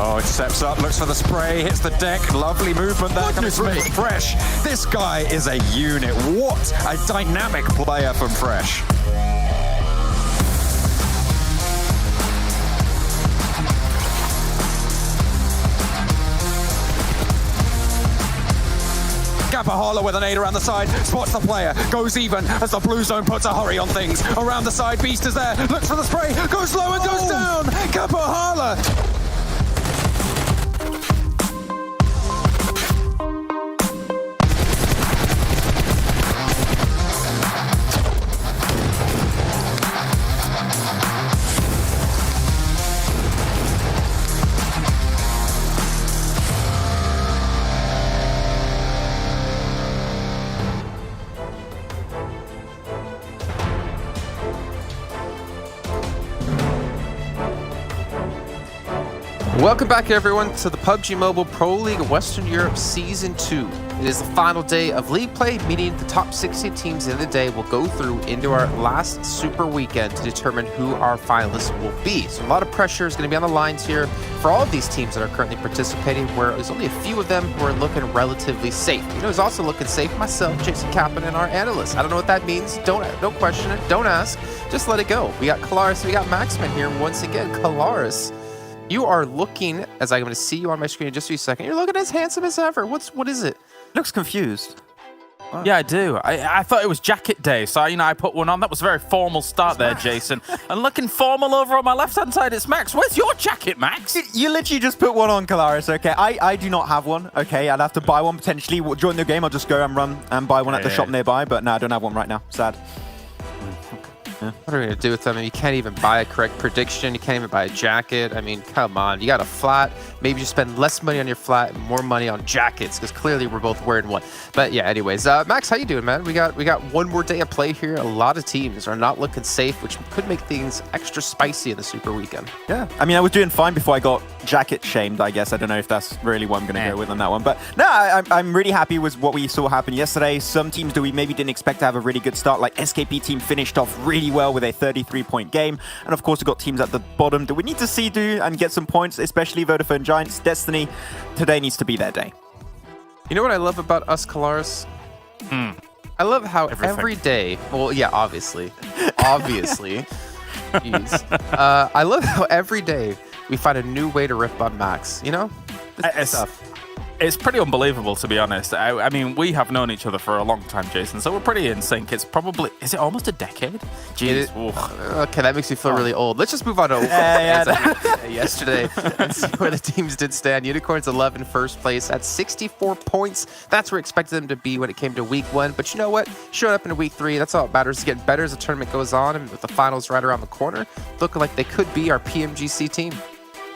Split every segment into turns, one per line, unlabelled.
Oh, it steps up, looks for the spray, hits the deck. Lovely movement there coming from Fresh. This guy is a unit. What a dynamic player from Fresh. Gappahala with an 8 around the side, spots the player, goes even as the blue zone puts a hurry on things. Around the side, Beast is there, looks for the spray, goes low and goes down. Gappahala.
Welcome back everyone to the PUBG Mobile Pro League Western Europe Season 2. It is the final day of league play, meaning the top 60 teams in the day will go through into our last super weekend to determine who our finalists will be. So a lot of pressure is going to be on the lines here for all of these teams that are currently participating, where there's only a few of them who are looking relatively safe. You know who's also looking safe? Myself, Jason Kaplan, and our analyst. I don't know what that means. Don't question it. Don't ask. Just let it go. We got Kalaris, we got Maxman here once again. Kalaris, you are looking, as I'm going to see you on my screen in just a second, you're looking as handsome as ever. What is it?
Looks confused.
Wow. Yeah, I do. I thought it was jacket day, so I put one on. That was a very formal start there, Jason. And looking formal over on my left-hand side, it's Max. Where's your jacket, Max?
You literally just put one on, Kalaris, okay? I do not have one, okay? I'd have to buy one potentially. During the game, I'll just go and run and buy one at the shop nearby, but no, I don't have one right now. Sad.
What are we going to do with them? I mean, you can't even buy a correct prediction. You can't even buy a jacket. I mean, come on. You got a flat. Maybe you spend less money on your flat and more money on jackets, because clearly we're both wearing one. But yeah, anyways, Max, how you doing, man? We got one more day of play here. A lot of teams are not looking safe, which could make things extra spicy in the Super Weekend.
Yeah, I mean, I was doing fine before I got jacket shamed, I guess. I don't know if that's really what I'm going to go with on that one. But no, I'm really happy with what we saw happen yesterday. Some teams that we maybe didn't expect to have a really good start, like SKP team finished off really well with a 33-point game. And of course, we've got teams at the bottom that we need to see do and get some points, especially Vodafone Giants. Destiny, today needs to be their day.
You know what I love about us, Kalaris? I love how every day, well, yeah, obviously. Jeez. I love how every day we find a new way to rip on Max, you know? This stuff.
It's pretty unbelievable, to be honest. I mean, we have known each other for a long time, Jason, so we're pretty in sync. It's probably, is it almost a decade? Jeez.
Okay, that makes me feel really old. Let's just move on to yesterday and see where the teams did stand. Unicorns 11 first place at 64 points. That's where we expected them to be when it came to week 1. But you know what? Showing up in week 3, that's all that matters. It's getting better as the tournament goes on, and with the finals right around the corner, looking like they could be our PMGC team.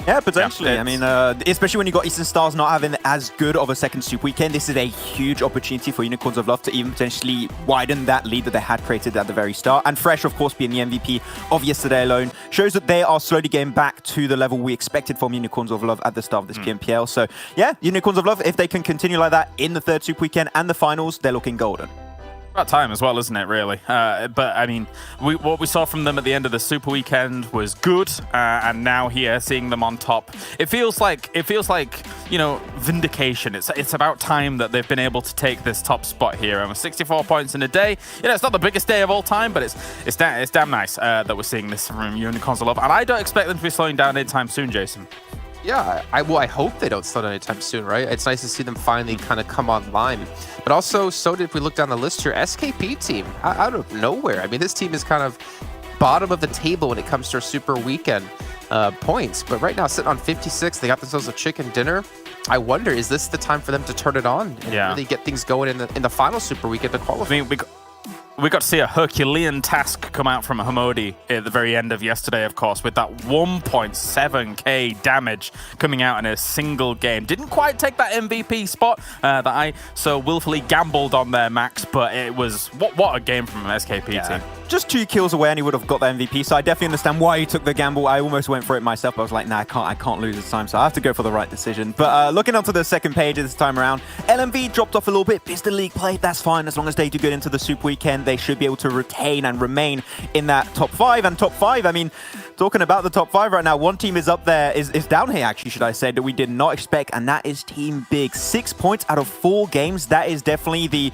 Yeah, potentially. Yeah, I mean, especially when you got Eastern Stars not having as good of a second Super Weekend, this is a huge opportunity for Unicorns of Love to even potentially widen that lead that they had created at the very start. And Fresh, of course, being the MVP of yesterday alone, shows that they are slowly getting back to the level we expected from Unicorns of Love at the start of this PMPL. So, yeah, Unicorns of Love, if they can continue like that in the third Super Weekend and the finals, they're looking golden.
About time as well, isn't it, really? But I mean, what we saw from them at the end of the Super Weekend was good, and now here, seeing them on top, it feels like you know, vindication. It's about time that they've been able to take this top spot here. And with 64 points in a day, you know, it's not the biggest day of all time, but it's damn nice that we're seeing this from Unicorns of Love, and I don't expect them to be slowing down anytime soon, Jason.
Yeah, I hope they don't slow down anytime soon, right? It's nice to see them finally kind of come online. But also, so did, if we look down the list here, SKP team, out of nowhere. I mean, this team is kind of bottom of the table when it comes to our Super Weekend points. But right now, sitting on 56, they got themselves a chicken dinner. I wonder, is this the time for them to turn it on and really get things going in the final Super Weekend to qualify?
I mean, we got to see a Herculean task come out from Hamodi at the very end of yesterday, of course, with that 1.7k damage coming out in a single game. Didn't quite take that MVP spot that I so willfully gambled on there, Max, but it was, what a game from an SKP team.
just 2 kills away and he would have got the MVP. So I definitely understand why he took the gamble. I almost went for it myself, but I was like, nah, I can't lose this time. So I have to go for the right decision. But looking onto the second page this time around, LMV dropped off a little bit. Missed the league play. That's fine. As long as they do good into the Super Weekend, they should be able to retain and remain in that top 5. And top 5, I mean, talking about the top 5 right now, one team is up there, is down here actually, should I say, that we did not expect, and that is Team Big. 6 points out of 4 games. That is definitely the...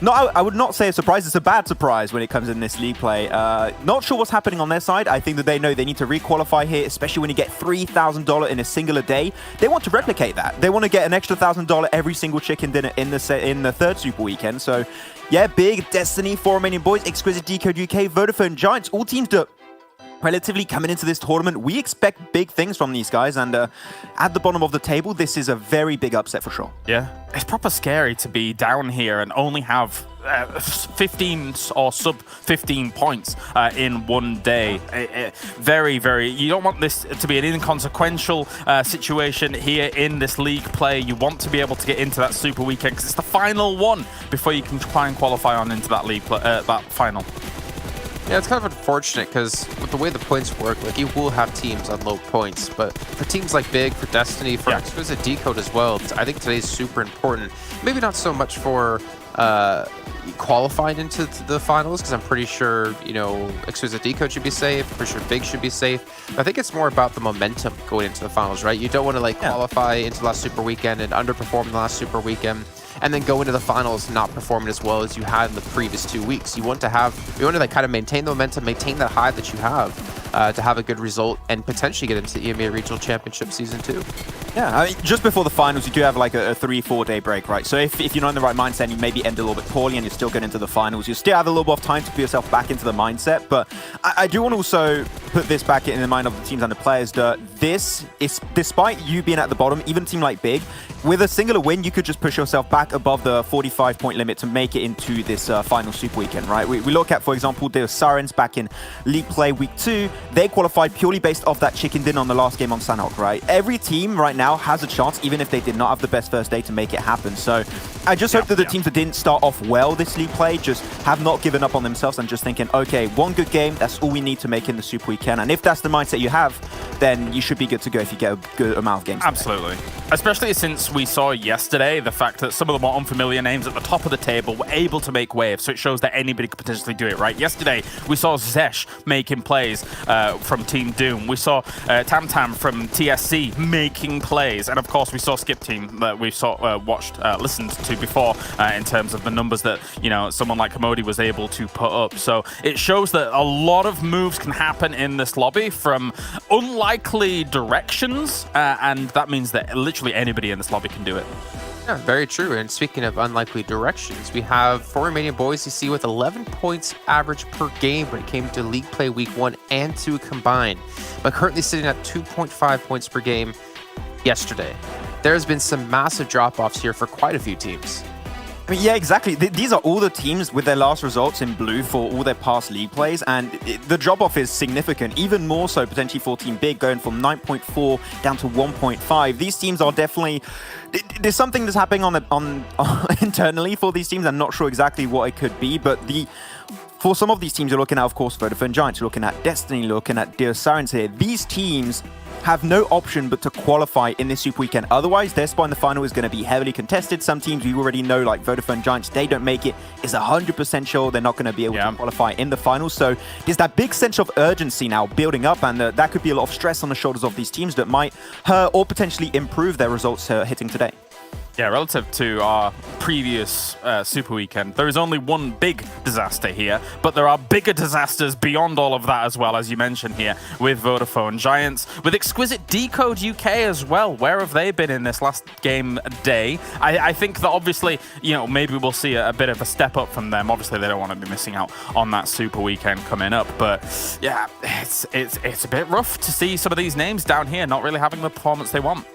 No, I would not say a surprise. It's a bad surprise when it comes in this league play. Not sure what's happening on their side. I think that they know they need to requalify here, especially when you get $3,000 in a singular day. They want to replicate that. They want to get an extra $1,000 every single chicken dinner in the third Super Weekend. So, yeah, Big, Destiny, Romanian Boys, Exquisite Décode UK, Vodafone Giants, all teams that relatively coming into this tournament, we expect big things from these guys, and at the bottom of the table, this is a very big upset for sure.
Yeah, it's proper scary to be down here and only have 15 or sub 15 points in one day. Very, very, you don't want this to be an inconsequential situation here in this league play. You want to be able to get into that Super Weekend because it's the final one before you can try and qualify on into that league that final.
Yeah, it's kind of unfortunate because with the way the points work, like you will have teams on low points, but for teams like Big, for Destiny, for Exquisite Décode as well, I think today's super important. Maybe not so much for qualifying into the finals, because I'm pretty sure, you know, Exquisite Décode should be safe, pretty sure Big should be safe. But I think it's more about the momentum going into the finals, right? You don't want to like qualify into the last Super Weekend and underperform the last Super Weekend, and then go into the finals not performing as well as you had in the previous 2 weeks. You want to like kind of maintain the momentum, maintain that high that you have to have a good result and potentially get into the EMEA Regional Championship Season 2.
Yeah, I mean, just before the finals, you do have like a 3-4 day break, right? So if you're not in the right mindset, you maybe end a little bit poorly and you're still getting into the finals, you still have a little bit of time to put yourself back into the mindset. But I do want to also put this back in the mind of the teams and the players that this is, despite you being at the bottom, even a team like Big, with a singular win, you could just push yourself back above the 45-point limit to make it into this final Super Weekend, right? We look at, for example, Deus Sirens back in League Play Week 2. They qualified purely based off that chicken dinner on the last game on Sanhok, right? Every team right now has a chance, even if they did not have the best first day, to make it happen. So I just hope that the teams that didn't start off well this League Play just have not given up on themselves and just thinking, okay, one good game, that's all we need to make in the Super Weekend. And if that's the mindset you have, then you should be good to go if you get a good amount of games.
Absolutely. Especially since we saw yesterday the fact that some of the more unfamiliar names at the top of the table were able to make waves, so it shows that anybody could potentially do it, right? Yesterday, we saw Zesh making plays from Team Doom. We saw Tam from TSC making plays. And of course, we saw Skip Team that we saw, listened to before in terms of the numbers that, you know, someone like Commodity was able to put up. So it shows that a lot of moves can happen in this lobby from unlikely directions, and that means that literally anybody in this lobby can do it.
Yeah, very true. And speaking of unlikely directions, we have Romanian Boys CC with 11 points average per game when it came to League Play Week 1 and 2 combined, but currently sitting at 2.5 points per game yesterday. There's been some massive drop-offs here for quite a few teams.
I mean, yeah, exactly. These are all the teams with their last results in blue for all their past league plays, and the drop-off is significant, even more so potentially for Team Big, going from 9.4 down to 1.5. These teams are definitely... There's something that's happening on internally for these teams. I'm not sure exactly what it could be, but for some of these teams, you're looking at, of course, Vodafone Giants, you're looking at Destiny, you're looking at Deus Sirens here. These teams have no option but to qualify in this Super Weekend. Otherwise, their spot in the final is going to be heavily contested. Some teams we already know, like Vodafone Giants, they don't make it. It's 100% sure they're not going to be able to qualify in the finals. So there's that big sense of urgency now building up, and that could be a lot of stress on the shoulders of these teams that might hurt or potentially improve their results hitting today.
Yeah, relative to our previous Super Weekend, there is only one big disaster here, but there are bigger disasters beyond all of that as well, as you mentioned here, with Vodafone Giants, with Exquisite Décode UK as well. Where have they been in this last game day? I think that obviously, you know, maybe we'll see a bit of a step up from them. Obviously, they don't want to be missing out on that Super Weekend coming up, but yeah, it's a bit rough to see some of these names down here not really having the performance they want.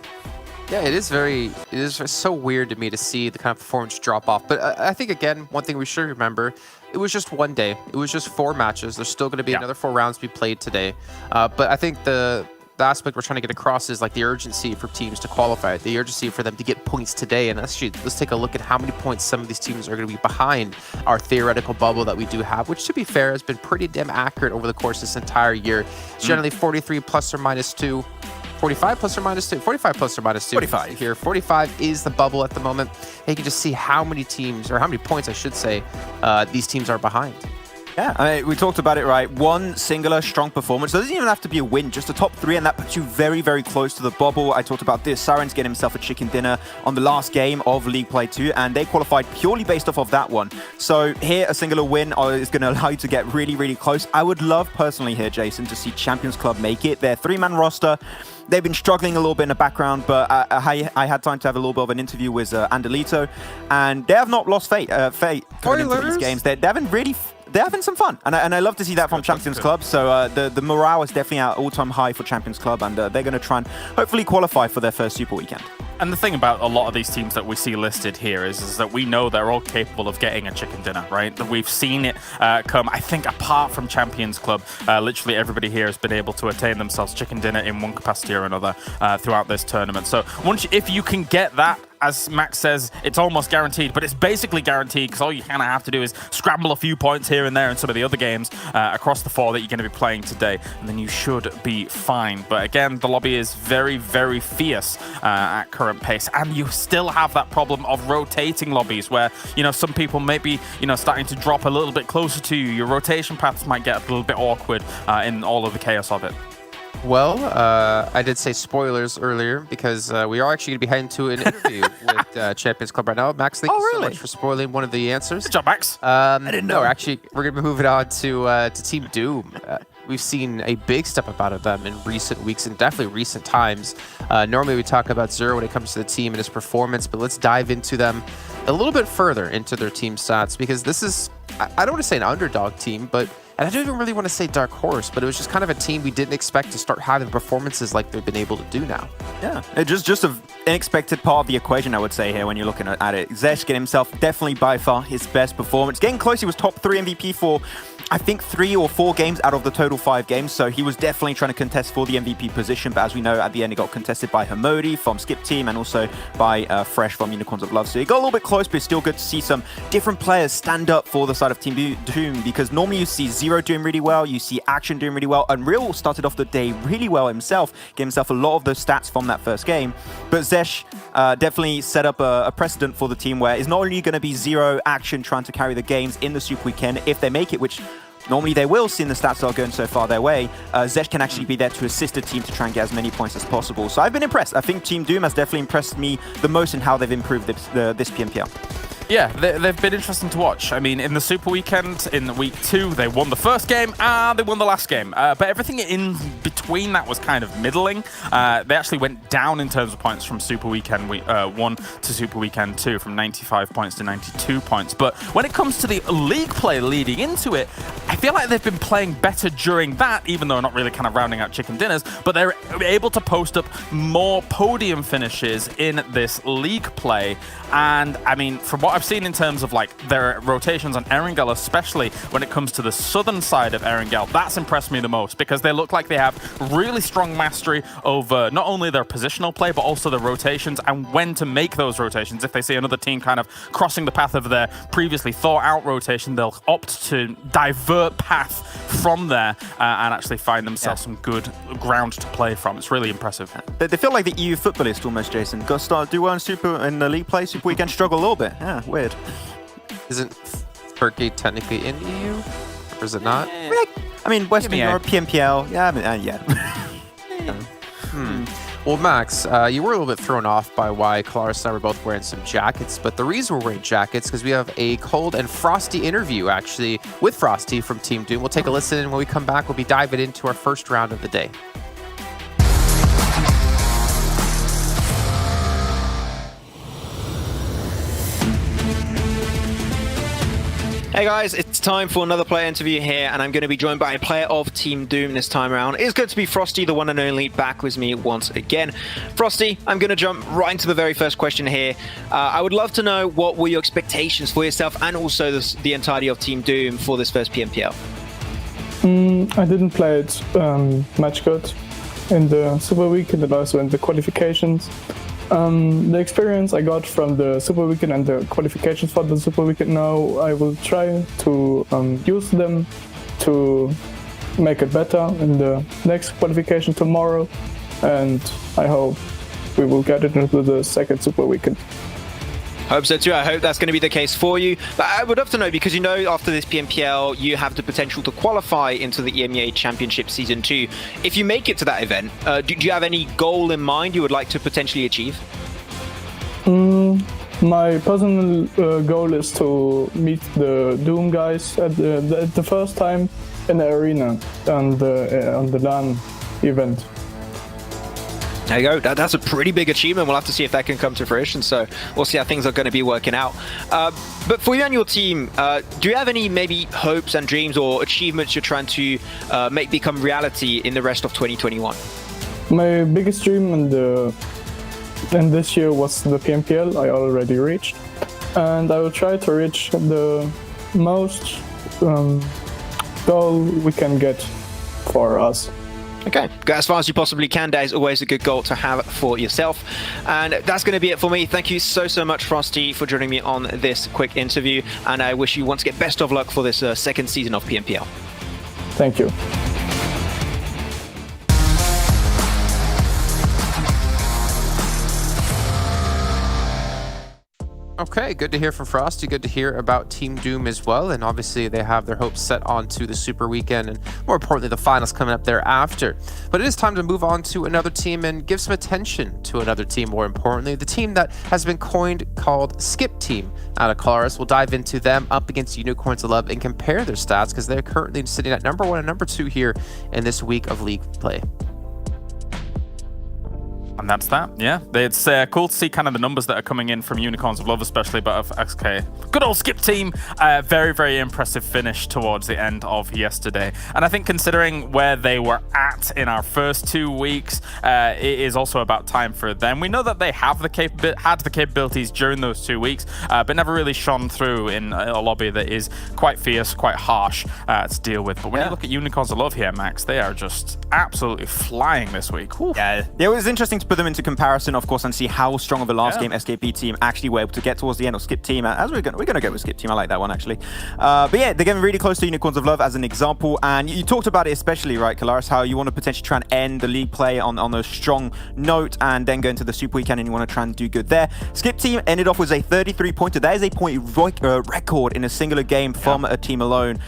Yeah, it is so weird to me to see the kind of performance drop off. But I think, again, one thing we should remember, it was just one day. It was just 4 matches. There's still going to be another 4 rounds to be played today. But I think the the aspect we're trying to get across is like the urgency for teams to qualify, the urgency for them to get points today. And actually, let's take a look at how many points some of these teams are going to be behind our theoretical bubble that we do have, which to be fair has been pretty damn accurate over the course of this entire year. It's generally 43 plus or minus 2. 45 plus or minus 2. 45 plus or minus 2.
45
here. 45 is the bubble at the moment. And you can just see how many teams, or how many points I should say, these teams are behind.
Yeah, I mean, we talked about it, right? One singular strong performance. It doesn't even have to be a win, just a top 3, and that puts you very, very close to the bubble. I talked about Deus Sirens getting himself a chicken dinner on the last game of League Play 2, and they qualified purely based off of that one. So here, a singular win is going to allow you to get really, really close. I would love personally here, Jason, to see Champions Club make it. Their 3-man roster. They've been struggling a little bit in the background, but I had time to have a little bit of an interview with Andelito, and they have not lost faith coming into these games. They're having some fun, and I love to see that from Champions Club. So the morale is definitely at all-time high for Champions Club, and they're going to try and hopefully qualify for their first Super Weekend.
And the thing about a lot of these teams that we see listed here is that we know they're all capable of getting a chicken dinner, right? That we've seen it come. I think apart from Champions Club, literally everybody here has been able to attain themselves chicken dinner in one capacity or another throughout this tournament. So if you can get that, as Max says, it's almost guaranteed, but it's basically guaranteed because all you kind of have to do is scramble a few points here and there in some of the other games across the 4 that you're going to be playing today, and then you should be fine. But again, the lobby is very, very fierce at current pace, and you still have that problem of rotating lobbies where, you know, some people may be, you know, starting to drop a little bit closer to you. Your rotation paths might get a little bit awkward in all of the chaos of it.
Well, I did say spoilers earlier because we are actually going to be heading to an interview with Champions Club right now. Max, thank you so much for spoiling one of the answers.
Good job, Max.
I didn't know. Actually, we're going to be moving on to Team Doom. We've seen a big step up out of them in recent weeks and definitely recent times. Normally, we talk about Zero when it comes to the team and his performance, but let's dive into them a little bit further into their team stats because this is, I don't want to say an underdog team, but and I don't even really want to say dark horse, but it was just kind of a team we didn't expect to start having performances like they've been able to do now.
Yeah, it's just an unexpected part of the equation, I would say, here when you're looking at it. Zesh getting himself definitely by far his best performance. Getting close, he was top 3 MVP for, I think, 3 or 4 games out of the total 5 games, so he was definitely trying to contest for the MVP position, but as we know, at the end, it got contested by Hamodi from Skip Team and also by Fresh from Unicorns of Love. So he got a little bit close, but it's still good to see some different players stand up for the side of Team Doom, because normally you see Zero doing really well, you see Action doing really well, and Real started off the day really well himself, gave himself a lot of those stats from that first game. But Zesh definitely set up a precedent for the team where it's not only going to be Zero, Action trying to carry the games in the Super Weekend if they make it, which normally they will, seeing the stats are going so far their way. Zesh can actually be there to assist the team to try and get as many points as possible. So I've been impressed. I think Team Doom has definitely impressed me the most in how they've improved this PMPL.
Yeah, they've been interesting to watch. I mean, in the Super Weekend, in week 2, they won the first game and they won the last game. But everything in between that was kind of middling. They actually went down in terms of points from Super Weekend 1 to Super Weekend 2, from 95 points to 92 points. But when it comes to the league play leading into it, I feel like they've been playing better during that, even though not really kind of rounding out chicken dinners, but they're able to post up more podium finishes in this league play. And I mean, from what I've seen in terms of like their rotations on Erangel, especially when it comes to the southern side of Erangel, that's impressed me the most because they look like they have really strong mastery over not only their positional play, but also their rotations and when to make those rotations. If they see another team kind of crossing the path of their previously thought out rotation, they'll opt to divert path from there and actually find themselves some good ground to play from. It's really impressive.
They feel like the EU footballist almost, Jason. Got to start do well in the league play, Super Weekend struggle a little bit. Yeah, weird.
Isn't Turkey technically in EU? Or is it not?
I mean, Western Europe, PMPL. Yeah, I mean, yeah.
Well, Max, you were a little bit thrown off by why Kalaris and I were both wearing some jackets, but the reason we're wearing jackets is because we have a cold and frosty interview, actually, with Frosty from Team Doom. We'll take a listen, and when we come back, we'll be diving into our first round of the day.
Hey guys, it's time for another player interview here, and I'm going to be joined by a player of Team Doom this time around. It's good to be Frosty, the one and only, back with me once again. Frosty, I'm going to jump right into the very first question here. I would love to know what were your expectations for yourself and also the entirety of Team Doom for this first PMPL?
I didn't play it much good. in the Super Weekend and also in the qualifications. The experience I got from the Super Weekend and the qualifications for the Super Weekend now, I will try to use them to make it better in the next qualification tomorrow, and I hope we will get it into the second Super Weekend.
Hope so too. I hope that's going to be the case for you. But I would love to know, because you know after this PMPL you have the potential to qualify into the EMEA Championship Season 2. If you make it to that event, do you have any goal in mind you would like to potentially achieve?
My personal goal is to meet the Doom guys at the first time in the arena on the LAN event.
There you go. That's a pretty big achievement. We'll have to see if that can come to fruition. So we'll see how things are going to be working out. But for you and your team, do you have any maybe hopes and dreams or achievements you're trying to make become reality in the rest of 2021?
My biggest dream in this year was the PMPL. I already reached, and I will try to reach the most goal we can get for us.
Okay, go as far as you possibly can. That is always a good goal to have for yourself. And that's going to be it for me. Thank you so much, Frosty, for joining me on this quick interview. And I wish you once again best of luck for this second season of PMPL.
Thank you.
Okay, good to hear from Frosty. Good to hear about Team Doom as well. And obviously they have their hopes set onto the Super Weekend and more importantly, the finals coming up thereafter. But it is time to move on to another team and give some attention to another team, more importantly. The team that has been coined called Skip Team out of Colaris. We'll dive into them up against Unicorns of Love and compare their stats because they're currently sitting at number 1 and number 2 here in this week of league play.
And that's that, yeah. It's cool to see kind of the numbers that are coming in from Unicorns of Love, especially, but of XK. Good old Skip Team. Very, very impressive finish towards the end of yesterday. And I think considering where they were at in our first 2 weeks, it is also about time for them. We know that they have the capabilities during those 2 weeks, but never really shone through in a lobby that is quite fierce, quite harsh to deal with. But when you look at Unicorns of Love here, Max, they are just absolutely flying this week. Whew.
Yeah, it was interesting to put them into comparison, of course, and see how strong of a last game SKP team actually were able to get towards the end of Skip Team. As we're gonna go with Skip Team. I like that one actually. But yeah, they're getting really close to Unicorns of Love as an example, and you talked about it especially, right, Colaris, how you want to potentially try and end the league play on a strong note and then go into the Super Weekend and you want to try and do good there. Skip Team ended off with a 33-pointer. That is a point record in a singular game from a team alone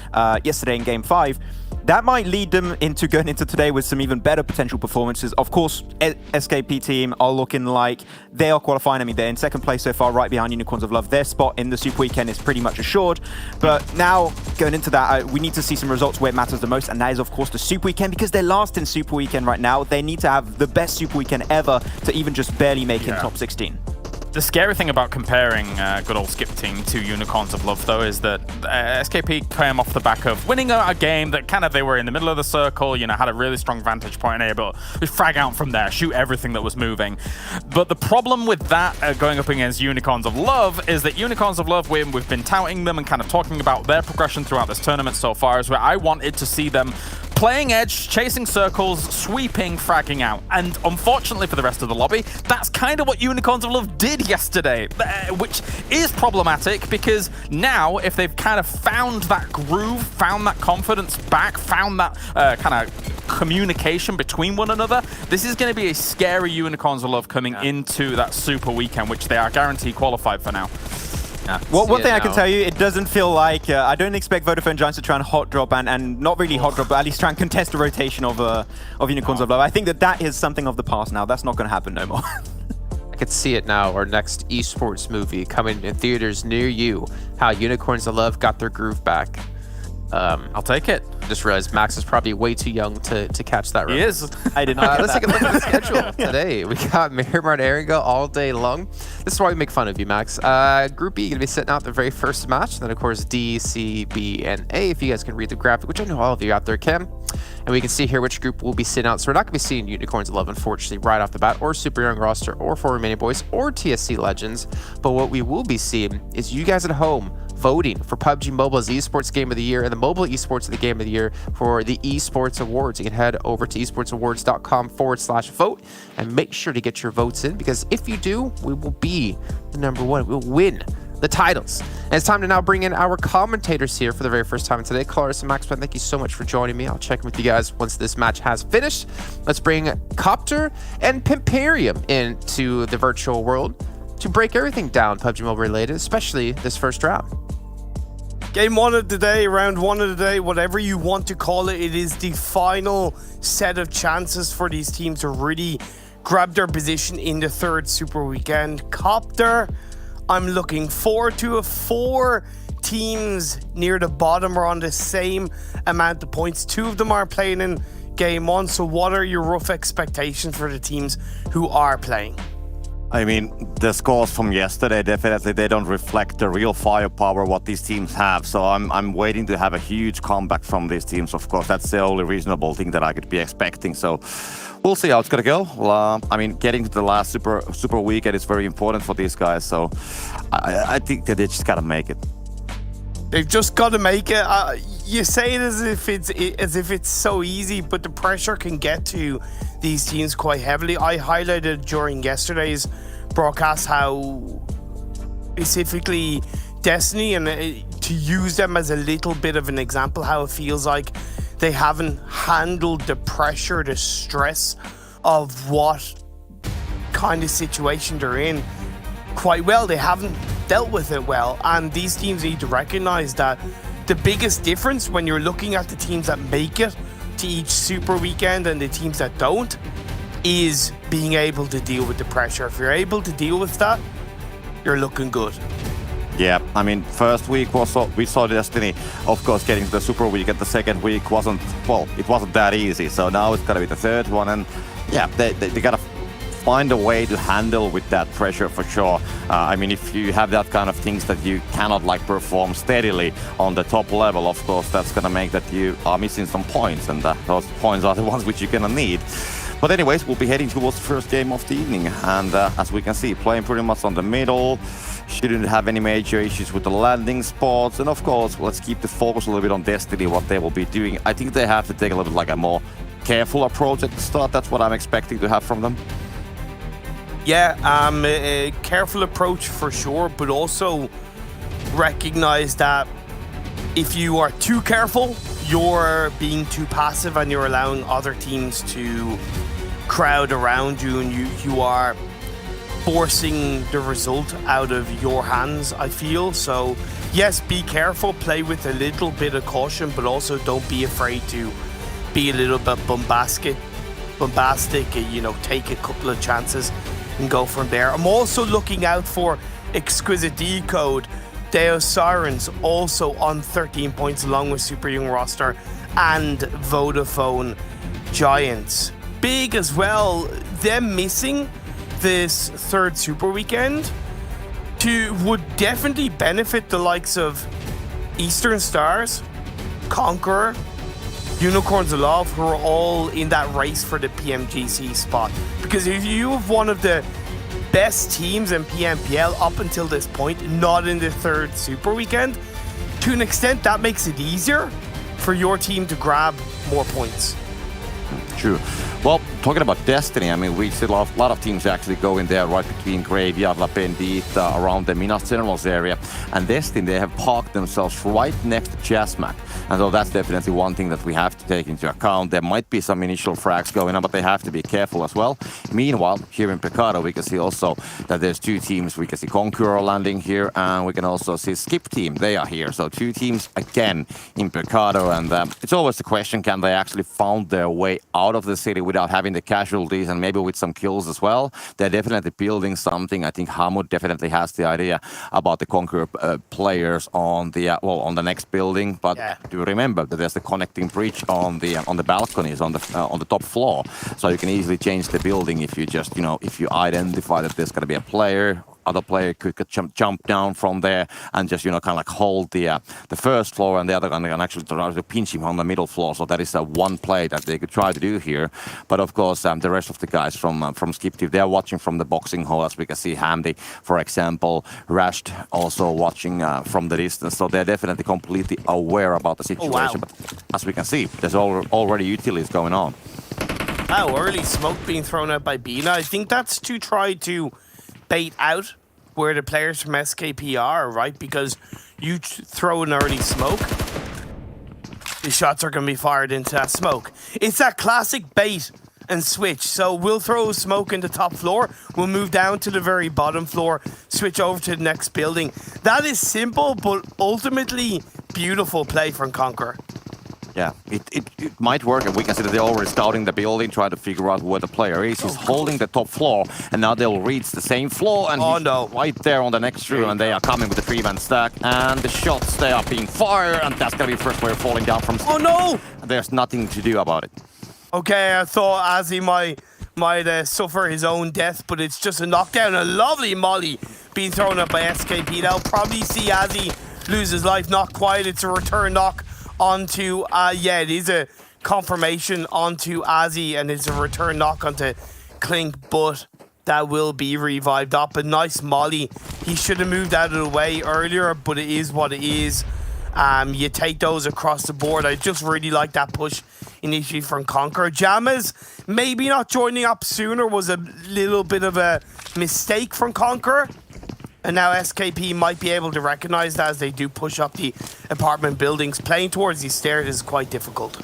yesterday in Game 5. That might lead them into going into today with some even better potential performances. Of course, SKP team are looking like they are qualifying. I mean, they're in second place so far, right behind Unicorns of Love. Their spot in the Super Weekend is pretty much assured. But now, going into that, we need to see some results where it matters the most, and that is, of course, the Super Weekend, because they're last in Super Weekend right now. They need to have the best Super Weekend ever to even just barely make in top 16.
The scary thing about comparing good old Skip Team to Unicorns of Love, though, is that SKP came off the back of winning a game that kind of they were in the middle of the circle, you know, had a really strong vantage point and able to frag out from there, shoot everything that was moving. But the problem with that going up against Unicorns of Love is that Unicorns of Love, we've been touting them and kind of talking about their progression throughout this tournament so far, is where I wanted to see them playing edge, chasing circles, sweeping, fragging out. And unfortunately for the rest of the lobby, that's kind of what Unicorns of Love did yesterday, which is problematic because now if they've kind of found that groove, found that confidence back, found that kind of communication between one another, this is going to be a scary Unicorns of Love coming into that Super Weekend, which they are guaranteed qualified for now.
Well, one thing I can tell you, it doesn't feel like, I don't expect Vodafone Giants to try and hot drop and not really hot drop, but at least try and contest the rotation of Unicorns of Love. I think that is something of the past now. That's not going to happen no more.
I could see it now, our next esports movie coming in theaters near you, how Unicorns of Love got their groove back.
I'll take it.
Just realized Max is probably way too young to catch that.
He is.
I did not.
Let's take a look at the schedule today. We got Miramar and Erangel all day long. This is why we make fun of you, Max. Group B going to be sitting out the very first match. Then, of course, D, C, B, and A. If you guys can read the graphic, which I know all of you out there can. And we can see here which group will be sitting out. So we're not going to be seeing Unicorns of Love, unfortunately, right off the bat, or Super Young Roster, or for Romanian Boys, or TSC Legends. But what we will be seeing is you guys at home voting for PUBG Mobile's Esports Game of the Year and the Mobile Esports of the Game of the Year for the Esports Awards. You can head over to esportsawards.com/vote and make sure to get your votes in, because if you do, we will be the number one. We'll win the titles. And it's time to now bring in our commentators here for the very first time today. Colaris and Maxman, thank you so much for joining me. I'll check in with you guys once this match has finished. Let's bring Copter and Pimperium into the virtual world to break everything down PUBG Mobile related, especially this first round.
Game 1 of the day, round 1 of the day, whatever you want to call it, it is the final set of chances for these teams to really grab their position in the third Super Weekend. Copter, I'm looking forward to it. 4 teams near the bottom are on the same amount of points. 2 of them are playing in Game 1, so what are your rough expectations for the teams who are playing?
I mean, the scores from yesterday, definitely they don't reflect the real firepower what these teams have. So I'm waiting to have a huge comeback from these teams. Of course, that's the only reasonable thing that I could be expecting. So we'll see how it's gonna go. Well, I mean, getting to the last super weekend is very important for these guys. So I think that they just gotta make it.
They've just got to make it. You say it as if it's so easy, but the pressure can get to these teams quite heavily. I highlighted during yesterday's broadcast how specifically Destiny, and to use them as a little bit of an example, how it feels like they haven't handled the pressure, the stress of what kind of situation they're in quite well. They haven't dealt with it well, and these teams need to recognize that the biggest difference when you're looking at the teams that make it to each Super Weekend and the teams that don't is being able to deal with the pressure. If you're able to deal with that, you're looking good.
Yeah, I mean, first week we saw Destiny, of course, getting to the Super Weekend. The second week wasn't that easy. So now it's gotta be the third one, and yeah, they gotta find a way to handle with that pressure for sure. I mean, if you have that kind of things that you cannot like perform steadily on the top level, of course, that's gonna make that you are missing some points, and those points are the ones which you're gonna need. But anyways, we'll be heading towards the first game of the evening, and as we can see, playing pretty much on the middle, shouldn't have any major issues with the landing spots, and of course, let's keep the focus a little bit on Destiny, what they will be doing. I think they have to take a little bit like a more careful approach at the start. That's what I'm expecting to have from them.
Yeah, a careful approach for sure, but also recognize that if you are too careful, you're being too passive and you're allowing other teams to crowd around you, and you are forcing the result out of your hands, I feel. So yes, be careful, play with a little bit of caution, but also don't be afraid to be a little bit bombastic, you know, take a couple of chances and go from there. I'm also looking out for Exquisite Décode, Deus Sirens also on 13 points along with Super Young roster, and Vodafone Giants. Big as well, them missing this third Super Weekend would definitely benefit the likes of Eastern Stars, Conqueror, Unicorns of Love, who are all in that race for the PMGC spot. Because if you have one of the best teams in PMPL up until this point, not in the third Super Weekend, to an extent that makes it easier for your team to grab more points.
True. Well, talking about Destiny, I mean, we see a lot of teams actually go in there right between Graveyard, La Bendita, around the Minas Generals area. And Destiny, they have parked themselves right next to ChasMac. And so that's definitely one thing that we have to take into account. There might be some initial frags going on, but they have to be careful as well. Meanwhile, here in Picado, we can see also that there's 2 teams. We can see Conqueror landing here, and we can also see Skip Team. They are here. So 2 teams again in Picado. And it's always the question, can they actually find their way out of the city without having the casualties and maybe with some kills as well? They're definitely building something. I think Hamud definitely has the idea about the Conqueror players on the on the next building. But do remember that there's the connecting bridge on the balconies on the top floor, so you can easily change the building if you just if you identify that there's going to be a player other player could jump down from there and just, kind of like hold the first floor, and the other one can actually try to pinch him on the middle floor. So that is one play that they could try to do here. But of course, the rest of the guys from Skip Team, they are watching from the boxing hole, as we can see Hamdi, for example, Rashed also watching from the distance. So they're definitely completely aware about the situation.
wow.
But as we can see, there's already utilities going on.
Wow, early smoke being thrown out by Bina. I think that's to try to bait out where the players from SKP are, right? Because you throw an early smoke, the shots are going to be fired into that smoke. It's that classic bait and switch. So we'll throw smoke in the top floor, we'll move down to the very bottom floor, switch over to the next building. That is simple, but ultimately beautiful play from Conqueror.
Yeah, it might work, and we can see that they're already scouting the building, trying to figure out where the player is. He's holding the top floor, and now they'll reach the same floor, and he's right there on the next room, and they are coming with the 3-man stack, and the shots, they are being fired, and that's gonna be the first player falling down from...
Oh no!
There's nothing to do about it.
Okay, I thought Azzy might suffer his own death, but it's just a knockdown. A lovely molly being thrown up by SKP. They'll probably see Azzy lose his life. Not quite, it's a return knock onto, it is a confirmation onto Azzy, and it's a return knock onto Clink, but that will be revived up. A nice molly. He should have moved out of the way earlier, but it is what it is. You take those across the board. I just really like that push initially from Conqueror. Jammers maybe not joining up sooner was a little bit of a mistake from Conqueror. And now SKP might be able to recognize that as they do push up the apartment buildings. Playing towards these stairs is quite difficult.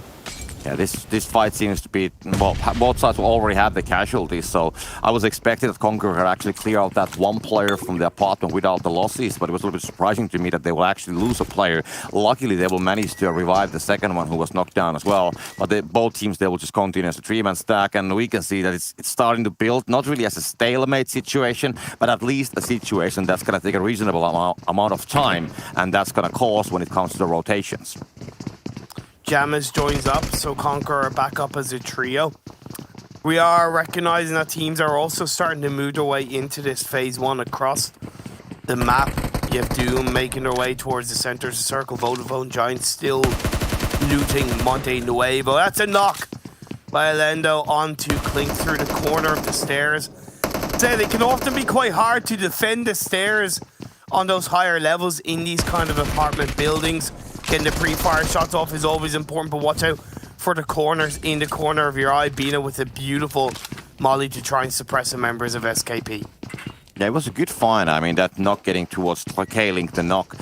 Yeah, this fight seems to be, well, both sides will already have the casualties, so I was expecting that Conqueror could actually clear out that one player from the apartment without the losses, but it was a little bit surprising to me that they will actually lose a player. Luckily, they will manage to revive the second one who was knocked down as well, but both teams, they will just continue as a 3-man stack, and we can see that it's starting to build, not really as a stalemate situation, but at least a situation that's going to take a reasonable amount of time, and that's going to cause when it comes to the rotations.
Jammers joins up, so Conqueror are back up as a trio. We are recognizing that teams are also starting to move their way into this phase 1 across the map. You have Doom making their way towards the center of the circle. Vodafone Giants still looting Monte Nuevo. That's a knock by Alendo onto Clink through the corner of the stairs. So they can often be quite hard to defend the stairs on those higher levels in these kind of apartment buildings. Getting the pre-fire shots off is always important, but watch out for the corners in the corner of your eye. Bina with a beautiful molly to try and suppress the members of SKP.
Yeah, it was a good find. I mean, that knock getting towards K-Link, the knock,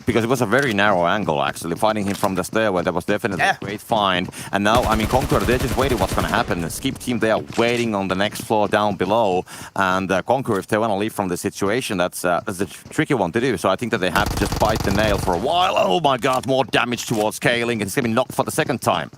because it was a very narrow angle, actually. Finding him from the stairway, that was definitely a great find. And now, I mean, Conqueror, they're just waiting what's going to happen. The Skip team, they are waiting on the next floor down below. And Conqueror, if they want to leave from the situation, that's a tricky one to do. So I think that they have to just bite the nail for a while. Oh my god, more damage towards K-Link. It's going to be knocked for the second time.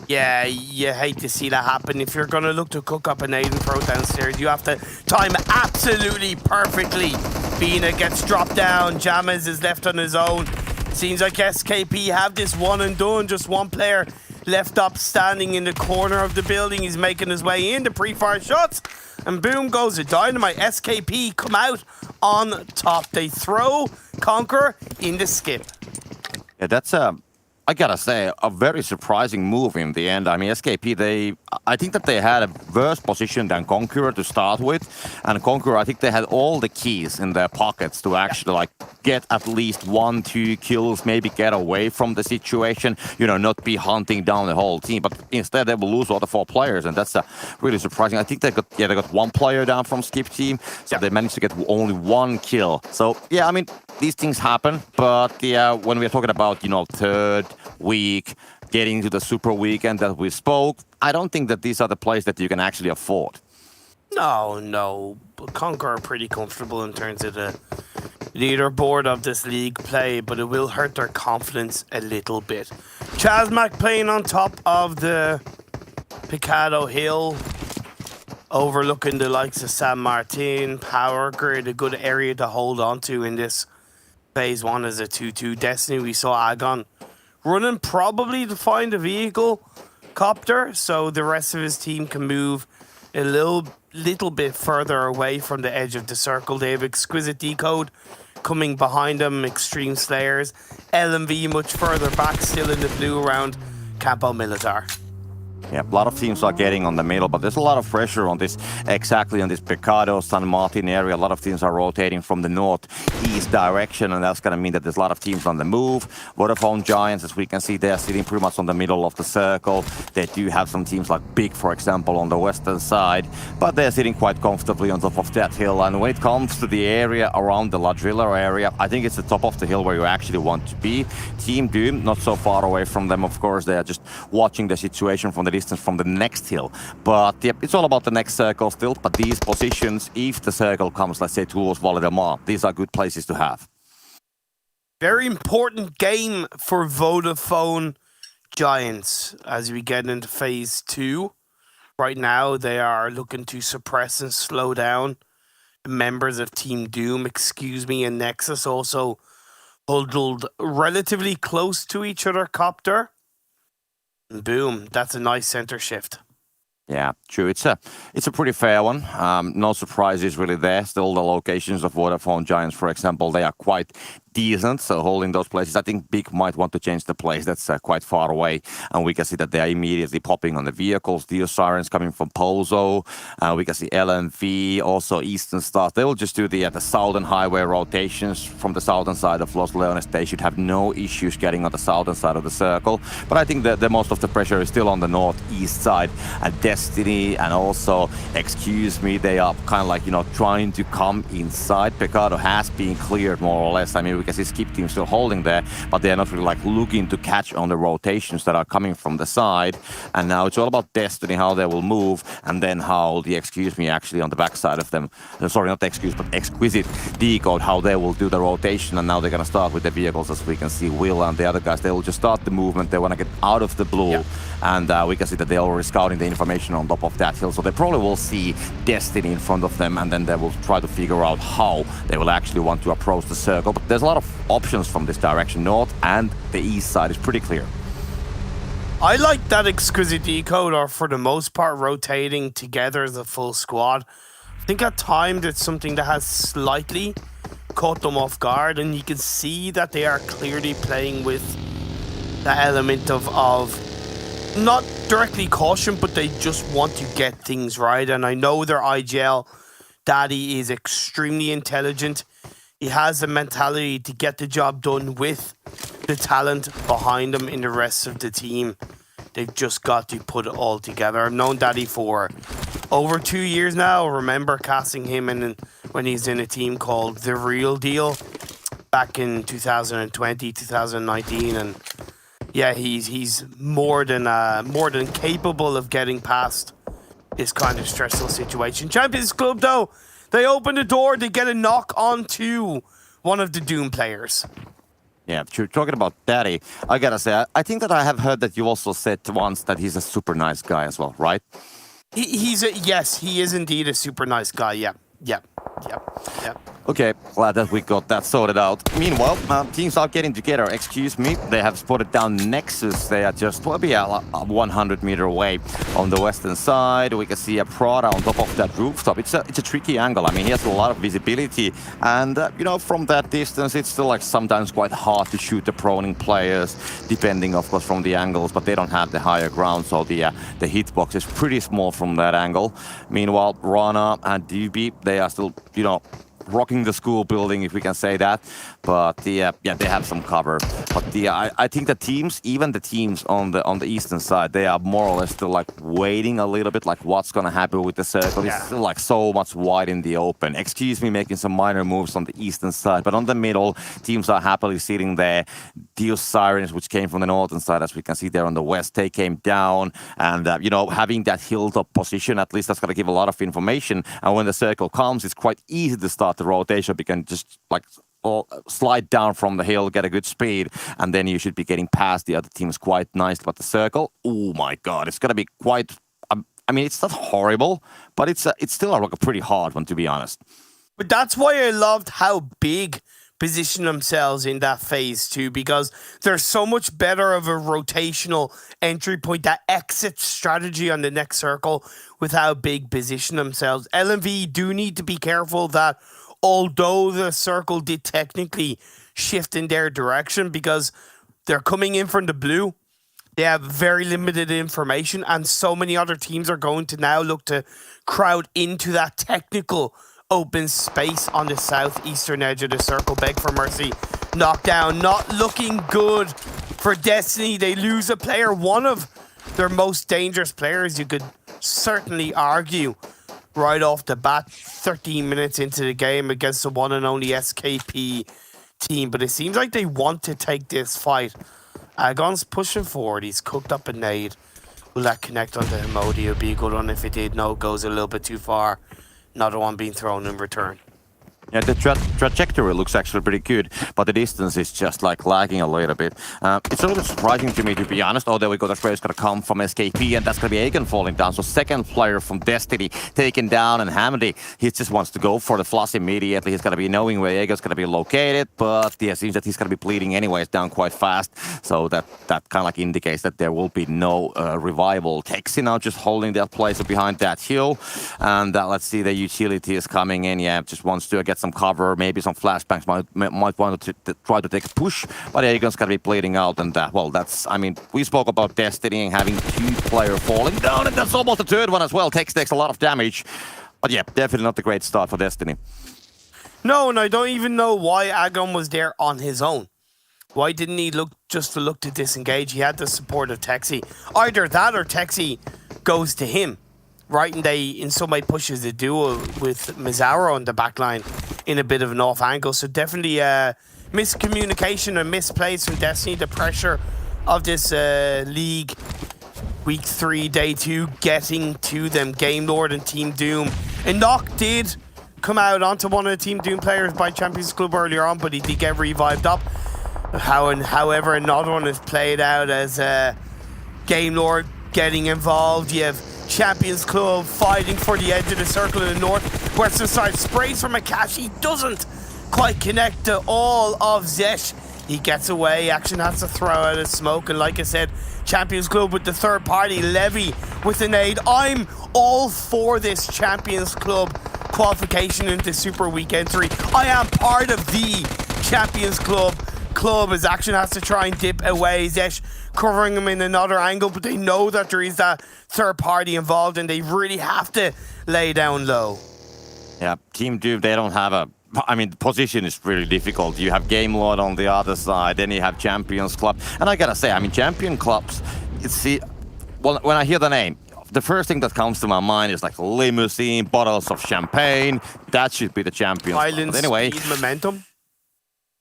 Yeah, you hate to see that happen. If you're going to look to cook up an aid and throw downstairs, you have to time absolutely perfectly. Bina gets dropped down. Jammers is left on his own. Seems like SKP have this one and done. Just one player left up standing in the corner of the building. He's making his way in. The pre-fire shots. And boom goes the dynamite. SKP come out on top. They throw Conqueror in the skip.
Yeah, that's I gotta say, a very surprising move in the end. I mean, SKP, I think that they had a worse position than Conqueror to start with. And Conqueror, I think they had all the keys in their pockets to actually, like, get at least 1-2 kills, maybe get away from the situation, not be hunting down the whole team. But instead, they will lose all the 4 players, and that's really surprising. I think they got 1 player down from Skip team, so they managed to get only 1 kill. So, yeah, I mean, these things happen, but when we're talking about, third week, getting to the super weekend that we spoke, I don't think that these are the plays that you can actually afford.
No, but Conqueror are pretty comfortable in terms of the leaderboard of this league play, but it will hurt their confidence a little bit. ChasMac playing on top of the Picado Hill, overlooking the likes of San Martin, Power Grid, a good area to hold on to in this phase 1 as a 2-2. Destiny, we saw Agon running probably to find a vehicle copter, so the rest of his team can move a little bit further away from the edge of the circle. They have Exquisite Décode coming behind them, Xtreme Slayers. LMV much further back, still in the blue around Campo Militar.
Yeah, a lot of teams are getting on the middle, but there's a lot of pressure on this, exactly on this Pecado, San Martin area. A lot of teams are rotating from the northeast direction, and that's going to mean that there's a lot of teams on the move. Vodafone Giants, as we can see, they're sitting pretty much on the middle of the circle. They do have some teams like Big, for example, on the western side, but they're sitting quite comfortably on top of that hill. And when it comes to the area around the Ladrilla area, I think it's the top of the hill where you actually want to be. Team Doom, not so far away from them, of course. They are just watching the situation from the distance from the next hill. But yep, it's all about the next circle still. But these positions, if the circle comes, let's say, towards Valdemar, these are good places to have.
Very important game for Vodafone Giants as we get into phase 2. Right now, they are looking to suppress and slow down members of Team Doom, and Nexus, also huddled relatively close to each other, Copter. And boom, that's a nice center shift.
Yeah, true. It's a pretty fair one. No surprises really there. Still, the locations of Vodafone Giants, for example, they are quite decent. So holding those places, I think Big might want to change the place. That's quite far away. And we can see that they are immediately popping on the vehicles. Deus Sirens coming from Pozo. We can see LMV, also Eastern Stars. They will just do the southern highway rotations from the southern side of Los Leones. They should have no issues getting on the southern side of the circle. But I think that the most of the pressure is still on the northeast side. And Destiny and also Excuse Me, they are kind of like, trying to come inside. Pecado has been cleared more or less. I mean, we can see Skip Team still holding there, but they're not really like looking to catch on the rotations that are coming from the side. And now it's all about Destiny, how they will move, and then how the Excuse Me actually on the backside of them, sorry, not Excuse, but Exquisite Décode, how they will do the rotation. And now they're going to start with the vehicles, as we can see. Will and the other guys, they will just start the movement. They want to get out of the blue. Yeah. And we can see that they're already scouting the information on top of that hill. So they probably will see Destiny in front of them, and then they will try to figure out how they will actually want to approach the circle. But there's a lot of options from this direction. North and the east side is pretty clear.
I like that Exquisite Décode are, for the most part, rotating together as a full squad. I think at times it's something that has slightly caught them off guard, and you can see that they are clearly playing with the element of not directly caution, but they just want to get things right. And I know their IGL daddy is extremely intelligent. He has the mentality to get the job done with the talent behind him in the rest of the team. They've just got to put it all together. I've known Daddy for over 2 years now. I remember casting him in when he's in a team called The Real Deal back in 2020, 2019, and yeah, he's more than capable of getting past this kind of stressful situation. Champions Club, though, they open the door, they get a knock onto one of the Doom players.
Yeah, talking about Daddy, I gotta say, I think that I have heard that you also said once that he's a super nice guy as well, right?
Yes, he is indeed a super nice guy, yeah.
Okay, glad that we got that sorted out. Meanwhile, teams are getting together. Excuse me, they have spotted down Nexus. They are just probably a 100-meter away on the western side. We can see a Prada on top of that rooftop. It's a tricky angle. I mean, he has a lot of visibility, and from that distance, it's still like sometimes quite hard to shoot the proning players, depending, of course, from the angles. But they don't have the higher ground, so the hitbox is pretty small from that angle. Meanwhile, Rana and DB, they are still, rocking the school building, if we can say that. But they have some cover. But I think the teams, even the teams on the eastern side, they are more or less still like waiting a little bit, like what's gonna happen with the circle. Yeah. It's still like so much wide in the open. Excuse me, making some minor moves on the eastern side, but on the middle, teams are happily sitting there. Deus Sirens, which came from the northern side, as we can see there on the west, they came down, and having that hilltop position, at least that's gonna give a lot of information. And when the circle comes, it's quite easy to start the rotation. You can just like slide down from the hill, get a good speed, and then you should be getting past the other teams quite nicely. But the circle, oh my god, it's gonna be quite. I mean, it's not horrible, but it's still like a pretty hard one, to be honest.
But that's why I loved how big position themselves in that phase 2 because they're so much better of a rotational entry point, that exit strategy on the next circle with how big position themselves. LMV do need to be careful that although the circle did technically shift in their direction because they're coming in from the blue, they have very limited information and so many other teams are going to now look to crowd into that technical open space on the southeastern edge of the circle. Beg for mercy. Knockdown. Not looking good for Destiny. They lose a player. One of their most dangerous players, you could certainly argue, right off the bat, 13 minutes into the game against the one and only SKP team. But it seems like they want to take this fight. Agon's pushing forward. He's cooked up a nade. Will that connect onto Himodi? It would be a good one if it did. No, it goes a little bit too far. Another one being thrown in return.
Yeah, the trajectory looks actually pretty good, but the distance is just like lagging a little bit. It's a little bit surprising to me, to be honest, although we got a spray is going to come from SKP, and that's going to be Aegon falling down. So second player from Destiny taken down, and Hamdi, he just wants to go for the flush immediately. He's going to be knowing where Aegon's going to be located, but yeah, it seems that he's going to be bleeding anyways down quite fast. So that kind of like indicates that there will be no revival. Texi now just holding that place behind that hill, and let's see, the utility is coming in. Yeah, just wants to get some cover, maybe some flashbangs might want to try to take a push, but Aegon's gonna be bleeding out, and well, that's, I mean, we spoke about Destiny and having 2 players falling down, and that's almost the 3rd one as well. Tex takes a lot of damage, but yeah, definitely not a great start for Destiny.
No, and I don't even know why Agon was there on his own. Why didn't he look to disengage? He had the support of Texi. Either that or Texi goes to him. Right, and they in some way pushes the duo with Mizzaro on the back line in a bit of an off angle. So definitely miscommunication and misplays from Destiny. The pressure of this league, week 3, day 2, getting to them. Game Lord and Team Doom. And Knock did come out onto one of the Team Doom players by Champions Club earlier on, but he did get revived up. However, another one is played out as Game Lord getting involved. You have Champions Club fighting for the edge of the circle in the northwestern side. Sprays from Akashi, doesn't quite connect to all of Zesh. He gets away. Action has to throw out a smoke, and like I said, Champions Club with the third party. Levy with an aid. I'm all for this Champions Club qualification into Super Week entry. I am part of the Champions Club as Action has to try and dip away. Zesh covering him in another angle, but they know that there is that third party involved and they really have to lay down low.
Yeah, Team Doom, they don't have a... I mean, the position is really difficult. You have Game Lord on the other side, then you have Champions Club. And I gotta say, I mean, Champion Clubs, well, when I hear the name, the first thing that comes to my mind is like limousine, bottles of champagne. That should be the Champions Club.
Violence,
anyway,
speed, momentum.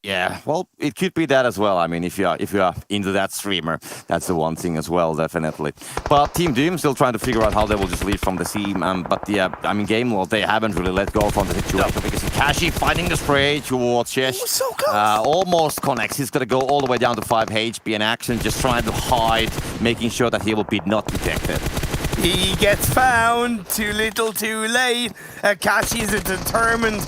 Yeah, well, it could be that as well. I mean, if you are into that streamer, that's the one thing as well, definitely. But Team Doom still trying to figure out how they will just lead from the seam. But yeah, I mean, Game Lord, they haven't really let go from the situation because Kashi fighting the spray towards Shesh.
So close.
Almost connects. He's gonna go all the way down to 5 HP in Action, just trying to hide, making sure that he will be not detected.
He gets found. Too little, too late. Kashi is a determined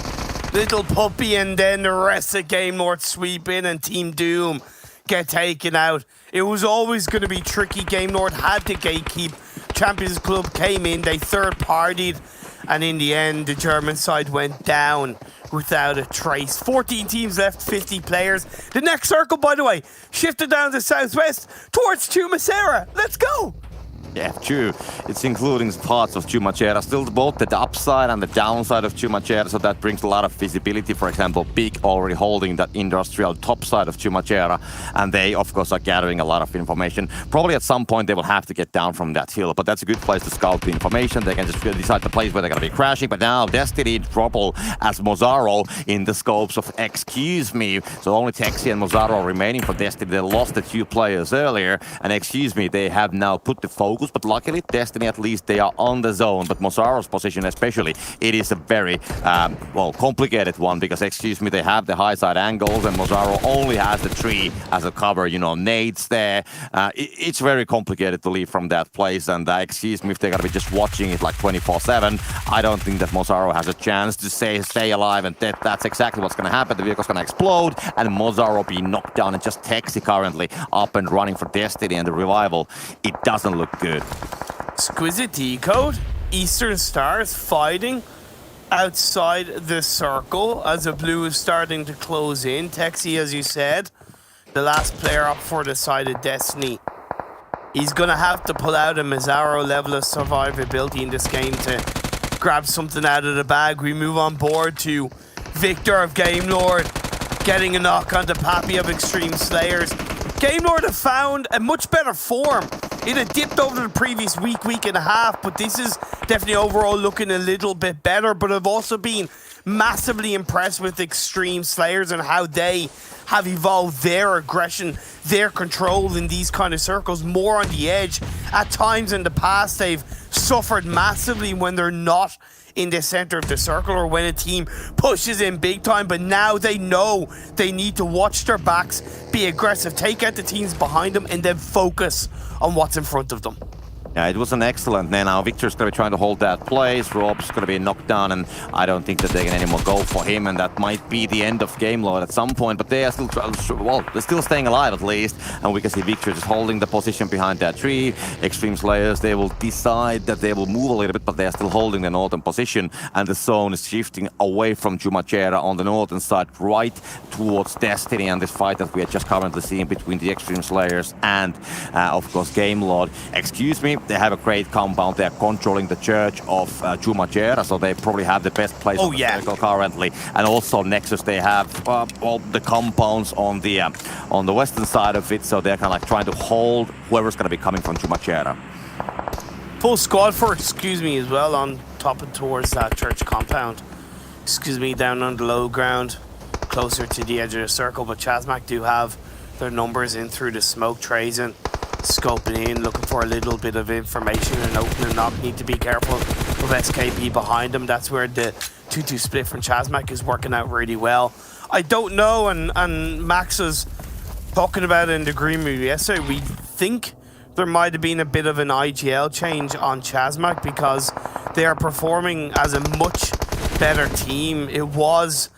little puppy, and then the rest of Game Lord sweep in and Team Doom get taken out. It was always going to be tricky. Game Lord had to gatekeep. Champions Club came in, they third-partied, and in the end, the German side went down without a trace. 14 teams left, 50 players. The next circle, by the way, shifted down to southwest towards Chumacera. Let's go!
Yeah, true. It's including parts of Chumacera. Still both the upside and the downside of Chumacera, so that brings a lot of visibility. For example, Big already holding that industrial top side of Chumacera, and they, of course, are gathering a lot of information. Probably at some point they will have to get down from that hill, but that's a good place to scout the information. They can just decide the place where they're going to be crashing, but now Destiny trouble as Mozaro in the scopes of Excuse Me. So only Texi and Mozaro remaining for Destiny. They lost the 2 players earlier, and Excuse Me, they have now put the focus focus, but luckily Destiny at least they are on the zone, but Mozaro's position especially, it is a very, complicated one because, excuse me, they have the high side angles and Mozaro only has the tree as a cover, you know, nades there. It's very complicated to leave from that place, and excuse me if they're gonna be just watching it like 24/7. I don't think that Mozaro has a chance to stay alive, and that's exactly what's gonna happen. The vehicle's gonna explode, and Mozaro being knocked down, and just Texi currently up and running for Destiny and the revival. It doesn't look good.
Exquisite Décode, Eastern Stars fighting outside the circle as the blue is starting to close in. Texi, as you said, the last player up for the side of Destiny. He's gonna have to pull out a Mozaro level of survivability in this game to grab something out of the bag. We move on board to Victor of Game Lord, getting a knock onto Pappy of Xtreme Slayers. Game Lord have found a much better form. It had dipped over the previous week and a half, but this is definitely overall looking a little bit better. But I've also been massively impressed with Xtreme Slayers and how they have evolved their aggression, their control in these kind of circles, more on the edge. At times in the past, they've suffered massively when they're not in the center of the circle or when a team pushes in big time, but now they know they need to watch their backs, be aggressive, take out the teams behind them, and then focus on what's in front of them.
Yeah, it was an excellent. Now Victor's going to be trying to hold that place. Rob's going to be knocked down, and I don't think that they can anymore go for him, and that might be the end of Game Lord at some point. But they are still, they're still staying alive at least, and we can see Victor just holding the position behind that tree. Xtreme Slayers, they will decide that they will move a little bit, but they are still holding the northern position, and the zone is shifting away from Jumacheira on the northern side, right towards Destiny, and this fight that we are just currently seeing between the Xtreme Slayers and, of course, Game Lord. Excuse me. They have a great compound. They are controlling the church of Jumacheira, so they probably have the best place on the circle currently. And also Nexus, they have all the compounds on the western side of it, so they're kind of like trying to hold whoever's going to be coming from Jumacheira.
Full squad for excuse me as well on top and towards that church compound. Excuse me, down on the low ground, closer to the edge of the circle, but ChasMac do have their numbers in through the smoke trays and scoping in, looking for a little bit of information and opening knock. Need to be careful of SKP behind them. That's where the 2-2 split from ChasMac is working out really well. I don't know, and Max was talking about it in the green room yesterday. We think there might have been a bit of an IGL change on ChasMac because they are performing as a much better team. It was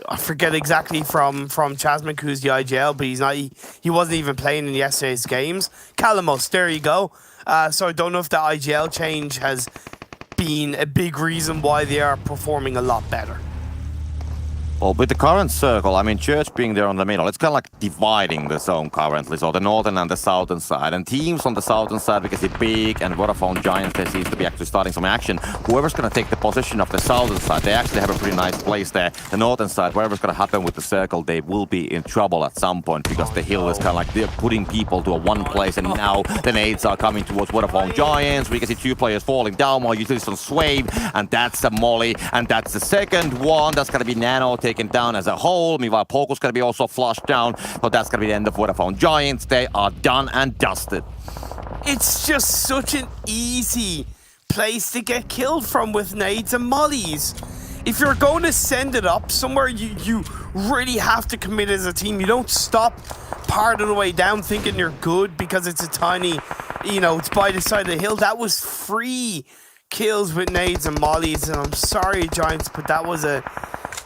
I forget exactly from ChasMac who's the IGL, but he wasn't even playing in yesterday's games. Calamos, there you go. So I don't know if the IGL change has been a big reason why they are performing a lot better.
Well, with the current circle, I mean, Church being there on the middle, it's kind of like dividing the zone currently. So the northern and the southern side. And teams on the southern side, because it's big and Vodafone Giants, there seems to be actually starting some action. Whoever's going to take the position of the southern side, they actually have a pretty nice place there. The northern side, whatever's going to happen with the circle, they will be in trouble at some point because the hill is kind of like they're putting people to a one place, and now the nades are coming towards Vodafone Giants. We can see two players falling down while you see some Swave, and that's a Molly, and that's the second one. That's going to be Nano taken down as a whole. Meanwhile, Poco's going to be also flushed down, so that's going to be the end of Vodafone Giants. They are done and dusted.
It's just such an easy place to get killed from with nades and mollies. If you're going to send it up somewhere, you really have to commit as a team. You don't stop part of the way down thinking you're good because it's a tiny, it's by the side of the hill. That was free kills with nades and mollies, and I'm sorry, Giants, but that was a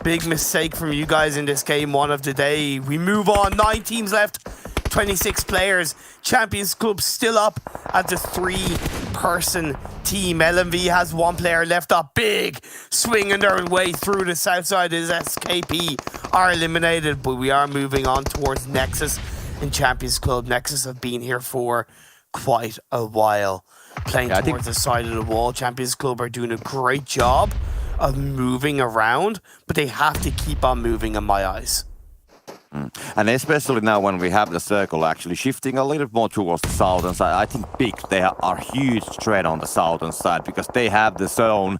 big mistake from you guys in this game one of the day. We move on. 9 teams left, 26 players. Champions Club still up at the 3-person team. LMV has 1 player left up. Big swinging their way through the south side as SKP are eliminated, but we are moving on towards Nexus and Champions Club. Nexus have been here for quite a while, playing towards the side of the wall. Champions Club are doing a great job of moving around, but they have to keep on moving in my eyes.
And especially now when we have the circle actually shifting a little more towards the southern side, I think Big, they are huge threat on the southern side because they have the zone.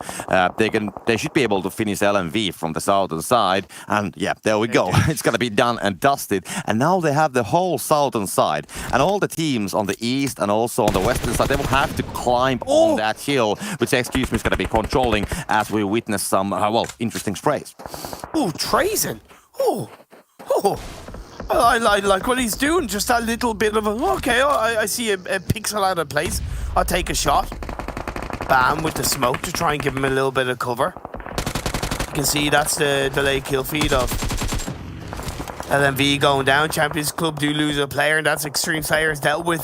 They should be able to finish LMV from the southern side. And yeah, there we go. It's going to be done and dusted. And now they have the whole southern side. And all the teams on the east and also on the western side, they will have to climb on that hill, which Excuse Me is going to be controlling as we witness some, interesting sprays.
Oh, Trazen. Oh. I like what he's doing. Just a little bit of I see a pixel out of place. I'll take a shot. Bam, with the smoke to try and give him a little bit of cover. You can see that's the delayed kill feed of LMV going down. Champions Club do lose a player, and that's Xtreme Slayers dealt with.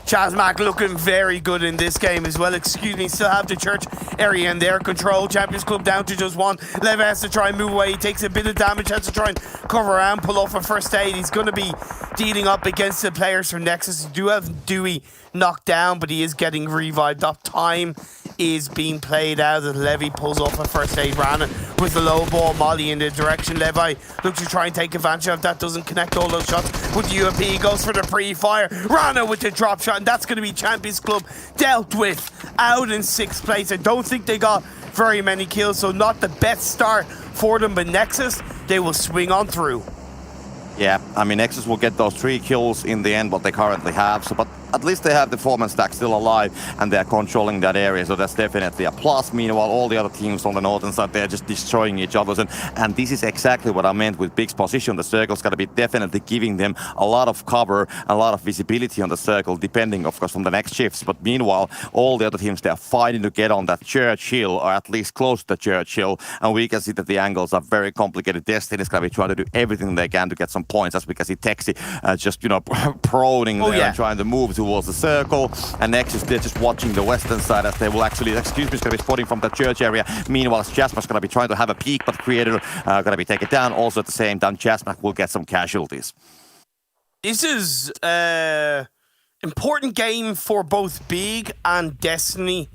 ChasMac looking very good in this game as well. Excuse me, still have the church area in their control. Champions Club down to just one. Lev has to try and move away. He takes a bit of damage, has to try and cover around, pull off a first aid. He's going to be dealing up against the players from Nexus. You do have Dewey knocked down, but he is getting revived up. Time is being played out as Levy pulls off a first aid. Rana with the low ball Molly in the direction. Levi looks to try and take advantage of that. Doesn't connect all those shots with the UMP. Goes for the pre-fire. Rana with the drop shot, and that's going to be Champions Club dealt with out in 6th place. I don't think they got very many kills, so not the best start for them, but Nexus, they will swing on through.
Yeah, I mean, Nexus will get those 3 kills in the end, what they currently have. So, but at least they have the foreman stack still alive and they're controlling that area. So that's definitely a plus. Meanwhile, all the other teams on the northern side, they're just destroying each other. And this is exactly what I meant with Big's position. The circle's got to be definitely giving them a lot of cover, a lot of visibility on the circle, depending, of course, on the next shifts. But meanwhile, all the other teams, they're fighting to get on that church hill, or at least close to the church hill. And we can see that the angles are very complicated. Destiny's going to be trying to do everything they can to get some points, as we can see Texi just, proning there and trying to move towards the circle. And Nexus, they're just watching the western side as they will actually, Excuse Me is going to be spotting from the church area. Meanwhile, ChasMac's going to be trying to have a peek, but Creator going to be taken down. Also at the same time, ChasMac will get some casualties.
This is important game for both Big and Destiny.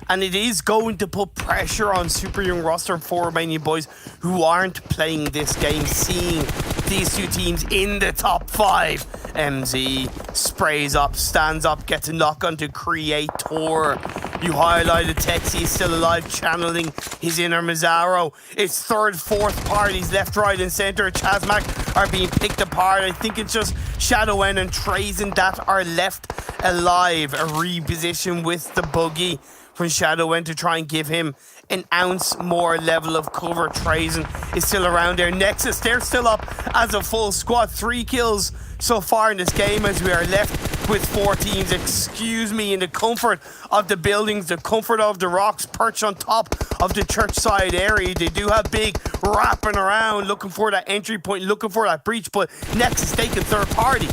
And it is going to put pressure on super young roster for Romanian Boys who aren't playing this game, seeing these two teams in the top 5. MZ sprays up, stands up, gets a knock on to Creator. You highlighted Texi is still alive, channeling his inner Mazzaro. It's 3rd, 4th parties, left, right, and center. ChasMac are being picked apart. I think it's just ShadowN and Trazen that are left alive. A reposition with the buggy from ShadowN to try and give him an ounce more level of cover. Trazen is still around there. Nexus, they're still up as a full squad. 3 kills so far in this game as we are left with 4 teams. Excuse me, in the comfort of the buildings, the comfort of the rocks, perched on top of the church side area. They do have Big wrapping around, looking for that entry point, looking for that breach, but Nexus taking 3rd party.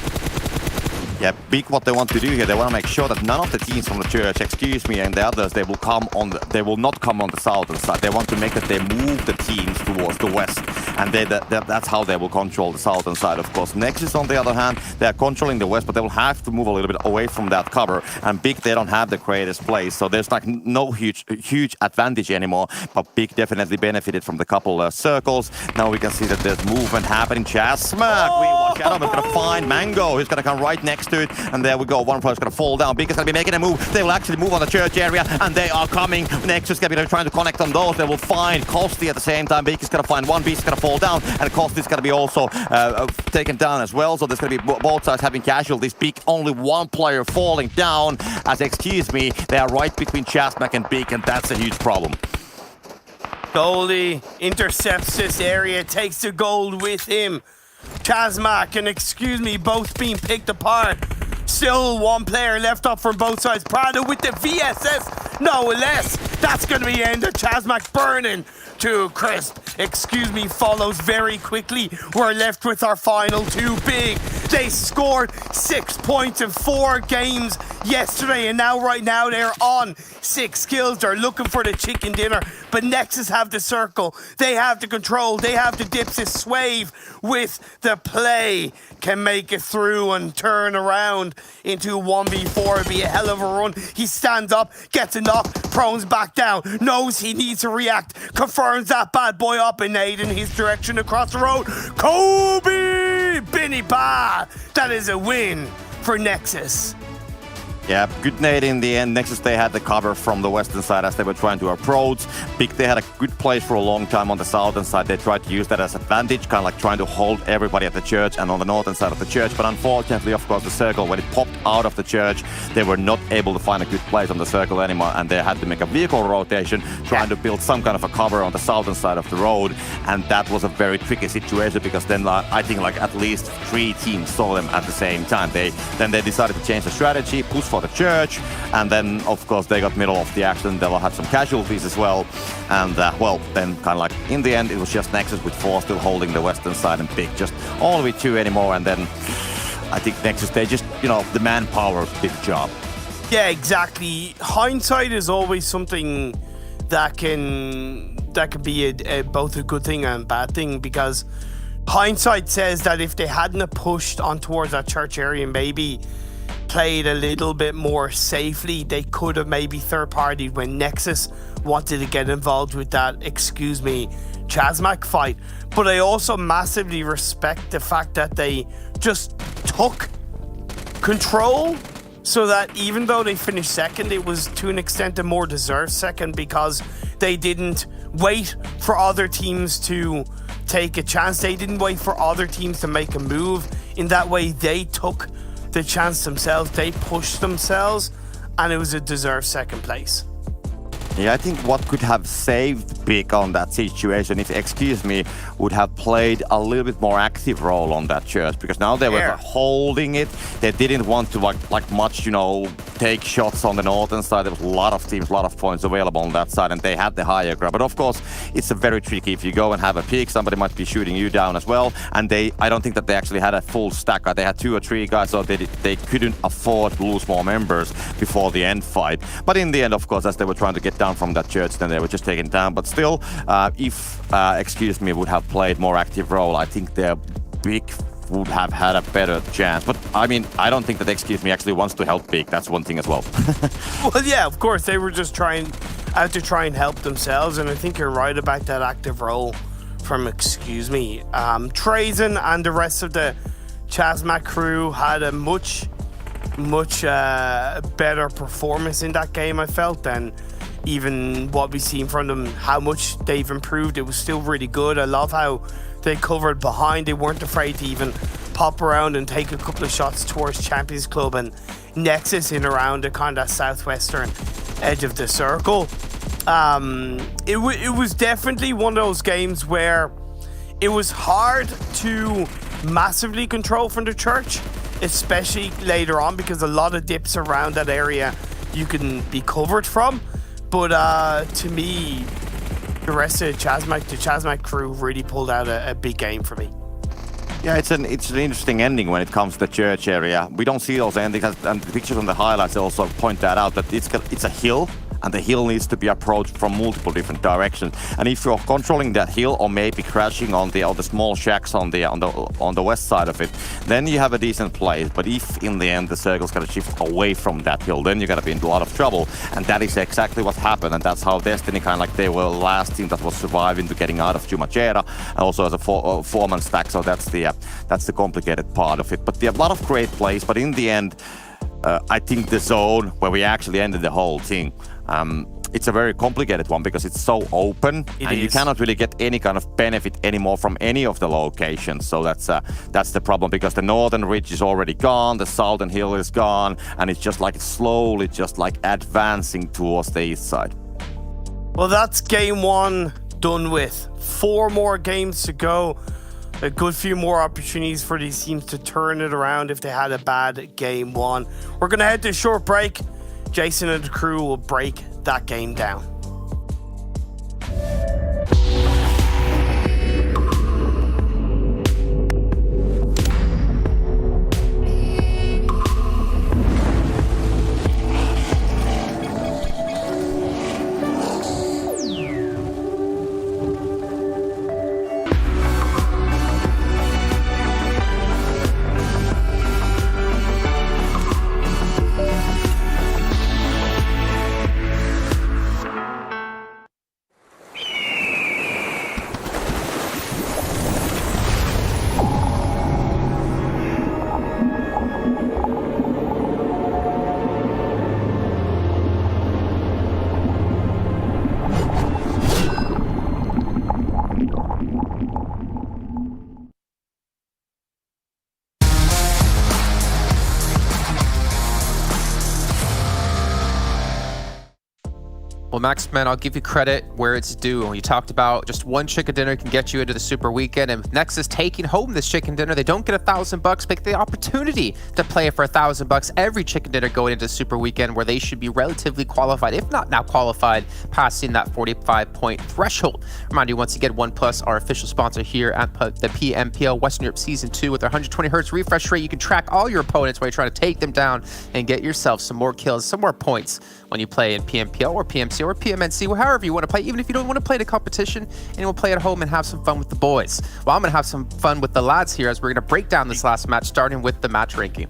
Yeah, Big, what they want to do here, they want to make sure that none of the teams from the church, Excuse Me, and the others, they will not come on the southern side. They want to make that they move the teams towards the west, and that's how they will control the southern side, of course. Nexus, on the other hand, they are controlling the west, but they will have to move a little bit away from that cover. And Big, they don't have the greatest place, so there's like no huge advantage anymore. But Big definitely benefited from the couple circles. Now we can see that there's movement happening. ChasMac, we watch out. We're gonna find Mango, who's gonna come right next to it, and there we go. One player's gonna fall down. Big is gonna be making a move. They will actually move on the church area, and they are coming. Nexus is gonna be trying to connect on those. They will find Kosti at the same time. Big is gonna find one beast, is gonna fall down, and Kosti is gonna be also taken down as well. So there's gonna be both sides having casualties. Big, only one player falling down. As Excuse Me, they are right between ChasMac and Big, and that's a huge problem.
Goldie intercepts this area, takes the gold with him. ChasMac and Excuse Me both being picked apart. Still one player left up from both sides. Prado with the VSS, no less. That's going to be the end of ChasMac burning to crisp. Excuse Me follows very quickly. We're left with our final 2. Big, they scored 6 points in 4 games yesterday, and right now they're on 6 kills. They're looking for the chicken dinner, but Nexus have the circle, they have the control, they have the dips. Swave with the play can make it through and turn around into 1v4. It'd be a hell of a run. He stands up, gets a knock, prones back down, knows he needs to react, confirms that bad boy up, and aid in his direction across the road. Kobe Binny Ba! That is a win for Nexus.
Yeah, good nade in the end. Nexus, they had the cover from the western side as they were trying to approach. Big, they had a good place for a long time on the southern side. They tried to use that as advantage, kind of like trying to hold everybody at the church and on the northern side of the church. But unfortunately, of course, the circle, when it popped out of the church, they were not able to find a good place on the circle anymore, and they had to make a vehicle rotation, trying to build some kind of a cover on the southern side of the road. And that was a very tricky situation because then I think like at least 3 teams saw them at the same time. They decided to change the strategy, push for the church, and then of course they got middle of the action. They will have some casualties as well, and well, then kind of like in the end it was just Nexus with 4 still holding the western side and Big just only with 2 anymore. And then I think Nexus, they just, you know, the manpower did the job.
Yeah, exactly. Hindsight is always something that can be both a good thing and a bad thing, because hindsight says that if they hadn't have pushed on towards that church area, maybe played a little bit more safely, they could have maybe third-partied when Nexus wanted to get involved with that, ChasMac fight. But I also massively respect the fact that they just took control, so that even though they finished second, it was to an extent a more deserved second, because they didn't wait for other teams to take a chance. They didn't wait for other teams to make a move. In that way, they took the chance themselves, they pushed themselves, and it was a deserved second place.
Yeah, I think what could have saved Big on that situation if XQsme would have played a little bit more active role on that church, because now they were holding it. They didn't want to like much, you know, take shots on the northern side. There was a lot of teams, a lot of points available on that side, and they had the higher ground. But of course, it's a very tricky. If you go and have a peek, somebody might be shooting you down as well. And I don't think that they actually had a full stack. They had 2 or 3 guys, so they couldn't afford to lose more members before the end fight. But in the end, of course, as they were trying to get down from that church, then they were just taken down. But still, if XQsme would have played more active role, I think their Big would have had a better chance. But I mean, I don't think that XQsme actually wants to help Big. That's one thing as well.
Well, yeah, of course, they were just out to try and help themselves, and I think you're right about that active role from XQsme. Trazen and the rest of the ChasMac crew had a much better performance in that game, I felt, than even what we seen from them. How much they've improved, it was still really good. I love how they covered behind. They weren't afraid to even pop around and take a couple of shots towards Champions Club and Nexus in around the kind of southwestern edge of the circle. It was definitely one of those games where it was hard to massively control from the church, especially later on, because a lot of dips around that area you can be covered from. But to me, the rest of the ChasMac crew really pulled out a big game for me.
Yeah, it's an interesting ending when it comes to the church area. We don't see those endings, and the pictures on the highlights also point that out, that it's a hill, and the hill needs to be approached from multiple different directions. And if you're controlling that hill, or maybe crashing on the small shacks on the west side of it, then you have a decent place. But if in the end the circle's gonna shift away from that hill, then you're gonna be in a lot of trouble. And that is exactly what happened. And that's how Destiny kind of like they were the last team that was surviving to getting out of Chumachera, and also as a four-man stack. So that's the complicated part of it. But they have a lot of great plays. But in the end, I think the zone where we actually ended the whole thing, it's a very complicated one because it's so open, and you cannot really get any kind of benefit anymore from any of the locations. So that's the problem, because the northern ridge is already gone, the southern hill is gone, and it's just like slowly just like advancing towards the east side.
Well, that's game 1 done with. 4 more games to go. A good few more opportunities for these teams to turn it around if they had a bad game 1. We're going to head to a short break. Jason and the crew will break that game down.
Well, Max, man, I'll give you credit where it's due. You talked about just one chicken dinner can get you into the Super Weekend, and with Nexus taking home this chicken dinner, they don't get $1,000, but get the opportunity to play for $1,000 every chicken dinner going into Super Weekend, where they should be relatively qualified, if not now qualified, passing that 45-point threshold. Remind you once again, OnePlus, our official sponsor here at the PMPL Western Europe Season 2, with their 120 Hz refresh rate. You can track all your opponents while you're trying to take them down and get yourself some more kills, some more points when you play in PMPL or PMC or PMNC, or however you want to play, even if you don't want to play the competition and you will play at home and have some fun with the boys. Well, I'm going to have some fun with the lads here as we're going to break down this last match, starting with the match ranking.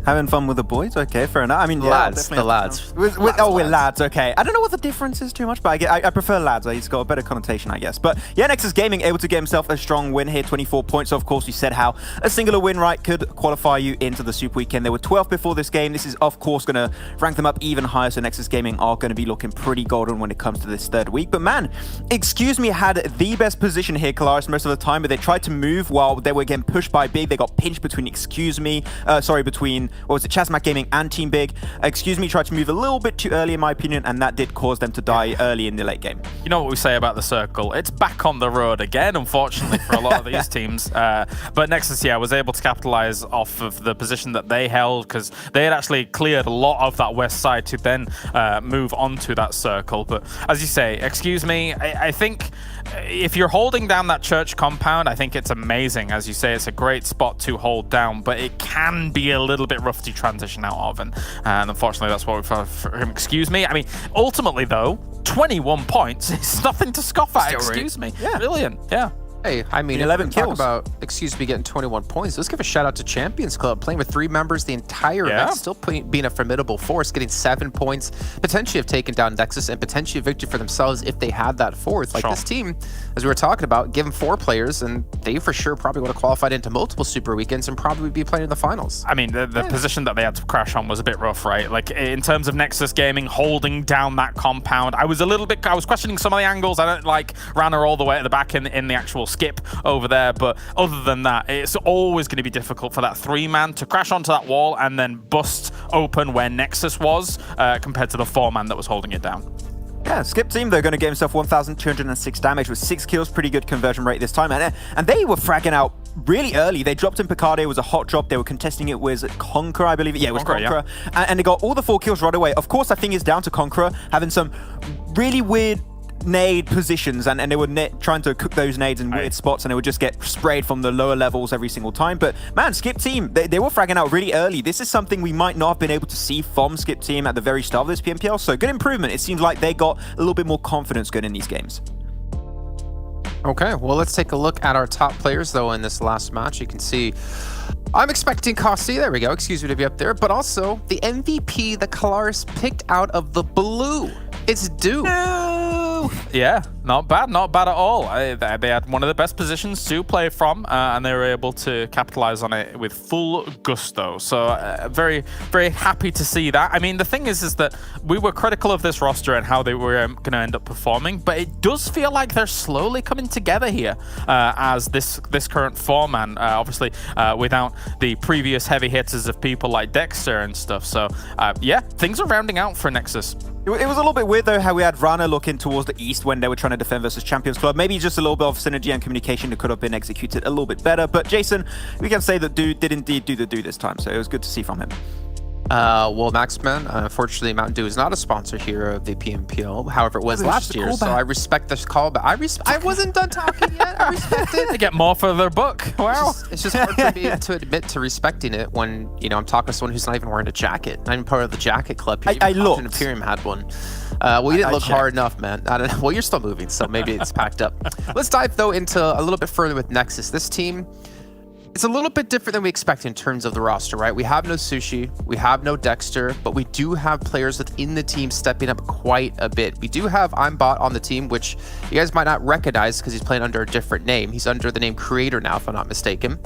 Having fun with the boys? Okay, fair enough. I mean,
lads, the lads.
We're lads, okay. I don't know what the difference is too much, but I prefer lads. It's got a better connotation, I guess. But yeah, Nexus Gaming able to get himself a strong win here, 24 points. So of course, we said how a singular win, right, could qualify you into the Super Weekend. They were 12th before this game. This is, of course, going to rank them up even higher. So Nexus Gaming are going to be looking pretty golden when it comes to this third week. But man, Excuse Me had the best position here, Kalaris, most of the time, but they tried to move while they were getting pushed by Big. They got pinched between between, what was it, ChasMac Gaming and Team Big. Excuse Me tried to move a little bit too early, in my opinion, and that did cause them to die early in the late game.
You know what we say about the circle? It's back on the road again, unfortunately, for a lot of these teams. But Nexus, yeah, was able to capitalize off of the position that they held, because they had actually cleared a lot of that west side to then move onto that circle. But as you say, Excuse Me, I think if you're holding down that church compound, I think it's amazing. As you say, it's a great spot to hold down, but it can be a little bit rough to transition out of, and unfortunately that's what we found for him. Excuse Me. I mean, ultimately though, 21 points is nothing to scoff at. Excuse Me. Yeah. Brilliant. Yeah.
Hey, I mean,
11
talk
kills.
about Excuse Me getting 21 points. Let's give a shout out to Champions Club, playing with 3 members the entire event, still being a formidable force, getting 7 points, potentially have taken down Nexus, and potentially a victory for themselves if they had that fourth. Like this team, as we were talking about, give them 4 players, and they for sure probably would have qualified into multiple Super Weekends and probably be playing in the finals.
I mean, the position that they had to crash on was a bit rough, right? Like, in terms of Nexus Gaming holding down that compound, I was questioning some of the angles. I don't like Rana all the way at the back in the actual skip over there, but other than that, it's always going to be difficult for that 3-man to crash onto that wall and then bust open where Nexus was, compared to the 4-man that was holding it down.
Yeah, Skip team, they're going to get himself 1,206 damage with 6 kills, pretty good conversion rate this time, and they were fragging out really early. They dropped in Picardy, it was a hot drop. They were contesting it with Conqueror, I believe. Yeah, it was Conqueror. Yeah. And they got all the 4 kills right away. Of course, I think it's down to Conqueror having some really weird nade positions, and they were trying to cook those nades in weird spots, and they would just get sprayed from the lower levels every single time. But man, Skip team, they were fragging out really early. This is something we might not have been able to see from Skip team at the very start of this PMPL, so good improvement. It seems like they got a little bit more confidence going in these games.
Okay, well, let's take a look at our top players, though, in this last match. You can see I'm expecting Costi, there we go, excuse me, to be up there, but also the MVP that Kalaris picked out of the blue. It's Deus.
Yeah, not bad at all. They had one of the best positions to play from, and they were able to capitalize on it with full gusto. So very, very happy to see that. I mean, the thing is that we were critical of this roster and how they were going to end up performing, but it does feel like they're slowly coming together here as this current 4-man, obviously without the previous heavy hitters of people like Dexter and stuff. So yeah, things are rounding out for Nexus.
It was a little bit weird, though, how we had Rana looking towards the east when they were trying to defend versus Champions Club. Maybe just a little bit of synergy and communication that could have been executed a little bit better. But Jason, we can say that Deus did indeed do the do this time, so it was good to see from him.
Well, Maxman, unfortunately, Mountain Dew is not a sponsor here of the PMPL. However, it was last year, so I respect this callback. I wasn't done talking yet. I respect it.
They get more for their buck. Wow.
It's just hard for me to admit to respecting it when, you know, I'm talking to someone who's not even wearing a jacket. Not even part of the jacket club.
I looked.
Imperium had one. Well, you didn't look hard enough, man. I don't know. Well, you're still moving, so maybe it's packed up. Let's dive, though, into a little bit further with Nexus. This team, it's a little bit different than we expect in terms of the roster, right? We have no Sushi, we have no Dexter, but we do have players within the team stepping up quite a bit. We do have Imbot on the team, which you guys might not recognize because he's playing under a different name. He's under the name Creator now, if I'm not mistaken.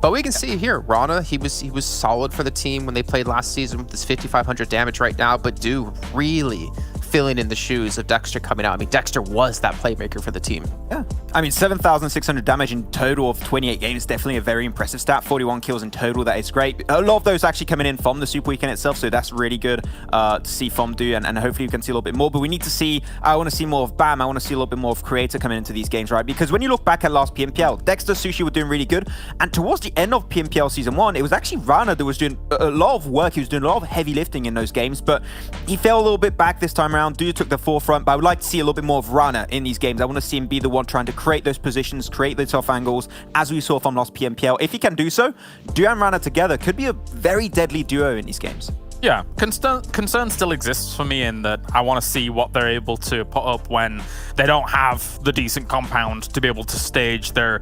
But we can see here, Rana, he was solid for the team when they played last season with his 5,500 damage right now, but Deus really filling in the shoes of Dexter coming out. I mean, Dexter was that playmaker for the team.
Yeah. I mean, 7,600 damage in total of 28 games, definitely a very impressive stat. 41 kills in total, that is great. A lot of those actually coming in from the Super Weekend itself, so that's really good to see from do, and hopefully we can see a little bit more. But we need to see, I want to see more of BAM, I want to see a little bit more of Creator coming into these games, right? Because when you look back at last PMPL, Dexter, Sushi were doing really good, and towards the end of PMPL Season 1, it was actually Rana that was doing a lot of work, he was doing a lot of heavy lifting in those games, but he fell a little bit back this time around. Dude took the forefront, but I would like to see a little bit more of Rana in these games. I want to see him be the one trying to create those positions, create the tough angles, as we saw from last PMPL. If he can do so, Duo and Rana together could be a very deadly duo in these games.
Yeah, concern still exists for me in that I want to see what they're able to put up when they don't have the decent compound to be able to stage their,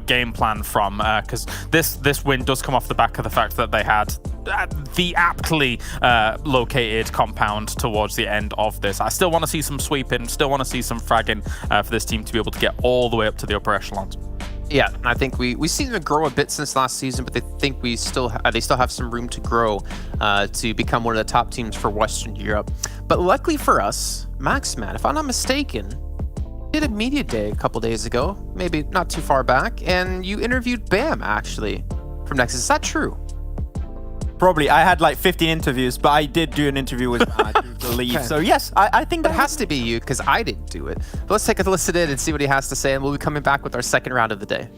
game plan from. Because this win does come off the back of the fact that they had the aptly located compound towards the end of this. I still want to see some sweeping, still want to see some fragging for this team to be able to get all the way up to the upper echelons.
Yeah, I think we've seen them grow a bit since last season, but they think they still have some room to grow to become one of the top teams for Western Europe. But luckily for us, Maxman, if I'm not mistaken, did a media day a couple days ago, maybe not too far back, and you interviewed BAM actually from Nexus. Is that true?
Probably. I had like 15 interviews, but I did do an interview with I do believe. So yes, I think
that has to be you because I didn't do it. But let's take a listen in and see what he has to say, and we'll be coming back with our second round of the day.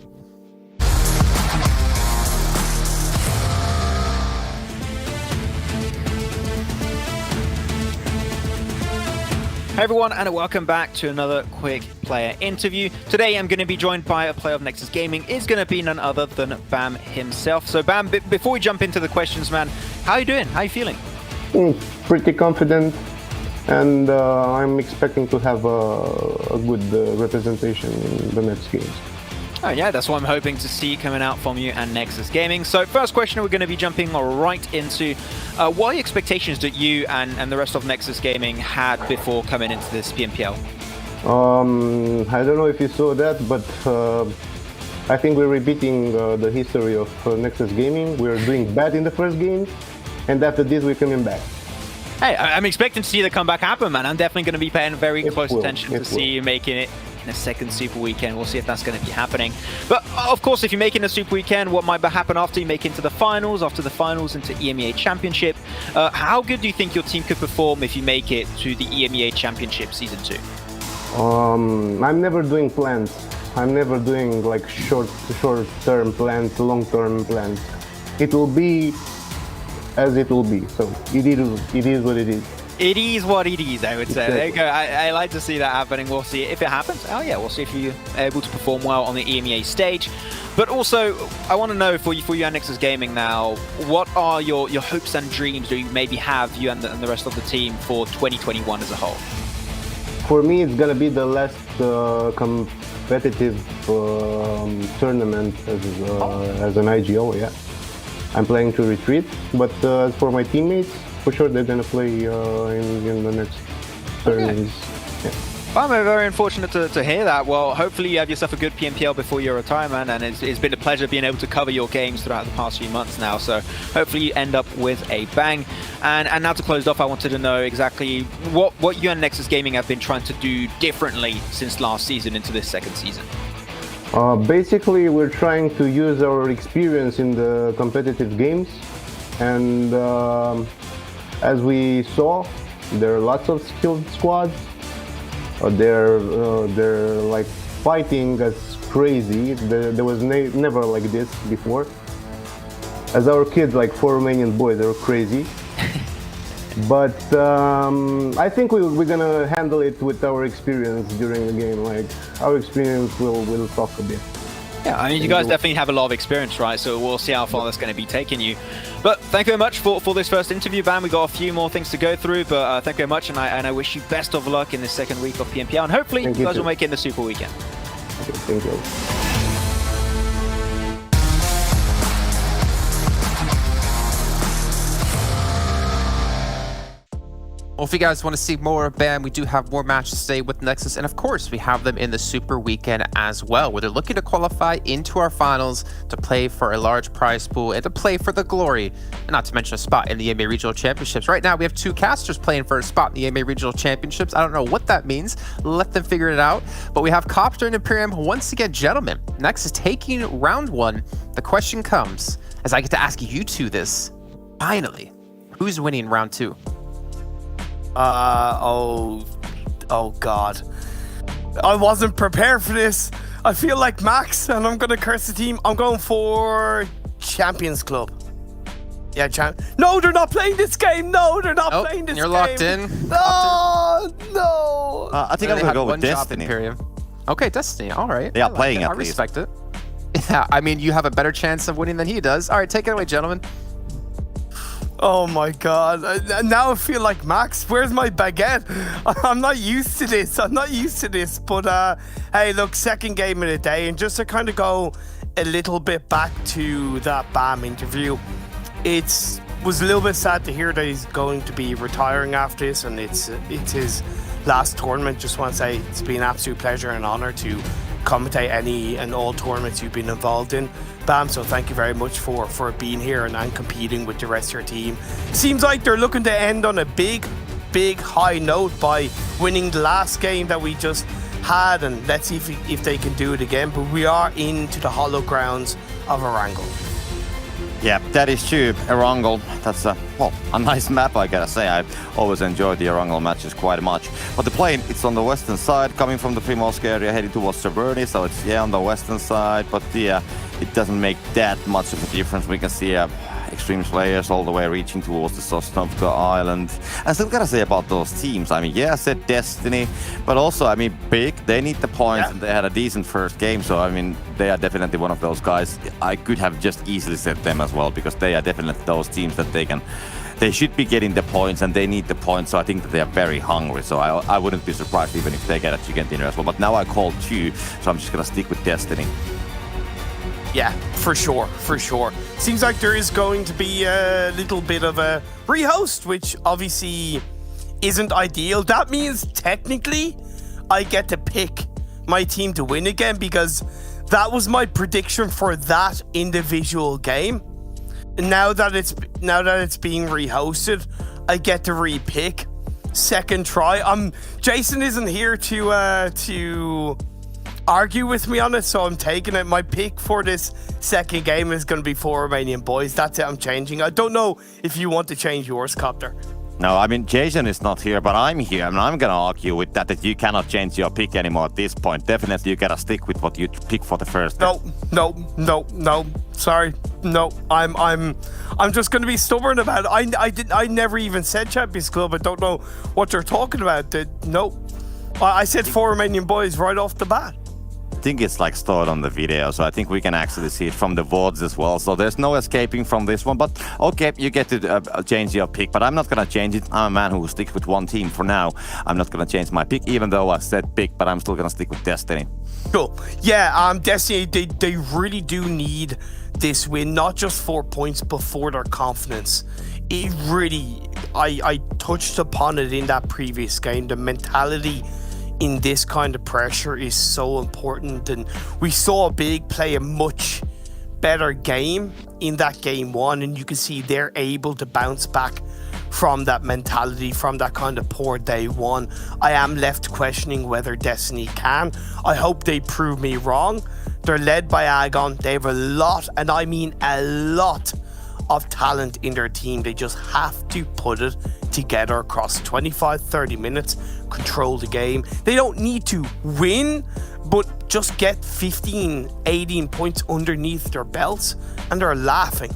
Hey everyone, and welcome back to another quick player interview. Today I'm going to be joined by a player of Nexus Gaming. It's going to be none other than BAM himself. So BAM, before we jump into the questions, man, how are you doing? How are you feeling?
Pretty confident, and I'm expecting to have a good representation in the next games.
Oh yeah, that's what I'm hoping to see coming out from you and Nexus Gaming. So first question, we're going to be jumping right into what are the expectations that you and the rest of Nexus Gaming had before coming into this PMPL?
I don't know if you saw that, but I think we're repeating the history of Nexus Gaming. We're doing bad in the first game, and after this we're coming back.
Hey, I'm expecting to see the comeback happen, man. I'm definitely going to be paying very close attention to see you making it in a second Super Weekend. We'll see if that's going to be happening. But of course, if you make it in a Super Weekend, what might happen after you make it into the finals, after the finals into EMEA Championship? How good do you think your team could perform if you make it to the EMEA Championship Season 2?
I'm never doing plans. I'm never doing like short-term plans, long-term plans. It will be as it will be. So it is what it is.
It is what it is, I would say. There you go. I like to see that happening. We'll see if it happens. Oh yeah, we'll see if you're able to perform well on the EMEA stage. But also, I want to know for you and Nexus Gaming now, what are your hopes and dreams that you maybe have, you and the rest of the team, for 2021 as a whole?
For me, it's gonna be the last competitive tournament as an IGO. Yeah, I'm planning to retreat, but as for my teammates, for sure they're gonna play in the next tournaments. Yeah.
Well, I'm very unfortunate to hear that. Well, hopefully you have yourself a good PMPL before your retirement, and it's been a pleasure being able to cover your games throughout the past few months now, so hopefully you end up with a bang. And now to close off, I wanted to know exactly what you and Nexus Gaming have been trying to do differently since last season into this second season.
Basically, we're trying to use our experience in the competitive games, and as we saw, there are lots of skilled squads. They're like fighting as crazy. There was never like this before. As our kids, like 4 Romanian boys, they're crazy. But I think we're gonna handle it with our experience during the game. Like our experience will talk a bit.
Yeah, I mean, you guys definitely have a lot of experience, right? So we'll see how far that's going to be taking you. But thank you very much for this first interview, BAM. We've got a few more things to go through, but thank you very much, and I wish you best of luck in this second week of PMPL, and hopefully you guys will make it in the Super Weekend.
Okay, thank you.
Well, if you guys want to see more of BAM, we do have more matches today with Nexus, and of course, we have them in the Super Weekend as well, where they're looking to qualify into our finals to play for a large prize pool and to play for the glory, and not to mention a spot in the EMEA Regional Championships. Right now, we have 2 casters playing for a spot in the EMEA Regional Championships. I don't know what that means. Let them figure it out. But we have Copter and Imperium once again, gentlemen. Nexus taking round 1. The question comes, as I get to ask you two this, finally, who's winning round 2?
Oh God. I wasn't prepared for this. I feel like Max, and I'm going to curse the team. I'm going for Champions Club. Yeah, No, they're not playing this game. No, they're not playing this game.
You're locked in.
No.
I think I'm going to go with Destiny.
Okay, Destiny. All right.
They are playing at
I
least.
respect it. Yeah, I mean, you have a better chance of winning than he does. All right, take it away, gentlemen.
Oh my God. Now I feel like Max. Where's my baguette? I'm not used to this. But hey, look, second game of the day. And just to kind of go a little bit back to that BAM interview, it was a little bit sad to hear that he's going to be retiring after this. And it's his last tournament. Just want to say it's been an absolute pleasure and honor to commentate any and all tournaments you've been involved in, BAM. So thank you very much for being here and competing with the rest of your team. Seems like they're looking to end on a big high note by winning the last game that we just had, and let's see if they can do it again. But we are into the hollow grounds of Erangel.
Yeah, that is true. Erangel, that's a nice map, I gotta say. I always enjoy the Erangel matches quite much. But the plane, it's on the western side, coming from the Primorsk area, heading towards Saberni, so it's, on the western side. But it doesn't make that much of a difference. We can see Xtreme Slayers all the way reaching towards the Sosnovka Island. I still gotta say about those teams, I mean, I said Destiny, but also, I mean, Big, they need the points, and they had a decent first game, so I mean, they are definitely one of those guys. I could have just easily said them as well, because they are definitely those teams that they should be getting the points, and they need the points, so I think that they are very hungry, so I wouldn't be surprised even if they get a chicken dinner as well. But now I called 2, so I'm just gonna stick with Destiny.
Yeah, for sure. Seems like there is going to be a little bit of a rehost, which obviously isn't ideal. That means technically I get to pick my team to win again, because that was my prediction for that individual game. Now that it's being rehosted, I get to repick. Second try. Jason isn't here to argue with me on it, so I'm taking it. My pick for this second game is going to be 4 Romanian Boys. That's it. I'm changing. I don't know if you want to change yours, Copter.
No, I mean, Jason is not here, but I'm here, and I'm gonna argue with that you cannot change your pick anymore at this point. Definitely, you gotta stick with what you pick for the first.
No. Sorry, no. I'm just gonna be stubborn about it. I never even said Champions Club. I don't know what they're talking about. No, I said 4 Romanian Boys right off the bat.
I think it's like stored on the video, so I think we can actually see it from the VODs as well. So there's no escaping from this one. But okay, you get to change your pick, but I'm not gonna change it. I'm a man who sticks with one team for now. I'm not gonna change my pick, even though I said pick, but I'm still gonna stick with Destiny.
Cool. Yeah, Destiny, they really do need this win, not just 4 points, but for their confidence. It really, I touched upon it in that previous game. The mentality in this kind of pressure is so important, and we saw Big play a much better game in that game 1, and you can see they're able to bounce back from that mentality, from that kind of poor day 1. I am left questioning whether Destiny can. I hope they prove me wrong. They're led by Agon. They have a lot, and I mean a lot, of talent in their team. They just have to put it together across 25-30 minutes, control the game. They don't need to win, but just get 15-18 points underneath their belts, and they're laughing.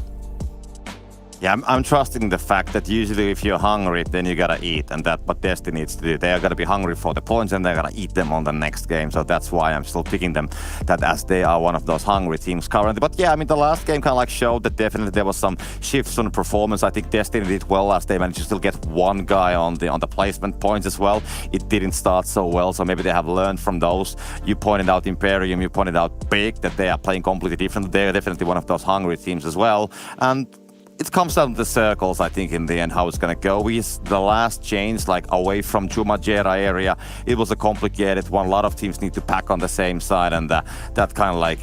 Yeah, I'm trusting the fact that usually if you're hungry, then you gotta eat, and that's what Destiny needs to do. They are gonna be hungry for the points, and they're gonna eat them on the next game. So that's why I'm still picking them, that as they are one of those hungry teams currently. But yeah, I mean, the last game kind of like showed that definitely there was some shifts on performance. I think Destiny did well as they managed to still get one guy on the placement points as well. It didn't start so well, so maybe they have learned from those. You pointed out Imperium, you pointed out Big, that they are playing completely different. They're definitely one of those hungry teams as well. And it comes down to the circles, I think, in the end, how it's going to go. The last change, like away from Jumajeera area, it was a complicated one. A lot of teams need to pack on the same side, and that kind of like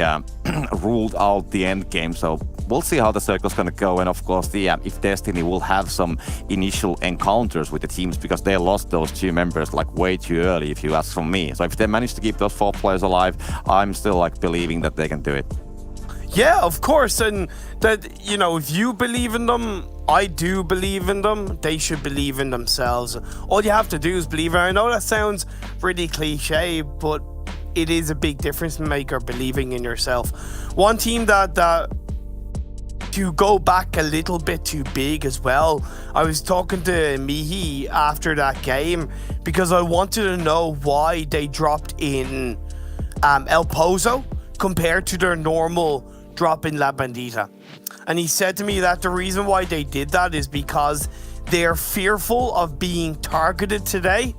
ruled out the end game. So we'll see how the circle's going to go. And of course, if Destiny will have some initial encounters with the teams, because they lost those 2 members like way too early, if you ask from me. So if they manage to keep those 4 players alive, I'm still like believing that they can do it.
Yeah, of course, and that, you know, if you believe in them, I do believe in them. They should believe in themselves. All you have to do is believe. And I know that sounds pretty cliche, but it is a big difference maker, believing in yourself. One team that to go back a little bit too big as well, I was talking to Mihi after that game because I wanted to know why they dropped in El Pozo compared to their normal drop in La Bandita. And he said to me that the reason why they did that is because they're fearful of being targeted today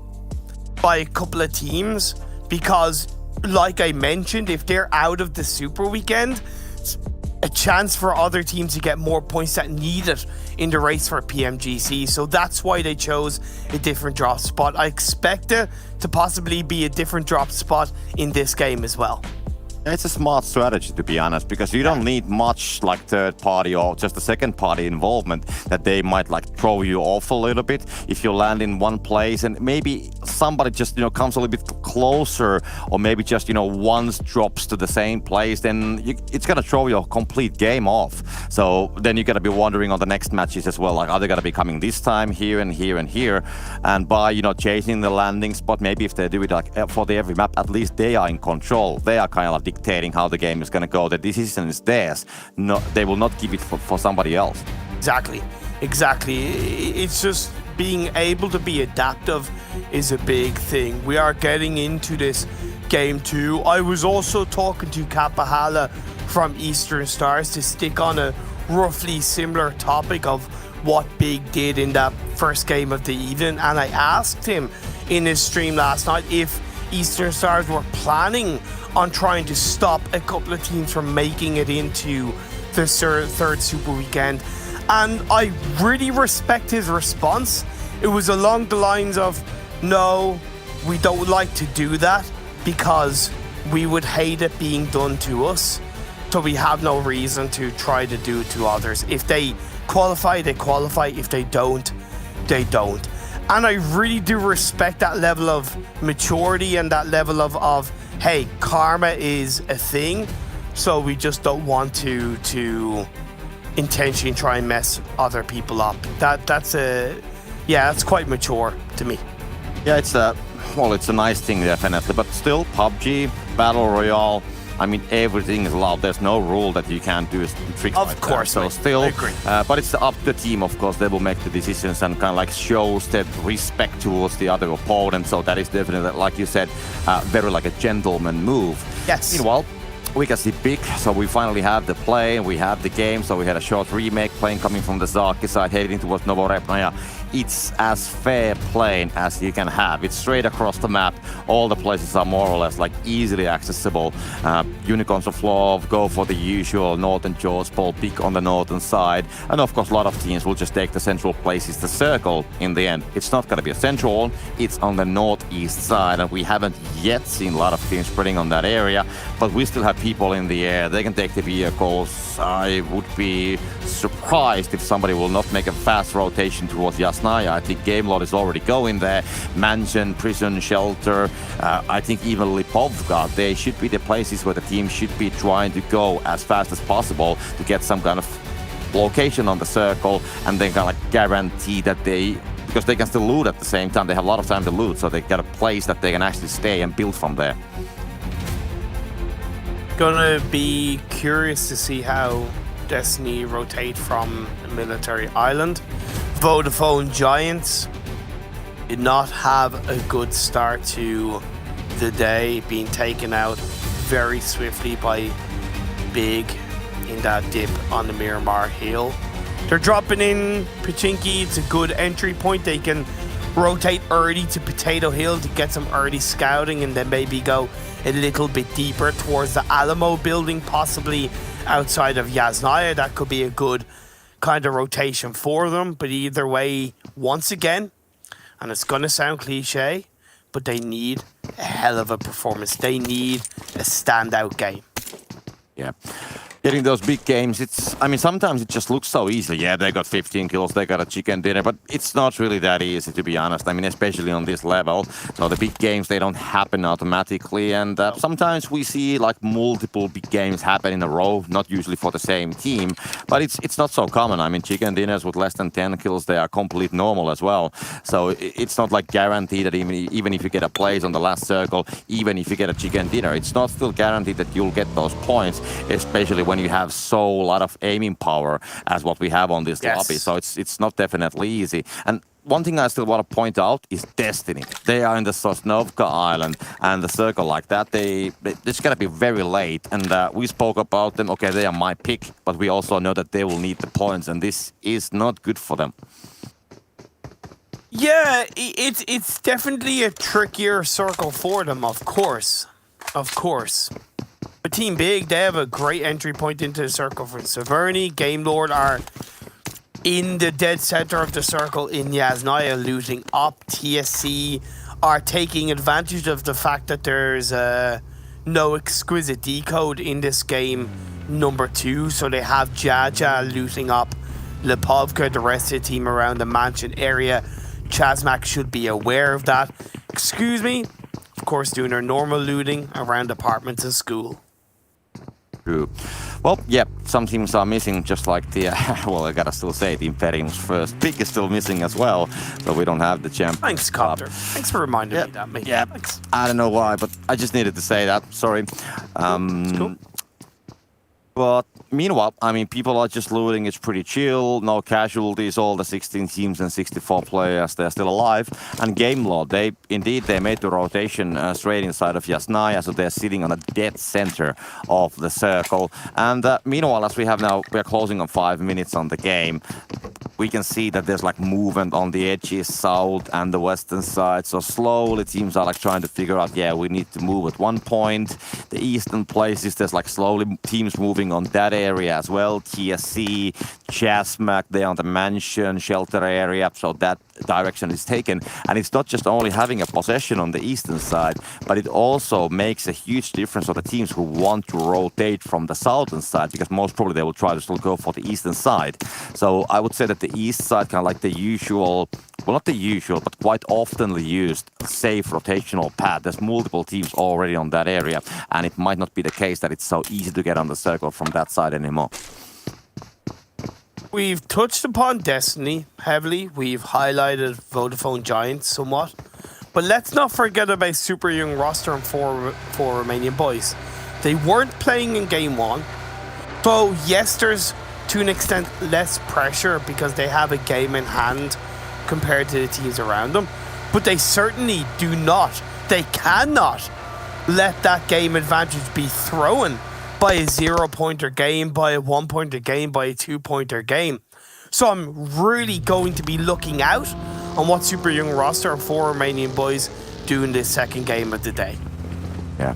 by a couple of teams, because like I mentioned, if they're out of the Super Weekend, it's a chance for other teams to get more points that need it in the race for PMGC. So that's why they chose a different drop spot. I expect it to possibly be a different drop spot in this game as well.
It's a smart strategy, to be honest, because you don't need much like third party or just a second party involvement that they might like throw you off a little bit if you land in one place, and maybe somebody just, you know, comes a little bit closer, or maybe just, you know, once drops to the same place, then it's gonna throw your complete game off. So then you gotta be wondering on the next matches as well, like, are they gonna be coming this time here and here and here? And by, you know, chasing the landing spot, maybe if they do it like for the every map, at least they are in control. They are kind of like dictating how the game is going to go. The decision is theirs. No, they will not give it for somebody else.
Exactly. It's just being able to be adaptive is a big thing. We are getting into this game too. I was also talking to Kapahala from Eastern Stars to stick on a roughly similar topic of what Big did in that first game of the evening, and I asked him in his stream last night if Eastern Stars were planning on trying to stop a couple of teams from making it into the third Super Weekend. And I really respect his response. It was along the lines of, no, we don't like to do that because we would hate it being done to us. So we have no reason to try to do it to others. If they qualify, they qualify. If they don't, they don't. And I really do respect that level of maturity and that level of hey, karma is a thing, so we just don't want to intentionally try and mess other people up. That's quite mature to me.
Yeah, it's a nice thing, definitely, but still, PUBG, Battle Royale, I mean, everything is allowed. There's no rule that you can't do tricks
of
like
course,
that. So still,
I agree.
But it's up to the team, of course. They will make the decisions and kind of like shows that respect towards the other opponent. So that is definitely, like you said, very like a gentleman move.
Yes.
Meanwhile, we can see Big, so we finally have the play, we have the game, so we had a short remake plane coming from the Zaki side, heading towards Novorepnaya. It's as fair plane as you can have. It's straight across the map. All the places are more or less like easily accessible. Unicorns of Love go for the usual Northern George Pole, Big on the northern side. And of course, a lot of teams will just take the central places, the circle in the end. It's not going to be a central one, it's on the northeast side, and we haven't yet seen a lot of teams spreading on that area, but we still have people in the air. They can take the vehicles. I would be surprised if somebody will not make a fast rotation towards Jasnaya. I think Gamelord is already going there. Mansion, Prison, Shelter, I think even Lipovka, they should be the places where the team should be trying to go as fast as possible to get some kind of location on the circle, and then kind of like guarantee that because they can still loot at the same time. They have a lot of time to loot, so they get a place that they can actually stay and build from there.
Gonna be curious to see how Destiny rotate from Military Island. Vodafone Giants did not have a good start to the day, being taken out very swiftly by Big in that dip on the Miramar Hill. They're dropping in Pachinki. It's a good entry point. They can rotate early to Potato Hill to get some early scouting, and then maybe go a little bit deeper towards the Alamo building, possibly outside of Jasnaya. That could be a good kind of rotation for them. But either way, once again, and it's going to sound cliche, but they need a hell of a performance. They need a standout game.
Yeah. Getting those big games, I mean, sometimes it just looks so easy. Yeah, they got 15 kills, they got a chicken dinner, but it's not really that easy, to be honest. I mean, especially on this level. So the big games, they don't happen automatically. And sometimes we see like multiple big games happen in a row, not usually for the same team, but it's not so common. I mean, chicken dinners with less than 10 kills, they are complete normal as well. So it's not like guaranteed that even if you get a place on the last circle, even if you get a chicken dinner, it's not still guaranteed that you'll get those points, especially when you have so lot of aiming power as what we have on this lobby. So it's not definitely easy. And one thing I still want to point out is Destiny. They are in the Sosnovka Island and the circle like that. It's gonna be very late, and we spoke about them. Okay, they are my pick, but we also know that they will need the points, and this is not good for them.
Yeah, it's definitely a trickier circle for them, of course. But Team Big, they have a great entry point into the circle from Severny. Game Lord are in the dead center of the circle in Yasnaya, looting up. TSC are taking advantage of the fact that there's no Exquisite Décode in this game number 2. So they have Jaja looting up Lipovka, the rest of the team around the mansion area. ChasMac should be aware of that. Excuse me. Of course, doing their normal looting around apartments and school.
True. Well, yeah, some teams are missing, just like the, well, I gotta still say, the Imperium's first pick is still missing as well, so we don't have the champ.
Thanks, Copter. Thanks for reminding me that, mate.
Yeah,
thanks.
I don't know why, but I just needed to say that, sorry.
Cool.
But meanwhile, I mean, people are just looting. It's pretty chill. No casualties. All the 16 teams and 64 players, they're still alive. And Game Lord, they made the rotation straight inside of Yasnaya, so they're sitting on a dead center of the circle. And meanwhile, as we are closing on 5 minutes on the game, we can see that there's like movement on the edges, south and the western side. So slowly teams are like trying to figure out, yeah, we need to move at one point. The eastern places, there's like slowly teams moving on that area as well. TSC, ChasMac, they're on the mansion, shelter area. So that direction is taken. And it's not just only having a possession on the eastern side, but it also makes a huge difference for the teams who want to rotate from the southern side, because most probably they will try to still go for the eastern side. So I would say that the east side, kind of like the usual, well, not the usual, but quite oftenly used safe rotational path. There's multiple teams already on that area, and it might not be the case that it's so easy to get on the circle from that side anymore.
We've touched upon Destiny heavily. We've highlighted Vodafone Giants somewhat. But let's not forget about super young roster and four Romanian boys. They weren't playing in game 1. So yes, there's to an extent less pressure because they have a game in hand compared to the teams around them. But they certainly do not, they cannot let that game advantage be thrown by a 0-pointer game, by a 1-pointer game, by a 2-pointer game. So I'm really going to be looking out on what super young roster and 4 Romanian boys do in this second game of the day.
Yeah.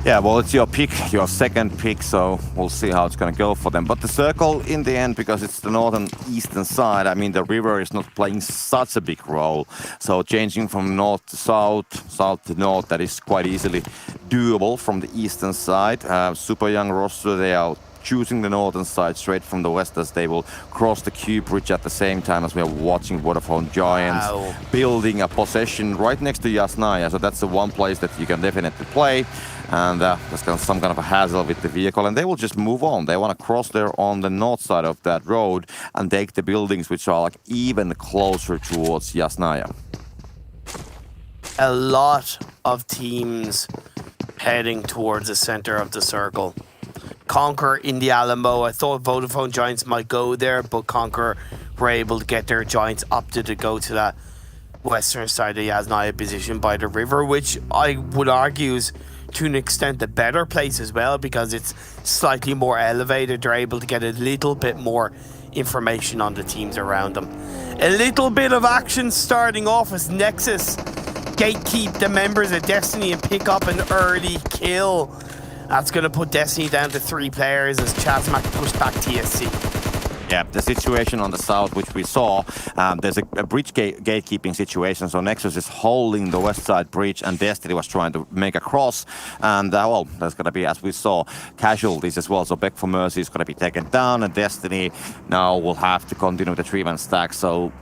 Yeah, well, it's your pick, your second pick, so we'll see how it's going to go for them. But the circle, in the end, because it's the northern eastern side, I mean, the river is not playing such a big role. So changing from north to south, south to north, that is quite easily doable from the eastern side. Super young roster, they are choosing the northern side straight from the west, as they will cross the Q bridge at the same time as we are watching Vodafone Giants building a possession right next to Yasnaya. So that's the one place that you can definitely play. And there's some kind of a hassle with the vehicle, and they will just move on. They want to cross there on the north side of that road and take the buildings which are like even closer towards Yasnaya.
A lot of teams heading towards the center of the circle. Conqueror in the Alamo. I thought Vodafone Giants might go there, but Conqueror were able to get their Giants up to go to that western side of Yasnaya position by the river, which I would argue is to an extent the better place as well, because it's slightly more elevated. They're able to get a little bit more information on the teams around them. A little bit of action starting off as Nexus gatekeep the members of Destiny and pick up an early kill. That's going to put Destiny down to 3 players as ChasMac push back TSC.
Yeah, the situation on the south, which we saw, there's a bridge gatekeeping situation. So Nexus is holding the west side bridge, and Destiny was trying to make a cross. And well, there's going to be, as we saw, casualties as well. So Beg for Mercy is going to be taken down, and Destiny now will have to continue the 3-man stack. So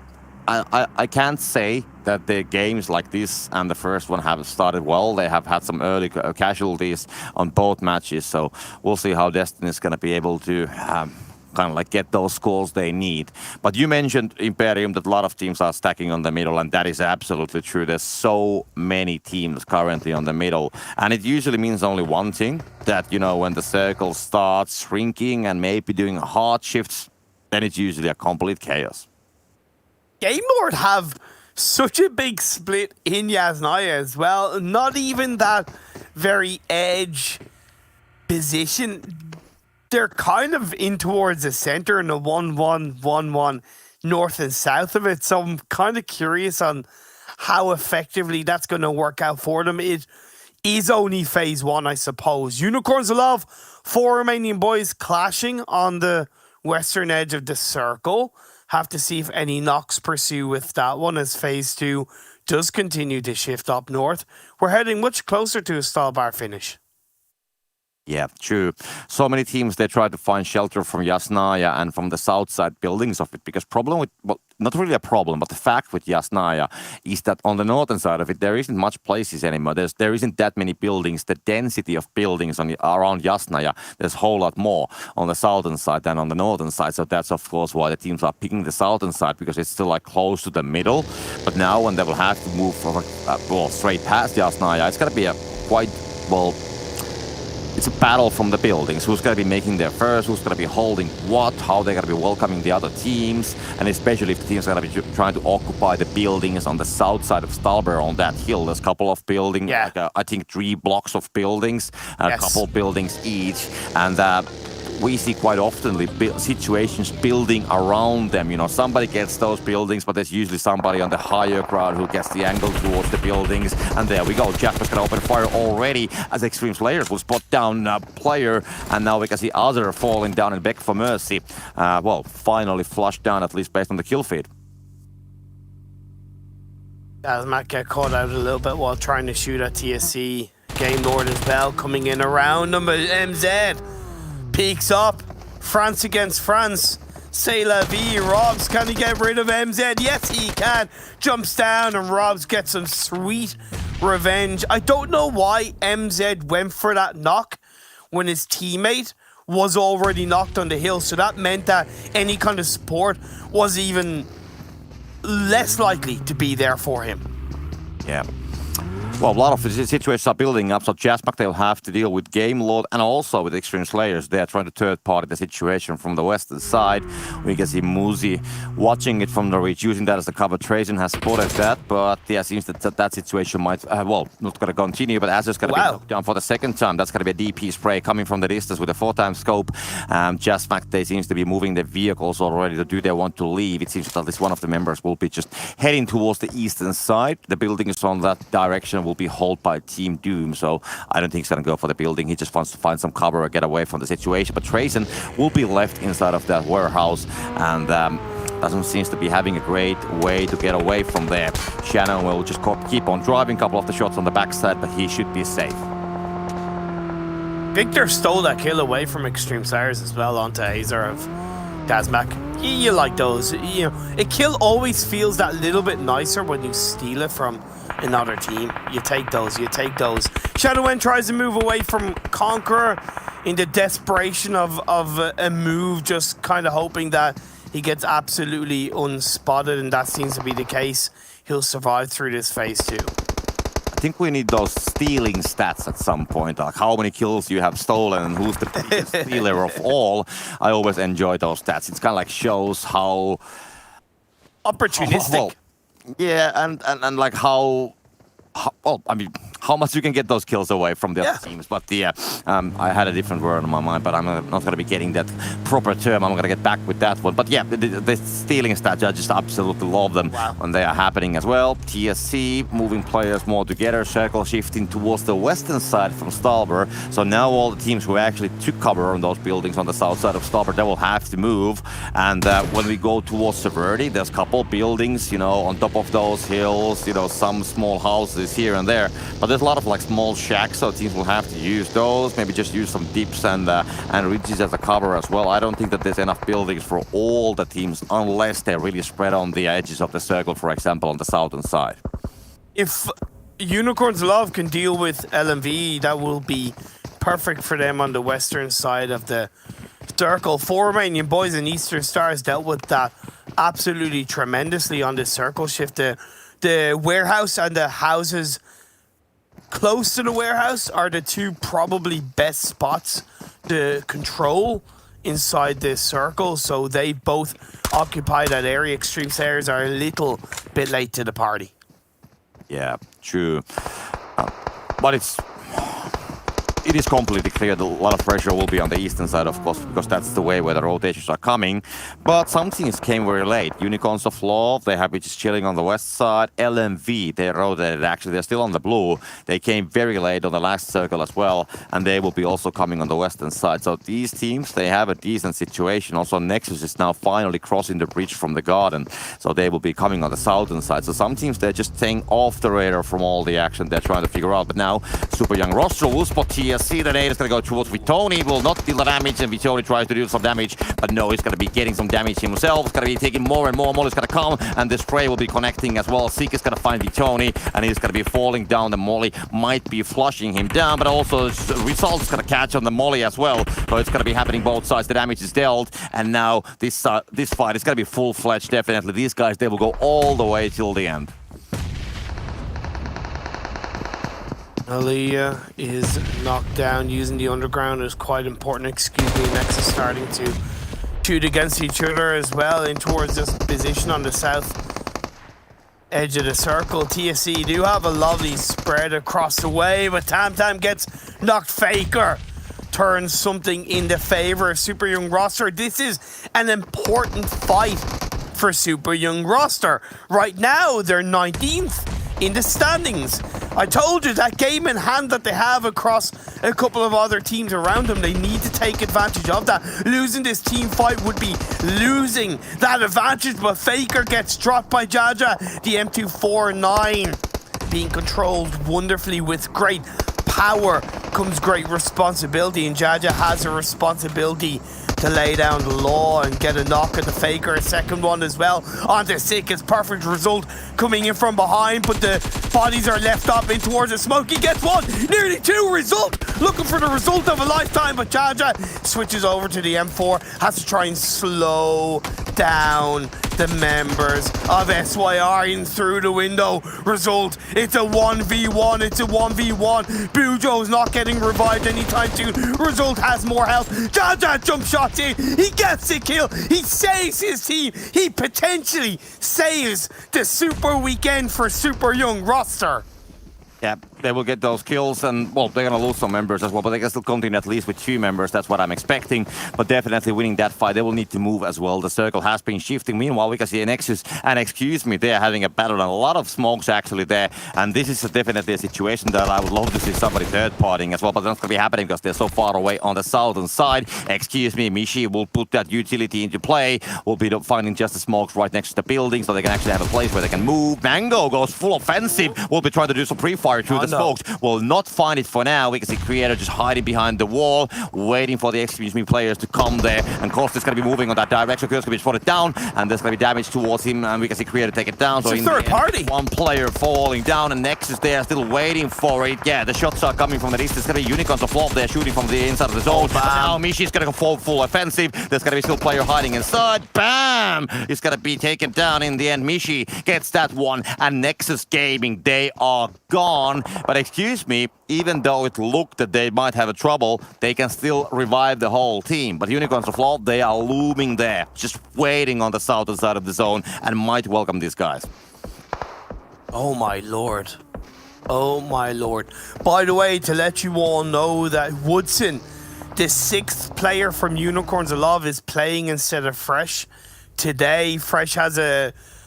I can't say that the games like this and the first one have started well. They have had some early casualties on both matches. So we'll see how Destiny is going to be able to kind of like get those scores they need. But you mentioned Imperium, that a lot of teams are stacking on the middle, and that is absolutely true. There's so many teams currently on the middle, and it usually means only one thing, that, you know, when the circle starts shrinking and maybe doing hard shifts, then it's usually a complete chaos.
Game Lord have such a big split in Yasnaya as well. Not even that very edge position. They're kind of in towards the center in the 1-1-1-1 north and south of it. So I'm kind of curious on how effectively that's going to work out for them. It is only phase 1, I suppose. Unicorns of Love, 4 Romanian boys clashing on the western edge of the circle. Have to see if any knocks pursue with that one, as phase 2 does continue to shift up north. We're heading much closer to a stall bar finish.
Yeah, true. So many teams, they try to find shelter from Yasnaya and from the south side buildings of it, because problem with, well, not really a problem, but the fact with Yasnaya is that on the northern side of it, there isn't much places anymore. There isn't that many buildings. The density of buildings around Yasnaya, there's a whole lot more on the southern side than on the northern side. So that's, of course, why the teams are picking the southern side, because it's still like close to the middle. But now when they will have to move from, well, straight past Yasnaya, it's going to be a quite, well, it's a battle from the buildings. Who's going to be making their first, who's going to be holding what, how they're going to be welcoming the other teams, and especially if the teams are going to be trying to occupy the buildings on the south side of Stalber on that hill. There's a couple of buildings, like, I think 3 blocks of buildings, a couple buildings each, and we see quite often situations building around them. You know, somebody gets those buildings, but there's usually somebody on the higher ground who gets the angle towards the buildings. And there we go. Jasper's going to open fire already as Xtreme Slayers will spot down a player. And now we can see other falling down and Beg for Mercy. Well, finally flushed down, at least based on the kill feed. Yeah. Well, a lot of the situations are building up, so ChasMac, they'll have to deal with Game Lord and also with Xtreme Slayers. They are trying to third-party the situation from the western side. We can see Muzi watching it from the reach, using that as the cover. Trajan has spotted that, but yeah, it seems that situation might, well, not going to continue, but Azur's going to be knocked down for the second time. That's going to be a DP spray coming from the distance with a 4-time scope. ChasMac, they seems to be moving their vehicles already. Do they want to leave? It seems that at least one of the members will be just heading towards the eastern side. The building is on that direction, will be held by Team Doom, so I don't think he's going to go for the building. He just wants to find some cover or get away from the situation. But Trajan will be left inside of that warehouse, and doesn't seem to be having a great way to get away from there. Shannon will just keep on driving, a couple of the shots on the backside, but he should be safe.
Victor stole that kill away from Xtreme Slayers as well onto Azer of ChasMac. You like those. You know, a kill always feels that little bit nicer when you steal it from another team. You take those, you take those. Shadowend tries to move away from Conqueror in the desperation of a move, just kind of hoping that he gets absolutely unspotted, and that seems to be the case. He'll survive through this phase 2.
I think we need those stealing stats at some point, like how many kills you have stolen and who's the biggest stealer of all. I always enjoy those stats. It's kind of like shows how
opportunistic.
Well, yeah, and like how well, I mean, how much you can get those kills away from the other teams. But I had a different word on my mind, but I'm not going to be getting that proper term. I'm gonna get back with that one. But yeah, the stealing stats, I just absolutely love them when they are happening as well. TSC moving players more together, circle shifting towards the western side from Stalber. So now all the teams who actually took cover on those buildings on the south side of Stalber, they will have to move. And when we go towards Severity, there's a couple buildings, you know, on top of those hills, you know, some small houses here and there. But there's a lot of like small shacks, so teams will have to use those. Maybe just use some dips and ridges as a cover as well. I don't think that there's enough buildings for all the teams unless they're really spread on the edges of the circle, for example, on the southern side.
If Unicorns Love can deal with LMV, that will be perfect for them on the western side of the circle. 4 Romanian Boys and Eastern Stars dealt with that absolutely tremendously on this circle shift. The warehouse and the houses close to the warehouse are the two probably best spots to control inside this circle, so they both occupy that area. Xtreme Slayers are a little bit late to the party.
Yeah, true. But it is completely clear that a lot of pressure will be on the eastern side, of course, because that's the way where the rotations are coming. But some teams came very late. Unicorns of Love, they have been just chilling on the west side. LMV, they rotated, actually, they're still on the blue. They came very late on the last circle as well, and they will be also coming on the western side. So these teams, they have a decent situation. Also, Nexus is now finally crossing the bridge from the garden, so they will be coming on the southern side. So some teams, they're just staying off the radar from all the action they're trying to figure out. But now, super young roster will spot TSC. The nade is going to go towards Vitoni, will not deal the damage, and Vitoni tries to do some damage, but no, he's going to be getting some damage himself. He's going to be taking more and more. Molly's going to come, and the spray will be connecting as well. Seek is going to find Vitoni, and he's going to be falling down. The Molly might be flushing him down, but also Result is going to catch on the Molly as well. So it's going to be happening both sides. The damage is dealt, and now this fight is going to be full-fledged, definitely. These guys, they will go all the way till the end.
Aliyah is knocked down. Using the underground is quite important. Excuse me, Nexus starting to shoot against each other as well in towards this position on the south edge of the circle. TSC do have a lovely spread across the way, but Tam gets knocked. Faker turns something in the favor of Super Young Roster. This is an important fight for Super Young Roster. Right now, they're 19th in the standings. I told you that game in hand that they have across a couple of other teams around them, they need to take advantage of that. Losing this team fight would be losing that advantage, but Faker gets dropped by Jaja. The M249 being controlled wonderfully. With great power comes great responsibility, and Jaja has a responsibility to lay down the law and get a knock at the Faker. A second one as well on the Sick. It's perfect result coming in from behind, but the bodies are left up in towards the smoke. He gets one, nearly two. Result looking for the result of a lifetime, but Jaja switches over to the M4, has to try and slow down the members of SYR in through the window. Result, it's a 1v1, it's a 1v1. Bujo's not getting revived anytime soon. Result has more health. Jaja jump shots in, he gets the kill, he saves his team, he potentially saves the super weekend for Super Young Roster.
Yeah, they will get those kills, and, well, they're going to lose some members as well, but they can still continue at least with 2 members. That's what I'm expecting, but definitely winning that fight, they will need to move as well. The circle has been shifting. Meanwhile, we can see Nexus and Excuse Me, they're having a battle, and a lot of smokes actually there, and this is definitely a situation that I would love to see somebody third-partying as well, but that's going to be happening because they're so far away on the southern side. Excuse Me, Mishi will put that utility into play. We'll be finding just the smokes right next to the building, so they can actually have a place where they can move. Mango goes full offensive. We'll be trying to do some pre-fire through the smokes. Will not find it for now. We can see Creator just hiding behind the wall, waiting for the Excuse Me players to come there. And Costa is going to be moving on that direction. Curse going to be spotted down, and there's going to be damage towards him. And we can see Creator take it down.
It's
so
a third party.
One player falling down, and Nexus there still waiting for it. Yeah, the shots are coming from the east. There's going to be Unicorns of Flop there shooting from the inside of the zone. Now Mishi's going to go full offensive. There's going to be still player hiding inside. Bam! He's going to be taken down in the end. Mishi gets that one, and Nexus Gaming, they are gone. But Excuse Me, even though it looked that they might have a trouble, they can still revive the whole team. But Unicorns of Law, they are looming there, just waiting on the southern side of the zone, and might welcome these guys.
Oh my lord. Oh my lord. By the way, to let you all know that Woodson the 6th player from Unicorns of Love is playing instead of Fresh. Today, Fresh has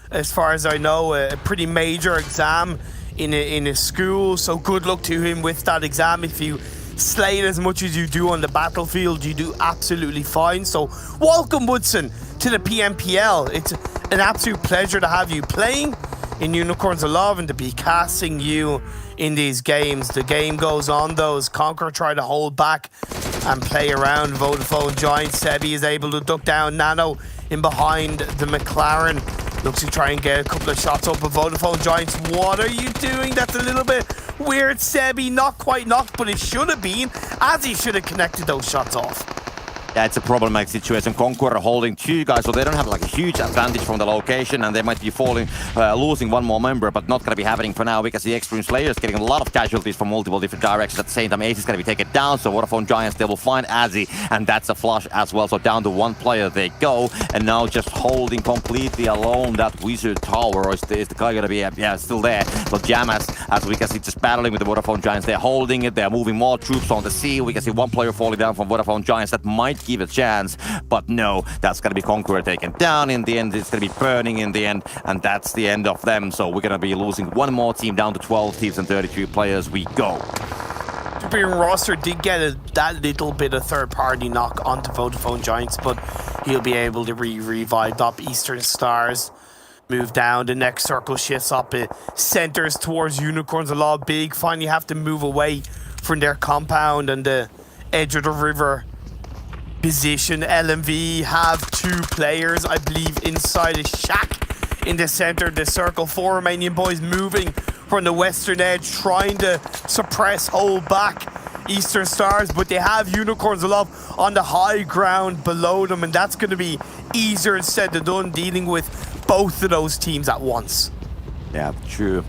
as far as I know, a pretty major exam in a school. So good luck to him with that exam. If you slay it as much as you do on the battlefield, you do absolutely fine. So welcome, Woodson, to the PMPL. It's an absolute pleasure to have you playing in Unicorns of Love and to be casting you in these games. The game goes on though as Conqueror try to hold back and play around Vodafone Giants. Sebi is able to duck down. Nano in behind the McLaren. Looks to try and get a couple of shots up of Vodafone Giants. What are you doing? That's a little bit weird, Sebi. Not quite knocked, but it should have been, as he should have connected those shots off.
Yeah, it's a problematic situation. Conqueror holding 2 guys, so they don't have like a huge advantage from the location, and they might be losing one more member, but not going to be happening for now because the Xtreme Slayers getting a lot of casualties from multiple different directions. At the same time, Ace is going to be taken down, so Vodafone Giants, they will find Azzy, and that's a flush as well. So down to 1 player they go, and now just holding completely alone that Wizard Tower. Or is the guy going to be, still there? So Jamas, as we can see, just battling with the Vodafone Giants. They're holding it, they're moving more troops on the sea. We can see 1 player falling down from Vodafone Giants. That might give a chance, but no, that's gonna be Conqueror taken down in the end. It's gonna be burning in the end, and that's the end of them. So we're gonna be losing 1 more team down to 12 teams and 32 players. We go.
Super Young roster did get that little bit of third-party knock onto Vodafone Giants, but he'll be able to revive up. Eastern Stars move down. The next circle shifts up. It centers towards Unicorns. A lot big. Finally have to move away from their compound and the edge of the river position. LMV have 2 players, I believe, inside a shack in the center of the circle. 4 Romanian Boys moving from the western edge, trying to suppress, hold back Eastern Stars, but they have Unicorns of Love on the high ground below them, and that's going to be easier said than done, dealing with both of those teams at once.
Yeah, true.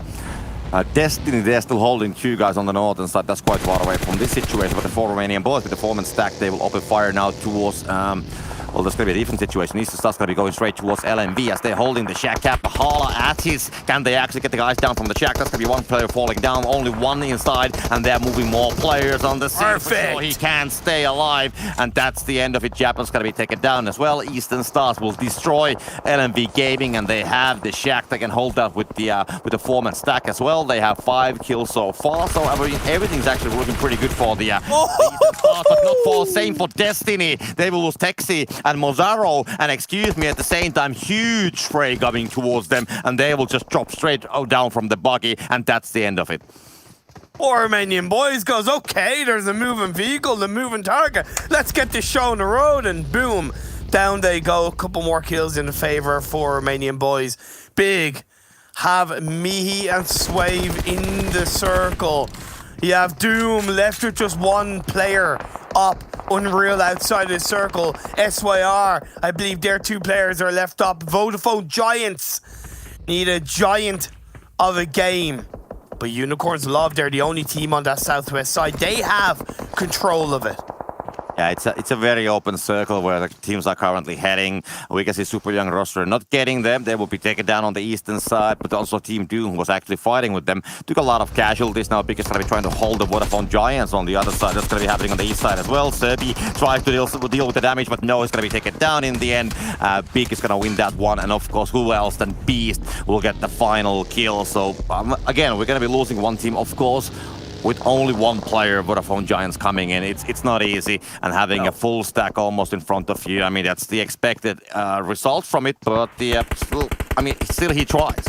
Destiny, they're still holding 2 guys on the northern side. That's quite far away from this situation, but the 4 Romanian Boys with the 4-man stack, they will open fire now towards well, there's going to be a different situation. Eastern Star's going to be going straight towards LMV as they're holding the shack cap. Hala at his. Can they actually get the guys down from the shack? That's going to be 1 player falling down. Only 1 inside, and they're moving more players on the scene.
Perfect.
So he can stay alive, and that's the end of it. Japan's going to be taken down as well. Eastern Stars will destroy LMV Gaming, and they have the shack. They can hold that with the 4-man stack as well. They have 5 kills so far, so everything's actually looking pretty good for the Eastern Stars, but not for same for Destiny. They will lose Texi and Mozaro, and excuse me, at the same time, huge spray coming towards them, and they will just drop straight down from the buggy, and that's the end of it.
4 Romanian Boys goes, okay, there's a moving vehicle, the moving target. Let's get this show on the road, and boom, down they go. A couple more kills in favor of 4 Romanian Boys. Big have Mihi and Swave in the circle. You have Doom left with just 1 player up. Unreal outside the circle. SYR, I believe their 2 players are left up. Vodafone Giants need a giant of a game. But Unicorns Love, they're the only team on that southwest side. They have control of it.
Yeah, it's a very open circle where the teams are currently heading. We can see Super Young roster not getting them. They will be taken down on the eastern side, but also Team Doom was actually fighting with them. Took a lot of casualties. Now Big is going to be trying to hold the Vodafone Giants on the other side. That's going to be happening on the east side as well. Serbi tries to deal with the damage, but no, it's going to be taken down in the end. Big is going to win that one, and of course, who else than Beast will get the final kill. So again, we're going to be losing 1 team, of course, with only 1 player, Vodafone Giants coming in. It's not easy, and having a full stack almost in front of you, I mean, that's the expected result from it, but still he tries.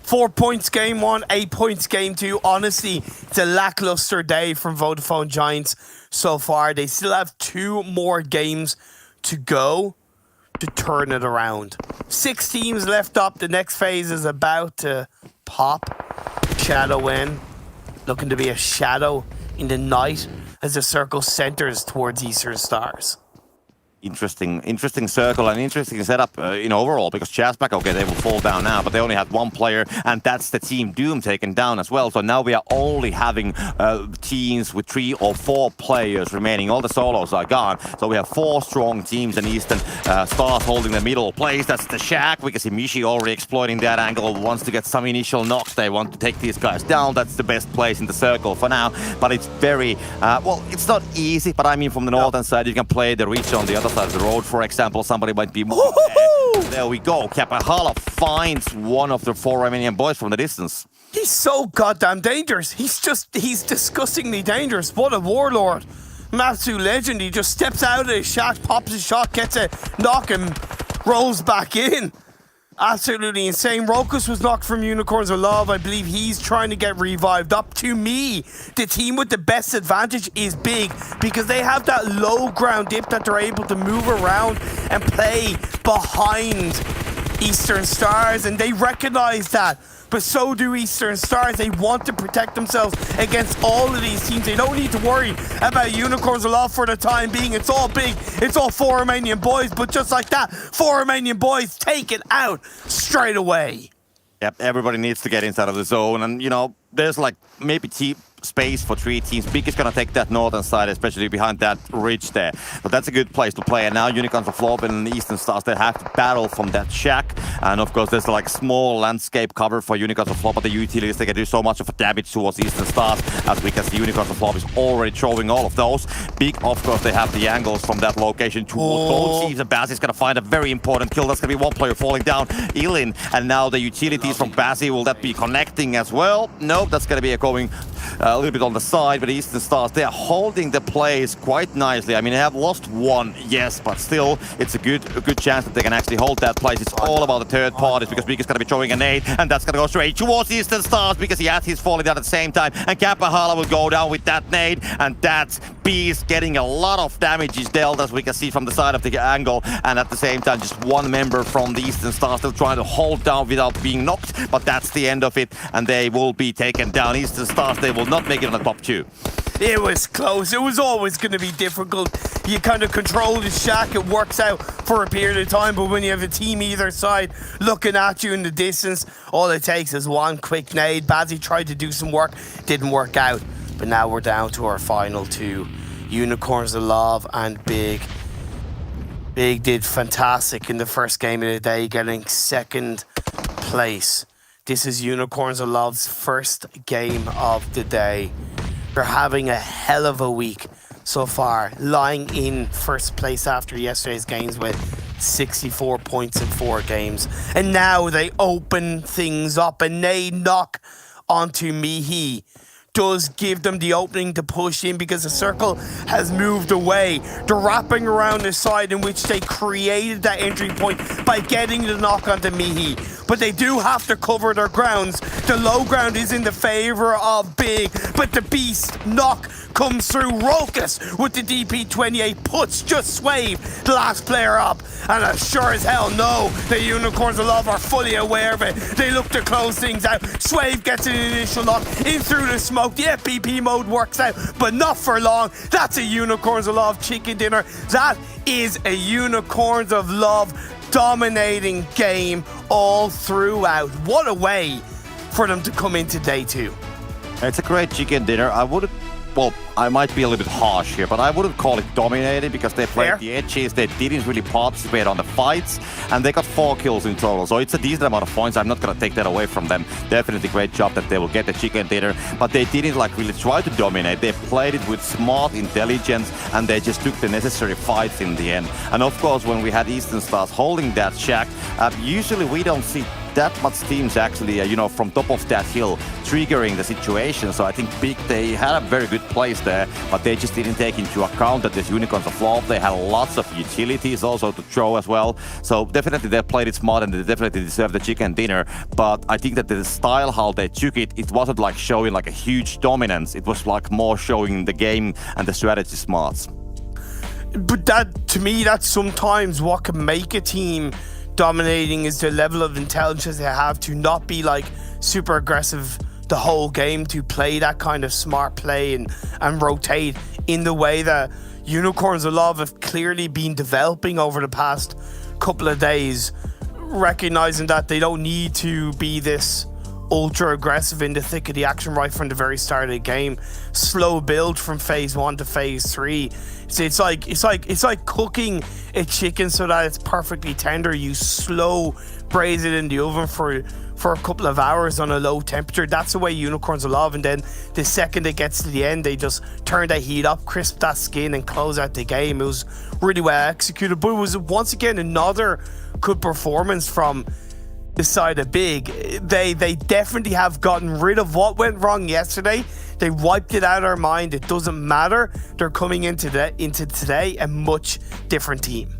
4 points game 1, 8 points game 2. Honestly, it's a lackluster day from Vodafone Giants so far. They still have 2 more games to go to turn it around. 6 teams left up. The next phase is about to pop. Shadow in. Looking to be a shadow in the night as the circle centers towards Eastern Stars.
interesting circle and interesting setup in overall, because ChasMac, okay, they will fall down now, but they only had one player, and that's the Team Doom taken down as well. So now we are only having teams with 3 or 4 players remaining. All the solos are gone. So we have 4 strong teams, and Eastern Stars holding the middle place. That's the Shack. We can see Mishi already exploiting that angle, wants to get some initial knocks. They want to take these guys down. That's the best place in the circle for now. But it's very, well, it's not easy, but I mean from the northern side, you can play the reach on the other side of the road, for example. Somebody might be moving there. There we go. Kapahala finds one of the 4 Romanian boys from the distance.
He's so goddamn dangerous. He's disgustingly dangerous. What a warlord. Absolute legend. He just steps out of his shot, pops his shot, gets a knock and rolls back in. Absolutely insane. Rokus was knocked from Unicorns of Love. I believe he's trying to get revived up. To me, the team with the best advantage is big, because they have that low ground dip that they're able to move around and play behind Eastern Stars, and they recognize that. But so do Eastern Stars. They want to protect themselves against all of these teams. They don't need to worry about Unicorns of Love for the time being. It's all big. It's all 4 Romanian boys. But just like that, 4 Romanian boys take it out straight away.
Yep, everybody needs to get inside of the zone. And, you know, there's like maybe space for 3 teams. Big is gonna take that northern side, especially behind that ridge there. But that's a good place to play. And now Unicorns of Love and Eastern Stars, they have to battle from that shack. And of course, there's like small landscape cover for Unicorns of Love, but the utilities, they can do so much of damage towards Eastern Stars. As we can see, Unicorns of Love is already throwing all of those. Big, of course, they have the angles from that location towards both teams. And Bazzi is gonna find a very important kill. That's gonna be one player falling down, Ilin. And now the utilities from Bazzi, will that be connecting as well? Nope, that's gonna be going a little bit on the side, but Eastern Stars, they are holding the place quite nicely. I mean, they have lost 1, yes, but still, it's a good chance that they can actually hold that place. It's all about the third parties, because Big is going to be throwing a nade, and that's going to go straight towards Eastern Stars, because he's falling down at the same time, and Kapahala will go down with that nade, and that's Beast getting a lot of damage is dealt, as we can see from the side of the angle, and at the same time, just one member from the Eastern Stars still trying to hold down without being knocked, but that's the end of it, and they will be taken down. Eastern Stars, they will not make it on the top 2.
It was close. It was always going to be difficult. You kind of control the shack. It works out for a period of time, but when you have a team either side looking at you in the distance, all it takes is one quick nade. Bazzi tried to do some work, didn't work out. But now we're down to our final 2. Unicorns of Love and Big. Big did fantastic in the first game of the day, getting 2nd place. This is Unicorns of Love's first game of the day. They're having a hell of a week so far, lying in first place after yesterday's games with 64 points in 4 games. And now they open things up, and they knock onto Mihi. Does give them the opening to push in, because the circle has moved away. They're wrapping around the side in which they created that entry point by getting the knock onto Mihi. But they do have to cover their grounds. The low ground is in the favor of Big, but the Beast knock comes through. Rokus with the DP28 puts just Swave, the last player up. And as sure as hell know, the Unicorns of Love are fully aware of it. They look to close things out. Swave gets an initial knock in through the smoke. The FPP mode works out, but not for long. That's a Unicorns of Love chicken dinner. That is a Unicorns of Love dominating game all throughout. What a way for them to come into day 2.
It's a great chicken dinner. I wouldn't, well, I might be a little bit harsh here, but I wouldn't call it dominating, because they played the edges. They didn't really participate on the fights, and they got 4 kills in total. So it's a decent amount of points. I'm not going to take that away from them. Definitely great job that they will get the chicken dinner, but they didn't like really try to dominate. They played it with smart intelligence, and they just took the necessary fights in the end. And of course, when we had Eastern Stars holding that shack, usually we don't see that much teams actually, you know, from top of that hill triggering the situation. So I think Big, they had a very good place there, but they just didn't take into account that there's Unicorns of Love. They had lots of utilities also to throw as well. So definitely they played it smart, and they definitely deserve the chicken dinner. But I think that the style how they took it, it wasn't like showing like a huge dominance. It was like more showing the game and the strategy smarts.
But that, to me, that's sometimes what can make a team dominating, is the level of intelligence they have to not be like super aggressive the whole game to play that kind of smart play and rotate in the way that Unicorns of Love have clearly been developing over the past couple of days, recognizing that they don't need to be this ultra aggressive in the thick of the action right from the very start of the game. Slow build from phase 1 to phase 3. It's like cooking a chicken so that it's perfectly tender. You slow braise it in the oven for a couple of hours on a low temperature. That's the way Unicorns of Love. And then the second it gets to the end, they just turn that heat up, crisp that skin, and close out the game. It was really well executed, but it was once again another good performance from the side of Big. They definitely have gotten rid of what went wrong yesterday. They wiped it out of our mind. It doesn't matter. They're coming into today a much different team.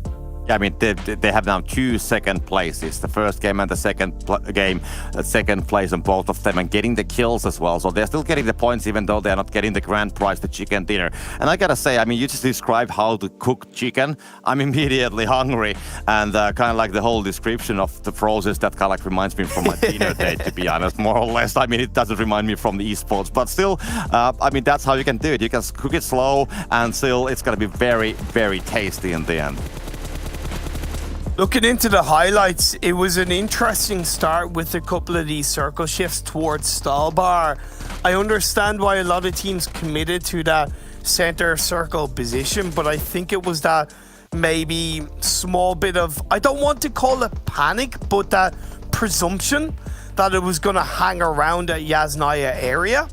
Yeah, I mean, they have now 2 second places. The first game and the second game, second place on both of them, and getting the kills as well. So they're still getting the points, even though they're not getting the grand prize, the chicken dinner. And I gotta say, I mean, you just described how to cook chicken. I'm immediately hungry, and kind of like the whole description of the process that kind of like reminds me from my dinner date, to be honest, more or less. I mean, it doesn't remind me from the esports, but still, I mean, that's how you can do it. You can cook it slow, and still, it's gonna be very, very tasty in the end.
Looking into the highlights, it was an interesting start with a couple of these circle shifts towards stall bar. I understand why a lot of teams committed to that center circle position, but I think it was that maybe small bit of, I don't want to call it panic, but that presumption that it was going to hang around that Yasnaya area.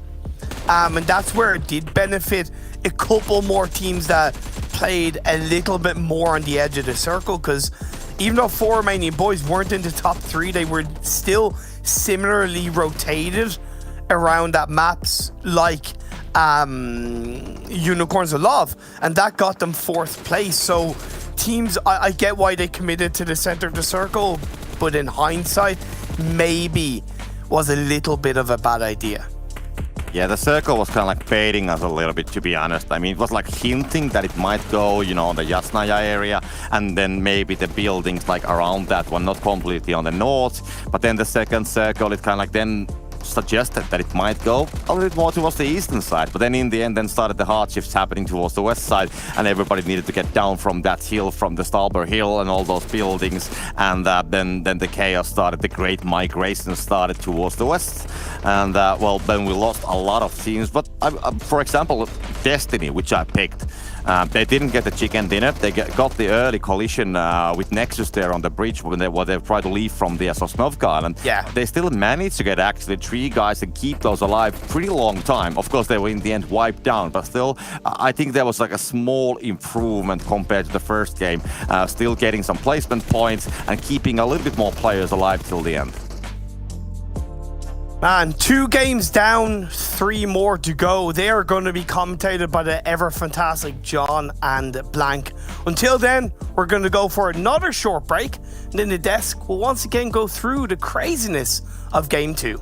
And that's where it did benefit a couple more teams that played a little bit more on the edge of the circle, because even though 4 Romanian Boys weren't in the top 3, they were still similarly rotated around that maps like Unicorns of Love, and that got them 4th place. So teams, I get why they committed to the center of the circle, but in hindsight, maybe was a little bit of a bad idea.
Yeah, the circle was kind of like baiting us a little bit, to be honest. I mean, it was like hinting that it might go, you know, on the Yasnaya area, and then maybe the buildings like around that one, not completely on the north. But then the second circle, it kind of like then suggested that it might go a little bit more towards the eastern side, but then in the end then started the hard shifts happening towards the west side, and everybody needed to get down from that hill, from the Stalber Hill and all those buildings, and then the chaos started, the great migration started towards the west, and well, then we lost a lot of teams. But for example, Destiny, which I picked, they didn't get the chicken dinner. They got the early collision with Nexus there on the bridge when they tried to leave from the Sosnovka Island.
Yeah.
They still managed to get actually 3 guys and keep those alive pretty long time. Of course, they were in the end wiped down, but still, I think there was like a small improvement compared to the first game. Still getting some placement points and keeping a little bit more players alive till the end.
Man, 2 games down, 3 more to go. They are going to be commentated by the ever fantastic John and Blank. Until then, we're going to go for another short break, and then the desk will once again go through the craziness of Game 2.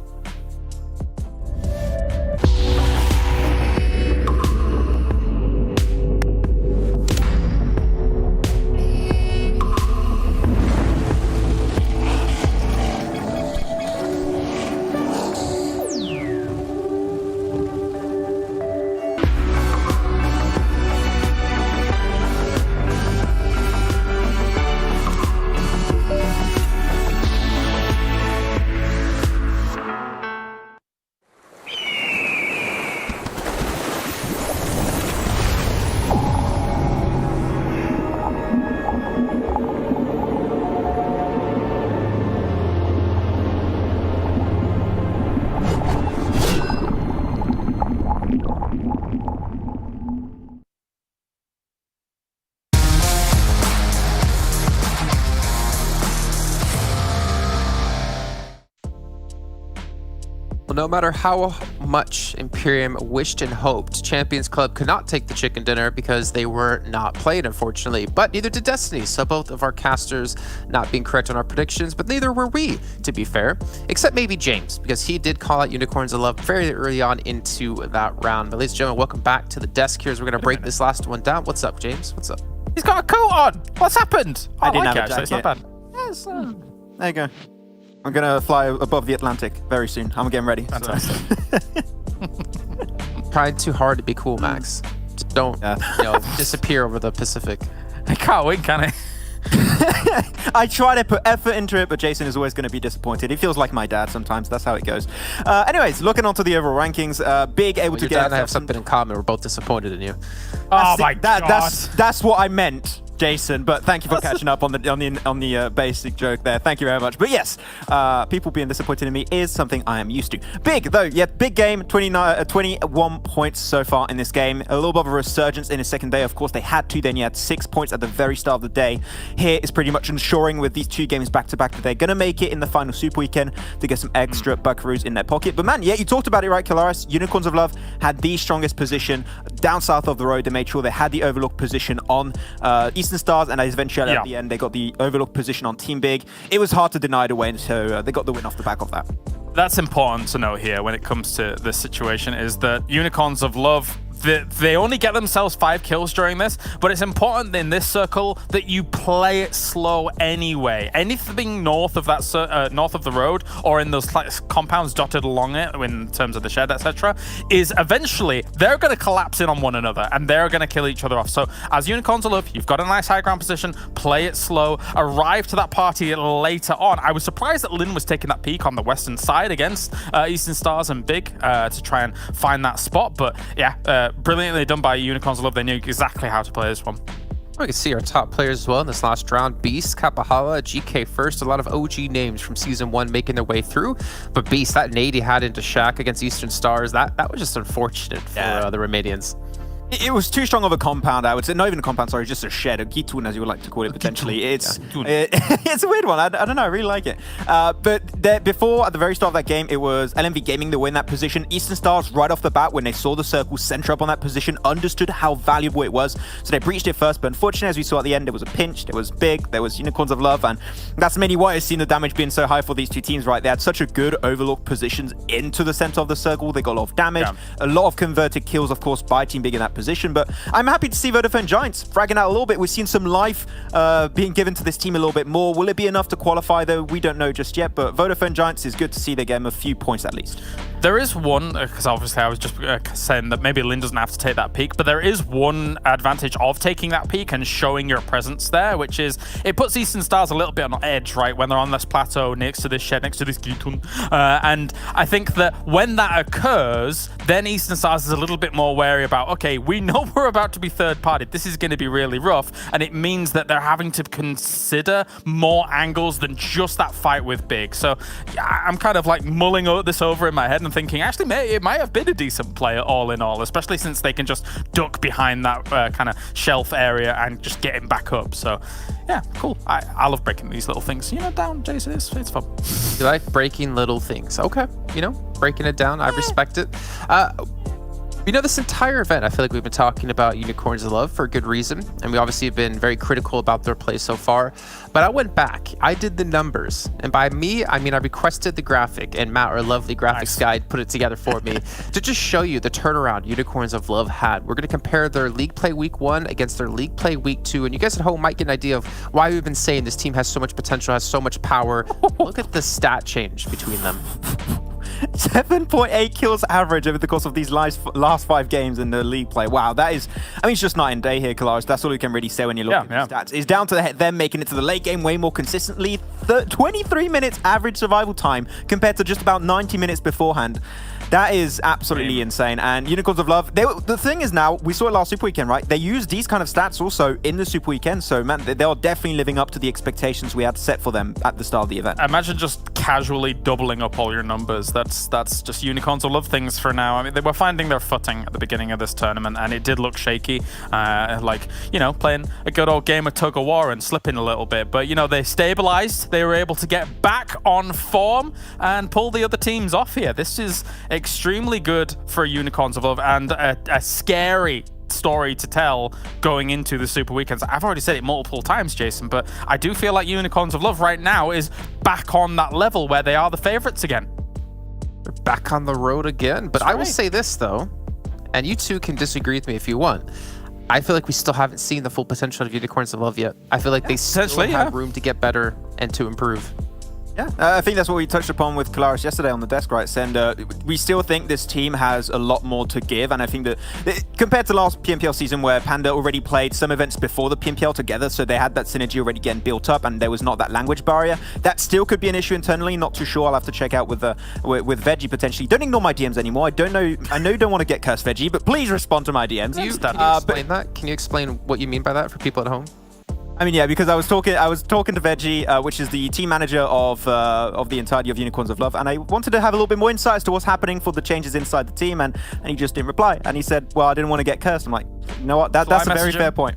Well, no matter how much Imperium wished and hoped, Champions Club could not take the chicken dinner because they were not played, unfortunately. But neither did Destiny, so both of our casters not being correct on our predictions, but neither were we, to be fair. Except maybe James, because he did call out Unicorns of Love very early on into that round. But ladies and gentlemen, welcome back to the desk here as we're going to break this last one down. What's up, James? What's up?
He's got a coat on. What's happened?
I didn't
like
have a
it, actually. It's not
jacket.
bad. Yes,
There you go. I'm gonna fly above the Atlantic very soon. I'm getting ready.
Fantastic.
Trying too hard to be cool, Max. Just don't disappear over the Pacific.
I can't win, can I?
I try to put effort into it, but Jason is always going to be disappointed. He feels like my dad sometimes. That's how it goes. Anyways, looking on to the overall rankings, Big able to
Your
get...
dad and I have something in common. We're both disappointed in you.
Oh my God.
That's what I meant, Jason. But thank you for catching up on the basic joke there. Thank you very much. But yes, people being disappointed in me is something I am used to. Big though, yeah, big game. 21 points so far in this game. A little bit of a resurgence in his second day. Of course, they had to. Then you had 6 points at the very start of the day. Here is pretty much ensuring with these 2 games back to back that they're gonna make it in the final Super Weekend to get some extra buckaroos in their pocket. But man, yeah, you talked about it right, Kalaris. Unicorns of Love had the strongest position down south of the road. They made sure they had the overlook position on Eastern Stars, and eventually at the end they got the overlook position on Team Big. It was hard to deny the win, so they got the win off the back of that.
That's important to note here when it comes to this situation, is that Unicorns of Love, they only get themselves 5 kills during this, but it's important in this circle that you play it slow anyway. Anything north of that north of the road, or in those compounds dotted along it in terms of the shed, etc., is eventually they're going to collapse in on one another and they're going to kill each other off. So as Unicorns of Love, you've got a nice high ground position, play it slow, arrive to that party later on. I was surprised that Lin was taking that peak on the western side against Eastern Stars and Big to try and find that spot, but yeah, brilliantly done by Unicorns of Love. They knew exactly how to play this one.
We can see our top players as well in this last round. Beast, Kapahala, GK first. A lot of OG names from Season 1 making their way through. But Beast, that nade he had into Shaq against Eastern Stars, that was just unfortunate for the Romanians.
It was too strong of a compound, I would say. Not even a compound, sorry, just a shed, a gitun, as you would like to call it, potentially. It's a weird one. I don't know, I really like it. But before, at the very start of that game, it was LMV Gaming that were in that position. Eastern Stars, right off the bat, when they saw the circle center up on that position, understood how valuable it was. So they breached it first, but unfortunately, as we saw at the end, there was a pinch, there was Big, there was Unicorns of Love, and that's mainly why I've seen the damage being so high for these 2 teams, right? They had such a good overlook positions into the center of the circle. They got a lot of damage, a lot of converted kills, of course, by Team Big in that position, but I'm happy to see Vodafone Giants fragging out a little bit. We've seen some life being given to this team a little bit more. Will it be enough to qualify, though? We don't know just yet, but Vodafone Giants is good to see they get them a few points at least.
There is one, because obviously I was just saying that maybe Lin doesn't have to take that peak, but there is one advantage of taking that peak and showing your presence there, which is it puts Eastern Stars a little bit on edge, right, when they're on this plateau next to this shed, next to this gitun. And I think that when that occurs, then Eastern Stars is a little bit more wary about, okay, we know we're about to be third-party. This is going to be really rough, and it means that they're having to consider more angles than just that fight with Big. So I'm kind of like mulling this over in my head and thinking, actually, it might have been a decent player all in all, especially since they can just duck behind that kind of shelf area and just get him back up. So yeah, cool. I love breaking these little things. You know, down, Jason, it's fun.
You like breaking little things. Okay, breaking it down. I respect it. This entire event, I feel like we've been talking about Unicorns of Love for a good reason, and we obviously have been very critical about their play so far. But I went back, I did the numbers, and by me, I mean I requested the graphic, and Matt, our lovely graphics guy, put it together for me to just show you the turnaround Unicorns of Love had. We're going to compare their League Play Week 1 against their League Play Week 2, and you guys at home might get an idea of why we've been saying this team has so much potential, has so much power. Look at the stat change between them.
7.8 kills average over the course of these last 5 games in the league play. Wow, that is, it's just night and day here, Kalaris. That's all you can really say when you look at the stats. It's down to them making it to the late game way more consistently. 23 minutes average survival time compared to just about 90 minutes beforehand. That is absolutely insane. And Unicorns of Love, the thing is now, we saw it last Super Weekend, right? They use these kind of stats also in the Super Weekend. So, man, they are definitely living up to the expectations we had set for them at the start of the event.
Imagine just casually doubling up all your numbers. That's just Unicorns of Love things for now. I mean, they were finding their footing at the beginning of this tournament, and it did look shaky. Playing a good old game of tug of war and slipping a little bit. But, they stabilized. They were able to get back on form and pull the other teams off here. This is extremely good for Unicorns of Love, and a scary story to tell going into the Super Weekends. I've already said it multiple times, Jason, but I do feel like Unicorns of Love right now is back on that level where they are the favorites again.
They're back on the road again. But I will say this, though, and you two can disagree with me if you want. I feel like we still haven't seen the full potential of Unicorns of Love yet. I feel like they still have room to get better and to improve.
Yeah, I think that's what we touched upon with Kalaris yesterday on the desk, right, Sender? We still think this team has a lot more to give, and I think that compared to last PMPL season where Panda already played some events before the PMPL together, so they had that synergy already getting built up, and there was not that language barrier. That still could be an issue internally. Not too sure. I'll have to check out with Veggie potentially. Don't ignore my DMs anymore. I don't know. I know you don't want to get cursed, Veggie, but please respond to my DMs.
Can you explain that? Can you explain what you mean by that for people at home?
I mean, yeah, because I was talking to Veggie, which is the team manager of the entirety of Unicorns of Love, and I wanted to have a little bit more insight as to what's happening for the changes inside the team, and he just didn't reply. And he said, "Well, I didn't want to get cursed." I'm like, you know what? That's a very fair point.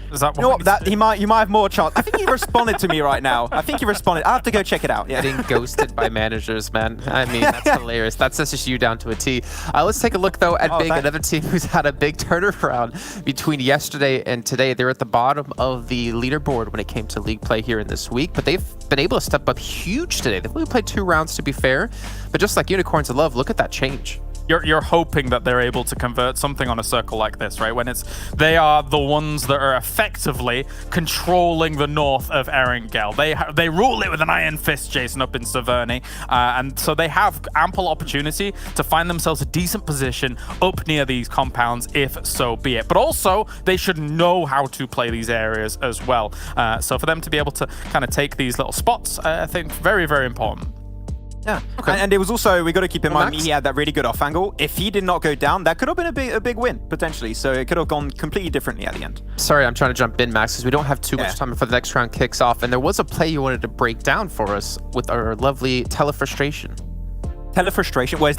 Is that what
you know what? You might have more chance. I think he responded to me right now. I think he responded. I have to go check it out. Yeah.
Getting ghosted by managers, man. I mean, that's hilarious. That's SSU down to a T. Let's take a look though at Big, another team who's had a big turnaround between yesterday and today. They're at the bottom of the leaderboard when it came to league play here in this week, but they've been able to step up huge today. They've only played 2 rounds to be fair, but just like Unicorns of Love, look at that change.
You're hoping that they're able to convert something on a circle like this, right? When they are the ones that are effectively controlling the north of Erangel. They rule it with an iron fist, Jason, up in Severny, and so they have ample opportunity to find themselves a decent position up near these compounds, if so be it. But also, they should know how to play these areas as well. So for them to be able to kind of take these little spots, I think very, very important.
Yeah, okay. And it was also, we got to keep in mind, he had that really good off angle. If he did not go down, that could have been a big win, potentially. So it could have gone completely differently at the end. Sorry,
I'm trying to jump in, Max, because we don't have too much time before the next round kicks off. And there was a play you wanted to break down for us with our lovely Telefrustration.
Telefrustration? Well, is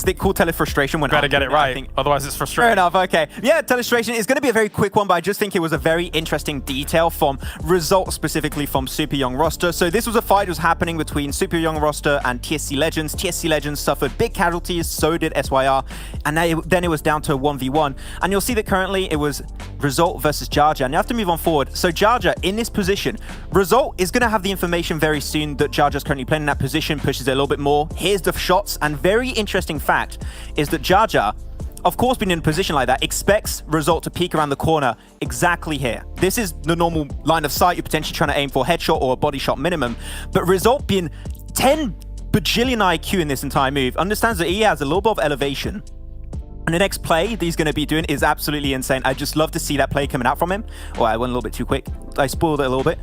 it called Telefrustration?
Better get it right, otherwise it's frustrating.
Fair enough, okay. Yeah, Telefrustration is going to be a very quick one, but I just think it was a very interesting detail from Result, specifically from Super Young Roster. So this was a fight that was happening between Super Young Roster and TSC Legends. TSC Legends suffered big casualties, so did SYR, and then it was down to a 1v1. And you'll see that currently it was Result versus Jar Jar, and you have to move on forward. So Jar Jar in this position, Result is going to have the information very soon that Jar Jar's currently playing in that position, pushes it a little bit more. Here's the shot. And very interesting fact is that Jar Jar, of course, being in a position like that, expects Result to peek around the corner exactly here. This is the normal line of sight. You're potentially trying to aim for a headshot or a body shot minimum. But Result, being 10 bajillion IQ in this entire move, understands that he has a little bit of elevation. And the next play that he's going to be doing is absolutely insane. I just love to see that play coming out from him. Oh, I went a little bit too quick. I spoiled it a little bit.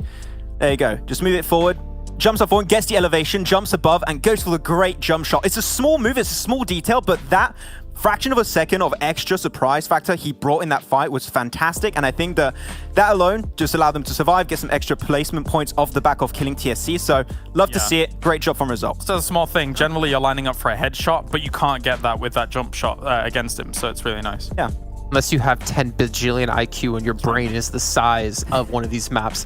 There you go. Just move it forward. Jumps up forward, gets the elevation, jumps above, and goes for the great jump shot. It's a small move, it's a small detail, but that fraction of a second of extra surprise factor he brought in that fight was fantastic, and I think that alone just allowed them to survive, get some extra placement points off the back of killing TSC, so love to see it. Great job from Result.
It's a small thing. Generally, you're lining up for a headshot, but you can't get that with that jump shot against him, so it's really nice.
Yeah. Unless you have 10 bajillion IQ and your brain is the size of one of these maps.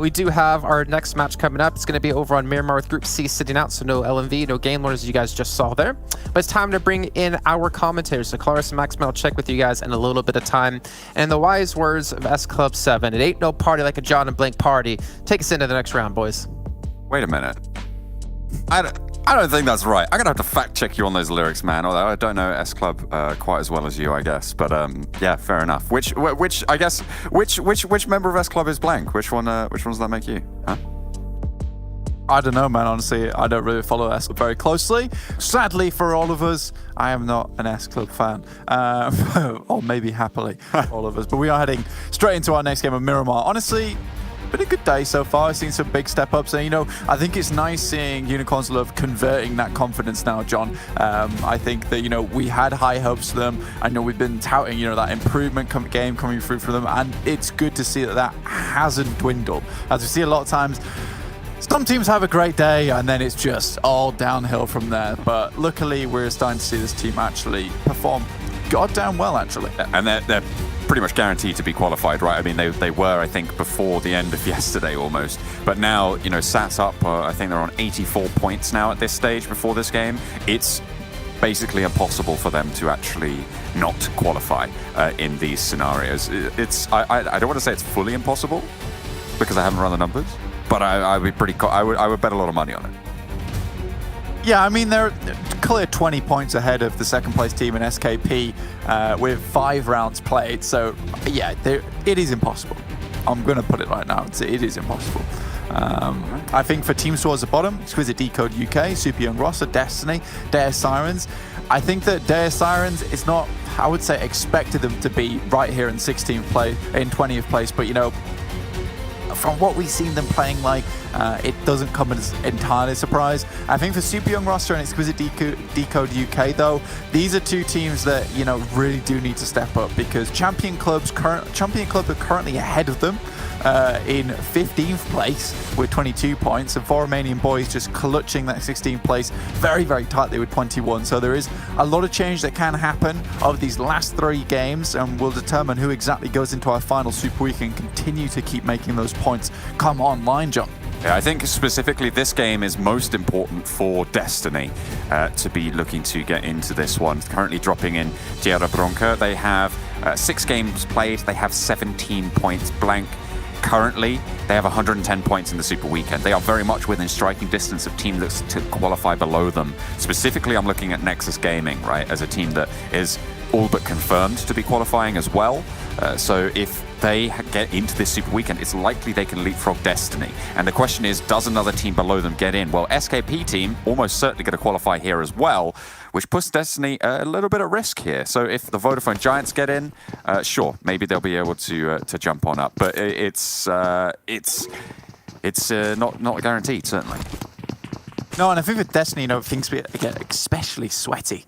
We do have our next match coming up. It's going to be over on Miramar with Group C sitting out, so no LMV, no game learners, as you guys just saw there. But it's time to bring in our commentators. So Kalaris and Max, I'll check with you guys in a little bit of time. And the wise words of S Club 7, it ain't no party like a John and Blink party. Take us into the next round, boys.
Wait a minute. I don't think that's right. I'm gonna have to fact check you on those lyrics, man. Although I don't know S Club quite as well as you, I guess. But yeah, fair enough. Which member of S Club is blank? Which one does that make you? Huh?
I don't know, man. Honestly, I don't really follow S Club very closely. Sadly for all of us, I am not an S Club fan. Or maybe happily for all of us. But we are heading straight into our next game of Miramar. Honestly, been a good day so far. I've seen some big step ups, and I think it's nice seeing Unicorns of Love converting that confidence now, John. I think that we had high hopes for them. I know we've been touting that improvement game coming through for them, and it's good to see that hasn't dwindled. As we see a lot of times, some teams have a great day and then it's just all downhill from there. But luckily, we're starting to see this team actually perform goddamn well, actually.
And they're pretty much guaranteed to be qualified, right? I mean, they were, I think, before the end of yesterday almost. But now, Sats up, I think they're on 84 points now at this stage before this game. It's basically impossible for them to actually not qualify in these scenarios. I don't want to say it's fully impossible because I haven't run the numbers, but I would bet a lot of money on it.
Yeah, I mean, they're clear 20 points ahead of the second place team in SKP with 5 rounds played. So, yeah, it is impossible. I'm going to put it right now. It is impossible. I think for teams towards the bottom, Exquisite Décode UK, Super Young Roster, Destiny, Deus Sirens. I think that Deus Sirens is not, I would say, expected them to be right here in 16th place, in 20th place, but you know, from what we've seen them playing like, it doesn't come as entirely a surprise. I think for Super Young Roster and Exquisite Décode UK though, these are two teams that, you know, really do need to step up, because Champion Club are currently ahead of them in 15th place with 22 points, and 4 Romanian Boys just clutching that 16th place very, very tightly with 21. So there is a lot of change that can happen over these last 3 games, and will determine who exactly goes into our final Super Week and continue to keep making those points come online, John.
Yeah, I think specifically this game is most important for Destiny to be looking to get into this one. Currently dropping in Gera Bronca. They have 6 games played. They have 17 points blank. Currently, they have 110 points in the Super Weekend. They are very much within striking distance of teams that to qualify below them. Specifically, I'm looking at Nexus Gaming, right, as a team that is all but confirmed to be qualifying as well. So if they get into this Super Weekend, it's likely they can leapfrog Destiny. And the question is, does another team below them get in? Well, SKP team almost certainly going to qualify here as well, which puts Destiny a little bit at risk here. So if the Vodafone Giants get in, sure, maybe they'll be able to jump on up. But it's not guaranteed, certainly.
No, and I think with Destiny, you know, things get especially sweaty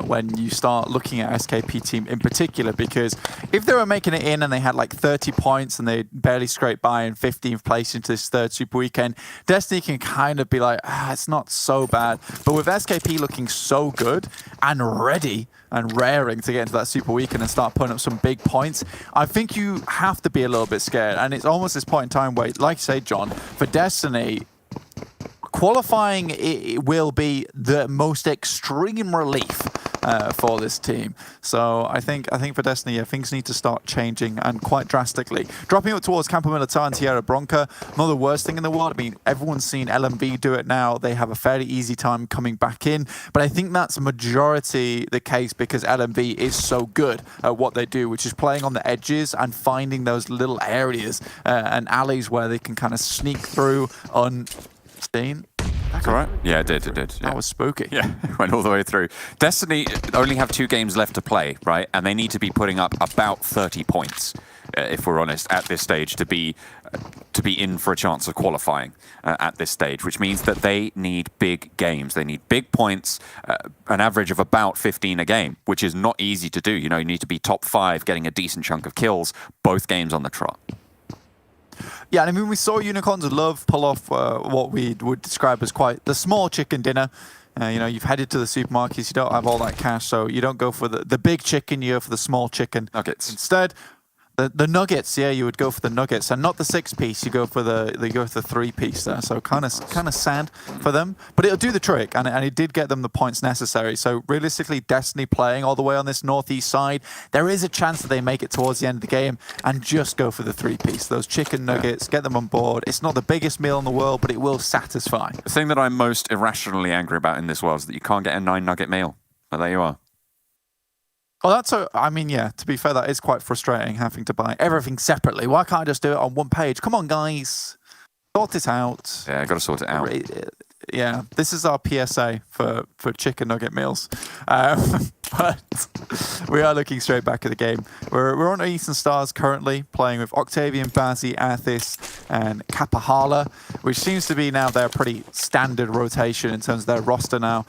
when you start looking at SKP team in particular, because if they were making it in and they had like 30 points and they barely scraped by in 15th place into this 3rd Super Weekend, Destiny can kind of be like, it's not so bad. But with SKP looking so good and ready and raring to get into that Super Weekend and start putting up some big points, I think you have to be a little bit scared. And it's almost this point in time where, like you say, John, for Destiny, qualifying it will be the most extreme relief for this team. So I think for Destiny, things need to start changing, and quite drastically. Dropping up towards Campo Militar and Tierra Bronca, not the worst thing in the world. I mean, everyone's seen LMV do it now. They have a fairly easy time coming back in, but I think that's majority the case because LMV is so good at what they do, which is playing on the edges and finding those little areas and alleys where they can kind of sneak through on Steen.
That's all right. Yeah, it did. Yeah.
That was spooky.
Yeah, went all the way through. Destiny only have 2 games left to play, right? And they need to be putting up about 30 points, if we're honest, at this stage to be in for a chance of qualifying at this stage, which means that they need big games. They need big points, an average of about 15 a game, which is not easy to do. You know, you need to be top 5, getting a decent chunk of kills, both games on the trot.
Yeah, I mean, we saw Unicorns of Love pull off what we would describe as quite the small chicken dinner. You know, you've headed to the supermarkets, you don't have all that cash, so you don't go for the big chicken, you go for the small chicken.
Nuggets.
Instead, the nuggets, yeah, you would go for the nuggets, and not the 6-piece. You go for the 3-piece there. So kind of sad for them, but it'll do the trick, and it did get them the points necessary. So realistically, Destiny playing all the way on this northeast side, there is a chance that they make it towards the end of the game and just go for the 3-piece. Those chicken nuggets, get them on board. It's not the biggest meal in the world, but it will satisfy.
The thing that I'm most irrationally angry about in this world is that you can't get a 9-nugget meal. But there you are.
Oh, I mean, yeah, to be fair, that is quite frustrating having to buy everything separately. Why can't I just do it on one page? Come on, guys. Sort it out.
Yeah, got to sort it out.
Yeah, this is our PSA for chicken nugget meals. But we are looking straight back at the game. We're on Eastern Stars currently, playing with Octavian, Bazzi, Athis, and Kapahala, which seems to be now their pretty standard rotation in terms of their roster now.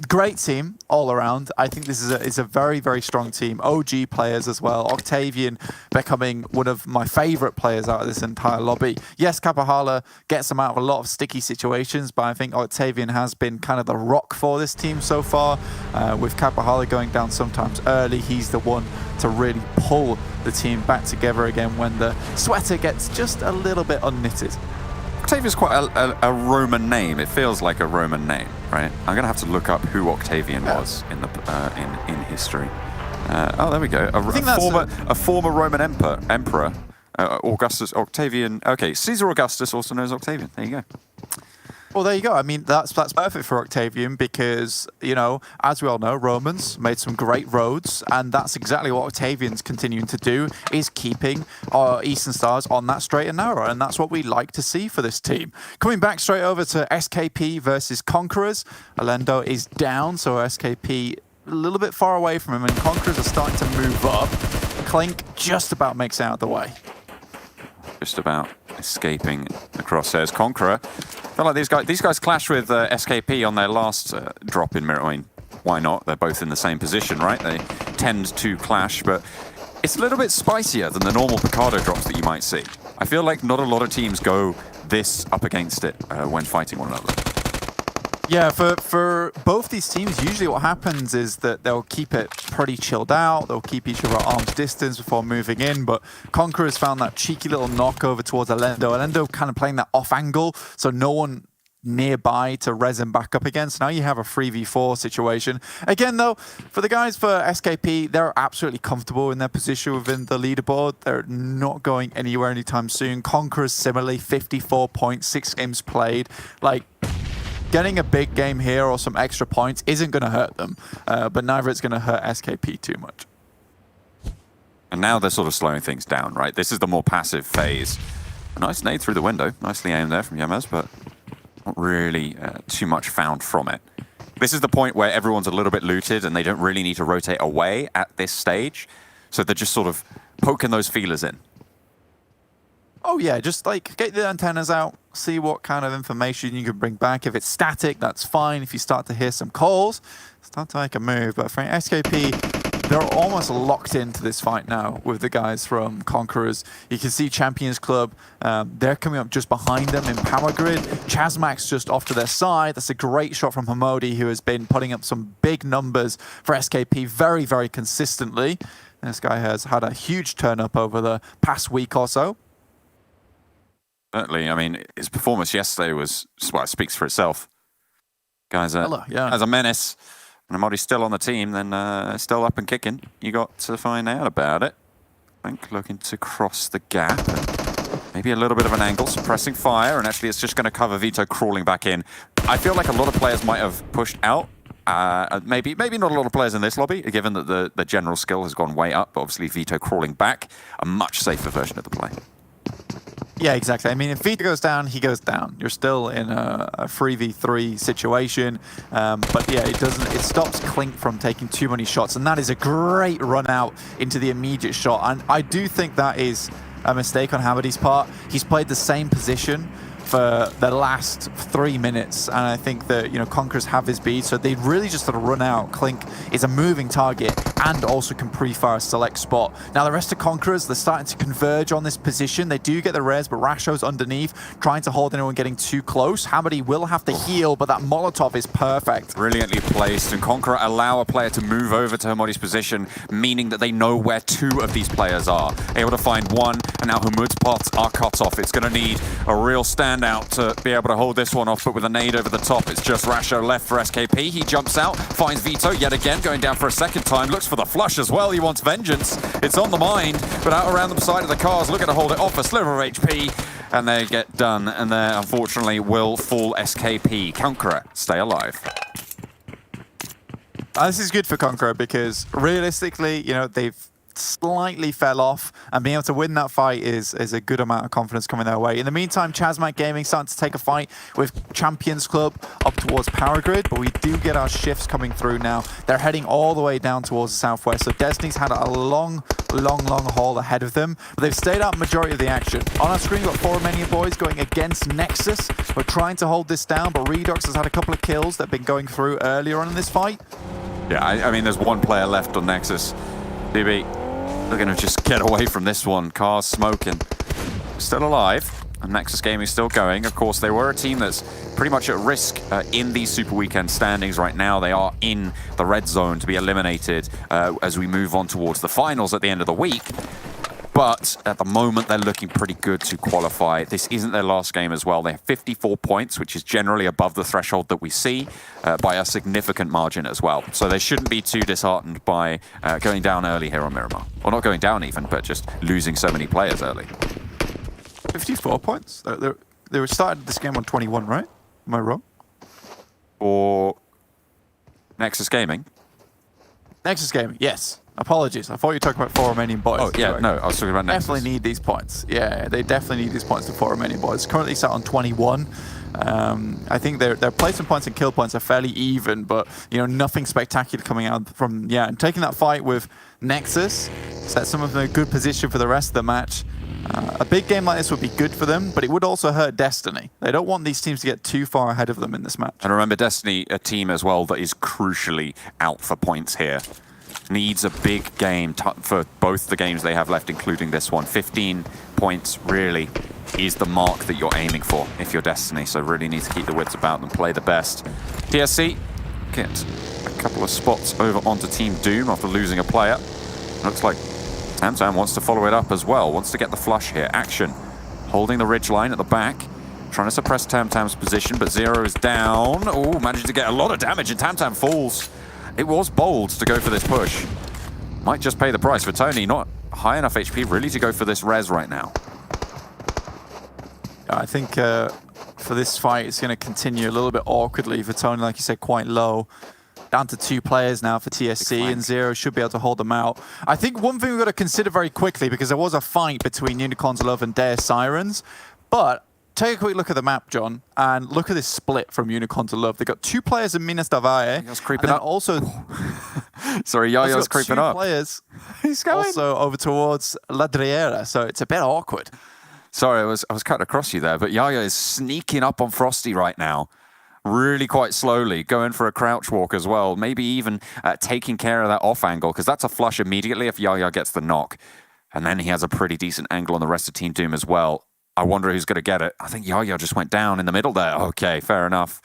Great team all around. I think this is a very, very strong team. OG players as well. Octavian becoming one of my favorite players out of this entire lobby. Yes, Kapahala gets them out of a lot of sticky situations, but I think Octavian has been kind of the rock for this team so far. With Kapahala going down sometimes early, he's the one to really pull the team back together again when the sweater gets just a little bit unknitted.
Octavian's quite a Roman name. It feels like a Roman name, right? I'm going to have to look up who Octavian was in the in history. Oh, there we go. A former Roman emperor, Augustus Octavian. Okay, Caesar Augustus, also known as Octavian. There you go.
Well, there you go. I mean, that's perfect for Octavian because, you know, as we all know, Romans made some great roads, and that's exactly what Octavian's continuing to do, is keeping our Eastern Stars on that straight and narrow, and that's what we like to see for this team. Coming back straight over to SKP versus Conquerors, Alendo is down, so SKP a little bit far away from him, and Conquerors are starting to move up. Clink just about makes it out of the way.
Just about escaping the crosshairs. Conqueror, I feel like these guys clashed with SKP on their last drop in Miramar. I mean, why not? They're both in the same position, right? They tend to clash, but it's a little bit spicier than the normal Picardo drops that you might see. I feel like not a lot of teams go this up against it when fighting one another.
Yeah, for both these teams, usually what happens is that they'll keep it pretty chilled out. They'll keep each other at arm's distance before moving in. But Conqueror's found that cheeky little knock over towards Alendo. Alendo kind of playing that off angle, so no one nearby to res him back up again. So now you have a 3v4 situation. Again, though, for the guys for SKP, they're absolutely comfortable in their position within the leaderboard. They're not going anywhere anytime soon. Conquerors similarly, 54 points, 6 games played. Like, getting a big game here or some extra points isn't going to hurt them, but neither it's going to hurt SKP too much.
And now they're sort of slowing things down, right? This is the more passive phase. A nice nade through the window. Nicely aimed there from Yemez, but not really too much found from it. This is the point where everyone's a little bit looted and they don't really need to rotate away at this stage. So they're just sort of poking those feelers in.
Oh yeah, just like get the antennas out, see what kind of information you can bring back. If it's static, that's fine. If you start to hear some calls, start to make a move. But for SKP, they're almost locked into this fight now with the guys from Conquerors. You can see Champions Club, they're coming up just behind them in power grid. ChasMac's just off to their side. That's a great shot from Hamodi, who has been putting up some big numbers for SKP very, very consistently. This guy has had a huge turn up over the past week or so.
Certainly, I mean, his performance yesterday was, well, it speaks for itself. Guys, as a menace, and Amodi's still on the team, then still up and kicking. You got to find out about it. I think looking to cross the gap. Maybe a little bit of an angle, suppressing fire, and actually it's just going to cover Vito crawling back in. I feel like a lot of players might have pushed out. Maybe not a lot of players in this lobby, given that the general skill has gone way up, but obviously Vito crawling back, a much safer version of the play.
Yeah, exactly. I mean, if Vito goes down, he goes down. You're still in a 3v3 situation. But yeah, it stops Clink from taking too many shots. And that is a great run out into the immediate shot. And I do think that is a mistake on Hamadi's part. He's played the same position for the last 3 minutes, and I think that, you know, Conquerors have his beat, so they really just sort of run out. Clink is a moving target and also can pre-fire a select spot. Now the rest of Conquerors, they're starting to converge on this position. They do get the res, but Rasho's underneath, trying to hold anyone getting too close. Hamadi will have to heal, but that Molotov is perfect.
Brilliantly placed, and Conqueror allow a player to move over to Hamadi's position, meaning that they know where 2 of these players are. Able to find one, and now Hamud's pots are cut off. It's going to need a real stand out to be able to hold this one off, but with a nade over the top, it's just Rasho left for SKP. He jumps out, finds Vito yet again, going down for a second time, looks for the flush as well. He wants vengeance. It's on the mind, but out around the side of the cars, looking to hold it off, a sliver of HP, and they get done, and there unfortunately will fall SKP. Conqueror stay alive.
This is good for Conqueror because realistically, you know, they've slightly fell off, and being able to win that fight is a good amount of confidence coming their way. In the meantime, ChasMac Gaming starting to take a fight with Champions Club up towards Power Grid, but we do get our shifts coming through now. They're heading all the way down towards the southwest, so Destiny's had a long haul ahead of them, but they've stayed out majority of the action. On our screen, we've got 4 Romanian Boys going against Nexus. We're trying to hold this down, but Redox has had a couple of kills that have been going through earlier on in this fight.
Yeah, I mean, there's 1 player left on Nexus. DB, they're going to just get away from this one. Cars smoking. Still alive. And Nexus Gaming still going. Of course, they were a team that's pretty much at risk in these Super Weekend standings right now. They are in the red zone to be eliminated as we move on towards the finals at the end of the week. But at the moment, they're looking pretty good to qualify. This isn't their last game as well. They have 54 points, which is generally above the threshold that we see by a significant margin as well. So they shouldn't be too disheartened by going down early here on Miramar. Or not going down even, but just losing so many players early.
54 points? They were started this game on 21, right? Am I wrong?
Or Nexus Gaming?
Nexus Gaming, yes. Apologies. I thought you were talking about 4 Romanian Boys.
Oh, yeah, no, I was talking about Nexus.
Definitely need these points. Yeah, they definitely need these points to 4 Romanian Boys. Currently sat on 21. I think their placement points and kill points are fairly even, but nothing spectacular coming out from and taking that fight with Nexus sets some of them in a good position for the rest of the match. A big game like this would be good for them, but it would also hurt Destiny. They don't want these teams to get too far ahead of them in this match.
And remember, Destiny, a team as well that is crucially out for points here. Needs a big game for both the games they have left, including this one. 15 points really is the mark that you're aiming for if you're Destiny, so really need to keep the wits about them, play the best. TSC get a couple of spots over onto Team Doom after losing a player. Looks like Tamtam wants to follow it up as well, wants to get the flush here. Action, holding the ridge line at the back, trying to suppress Tamtam's position, but Zero is down. Oh, managed to get a lot of damage, and Tamtam falls. It was bold to go for this push. Might just pay the price for Tony. Not high enough HP really to go for this res right now.
I think for this fight, it's going to continue a little bit awkwardly for Tony, like you said, quite low. Down to 2 players now for TSC, and Zero should be able to hold them out. I think one thing we've got to consider very quickly, because there was a fight between Unicorns of Love and Deus Sirens, but take a quick look at the map, John, and look at this split from Unicorns of Love. They've got 2 players in Minas Davae.
He's creeping up.
Also,
sorry, Yaya's creeping up.
2 players also over towards Ladriera, so it's a bit awkward.
Sorry, I was cutting across you there, but Yaya is sneaking up on Frosty right now. Really quite slowly, going for a crouch walk as well. Maybe even taking care of that off angle, because that's a flush immediately if Yaya gets the knock. And then he has a pretty decent angle on the rest of Team Doom as well. I wonder who's going to get it. I think Yaya just went down in the middle there. Okay, fair enough.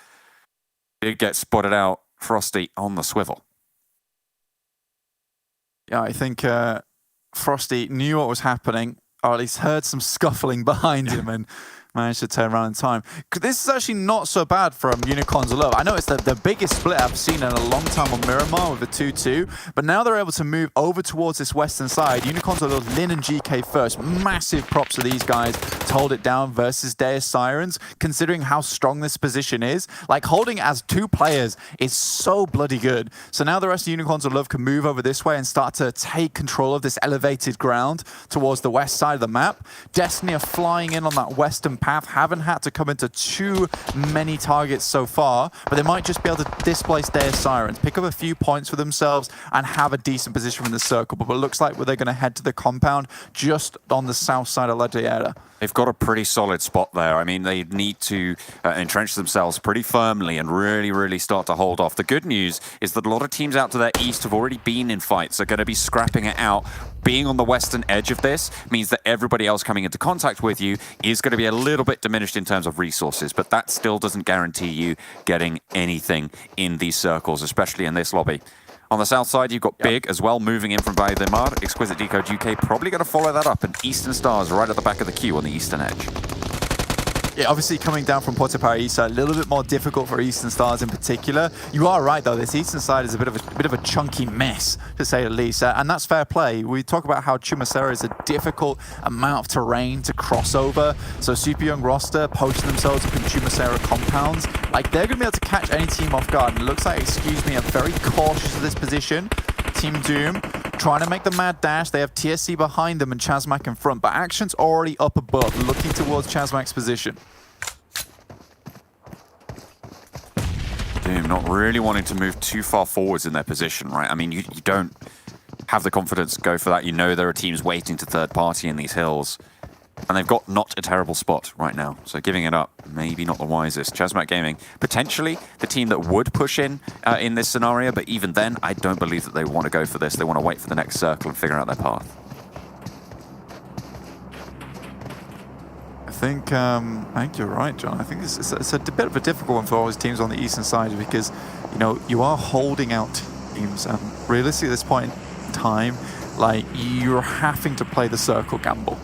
Did get spotted out. Frosty on the swivel.
Yeah, I think Frosty knew what was happening, or at least heard some scuffling behind him and managed to turn around in time. This is actually not so bad from Unicorns of Love. I know it's the biggest split I've seen in a long time on Miramar with a 2-2, but now they're able to move over towards this western side. Unicorns of Love, Lin and GK first. Massive props to these guys to hold it down versus Deus Sirens, considering how strong this position is. Like, holding as 2 players is so bloody good. So now the rest of Unicorns of Love can move over this way and start to take control of this elevated ground towards the west side of the map. Destiny are flying in on that western path, haven't had to come into too many targets so far, but they might just be able to displace Deus Sirens, pick up a few points for themselves, and have a decent position in the circle. But it looks like they're going to head to the compound just on the south side of La Diera.
They've got a pretty solid spot there. I mean, they need to entrench themselves pretty firmly and really, really start to hold off. The good news is that a lot of teams out to their east have already been in fights, are going to be scrapping it out. Being on the western edge of this means that everybody else coming into contact with you is going to be a little bit diminished in terms of resources, but that still doesn't guarantee you getting anything in these circles, especially in this lobby. On the south side, you've got Big as well, moving in from Miramar. Exquisite Décode UK probably going to follow that up, and Eastern Stars right at the back of the queue on the eastern edge.
Yeah, obviously coming down from Porto Paris, a little bit more difficult for Eastern Stars in particular. You are right though, this Eastern side is a bit of a chunky mess, to say the least, and that's fair play. We talk about how Chumacera is a difficult amount of terrain to cross over, so Super Young roster posting themselves up in Chumacera compounds. Like, they're going to be able to catch any team off guard, and it looks like, excuse me, are very cautious of this position. Team Doom trying to make the mad dash. They have TSC behind them and ChasMac in front, but Action's already up above, looking towards ChasMac's position.
Doom not really wanting to move too far forwards in their position, right? I mean, you don't have the confidence to go for that. You know there are teams waiting to third party in these hills. And they've got not a terrible spot right now. So giving it up, maybe not the wisest. ChasMac Gaming, potentially the team that would push in this scenario, but even then, I don't believe that they want to go for this. They want to wait for the next circle and figure out their path.
I think you're right, John. I think it's a bit of a difficult one for all these teams on the eastern side because, you know, you are holding out teams. And realistically, at this point in time, like, you're having to play the circle gamble.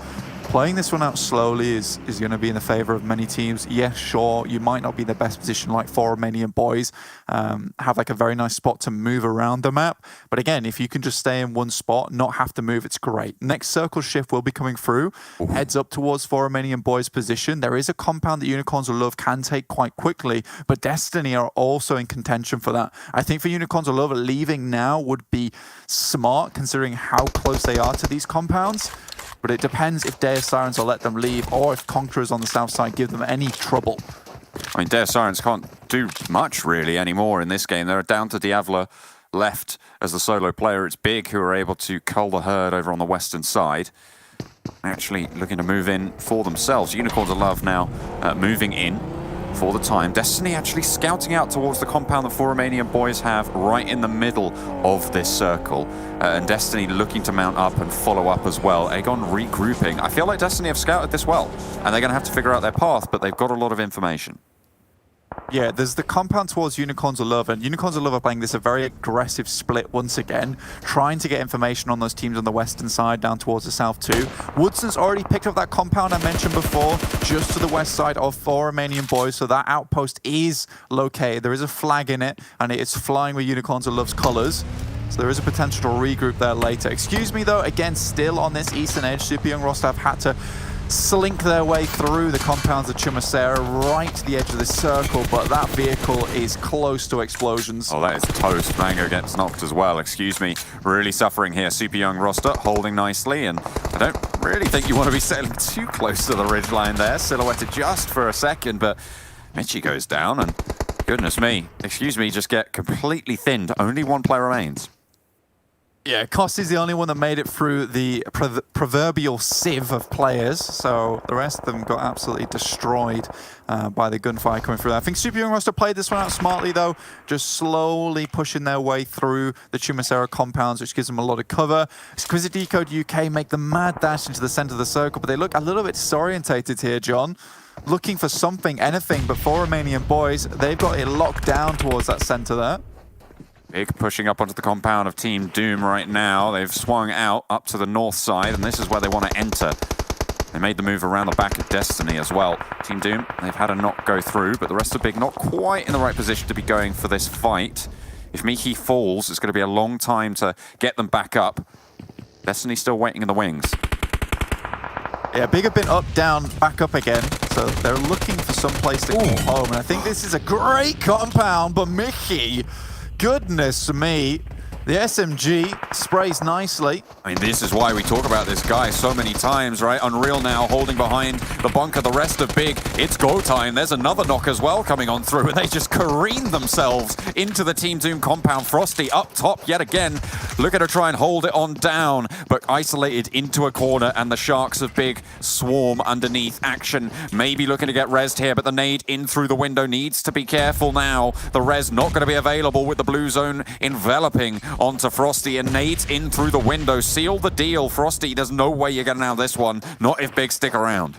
playing this one out slowly is going to be in the favor of many teams. Yes, sure, you might not be in the best position like 4 Romanian Boys, have like a very nice spot to move around the map. But again, if you can just stay in one spot, not have to move, it's great. Next circle shift will be coming through, heads up towards 4 Romanian Boys position. There is a compound that Unicorns of Love can take quite quickly, but Destiny are also in contention for that. I think for Unicorns of Love, leaving now would be smart considering how close they are to these compounds. But it depends if Deus Sirens will let them leave or if Conquerors on the south side give them any trouble.
I mean, Deus Sirens can't do much really anymore in this game. They're down to Diavla left as the solo player. It's Big who are able to cull the herd over on the western side. Actually looking to move in for themselves. Unicorns of Love now moving in for the time. Destiny actually scouting out towards the compound the 4 Romanian Boys have right in the middle of this circle. And Destiny looking to mount up and follow up as well. Aegon regrouping. I feel like Destiny have scouted this well, and they're going to have to figure out their path, but they've got a lot of information.
Yeah, there's the compound towards Unicorns of Love, and Unicorns of Love are playing this a very aggressive split once again, trying to get information on those teams on the western side down towards the south too. Woodson's already picked up that compound I mentioned before, just to the west side of 4 Romanian Boys, so that outpost is located. There is a flag in it, and it's flying with Unicorns of Love's colours. So there is a potential to regroup there later. Excuse me though, again, still on this eastern edge, Super Young Rostov had to slink their way through the compounds of Chumasera right to the edge of this circle, but that vehicle is close to explosions.
Oh, that is toast. Mango gets knocked as well. Excuse me. Really suffering here. Super Young Roster holding nicely, and I don't really think you want to be sailing too close to the ridgeline there. Silhouetted just for a second, but Michi goes down, and goodness me, excuse me, just get completely thinned. Only one player remains.
Yeah, Kosti's the only one that made it through the proverbial sieve of players, so the rest of them got absolutely destroyed by the gunfire coming through. I think Super Young Roster played this one out smartly though, just slowly pushing their way through the Chumasera compounds, which gives them a lot of cover. Exquisite Décode UK make the mad dash into the center of the circle, but they look a little bit disorientated here, John. Looking for something, anything, but 4 Romanian Boys, they've got it locked down towards that center there.
Big pushing up onto the compound of Team Doom right now. They've swung out up to the north side, and this is where they want to enter. They made the move around the back of Destiny as well. Team Doom, they've had a knock go through, but the rest of Big not quite in the right position to be going for this fight. If Michi falls, it's going to be a long time to get them back up. Destiny still waiting in the wings.
Yeah, Big have been up, down, back up again. So they're looking for some place to call home. And I think this is a great compound, but Michi, goodness me, the SMG sprays nicely.
I mean, this is why we talk about this guy so many times, right? Unreal now holding behind the bunker, the rest of Big. It's go time. There's another knock as well coming on through, and they just careen themselves into the Team Doom compound. Frosty up top yet again. Look at her try and hold it on down, but isolated into a corner, and the Sharks of Big swarm underneath. Action maybe looking to get rezzed here, but the nade in through the window needs to be careful now. The res not going to be available with the blue zone enveloping onto Frosty, and nades in through the window. Seal the deal, Frosty. There's no way you're getting out of this one. Not if Big stick around.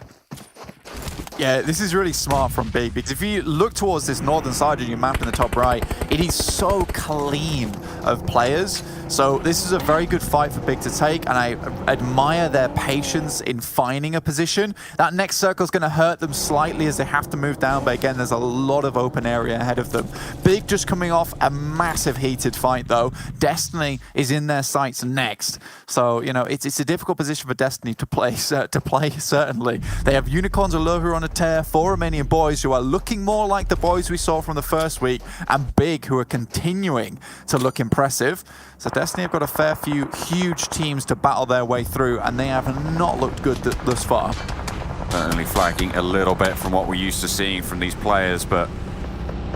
Yeah, this is really smart from Big, because if you look towards this northern side of your map in the top right, it is so clean of players. So this is a very good fight for Big to take, and I admire their patience in finding a position. That next circle is going to hurt them slightly as they have to move down, but again, there's a lot of open area ahead of them. Big just coming off a massive heated fight though. Destiny is in their sights next. So, you know, it's a difficult position for Destiny to play, certainly. They have Unicorns of Love who are on a tear, 4 Romanian Boys who are looking more like the boys we saw from the first week, and Big who are continuing to look impressive. So Destiny have got a fair few huge teams to battle their way through, and they have not looked good thus far.
Certainly flagging a little bit from what we're used to seeing from these players, but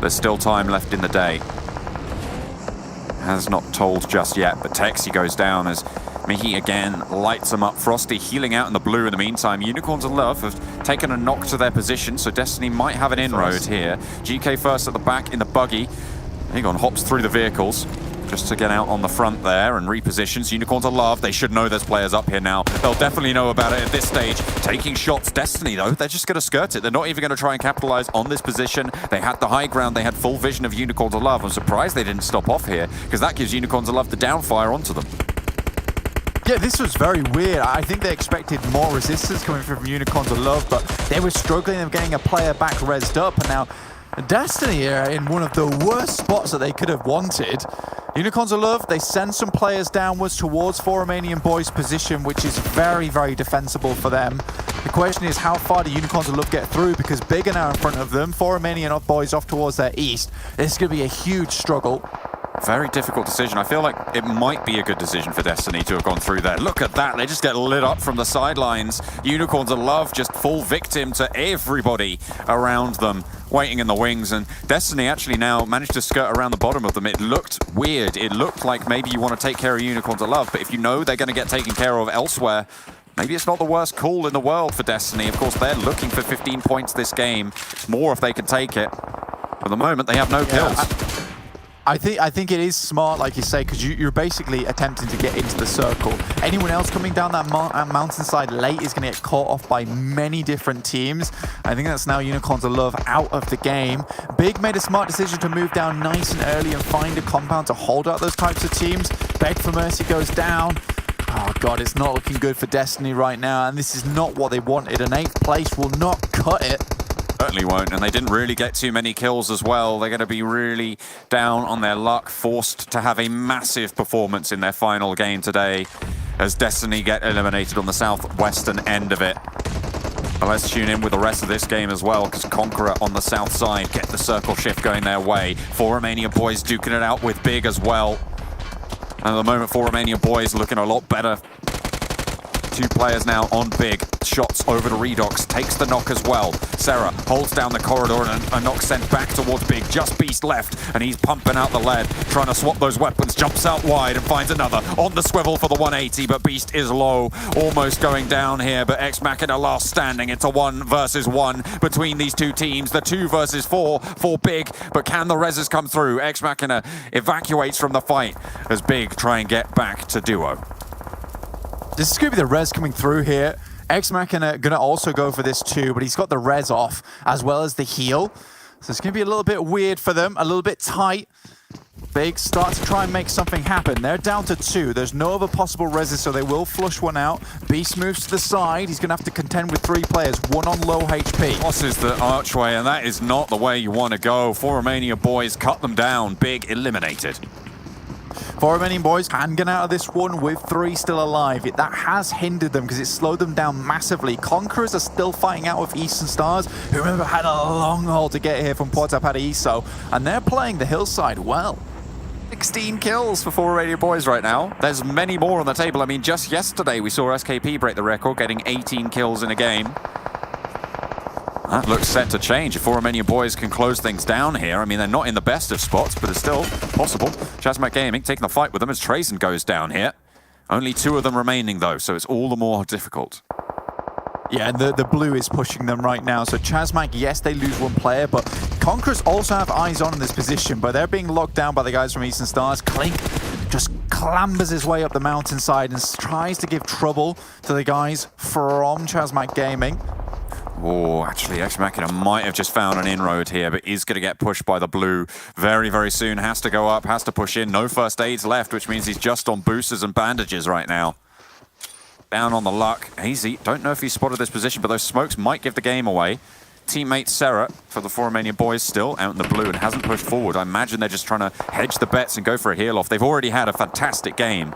there's still time left in the day. Has not told just yet, but Texi goes down as Michi again lights them up. Frosty healing out in the blue in the meantime. Unicorns of Love have taken a knock to their position, so Destiny might have an inroad here. GK first at the back in the buggy. Aegon hops through the vehicles just to get out on the front there and repositions. Unicorns of Love, they should know there's players up here now. They'll definitely know about it at this stage. Taking shots. Destiny, though, they're just going to skirt it. They're not even going to try and capitalize on this position. They had the high ground. They had full vision of Unicorns of Love. I'm surprised they didn't stop off here, because that gives Unicorns of Love the downfire onto them.
Yeah, this was very weird. I think they expected more resistance coming from Unicorns of Love, but they were struggling of getting a player back rezzed up, and now Destiny are in one of the worst spots that they could have wanted. Unicorns of Love, they send some players downwards towards 4 Romanian Boys' position, which is very, very defensible for them. The question is, how far do Unicorns of Love get through? Because Big are now in front of them, 4 Romanian Boys off towards their east. This is going to be a huge struggle.
Very difficult decision. I feel like it might be a good decision for Destiny to have gone through there. Look at that. They just get lit up from the sidelines. Unicorns of Love just fall victim to everybody around them, waiting in the wings. And Destiny actually now managed to skirt around the bottom of them. It looked weird. It looked like maybe you want to take care of Unicorns of Love, but if you know they're going to get taken care of elsewhere, maybe it's not the worst call in the world for Destiny. Of course, they're looking for 15 points this game. More if they can take it. For the moment, they have no kills.
I think it is smart, like you say, because you're basically attempting to get into the circle. Anyone else coming down that mountainside late is going to get caught off by many different teams. I think that's now Unicorns of Love out of the game. Big made a smart decision to move down nice and early and find a compound to hold out those types of teams. Beg for Mercy goes down. Oh god, it's not looking good for Destiny right now, and this is not what they wanted. An 8th place will not cut it.
Certainly won't, and they didn't really get too many kills as well. They're going to be really down on their luck, forced to have a massive performance in their final game today as Destiny get eliminated on the southwestern end of it. But let's tune in with the rest of this game as well, because Conqueror on the south side get the circle shift going their way. 4 Romanian Boys duking it out with Big as well. And at the moment, 4 Romanian Boys looking a lot better. 2 players now on Big. Shots over to Redox. Takes the knock as well. Sarah holds down the corridor and a knock sent back towards Big. Just Beast left and he's pumping out the lead. Trying to swap those weapons. Jumps out wide and finds another. On the swivel for the 180, but Beast is low. Almost going down here, but Ex Machina last standing. It's a 1 versus 1 between these 2 teams. The 2 versus 4 for Big, but can the reses come through? Ex Machina evacuates from the fight as Big try and get back to duo.
This is going to be the res coming through here. Ex Machina going to also go for this too, but he's got the res off as well as the heal. So it's going to be a little bit weird for them, a little bit tight. Big start to try and make something happen. They're down to 2. There's no other possible reses, so they will flush one out. Beast moves to the side. He's going to have to contend with 3 players, 1 on low HP.
Crosses the archway, and that is not the way you want to go. 4 Romanian Boys cut them down. Big eliminated.
4 Romanian Boys can get out of this one with 3 still alive. That has hindered them because it slowed them down massively. Conquerors are still fighting out with Eastern Stars, who remember had a long haul to get here from Porta Paraiso, and they're playing the hillside well.
16 kills for 4 Romanian Boys right now. There's many more on the table. I mean, just yesterday we saw SKP break the record, getting 18 kills in a game. That looks set to change if 4 Romanian Boys can close things down here. I mean, they're not in the best of spots, but it's still possible. ChasMac Gaming taking the fight with them as Trazen goes down here. Only 2 of them remaining, though, so it's all the more difficult.
Yeah, and the blue is pushing them right now. So ChasMac, yes, they lose 1 player, but Conquerors also have eyes on in this position, but they're being locked down by the guys from Eastern Stars. Clink just clambers his way up the mountainside and tries to give trouble to the guys from ChasMac Gaming.
Oh, actually, Ex Machina might have just found an inroad here, but is going to get pushed by the blue very, very soon. Has to go up, has to push in. No first aids left, which means he's just on boosters and bandages right now. Down on the luck. Hazy, don't know if he spotted this position, but those smokes might give the game away. Teammate Sarah for the 4 Romanian Boys still out in the blue and hasn't pushed forward. I imagine they're just trying to hedge the bets and go for a heal off. They've already had a fantastic game.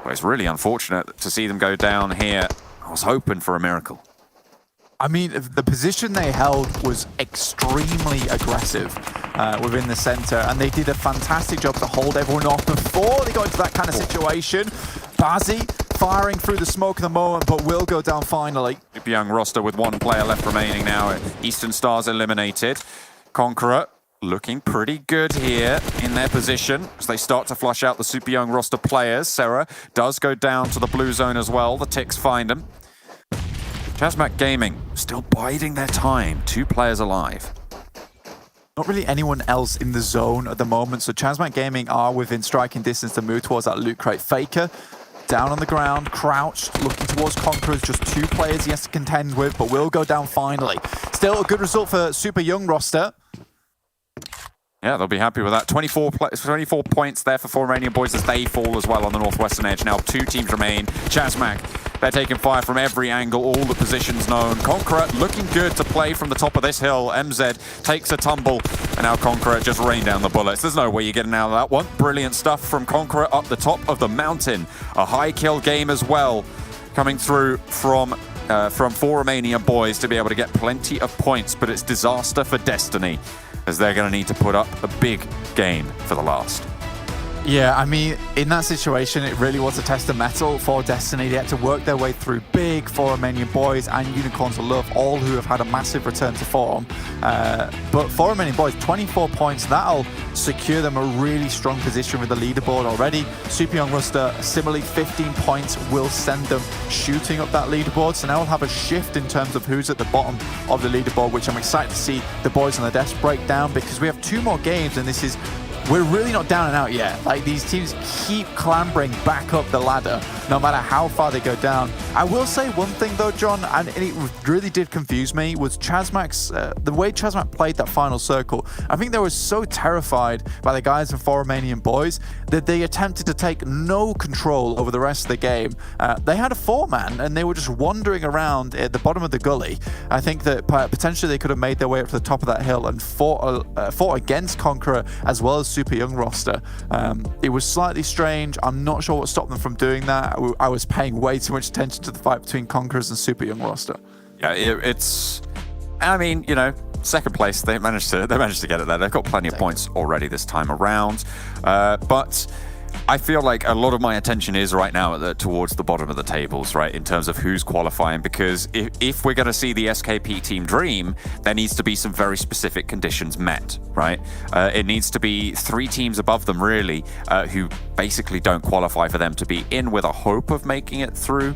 But it's really unfortunate to see them go down here. I was hoping for a miracle.
I mean, the position they held was extremely aggressive within the center, and they did a fantastic job to hold everyone off before they got into that kind of situation. Bazzi firing through the smoke at the moment, but will go down finally.
Super young roster with 1 player left remaining now. Eastern Stars eliminated. Conqueror looking pretty good here in their position as they start to flush out the super young roster players. Sarah does go down to the blue zone as well. The ticks find him. ChasMac Gaming still biding their time. 2 players alive.
Not really anyone else in the zone at the moment, so ChasMac Gaming are within striking distance to move towards that loot crate. Faker down on the ground, crouched, looking towards Conquerors. Just 2 players he has to contend with, but will go down finally. Still a good result for super young roster.
Yeah, they'll be happy with that. 24 points there for Romanian Boys as they fall as well on the northwestern edge. Now 2 teams remain. ChasMac, they're taking fire from every angle, all the positions known. Conqueror looking good to play from the top of this hill. MZ takes a tumble, and now Conqueror just rain down the bullets. There's no way you're getting out of that one. Brilliant stuff from Conqueror up the top of the mountain. A high kill game as well, coming through from 4 Romanian Boys to be able to get plenty of points, but it's disaster for Destiny, as they're going to need to put up a big game for the last.
Yeah, I mean, in that situation, it really was a test of mettle for Destiny. They had to work their way through big for Romanian Boys and Unicorns of Love, all who have had a massive return to form. But for Romanian Boys, 24 points, that'll secure them a really strong position with the leaderboard already. Super Young Ruster, similarly, 15 points will send them shooting up that leaderboard. So now we'll have a shift in terms of who's at the bottom of the leaderboard, which I'm excited to see the boys on the desk break down, because we have 2 more games, and this is... We're really not down and out yet. Like, these teams keep clambering back up the ladder, no matter how far they go down. I will say one thing though, John, and it really did confuse me, was ChasMac's, the way ChasMac played that final circle. I think they were so terrified by the guys in 4 Romanian Boys that they attempted to take no control over the rest of the game. They had a 4-man, and they were just wandering around at the bottom of the gully. I think that potentially they could have made their way up to the top of that hill and fought against Conqueror as well as Super Young Roster. It was slightly strange. I'm not sure what stopped them from doing that. I was paying way too much attention to the fight between Conquerors and Super Young Roster.
Yeah, it's... I mean, you know, second place, they managed to get it there. They've got plenty of points already this time around. But I feel like a lot of my attention is right now towards the bottom of the tables, right, in terms of who's qualifying, because if we're going to see the SKP Team Dream, there needs to be some very specific conditions met, right? It needs to be 3 teams above them, really, who basically don't qualify for them to be in with a hope of making it through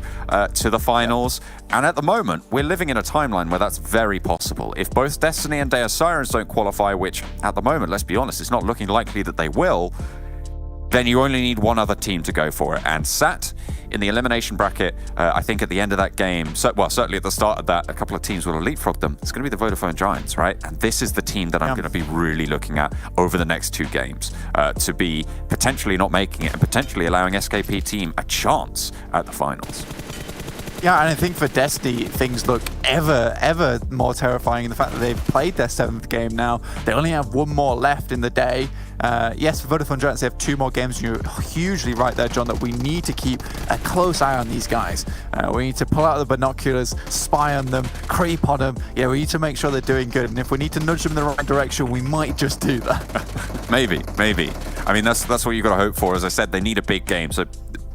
to the finals. And at the moment, we're living in a timeline where that's very possible. If both Destiny and Deus Sirens don't qualify, which at the moment, let's be honest, it's not looking likely that they will, then you only need one other team to go for it. And sat in the elimination bracket, I think at the end of that game, certainly at the start of that, a couple of teams will have leapfrogged them. It's going to be the Vodafone Giants, right? And this is the team that I'm going to be really looking at over the next 2 games to be potentially not making it and potentially allowing SKP Team a chance at the finals.
Yeah, and I think for Destiny, things look ever more terrifying in the fact that they've played their 7th game now. They only have 1 more left in the day. Yes, for Vodafone Giants, they have 2 more games. You're hugely right there, John, that we need to keep a close eye on these guys. We need to pull out the binoculars, spy on them, creep on them. Yeah, we need to make sure they're doing good. And if we need to nudge them in the right direction, we might just do that.
Maybe. I mean, that's what you've got to hope for. As I said, they need a big game. So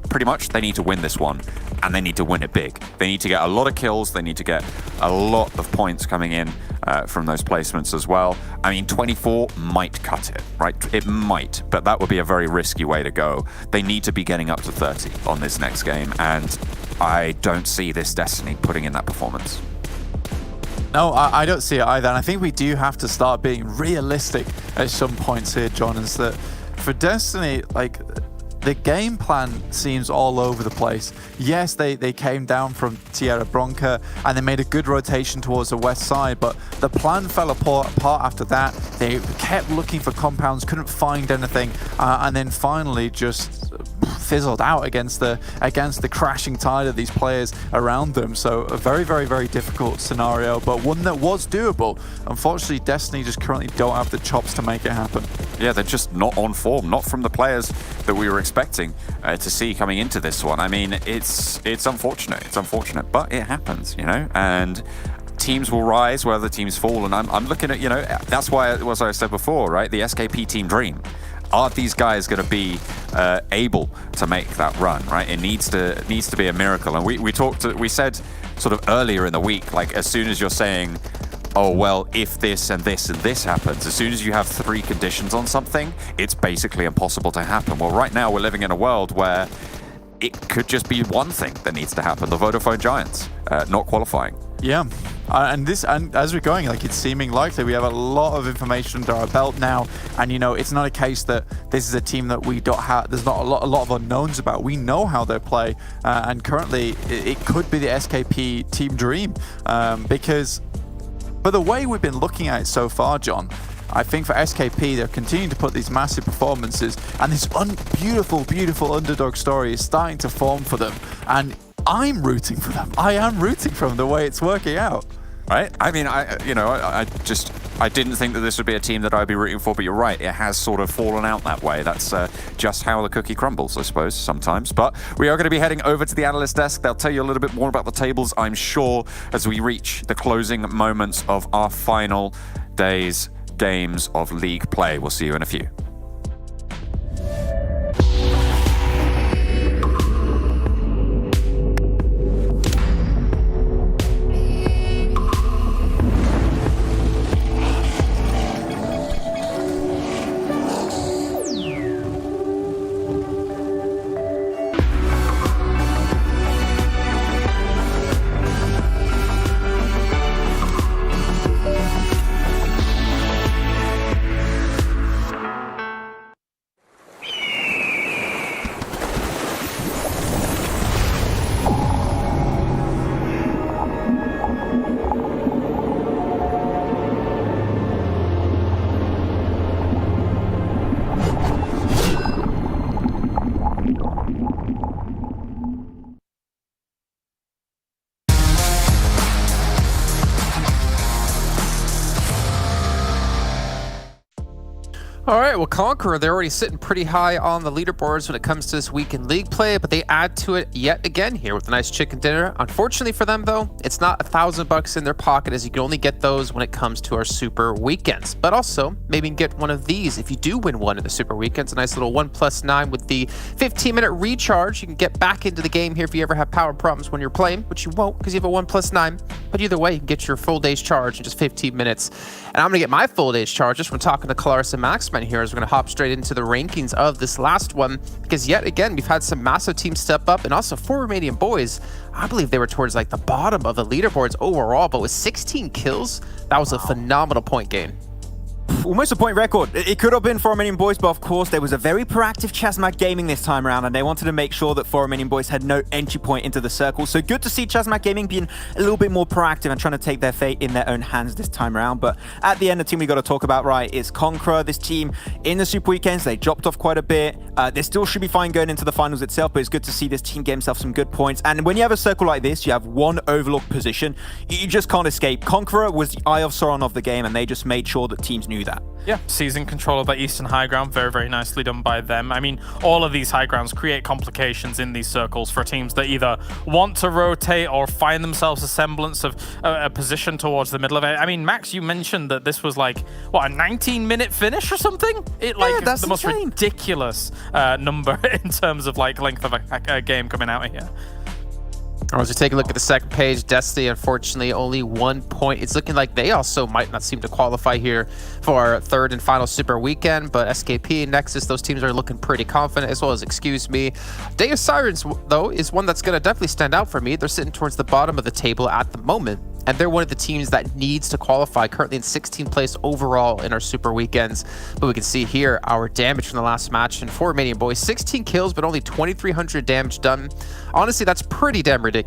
pretty much they need to win this one, and they need to win it big. They need to get a lot of kills. They need to get a lot of points coming in from those placements as well. I mean, 24 might cut it, right? It might, but that would be a very risky way to go. They need to be getting up to 30 on this next game, and I don't see this Destiny putting in that performance.
No, I don't see it either. And I think we do have to start being realistic at some points here, John, is that for Destiny, like, the game plan seems all over the place. Yes, they came down from Tierra Bronca and they made a good rotation towards the west side, but the plan fell apart after that. They kept looking for compounds, couldn't find anything, and then finally just fizzled out against the crashing tide of these players around them. So a very difficult scenario, but one that was doable. Unfortunately, Destiny just currently don't have the chops to make it happen.
Yeah, they're just not on form, not from the players that we were expecting to see coming into this one. I mean, it's unfortunate, but it happens, you know, and teams will rise where other teams fall. And I'm looking at, you know, that's why, as I said before, right, the SKP Team Dream. Are these guys going to be able to make that run, right? It needs to be a miracle. And we said sort of earlier in the week, like, as soon as you're saying, oh, well, if this and this and this happens, as soon as you have 3 conditions on something, it's basically impossible to happen. Well, right now we're living in a world where it could just be one thing that needs to happen. The Vodafone Giants not qualifying.
Yeah, and as we're going, like, it's seeming likely. We have a lot of information under our belt now, and you know, it's not a case that this is a team that we don't have. There's not a lot of unknowns about. We know how they play, and currently it could be the SKP Team Dream, because for the way we've been looking at it so far, John, I think for SKP, they're continuing to put these massive performances, and this beautiful, beautiful underdog story is starting to form for them. And I'm rooting for them. I am rooting for them the way it's working out.
Right? I mean, I didn't think that this would be a team that I'd be rooting for, but you're right, it has sort of fallen out that way. That's just how the cookie crumbles, I suppose, sometimes. But we are going to be heading over to the analyst desk. They'll tell you a little bit more about the tables, I'm sure, as we reach the closing moments of our final day's games of league play. We'll see you in a few.
All right, well, Conqueror, they're already sitting pretty high on the leaderboards when it comes to this weekend league play, but they add to it yet again here with a nice chicken dinner. Unfortunately for them, though, it's not $1,000 in their pocket, as you can only get those when it comes to our super weekends. But also, maybe you can get one of these if you do win one in the super weekends. A nice little 1+9 with the 15-minute recharge. You can get back into the game here if you ever have power problems when you're playing, which you won't because you have a 1+9. But either way, you can get your full day's charge in just 15 minutes. And I'm going to get my full day's charge just from talking to Clarissa Maxman here, as we're going to hop straight into the rankings of this last one, because yet again, we've had some massive teams step up, and also for Romanian Boys, I believe they were towards like the bottom of the leaderboards overall, but with 16 kills, that was a phenomenal point gain.
Almost a point record. It could have been for Romanian Boys, but of course there was a very proactive ChasMac Gaming this time around, and they wanted to make sure that for Romanian Boys had no entry point into the circle. So good to see ChasMac Gaming being a little bit more proactive and trying to take their fate in their own hands this time around. But at the end, the team we got to talk about, right, is Conqueror. This team in the Super Weekends, they dropped off quite a bit. They still should be fine going into the finals itself, but it's good to see this team get himself some good points. And when you have a circle like this, you have one overlooked position, you just can't escape. Conqueror was the eye of Sauron of the game, and they just made sure that teams knew that.
Yeah, seizing control of that eastern high ground, very, very nicely done by them. I mean, all of these high grounds create complications in these circles for teams that either want to rotate or find themselves a semblance of a position towards the middle of it. I mean, Max, you mentioned that this was like, what, a 19-minute finish or something?
That's
the most ridiculous number in terms of like length of a game coming out of here.
As we take a look at the second page, Destiny, unfortunately, only 1 point. It's looking like they also might not seem to qualify here for our third and final Super Weekend, but SKP and Nexus, those teams are looking pretty confident, as well as Excuse Me. Deus Sirens, though, is one that's going to definitely stand out for me. They're sitting towards the bottom of the table at the moment, and they're one of the teams that needs to qualify, currently in 16th place overall in our Super Weekends. But we can see here our damage from the last match, and for Romanian Boys, 16 kills, but only 2,300 damage done. Honestly, that's pretty damn ridiculous.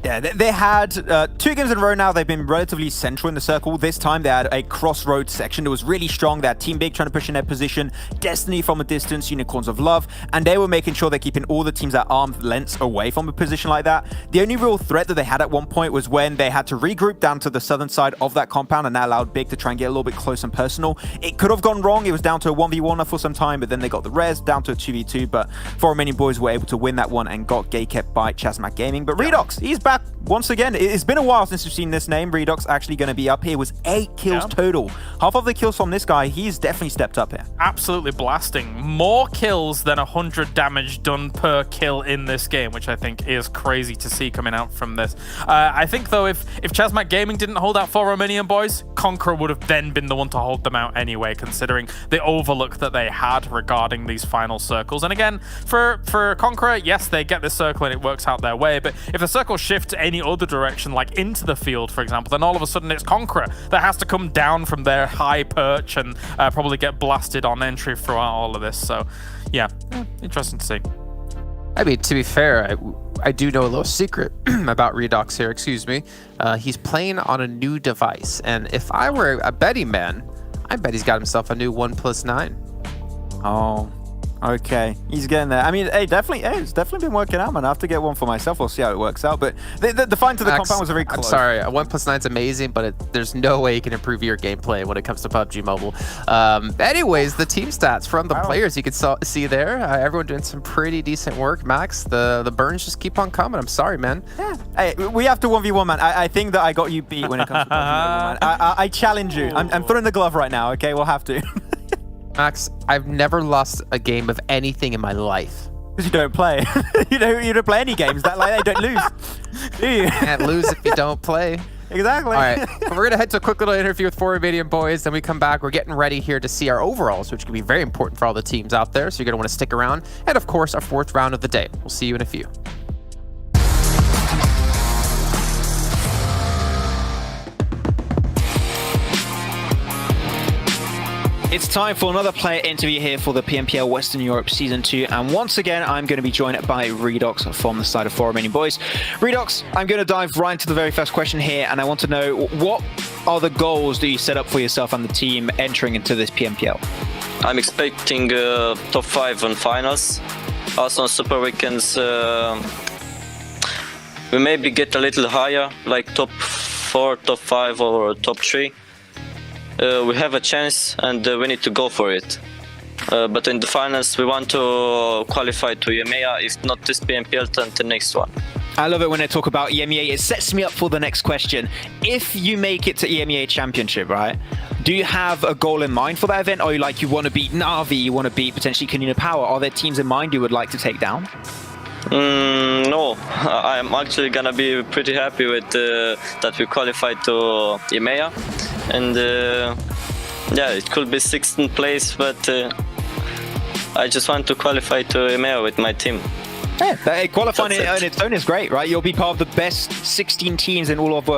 Yeah, they had 2 games in a row now. They've been relatively central in the circle. This time they had a crossroads section that was really strong. They had Team Big trying to push in their position, Destiny from a distance, Unicorns of Love, and they were making sure they're keeping all the teams at arm's length away from a position like that. The only real threat that they had at one point was when they had to regroup down to the southern side of that compound, and that allowed Big to try and get a little bit close and personal. It could have gone wrong. It was down to a 1v1 for some time, but then they got the res down to a 2v2, but for Romanian Boys were able to win that one and got gate-kept by ChasMac Gaming. But Redox, he's back once again. It's been a while since we've seen this name. Redox actually going to be up here. It was 8 kills total. Half of the kills from this guy. He's definitely stepped up here.
Absolutely blasting. More kills than 100 damage done per kill in this game, which I think is crazy to see coming out from this. I think, though, if ChasMac Gaming didn't hold out for Romanian Boys, Conqueror would have then been the one to hold them out anyway, considering the overlook that they had regarding these final circles. And again, for Conqueror, yes, they get this circle and it works out their way, but if the circle shifts any other direction, like into the field, for example, then all of a sudden it's Conqueror that has to come down from their high perch and probably get blasted on entry throughout all of this. So, yeah, interesting to see.
I mean, to be fair, I do know a little secret about Redox here, excuse me. He's playing on a new device, and if I were a betting man, I bet he's got himself a new 1+9.
Oh, okay. He's getting there. I mean, hey, it's definitely been working out, man. I have to get one for myself. We'll see how it works out. But the find to the compound was very close.
I'm sorry, a 1+9's amazing, but there's no way you can improve your gameplay when it comes to PUBG Mobile. Anyways, the team stats from the players you can see there. Everyone doing some pretty decent work. Max, the burns just keep on coming. I'm sorry, man.
Yeah. Hey, we have to 1v1, man. I think that I got you beat when it comes to PUBG Mobile, man. I challenge you. I'm throwing the glove right now, okay? We'll have to.
Max, I've never lost a game of anything in my life.
Because you don't play. you don't play any games. That like they don't lose. Do you?
Can't lose if you don't play.
Exactly.
All right, we're going to head to a quick little interview with 4 Romanian Boys. Then we come back. We're getting ready here to see our overalls, which can be very important for all the teams out there. So you're going to want to stick around. And of course, our 4th round of the day. We'll see you in a few.
It's time for another player interview here for the PMPL Western Europe Season 2, and once again I'm going to be joined by Redox from the side of 4 Romanian Boys. Redox, I'm going to dive right into the very first question here, and I want to know, what are the goals that you set up for yourself and the team entering into this PMPL?
I'm expecting top 5 on finals. Also on Super Weekends we maybe get a little higher, like top 4, top 5 or top 3. We have a chance and we need to go for it. But in the finals we want to qualify to EMEA, if not this PMPL, then the next one.
I love it when I talk about EMEA. It sets me up for the next question. If you make it to EMEA Championship, right, do you have a goal in mind for that event? Or you want to beat Na'Vi, you want to beat potentially Canina Power? Are there teams in mind you would like to take down?
No, I'm actually gonna be pretty happy with that we qualified to EMEA. And yeah, it could be 16th place, but I just want to qualify to EMEA with my team.
Yeah, qualifying on its own is great, right? You'll be part of the best 16 teams in all of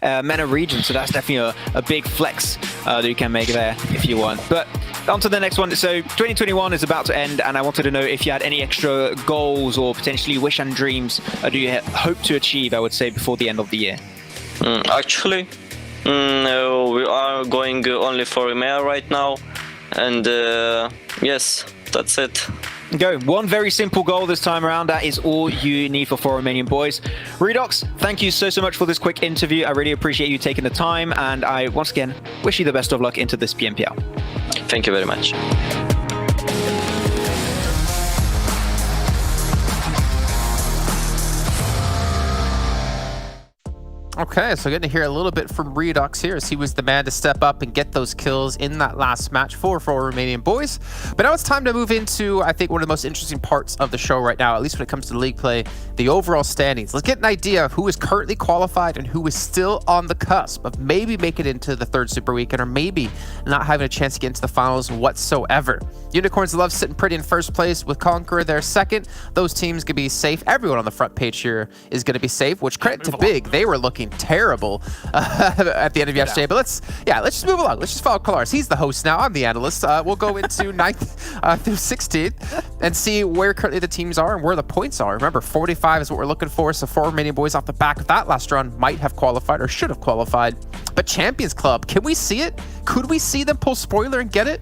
MENA region, so that's definitely a big flex that you can make there if you want. But on to the next one. So 2021 is about to end, and I wanted to know if you had any extra goals or potentially wish and dreams do you hope to achieve, I would say, before the end of the year?
Actually, we are going only for EMEA right now, and yes, that's it.
Go. One very simple goal this time around. That is all you need for 4 Romanian Boys. Redox, thank you so much for this quick interview. I really appreciate you taking the time, and I once again wish you the best of luck into this PMPL.
Thank you very much.
Okay, so getting to hear a little bit from Redox here, as he was the man to step up and get those kills in that last match for Romanian Boys. But now it's time to move into, I think, one of the most interesting parts of the show right now, at least when it comes to league play, the overall standings. Let's get an idea of who is currently qualified and who is still on the cusp of maybe making it into the 3rd Super Weekend, or maybe not having a chance to get into the finals whatsoever. Unicorns love sitting pretty in 1st place with Conqueror there 2nd. Those teams could be safe. Everyone on the front page here is going to be safe, which credit to Big. They were looking terrible at the end of yesterday, but let's just move along. Let's just follow Kalaris. He's the host now. I'm the analyst. We'll go into 9th through 16th and see where currently the teams are and where the points are. Remember, 45 is what we're looking for, so 4 Romanian Boys off the back of that last run might have qualified or should have qualified. But Champions Club, can we see it? Could we see them pull spoiler and get it?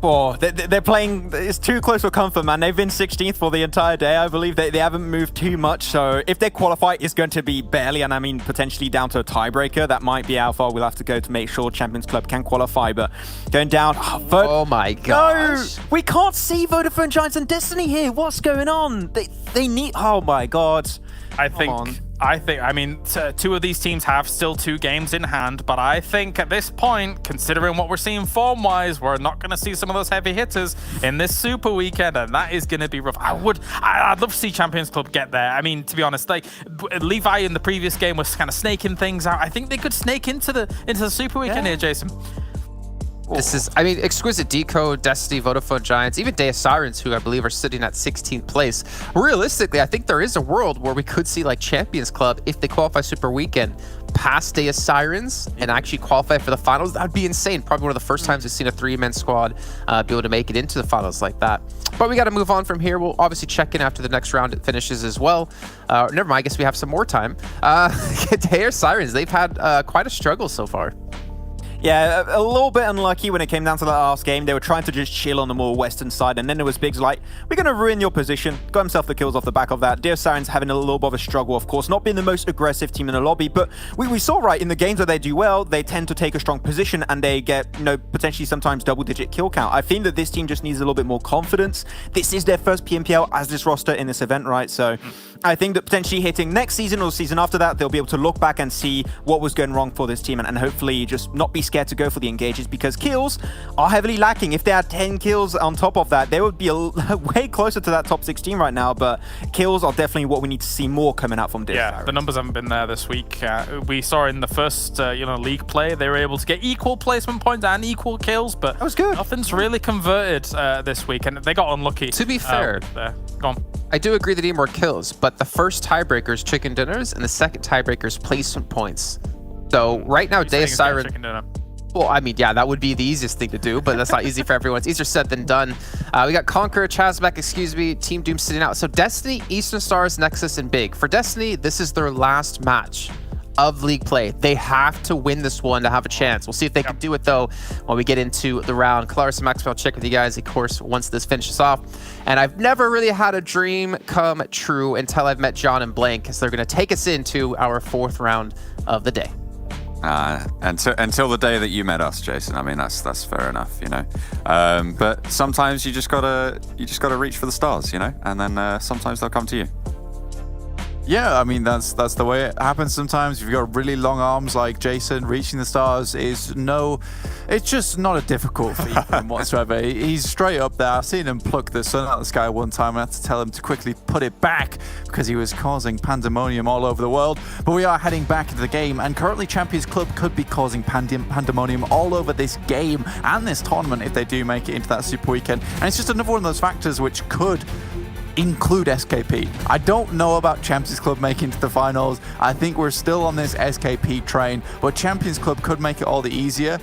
Oh, they're playing, it's too close for comfort, man. They've been 16th for the entire day. I believe they haven't moved too much. So if they qualify, it's going to be barely, and I mean potentially down to a tiebreaker. That might be how far we'll have to go to make sure Champions Club can qualify. But going down,
oh my gosh.
No, we can't see Vodafone Giants and Destiny here. What's going on? They need, oh my God.
I mean, 2 of these teams have still 2 games in hand, but I think at this point, considering what we're seeing form-wise, we're not going to see some of those heavy hitters in this Super Weekend, and that is going to be rough. I'd love to see Champions Club get there. I mean, to be honest, like Levi in the previous game was kind of snaking things out. I think they could snake into the Super Weekend here, Jason.
This is, I mean, Exquisite Décode, Destiny, Vodafone Giants, even Deus Sirens, who I believe are sitting at 16th place. Realistically, I think there is a world where we could see like Champions Club, if they qualify Super Weekend, past Deus Sirens and actually qualify for the finals. That would be insane. Probably one of the first times we've seen a 3-man squad be able to make it into the finals like that. But we got to move on from here. We'll obviously check in after the next round it finishes as well. Never mind, I guess we have some more time. Deus Sirens, they've had quite a struggle so far.
Yeah, a little bit unlucky when it came down to that last game. They were trying to just chill on the more western side, and then there was Biggs like, we're going to ruin your position. Got himself the kills off the back of that. Deus Sirens having a little bit of a struggle, of course, not being the most aggressive team in the lobby, but we saw, right, in the games where they do well, they tend to take a strong position, and they get, you know, potentially sometimes double-digit kill count. I think that this team just needs a little bit more confidence. This is their first PMPL as this roster in this event, right? So I think that potentially hitting next season or the season after that, they'll be able to look back and see what was going wrong for this team, and hopefully just not be scared to go for the engages, because kills are heavily lacking. If they had 10 kills on top of that, they would be way closer to that top 16 right now, but kills are definitely what we need to see more coming out from Deus Sirens.
Yeah, the numbers haven't been there this week. We saw in the first league play, they were able to get equal placement points and equal kills, but
that was good.
Nothing's really converted this week, and they got unlucky.
To be fair,
go on.
I do agree they need more kills, but the first tiebreaker is chicken dinners, and the second tiebreaker is placement points. So right now, Deus Sirens. Well, I mean, yeah, that would be the easiest thing to do, but that's not easy for everyone. It's easier said than done. We got Conqueror, ChasMac, Team Doom sitting out. So Destiny, Eastern Stars, Nexus, and Big. For Destiny, this is their last match of league play. They have to win this one to have a chance. We'll see if they can do it, though, when we get into the round. Claris and Max, I'll check with you guys, of course, once this finishes off. And I've never really had a dream come true until I've met John and Blank, because they're going to take us into our 4th round of the day.
Until the day that you met us, Jason. I mean, that's fair enough, you know. But sometimes you just gotta reach for the stars, you know, and then sometimes they'll come to you.
Yeah, I mean, that's the way it happens sometimes. If you've got really long arms like Jason, reaching the stars it's just not a difficult feat for him whatsoever. He's straight up there. I've seen him pluck the sun out of the sky one time. I had to tell him to quickly put it back because he was causing pandemonium all over the world. But we are heading back into the game, and currently Champions Club could be causing pandemonium all over this game and this tournament if they do make it into that Super Weekend. And it's just another one of those factors which could include SKP. I don't know about Champions Club making it to the finals. I think we're still on this SKP train, but Champions Club could make it all the easier.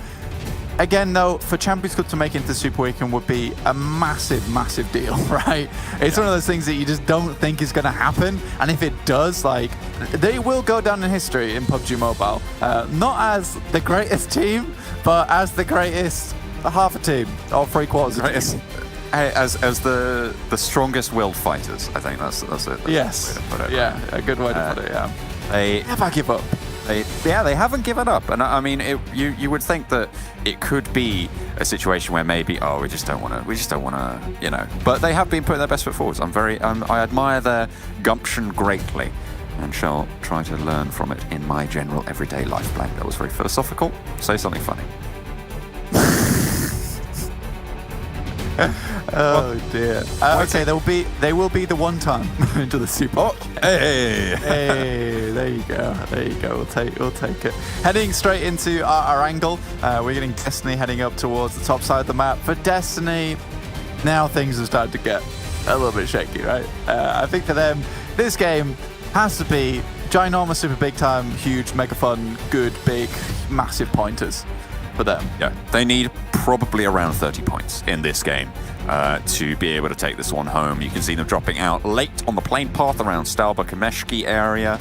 Again, though, for Champions Club to make it into Super Weekend would be a massive, massive deal, right? It's one of those things that you just don't think is going to happen, and if it does, like, they will go down in history in PUBG Mobile. Not as the greatest team, but as the greatest half a team, or 3/4 of a team.
As the strongest willed fighters, I think that's it.
Yes. Yeah, a good way to put it. Yeah.
They
never give up.
They haven't given up, and I mean, you would think that it could be a situation where maybe we just don't want to, you know. But they have been putting their best foot forward. I admire their gumption greatly, and shall try to learn from it in my general everyday life. Blank. That was very philosophical. Say something funny.
Oh dear. Okay, they will be the one time into the Super.
Hey,
there you go. We'll take it. Heading straight into our angle. We're getting Destiny heading up towards the top side of the map. For Destiny, now things have started to get a little bit shaky, right? I think for them, this game has to be ginormous, super big time, huge, mega fun, good, big, massive pointers for them.
Yeah, they need probably around 30 points in this game to be able to take this one home. You can see them dropping out late on the plane path around Stalba Kameshki area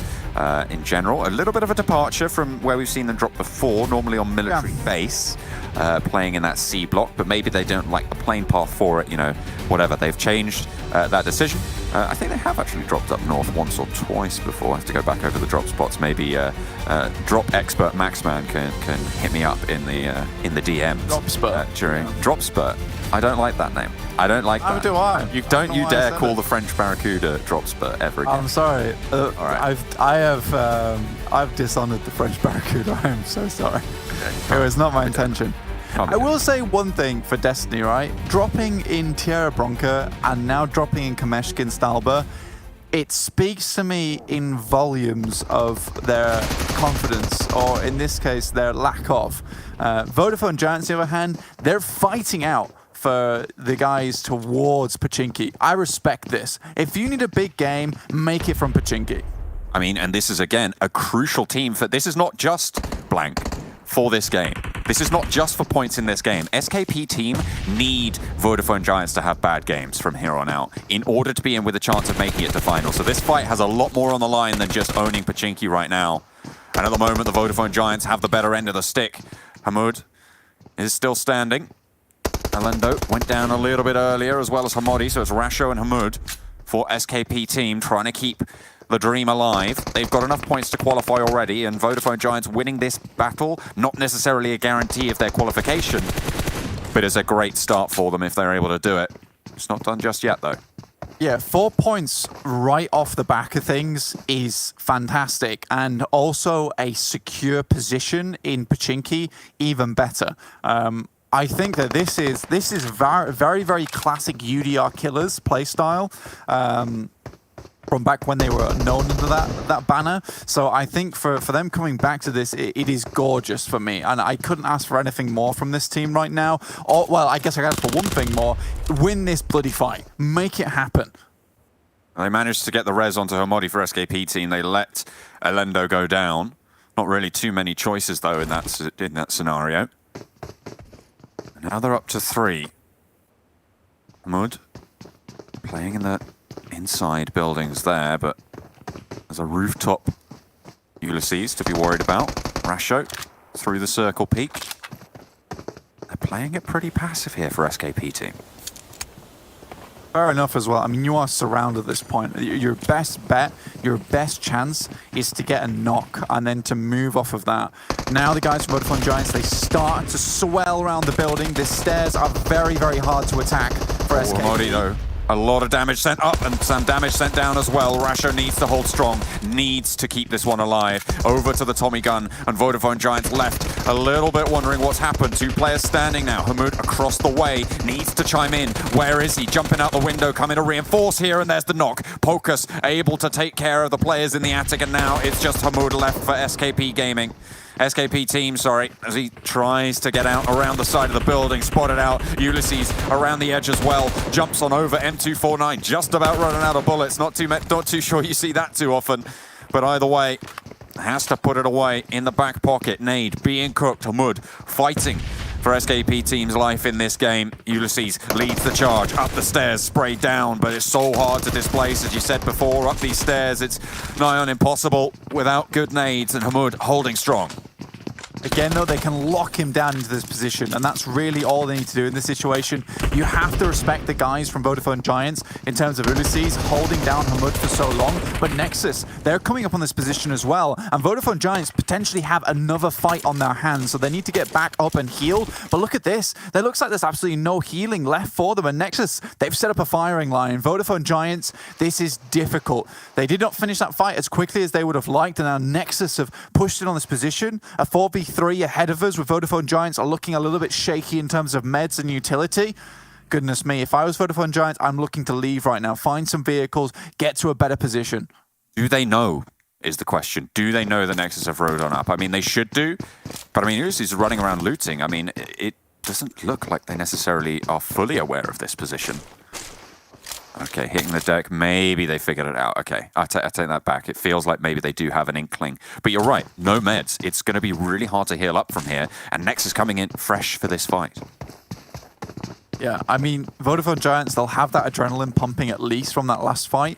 in general. A little bit of a departure from where we've seen them drop before, normally on military base, playing in that C block, but maybe they don't like the plane path for it, you know, whatever. They've changed that decision. I think they have actually dropped up north once or twice before. I have to go back over the drop spots. Maybe drop expert Maxman can hit me up in the DMs.
Drop spurt.
During Drop Spurt. I don't like that name. I don't like that.
How do I?
You don't you dare call the French Barracuda Drop Spurt ever again.
I'm sorry.
All right.
I've dishonored the French Barracuda. I'm so sorry. It was not my intention. I will say one thing for Destiny, right? Dropping in Tierra Bronca and now dropping in Kameshkin Stalba, it speaks to me in volumes of their confidence, or in this case, their lack of. Vodafone Giants, on the other hand, they're fighting out for the guys towards Pachinki. I respect this. If you need a big game, make it from Pachinki.
I mean, and this is, again, a crucial team. This is not just blank for this game. This is not just for points in this game. SKP team need Vodafone Giants to have bad games from here on out in order to be in with a chance of making it to final. So this fight has a lot more on the line than just owning Pachinki right now. And at the moment, the Vodafone Giants have the better end of the stick. Hamoud is still standing. Alendo went down a little bit earlier, as well as Hamodi, so it's Rasho and Hamoud for SKP team trying to keep the dream alive. They've got enough points to qualify already, and Vodafone Giants winning this battle, not necessarily a guarantee of their qualification, but it's a great start for them if they're able to do it. It's not done just yet, though.
Yeah, 4 points right off the back of things is fantastic, and also a secure position in Pachinki even better. I think that this is very, very classic UDR Killers playstyle from back when they were known under that banner. So I think for them coming back to this, it is gorgeous for me, and I couldn't ask for anything more from this team right now. Or, well, I guess I could ask for one thing more: win this bloody fight, make it happen.
They managed to get the res onto Hamodi for SKP team. They let Alendo go down. Not really too many choices though in that scenario. Now they're up to 3. Hamoud playing in the inside buildings there, but there's a rooftop Ulysses to be worried about. Rasho through the circle peak. They're playing it pretty passive here for SKP team.
Fair enough as well. I mean, you are surrounded at this point. Your best bet, your best chance is to get a knock and then to move off of that. Now the guys from Vodafone Giants, they start to swell around the building. The stairs are very, very hard to attack for SK.
Hamodi though. A lot of damage sent up and some damage sent down as well. Rasho needs to hold strong, needs to keep this one alive. Over to the Tommy gun, and Vodafone Giants left a little bit wondering what's happened. 2 players standing now. Hamoud across the way, needs to chime in. Where is he? Jumping out the window, coming to reinforce here, and there's the knock. Pocus able to take care of the players in the attic, and now it's just Hamoud left for SKP Gaming. SKP team, sorry, as he tries to get out around the side of the building, spotted out. Ulysses around the edge as well, jumps on over. M249 just about running out of bullets. Not too sure you see that too often, but either way, has to put it away in the back pocket. Nade being cooked. Hamoud fighting for SKP team's life in this game. Ulysses leads the charge up the stairs, sprayed down, but it's so hard to displace, as you said before. Up these stairs, it's nigh on impossible without good nades, and Hamoud holding strong.
Again, though, they can lock him down into this position, and that's really all they need to do in this situation. You have to respect the guys from Vodafone Giants in terms of Ulysses holding down Hamoud for so long, but Nexus, they're coming up on this position as well, and Vodafone Giants potentially have another fight on their hands, so they need to get back up and heal. But look at this. There looks like there's absolutely no healing left for them, and Nexus, they've set up a firing line. Vodafone Giants, this is difficult. They did not finish that fight as quickly as they would have liked, and now Nexus have pushed in on this position. A 4v3 ahead of us with Vodafone Giants are looking a little bit shaky in terms of meds and utility. Goodness me, if I was Vodafone Giants, I'm looking to leave right now. Find some vehicles, get to a better position.
Do they know, is the question. Do they know the Nexus have rode on up? I mean, they should do, but I mean, Ulysses is running around looting. I mean, it doesn't look like they necessarily are fully aware of this position. Okay, hitting the deck, maybe they figured it out. Okay, I take that back. It feels like maybe they do have an inkling. But you're right, no meds. It's going to be really hard to heal up from here, and Nexus coming in fresh for this fight.
Yeah, I mean, Vodafone Giants, they'll have that adrenaline pumping at least from that last fight.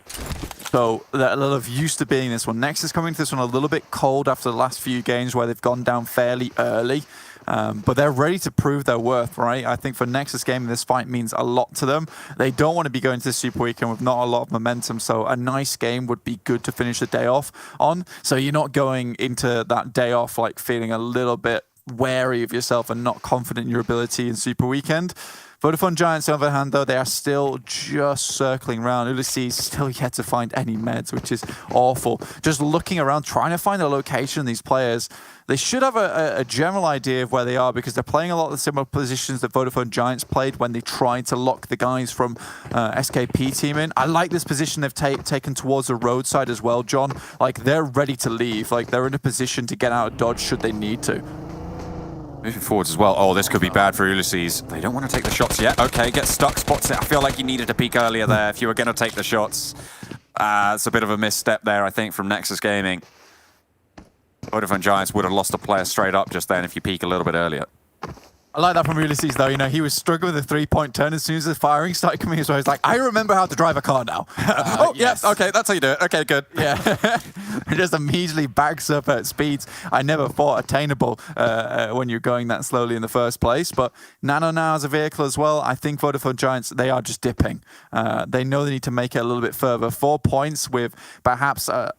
So they'll have used to being this one. Nexus coming to this one a little bit cold after the last few games where they've gone down fairly early. But they're ready to prove their worth, right? I think for Nexus Gaming, this fight means a lot to them. They don't want to be going to the Super Weekend with not a lot of momentum, so a nice game would be good to finish the day off on. So you're not going into that day off like feeling a little bit wary of yourself and not confident in your ability in Super Weekend. Vodafone Giants, on the other hand, though, they are still just circling around. Ulysses still yet to find any meds, which is awful. Just looking around, trying to find a location of these players. They should have a general idea of where they are because they're playing a lot of the similar positions that Vodafone Giants played when they tried to lock the guys from SKP team in. I like this position they've taken towards the roadside as well, John. Like, they're ready to leave. Like, they're in a position to get out of dodge should they need to.
Moving forwards as well. Oh, this could be bad for Ulysses. They don't want to take the shots yet. Okay, get stuck, spots it. I feel like you needed to peek earlier there if you were going to take the shots. It's a bit of a misstep there, I think, from Nexus Gaming. Vodafone Giants would have lost a player straight up just then if you peek a little bit earlier.
I like that from Ulysses, though. You know, he was struggling with the three-point turn as soon as the firing started coming. So he's like, I remember how to drive a car now.
Oh, yes. Okay, that's how you do it. Okay, good.
Yeah. It just immediately backs up at speeds I never thought attainable when you're going that slowly in the first place. But Nano now has a vehicle as well. I think Vodafone Giants, they are just dipping. They know they need to make it a little bit further. 4 points with perhaps a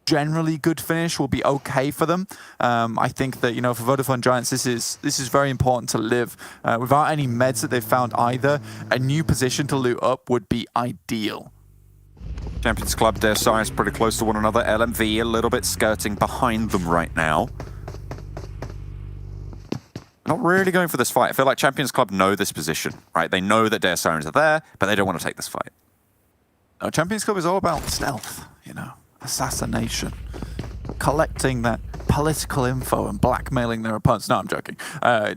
generally good finish will be okay for them. I think that, you know, for Vodafone Giants, this is very important to live without any meds that they've found either. A new position to loot up would be ideal.
Champions Club, Deus Sirens pretty close to one another. LMV a little bit skirting behind them right now. Not really going for this fight. I feel like Champions Club know this position, right? They know that Deus Sirens are there, but they don't want to take this fight.
No, Champions Club is all about stealth, you know, assassination, collecting that political info and blackmailing their opponents. No, I'm joking.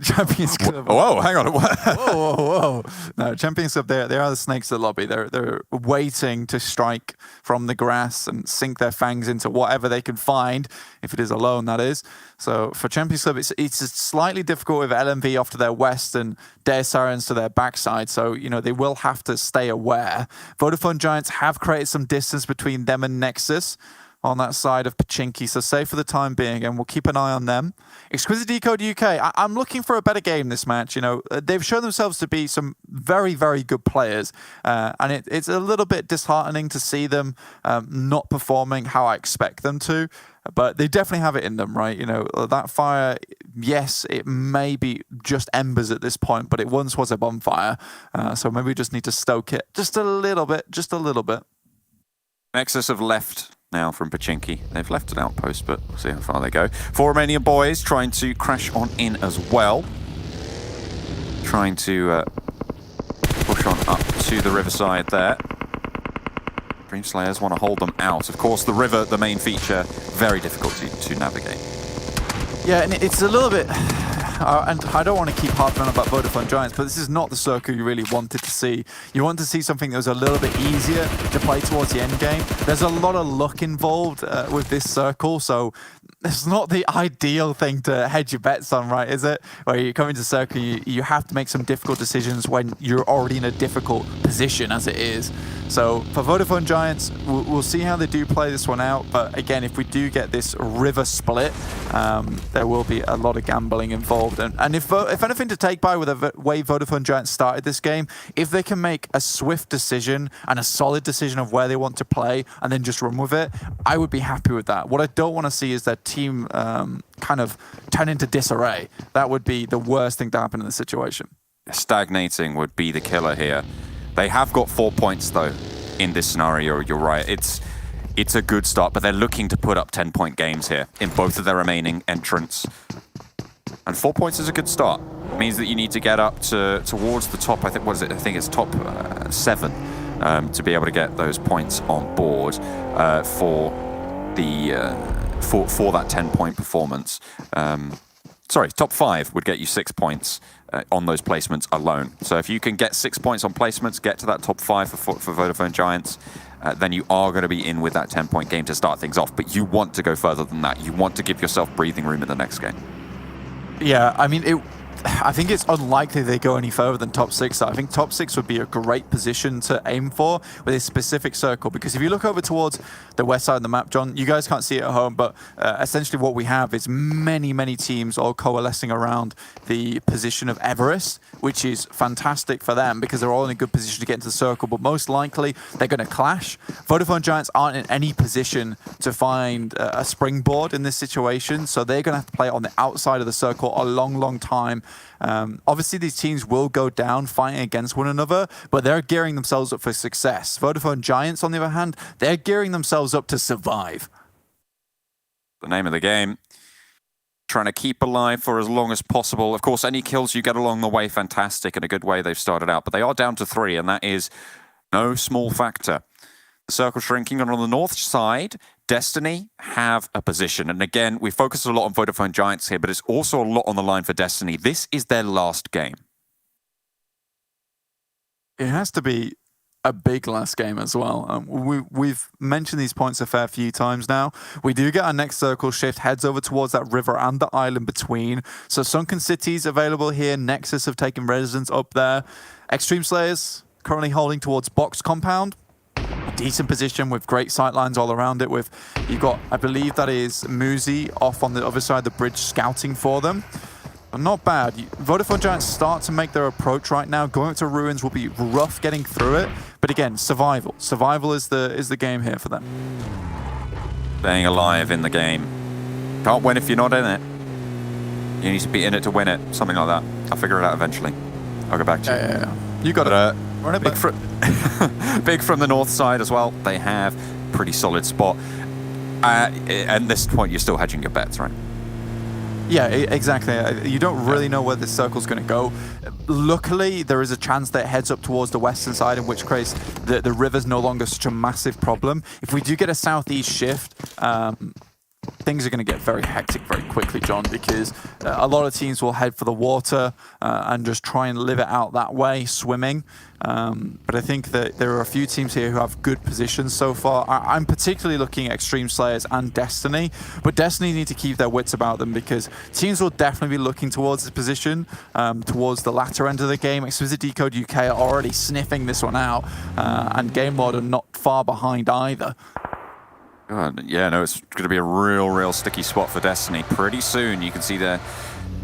Champions Club.
Whoa, hang on.
whoa. No, Champions Club, they are the snakes of the lobby. They're waiting to strike from the grass and sink their fangs into whatever they can find, if it is alone, that is. So for Champions Club, it's slightly difficult with LMV off to their west and Deus Sirens to their backside. So, you know, they will have to stay aware. Vodafone Giants have created some distance between them and Nexus on that side of Pachinki, so safe for the time being, and we'll keep an eye on them. Exquisite Décode UK, I'm looking for a better game this match. You know, they've shown themselves to be some very, very good players, and it's a little bit disheartening to see them not performing how I expect them to, but they definitely have it in them, right? You know, that fire, yes, it may be just embers at this point, but it once was a bonfire, so maybe we just need to stoke it just a little bit,
Nexus have left now from Pachinki. They've left an outpost, but we'll see how far they go. 4 Romanian Boys trying to crash on in as well. Trying to push on up to the riverside there. Xtreme Slayers want to hold them out. Of course, the river, the main feature, very difficult to navigate.
Yeah, and it's a little bit... and I don't want to keep harping on about Vodafone Giants, but this is not the circle you really wanted to see. You want to see something that was a little bit easier to play towards the end game. There's a lot of luck involved with this circle, so it's not the ideal thing to hedge your bets on, right, is it? Where you come into circle, you have to make some difficult decisions when you're already in a difficult position as it is. So for Vodafone Giants, we'll see how they do play this one out. But again, if we do get this river split, there will be a lot of gambling involved. And if anything to take by with the way Vodafone Giants started this game, if they can make a swift decision and a solid decision of where they want to play and then just run with it, I would be happy with that. What I don't want to see is their team kind of turn into disarray. That would be the worst thing to happen in this situation.
Stagnating would be the killer here. They have got 4 points, though, in this scenario. You're right. It's a good start, but they're looking to put up 10-point games here in both of their remaining entrants. And 4 points is a good start. It means that you need to get up towards the top, I think it's top 7 to be able to get those points on board for that 10-point performance. Sorry, top 5 would get you 6 points on those placements alone. So if you can get 6 points on placements, get to that top 5 for Vodafone Giants, then you are going to be in with that 10-point game to start things off. But you want to go further than that. You want to give yourself breathing room in the next game.
Yeah, I mean, I think it's unlikely they go any further than top 6. I think top 6 would be a great position to aim for with a specific circle, because if you look over towards the west side of the map, John, you guys can't see it at home, but essentially what we have is many, many teams all coalescing around the position of Everest, which is fantastic for them because they're all in a good position to get into the circle, but most likely they're going to clash. Vodafone Giants aren't in any position to find a springboard in this situation, so they're going to have to play on the outside of the circle a long, long time. Obviously, these teams will go down fighting against one another, but they're gearing themselves up for success. Vodafone Giants, on the other hand, they're gearing themselves up to survive.
The name of the game. Trying to keep alive for as long as possible. Of course, any kills you get along the way, fantastic. In a good way, they've started out. But they are down to 3, and that is no small factor. The circle shrinking, and on the north side, Destiny have a position. And again, we focus a lot on Vodafone Giants here, but it's also a lot on the line for Destiny. This is their last game.
It has to be a big last game as well. We've mentioned these points a fair few times now. We do get our next circle shift, heads over towards that river and the island between. So Sunken City's available here. Nexus have taken residence up there. Xtreme Slayers currently holding towards Box Compound. A decent position with great sightlines all around it. You've got, I believe that is Muzi off on the other side of the bridge scouting for them. Not bad. Vodafone Giants start to make their approach right now. Going up to ruins will be rough getting through it. But again, survival. Survival is the game here for them.
Staying alive in the game. Can't win if you're not in it. You need to be in it to win it. Something like that. I'll figure it out eventually. I'll go back to you.
Yeah. You got it. Run it
big, big from the north side as well. They have pretty solid spot. At this point, you're still hedging your bets, right?
Yeah, exactly. You don't really know where this circle's going to go. Luckily, there is a chance that it heads up towards the western side, in which case the river's no longer such a massive problem. If we do get a southeast shift, things are going to get very hectic very quickly, John, because a lot of teams will head for the water and just try and live it out that way, swimming. But I think that there are a few teams here who have good positions so far. I'm particularly looking at Xtreme Slayers and Destiny, but Destiny need to keep their wits about them because teams will definitely be looking towards this position, towards the latter end of the game. Exquisite Décode UK are already sniffing this one out, and Game Lord are not far behind either.
Yeah, no, it's going to be a real sticky spot for Destiny. Pretty soon, you can see they're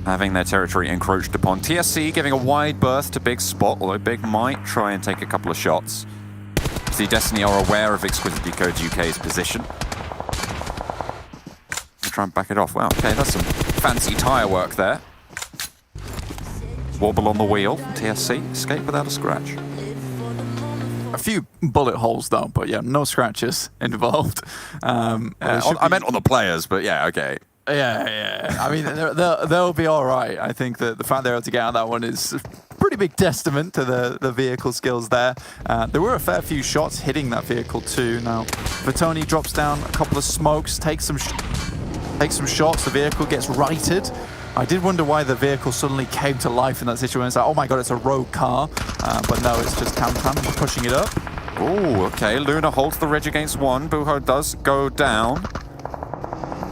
having their territory encroached upon. TSC giving a wide berth to Big Spot, although Big might try and take a couple of shots. See, Destiny are aware of Exquisite Décode UK's position. Try and back it off. Wow, okay, that's some fancy tyre work there. Wobble on the wheel. TSC escape without a scratch.
A few bullet holes though, but yeah, no scratches involved.
I meant on the players, but yeah, okay.
Yeah. I mean, they'll be all right. I think that the fact they're able to get out of that one is a pretty big testament to the vehicle skills there. There were a fair few shots hitting that vehicle too. Now, Vatoni drops down a couple of smokes, takes some shots. The vehicle gets righted. I did wonder why the vehicle suddenly came to life in that situation. It's like, oh my god, it's a rogue car. But no, it's just Tam pushing it up.
Oh, okay. Luna holds the ridge against one. Buho does go down.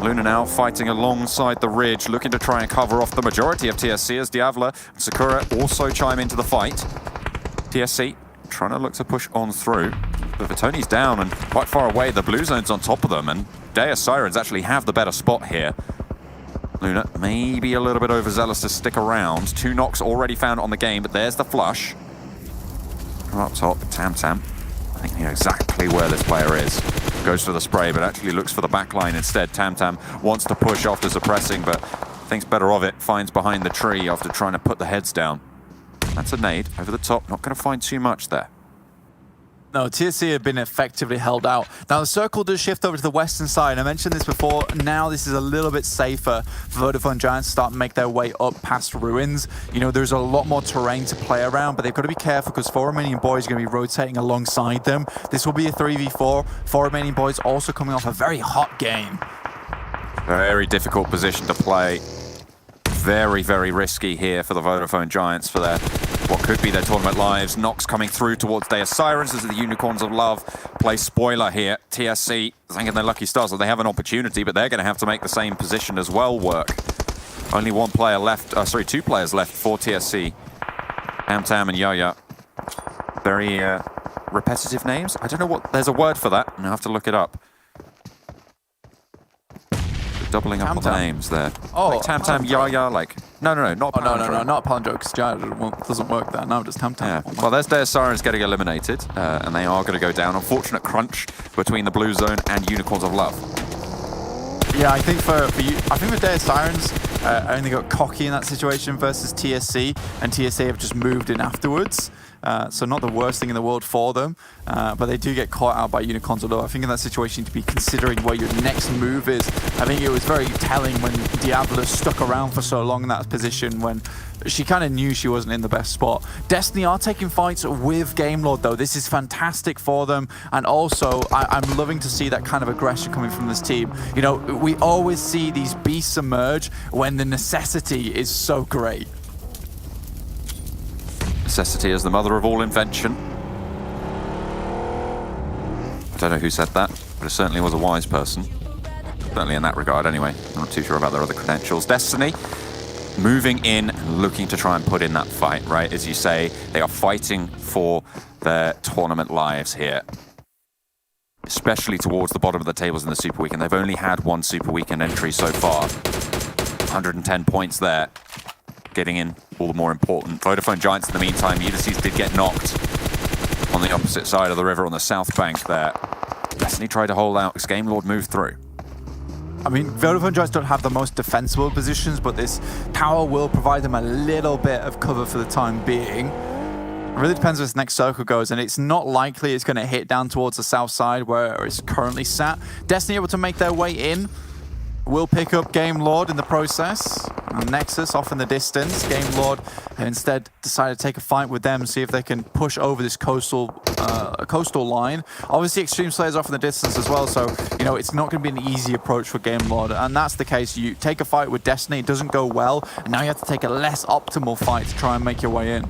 Luna now fighting alongside the ridge, looking to try and cover off the majority of TSC as Diavla and Sakura also chime into the fight. TSC trying to look to push on through. But Vatoni's down and quite far away. The blue zone's on top of them, and Deus Sirens actually have the better spot here. Luna maybe a little bit overzealous to stick around. 2 knocks already found on the game, but there's the flush. Up top, Tam. I think you know exactly where this player is. Goes for the spray, but actually looks for the backline instead. Tam wants to push after suppressing, but thinks better of it. Finds behind the tree after trying to put the heads down. That's a nade over the top. Not going to find too much there.
No, TSC have been effectively held out. Now, the circle does shift over to the western side. I mentioned this before. Now, this is a little bit safer for Vodafone Giants to start and make their way up past ruins. You know, there's a lot more terrain to play around, but they've got to be careful because 4 Romanian Boys are going to be rotating alongside them. This will be a 3v4. 4 Romanian Boys also coming off a very hot game.
Very difficult position to play. Very risky here for the Vodafone Giants for their what could be their tournament lives. Nox coming through towards Deus Sirens as the Unicorns of Love play spoiler here. TSC thinking their lucky stars that they have an opportunity, but they're going to have to make the same position as well work. Only 1 player left, 2 players left for TSC. Tam and Yaya. Very repetitive names. I don't know what, there's a word for that. I'll have to look it up. Doubling up on the names there.
Oh,
like Tam, Yaya, like... No, not a palindrome.
No, not a palindrome, because Jaya doesn't work there. No, just Tam.
Yeah. Well, there's Deus Sirens getting eliminated, and they are going to go down. Unfortunate crunch between the Blue Zone and Unicorns of Love.
Yeah, I think for Deus Sirens, only got cocky in that situation versus TSC, and TSC have just moved in afterwards. So not the worst thing in the world for them, but they do get caught out by Unicorns. Although I think in that situation to be considering where your next move is. I think it was very telling when Diavla stuck around for so long in that position when she kind of knew she wasn't in the best spot. Destiny are taking fights with Game Lord though. This is fantastic for them, and also I'm loving to see that kind of aggression coming from this team. You know, we always see these beasts emerge when the necessity is so great.
Necessity is the mother of all invention. I don't know who said that, but it certainly was a wise person. Certainly in that regard, anyway. I'm not too sure about their other credentials. Destiny, moving in and looking to try and put in that fight, right? As you say, they are fighting for their tournament lives here. Especially towards the bottom of the tables in the Super Weekend. They've only had one Super Weekend entry so far. 110 points there. Getting in all the more important. Vodafone Giants in the meantime, Ulysses did get knocked on the opposite side of the river on the south bank there. Destiny tried to hold out as Game Lord moved through.
I mean, Vodafone Giants don't have the most defensible positions, but this tower will provide them a little bit of cover for the time being. It really depends where this next circle goes, and it's not likely it's going to hit down towards the south side where it's currently sat. Destiny able to make their way in. Will pick up Game Lord in the process. And Nexus off in the distance. Game Lord instead decided to take a fight with them and see if they can push over this coastal line. Obviously, Xtreme Slayers off in the distance as well, so you know it's not going to be an easy approach for Game Lord. And that's the case. You take a fight with Destiny, it doesn't go well, and now you have to take a less optimal fight to try and make your way in.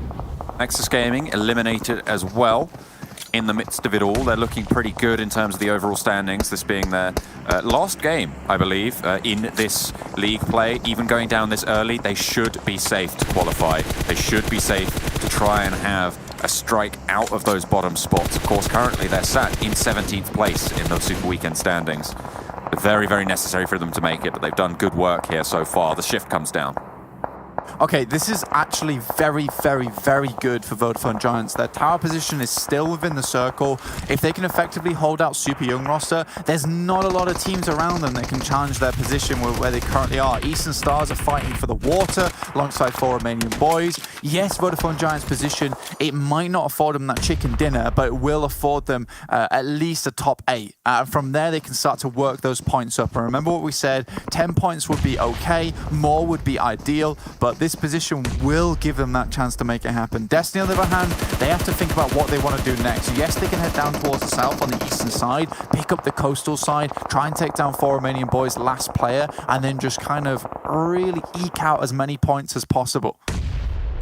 Nexus Gaming eliminated as well. In the midst of it all, they're looking pretty good in terms of the overall standings, this being their last game, I believe, in this league play. Even going down this early, they should be safe to qualify. They should be safe to try and have a strike out of those bottom spots. Of course, currently they're sat in 17th place in those Super Weekend standings. Very, very necessary for them to make it, but they've done good work here so far. The shift comes down.
Okay, this is actually very, very, very good for Vodafone Giants. Their tower position is still within the circle. If they can effectively hold out Super Young roster, there's not a lot of teams around them that can challenge their position where they currently are. Eastern Stars are fighting for the water alongside 4 Romanian Boys. Yes, Vodafone Giants' position, it might not afford them that chicken dinner, but it will afford them at least a top 8. From there, they can start to work those points up. And remember what we said, 10 points would be okay, more would be ideal, but this position will give them that chance to make it happen. Destiny, on the other hand, they have to think about what they want to do next. Yes, they can head down towards the south on the eastern side, pick up the coastal side, try and take down 4 Romanian Boys' last player, and then just kind of really eke out as many points as possible.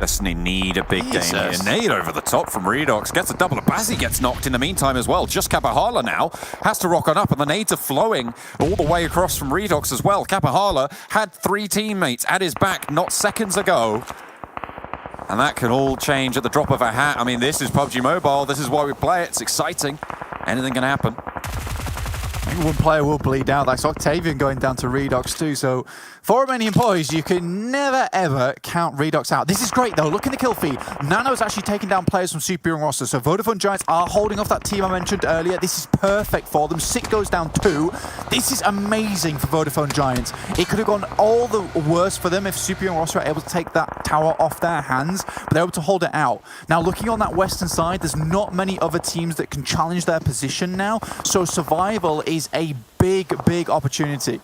Destiny need a big game here. Nade over the top from Redox. Gets a double. Bazzi gets knocked in the meantime as well. Just Kapahala now has to rock on up, and the nades are flowing all the way across from Redox as well. Kapahala had 3 teammates at his back not seconds ago. And that can all change at the drop of a hat. I mean, this is PUBG Mobile. This is why we play it. It's exciting. Anything can happen.
I think one player will bleed out. That's Octavian going down to Redox too. So for Romanian Boys, you can never ever count Redox out. This is great though. Look in the kill feed. Nano's actually taking down players from Super Young roster. So Vodafone Giants are holding off that team I mentioned earlier. This is perfect for them. Sick goes down 2. This is amazing for Vodafone Giants. It could have gone all the worse for them if Super Young roster were able to take that tower off their hands, but they're able to hold it out. Now looking on that western side, there's not many other teams that can challenge their position now. So survival is a big opportunity.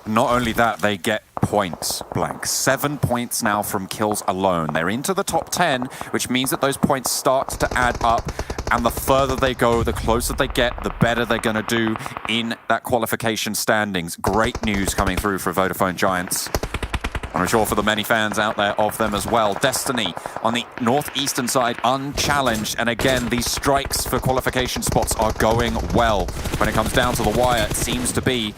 Not only that, they get points, Blank. 7 points now from kills alone. They're into the top 10, which means that those points start to add up. And the further they go, the closer they get, the better they're going to do in that qualification standings. Great news coming through for Vodafone Giants. I'm sure for the many fans out there of them as well. Destiny on the northeastern side, unchallenged. And again, these strikes for qualification spots are going well. When it comes down to the wire, it seems to be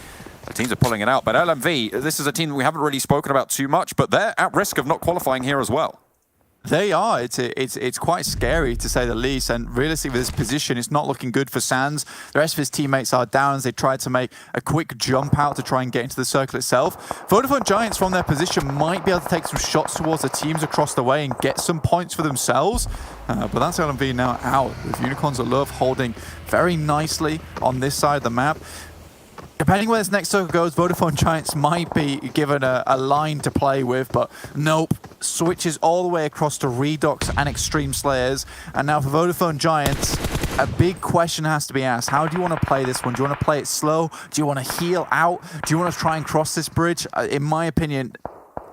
the teams are pulling it out. But LMV, this is a team we haven't really spoken about too much, but they're at risk of not qualifying here as well.
They are. It's quite scary to say the least, and realistically with this position, it's not looking good for Sands. The rest of his teammates are down as they try to make a quick jump out to try and get into the circle itself. Vodafone Giants from their position might be able to take some shots towards the teams across the way and get some points for themselves, but that's LMV now out, with Unicorns of Love holding very nicely on this side of the map. Depending where this next circle goes, Vodafone Giants might be given a line to play with, but nope. Switches all the way across to Redox and Xtreme Slayers. And now for Vodafone Giants, a big question has to be asked. How do you want to play this one? Do you want to play it slow? Do you want to heal out? Do you want to try and cross this bridge? In my opinion,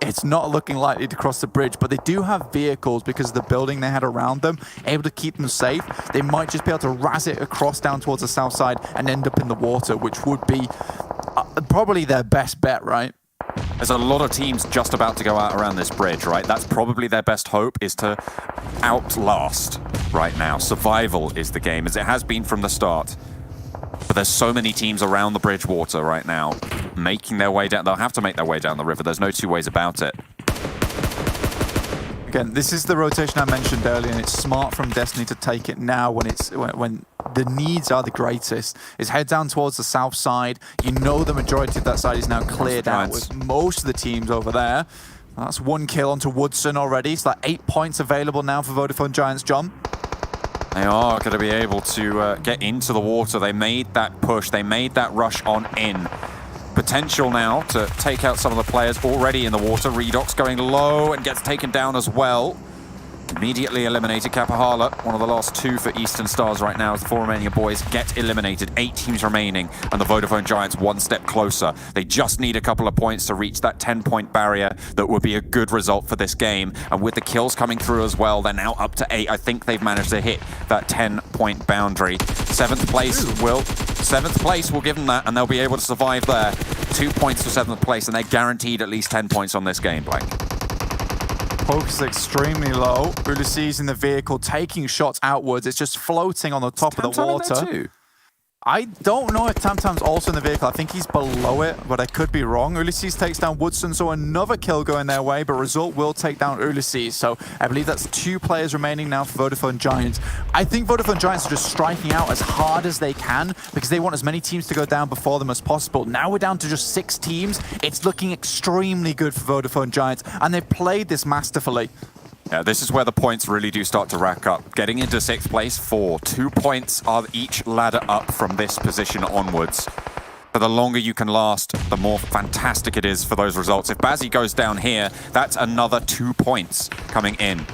it's not looking likely to cross the bridge, but they do have vehicles because of the building they had around them, able to keep them safe. They might just be able to razz it across down towards the south side and end up in the water, which would be probably their best bet, right?
There's a lot of teams just about to go out around this bridge, right? That's probably their best hope, is to outlast right now. Survival is the game, as it has been from the start. But there's so many teams around the Bridgewater right now making their way down. They'll have to make their way down the river. There's no two ways about it.
Again, this is the rotation I mentioned earlier, and it's smart from Destiny to take it now when the needs are the greatest. Is head down towards the south side. You know the majority of that side is now cleared out with most of the teams over there. That's 1 kill onto Woodson already. So that 8 points available now for Vodafone Giants, John.
They are going to be able to get into the water. They made that push. They made that rush on in. Potential now to take out some of the players already in the water. Redox going low and gets taken down as well. Immediately eliminated Kapahala, one of the last 2 for Eastern Stars right now as the 4 Romanian Boys get eliminated. 8 teams remaining and the Vodafone Giants 1 step closer. They just need a couple of points to reach that 10-point barrier that would be a good result for this game. And with the kills coming through as well, they're now up to 8. I think they've managed to hit that 10-point boundary. 7th place will give them that and they'll be able to survive there. 2 points for 7th place and they're guaranteed at least 10 points on this game, Blank.
Focus extremely low. Ulysses in the vehicle taking shots outwards. It's just floating on the top of the water. I don't know if Tamtam's also in the vehicle. I think he's below it, but I could be wrong. Ulysses takes down Woodson, so another kill going their way, but Result will take down Ulysses. So I believe that's 2 players remaining now for Vodafone Giants. I think Vodafone Giants are just striking out as hard as they can because they want as many teams to go down before them as possible. Now we're down to just 6 teams. It's looking extremely good for Vodafone Giants, and they've played this masterfully.
Yeah, this is where the points really do start to rack up. Getting into 6th place, 4. 2 points are each ladder up from this position onwards. But the longer you can last, the more fantastic it is for those results. If Bazzi goes down here, that's another 2 points coming in.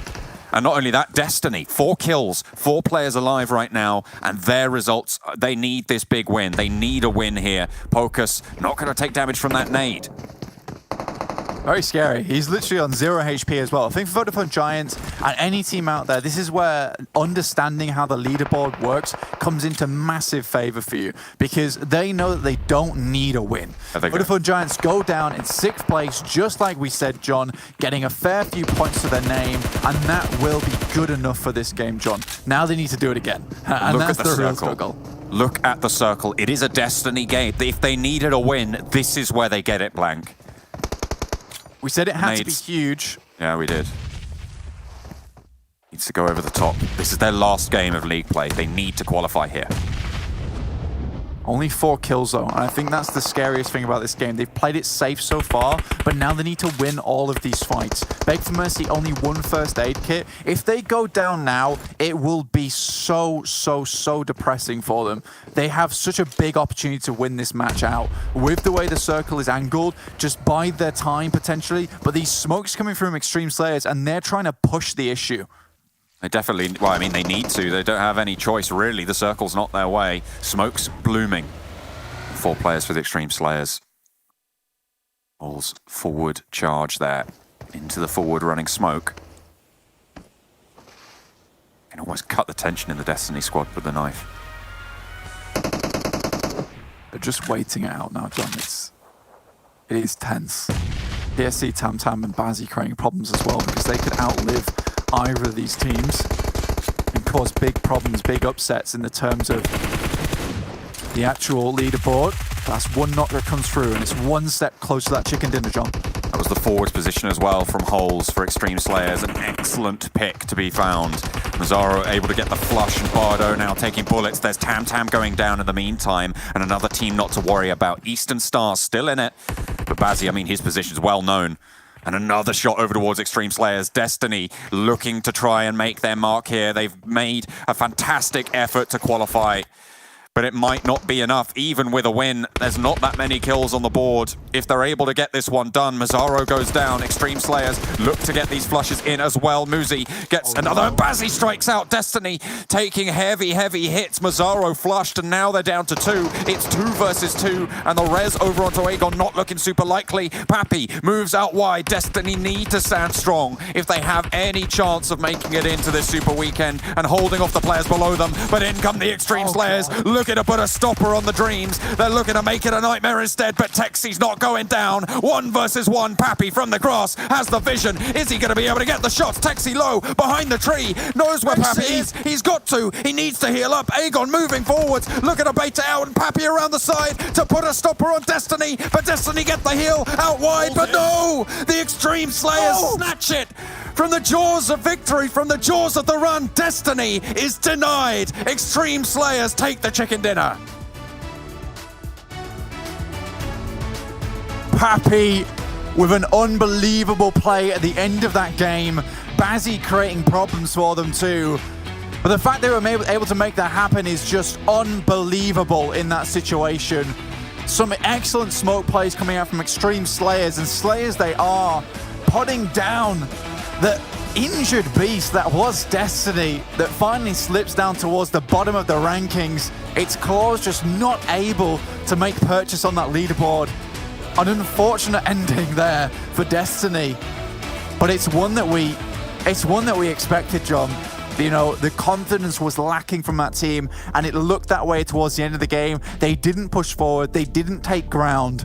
And not only that, Destiny, 4 kills, 4 players alive right now, and their results, they need this big win. They need a win here. Pocus not going to take damage from that nade.
Very scary. He's literally on 0 HP as well. I think for Vodafone Giants and any team out there, this is where understanding how the leaderboard works comes into massive favor for you because they know that they don't need a win. Vodafone Giants go down in 6th place, just like we said, John, getting a fair few points to their name, and that will be good enough for this game, John. Now they need to do it again. And
Look
that's
at the
real
circle.
struggle.
Look at the circle. It is a Destiny game. If they needed a win, this is where they get it, Blank.
We said it had to be huge.
Yeah, we did. Needs to go over the top. This is their last game of league play. They need to qualify here.
Only 4 kills though, and I think that's the scariest thing about this game. They've played it safe so far, but now they need to win all of these fights. Beg for Mercy, only 1 first aid kit. If they go down now, it will be so depressing for them. They have such a big opportunity to win this match out. With the way the circle is angled, just bide their time potentially, but these smokes coming from Xtreme Slayers, and they're trying to push the issue.
They definitely, well, I mean, they need to. They don't have any choice, really. The circle's not their way. Smoke's blooming. 4 players for the Xtreme Slayers. All's forward charge there. Into the forward running smoke. Can almost cut the tension in the Destiny squad with the knife.
They're just waiting it out now, John. It is tense. TSC, Tamtam, and Bazzi creating problems as well because they could outlive either of these teams and cause big problems, big upsets in the terms of the actual leaderboard. That's 1 knock that comes through, and it's 1 step closer to that chicken dinner, John.
That was the forwards position as well from Holes for Xtreme Slayers. An excellent pick to be found. Mazzaro able to get the flush, and Bardo now taking bullets. There's Tamtam going down in the meantime, and another team not to worry about. Eastern Stars still in it, but Bazzi, I mean, his position's well known. And another shot over towards Xtreme Slayers. Destiny looking to try and make their mark here. They've made a fantastic effort to qualify, but it might not be enough. Even with a win, there's not that many kills on the board. If they're able to get this one done, Mazzaro goes down. Xtreme Slayers look to get these flushes in as well. Muzi gets another. Bazzi strikes out. Destiny taking heavy hits. Mazzaro flushed, and now they're down to 2. It's 2 versus 2, and the res over onto Aegon not looking super likely. Pappy moves out wide. Destiny need to stand strong if they have any chance of making it into this super weekend and holding off the players below them. But in come the Xtreme Slayers, looking
looking to put a stopper on the dreams. They're looking to make it a nightmare instead, but Texi's not going down. 1 versus 1. Pappy from the grass has the vision. Is he going to be able to get the shots? Texi low behind the tree. Knows where Pappy is. He's got to. He needs to heal up. Aegon moving forwards. Looking to bait it out, and Pappy around the side to put a stopper on Destiny. But Destiny get the heal out wide. But no! The Xtreme Slayers snatch it from the jaws of victory, from the jaws of the run. Destiny is denied. Xtreme Slayers take the chicken dinner.
Pappy with an unbelievable play at the end of that game. Bazzi creating problems for them too. But the fact they were able to make that happen is just unbelievable in that situation. Some excellent smoke plays coming out from Xtreme Slayers, and Slayers they are, putting down the injured beast that was Destiny, that finally slips down towards the bottom of the rankings. Its claws just not able to make purchase on that leaderboard. An unfortunate ending there for Destiny, but it's one that we expected, John. You know, the confidence was lacking from that team, and it looked that way towards the end of the game. They didn't push forward, they didn't take ground,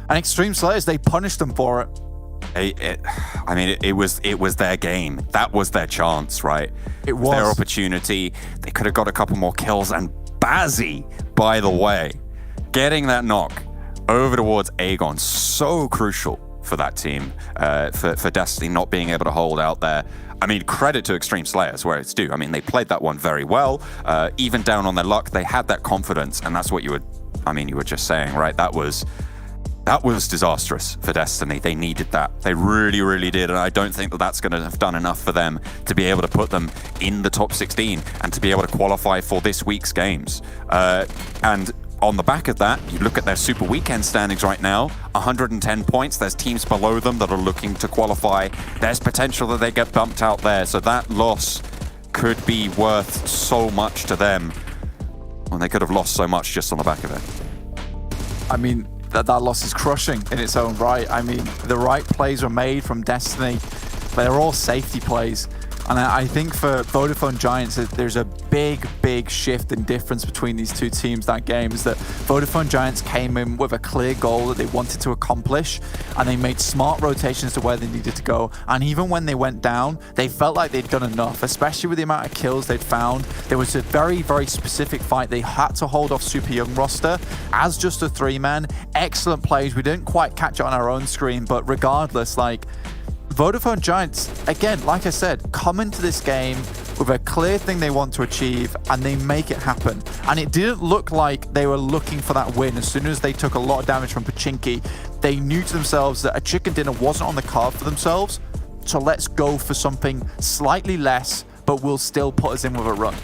and Xtreme Slayers, they punished them for it.
It was their game. That was their chance, right?
It was
their opportunity. They could have got a couple more kills, and Bazzi, by the way, getting that knock over towards Aegon, so crucial for that team, for Destiny not being able to hold out there. I mean, credit to Xtreme Slayers where it's due. I mean, they played that one very well. Even down on their luck, they had that confidence, and that's what you were just saying, right? That was disastrous for Destiny. They needed that. They really, really did, and I don't think that that's going to have done enough for them to be able to put them in the top 16 and to be able to qualify for this week's games. And on the back of that, you look at their Super Weekend standings right now, 110 points. There's teams below them that are looking to qualify. There's potential that they get bumped out there. So that loss could be worth so much to them. And they could have lost so much just on the back of it.
I mean, that loss is crushing in its own right. I mean, the right plays were made from Destiny. They're all safety plays. And I think for Vodafone Giants, there's a big shift in difference between these two teams that game, is that Vodafone Giants came in with a clear goal that they wanted to accomplish, and they made smart rotations to where they needed to go. And even when they went down, they felt like they'd done enough, especially with the amount of kills they'd found. There was a very specific fight. They had to hold off Super Young roster as just a 3-man. Excellent plays. We didn't quite catch it on our own screen, but regardless, like, Vodafone Giants, again, like I said, come into this game with a clear thing they want to achieve, and they make it happen. And it didn't look like they were looking for that win. As soon as they took a lot of damage from Pachinki, they knew to themselves that a chicken dinner wasn't on the card for themselves, so let's go for something slightly less, but will still put us in with a run.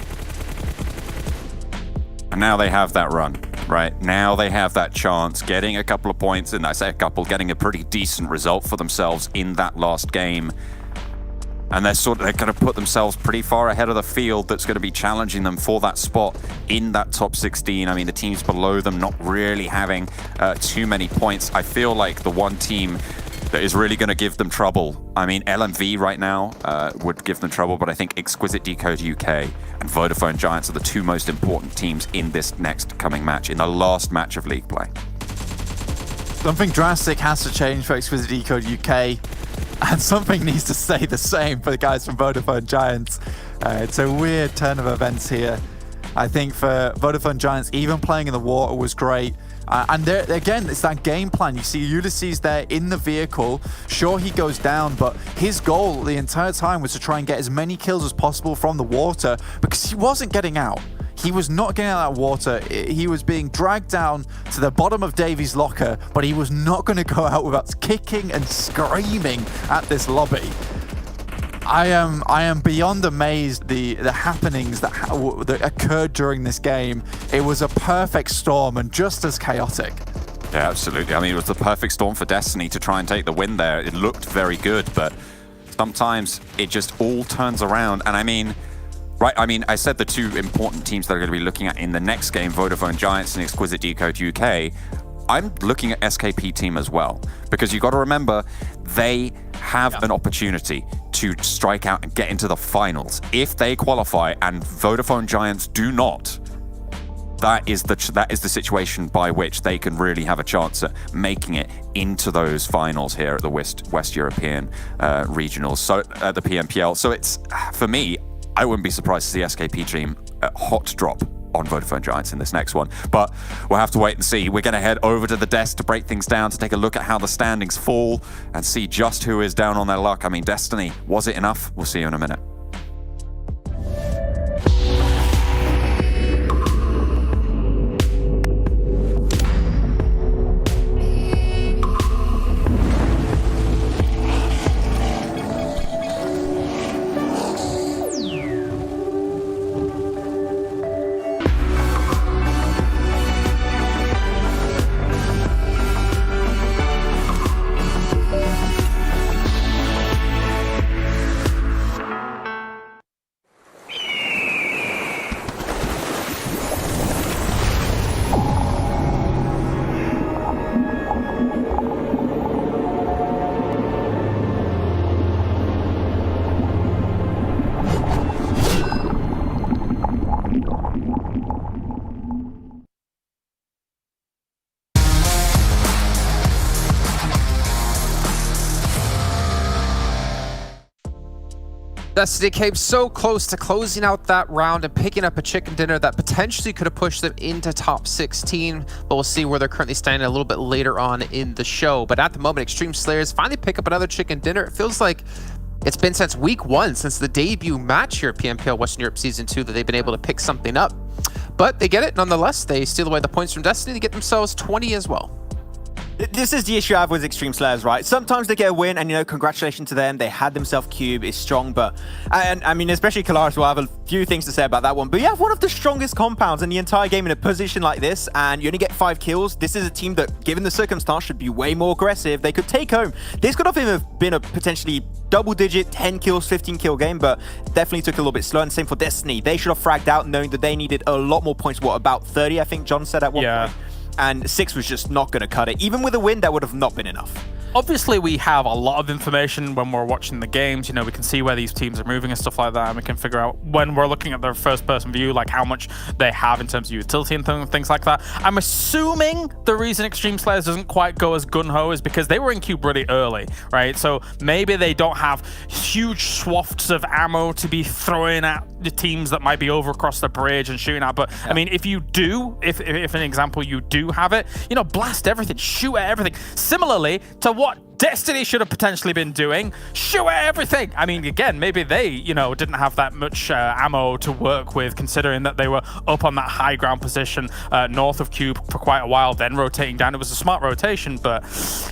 And now they have that run, right? Now they have that chance, getting a couple of points, and I say a couple, getting a pretty decent result for themselves in that last game. And they're going to put themselves pretty far ahead of the field that's going to be challenging them for that spot in that top 16. I mean, the teams below them not really having too many points. I feel like the one team that is really going to give them trouble, I mean, LMV right now would give them trouble, but I think Exquisite Décode UK and Vodafone Giants are the two most important teams in this next coming match, in the last match of league play.
Something drastic has to change for Exquisite Décode UK, and something needs to stay the same for the guys from Vodafone Giants. It's a weird turn of events here. I think for Vodafone Giants, even playing in the water was great. And there, again, it's that game plan. You see Ulysses there in the vehicle. Sure, he goes down, but his goal the entire time was to try and get as many kills as possible from the water, because he wasn't getting out. He was not getting out of that water. He was being dragged down to the bottom of Davy's locker, but he was not going to go out without kicking and screaming at this lobby. I am beyond amazed the happenings that occurred during this game. It was a perfect storm and just as chaotic.
Yeah, absolutely. I mean, it was the perfect storm for Destiny to try and take the win there. It looked very good, but sometimes it just all turns around. And I mean, right, I mean, I said the two important teams that are going to be looking at in the next game, Vodafone Giants and Exquisite Décode UK. I'm looking at SKP team as well, because you got to remember they have an opportunity to strike out and get into the finals. If they qualify and Vodafone Giants do not, that is the situation by which they can really have a chance at making it into those finals here at the West European regionals, so at the PMPL. So it's, for me, I wouldn't be surprised to see SKP Dream hot drop on Vodafone Giants in this next one, but we'll have to wait and see. We're going to head over to the desk to break things down, to take a look at how the standings fall and see just who is down on their luck. I mean, Destiny, was it enough? We'll see you in a minute.
Destiny came so close to closing out that round and picking up a chicken dinner that potentially could have pushed them into top 16, but we'll see where they're currently standing a little bit later on in the show. But at the moment, Xtreme Slayers finally pick up another chicken dinner. It feels like it's been since week 1, since the debut match here at PMPL Western Europe Season 2, that they've been able to pick something up. But they get it nonetheless. They steal away the points from Destiny to get themselves 20 as well.
This is the issue I have with Extreme Slayers, right? Sometimes they get a win, and, you know, congratulations to them. They had themselves Cube, is strong, but... And, I mean, especially Kalaris will have a few things to say about that one, but you have one of the strongest compounds in the entire game in a position like this, and you only get 5 kills. This is a team that, given the circumstance, should be way more aggressive. They could take home. This could have been a potentially double-digit 10 kills, 15-kill game, but definitely took a little bit slow, and same for Destiny. They should have fragged out knowing that they needed a lot more points. What, about 30, I think John said at one point? And 6 was just not going to cut it. Even with a win, that would have not been enough.
Obviously, we have a lot of information when we're watching the games. You know, we can see where these teams are moving and stuff like that, and we can figure out when we're looking at their first-person view, like how much they have in terms of utility and things like that. I'm assuming the reason Extreme Slayers doesn't quite go as gun-ho is because they were in Cube really early, right? So maybe they don't have huge swaths of ammo to be throwing at the teams that might be over across the bridge and shooting at. But I mean, if you do, if an example, you do have it, you know, blast everything, shoot at everything. Similarly to what Destiny should have potentially been doing, shoot at everything. I mean, again, maybe they, you know, didn't have that much ammo to work with, considering that they were up on that high ground position north of Cube for quite a while, then rotating down. It was a smart rotation, but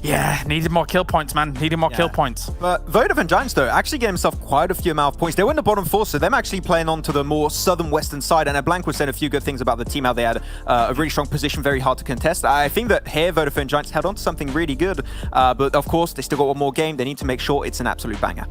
yeah, needed more kill points, man. Needed more kill points.
But Vodafone Giants, though, actually get himself quite a few amount of points. They were in the bottom 4, so them actually playing on to the more southern western side. And Blank was saying a few good things about the team, how they had a really strong position, very hard to contest. I think that here Vodafone Giants held on to something really good, but of course, they still got one more game. They need to make sure it's an absolute banger.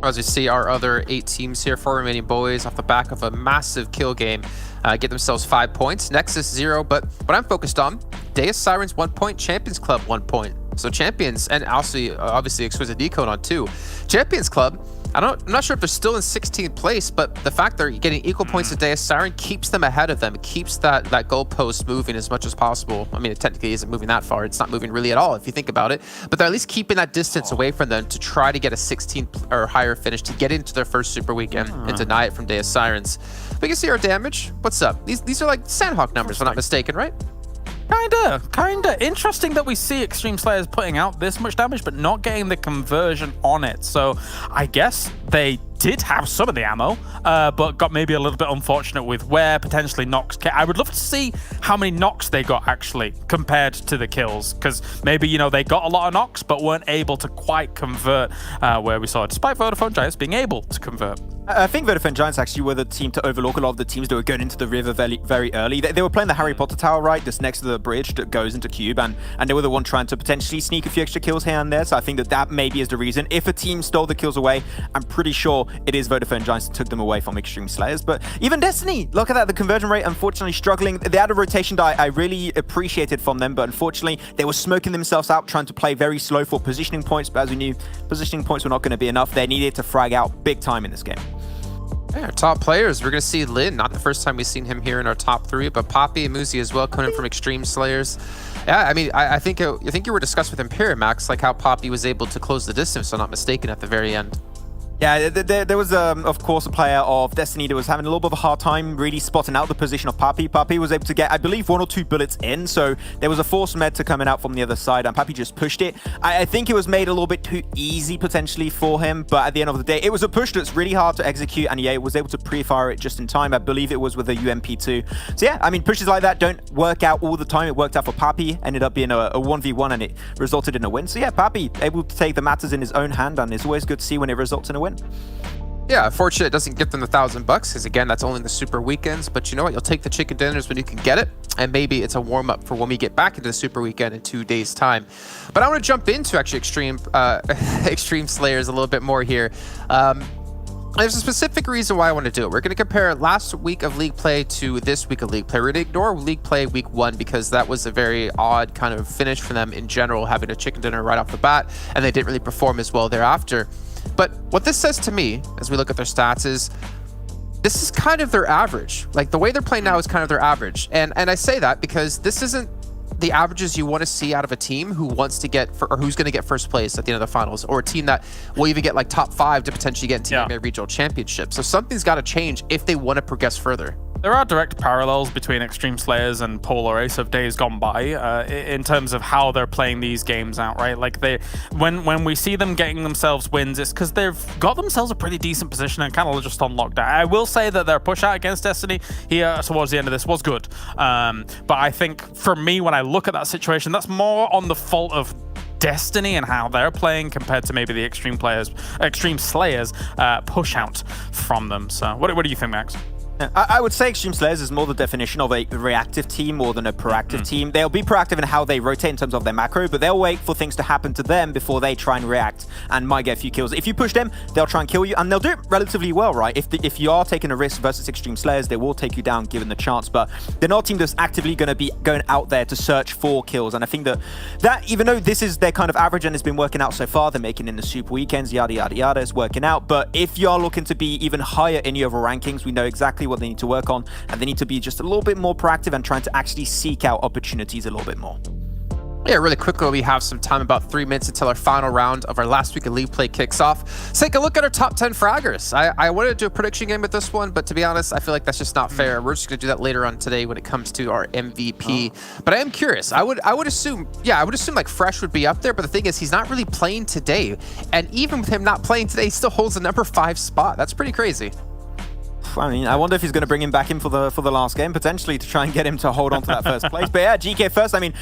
As you see, our other 8 teams here for Romanian Boys, off the back of a massive kill game, get themselves 5 points. Nexus 0, but what I'm focused on, Deus Sirens 1 point, Champions Club 1 point. So Champions, and also obviously Exquisite Décode on 2. Champions Club, I'm not sure if they're still in 16th place, but the fact they're getting equal points to Deus Siren keeps them ahead of them. It keeps that goalpost moving as much as possible. I mean, it technically isn't moving that far. It's not moving really at all if you think about it. But they're at least keeping that distance away from them to try to get a 16th or higher finish to get into their first Super Weekend and deny it from Deus Sirens. We can see our damage. What's up? These are like Sandhawk numbers, if I'm not mistaken, right?
Kinda. Interesting that we see Extreme Slayers putting out this much damage, but not getting the conversion on it. So I guess they did have some of the ammo, but got maybe a little bit unfortunate with where potentially knocks. I would love to see how many knocks they got actually compared to the kills, because maybe, you know, they got a lot of knocks but weren't able to quite convert where we saw, despite Vodafone Giants being able to convert.
I think Vodafone Giants actually were the team to overlook a lot of the teams that were going into the river very, very early. They were playing the Harry Potter Tower, right, just next to the bridge that goes into Cube, and they were the one trying to potentially sneak a few extra kills here and there, so I think that maybe is the reason. If a team stole the kills away, I'm pretty sure it is Vodafone Giants that took them away from Extreme Slayers. But even Destiny, look at that, the conversion rate, unfortunately struggling. They had a rotation that I really appreciated from them, but unfortunately they were smoking themselves out, trying to play very slow for positioning points, but as we knew, positioning points were not going to be enough. They needed to frag out big time in this game.
Yeah, our top players. We're going to see Lin. Not the first time we've seen him here in our top 3, but Poppy and Muzi as well, coming from Xtreme Slayers. Yeah, I mean, I think you were discussed with Imperium, Max, like how Poppy was able to close the distance, if I'm not mistaken, at the very end.
Yeah, there was, of course, a player of Destiny that was having a little bit of a hard time really spotting out the position of Papi. Papi was able to get, I believe, 1 or 2 bullets in, so there was a force med to coming out from the other side, and Papi just pushed it. I think it was made a little bit too easy, potentially, for him, but at the end of the day, it was a push that's really hard to execute, and yeah, it was able to pre-fire it just in time. I believe it was with a UMP2. So yeah, I mean, pushes like that don't work out all the time. It worked out for Papi, ended up being a 1v1, and it resulted in a win. So yeah, Papi able to take the matters in his own hand, and it's always good to see when it results in a win.
Yeah, unfortunately, it doesn't get them the $1,000 because again, that's only in the super weekends. But you know what? You'll take the chicken dinners when you can get it, and maybe it's a warm up for when we get back into the super weekend in 2 days' time. But I want to jump into actually Xtreme Slayers a little bit more here. There's a specific reason why I want to do it. We're going to compare last week of League Play to this week of League Play. We're going to ignore League Play week 1 because that was a very odd kind of finish for them in general, having a chicken dinner right off the bat, and they didn't really perform as well thereafter. But what this says to me, as we look at their stats, is this is kind of their average. Like, the way they're playing now is kind of their average. And I say that because this isn't the averages you want to see out of a team who wants to get, or who's going to get first place at the end of the finals, or a team that will even get like top 5 to potentially get into a regional championship. So something's got to change if they want to progress further.
There are direct parallels between Xtreme Slayers and Polar Ace of days gone by in terms of how they're playing these games out, right? Like when we see them getting themselves wins, it's because they've got themselves a pretty decent position and kind of just on lockdown. I will say that their push out against Destiny here towards the end of this was good. But I think for me, when I look at that situation, that's more on the fault of Destiny and how they're playing compared to maybe the Xtreme Slayers push out from them. So what do you think, Max?
I would say Xtreme Slayers is more the definition of a reactive team more than a proactive team. They'll be proactive in how they rotate in terms of their macro, but they'll wait for things to happen to them before they try and react and might get a few kills. If you push them, they'll try and kill you, and they'll do it relatively well, right? If you are taking a risk versus Xtreme Slayers, they will take you down given the chance, but they're not a team that's actively going to be going out there to search for kills. And I think that even though this is their kind of average and it's been working out so far, they're making in the super weekends, yada, yada, yada, it's working out. But if you are looking to be even higher in your rankings, we know exactly what they need to work on, and they need to be just a little bit more proactive and trying to actually seek out opportunities a little bit more.
Yeah, really quickly, we have some time, about 3 minutes until our final round of our last week of League Play kicks off. Let's take a look at our top 10 fraggers. I wanted to do a prediction game with this one, but to be honest, I feel like that's just not fair. We're just going to do that later on today when it comes to our MVP. But I am curious. I would assume like Fresh would be up there, but the thing is, he's not really playing today. And even with him not playing today, he still holds the number 5 spot. That's pretty crazy.
I mean, I wonder if he's going to bring him back in for the last game, potentially to try and get him to hold on to that first place. But yeah, GK first. I mean,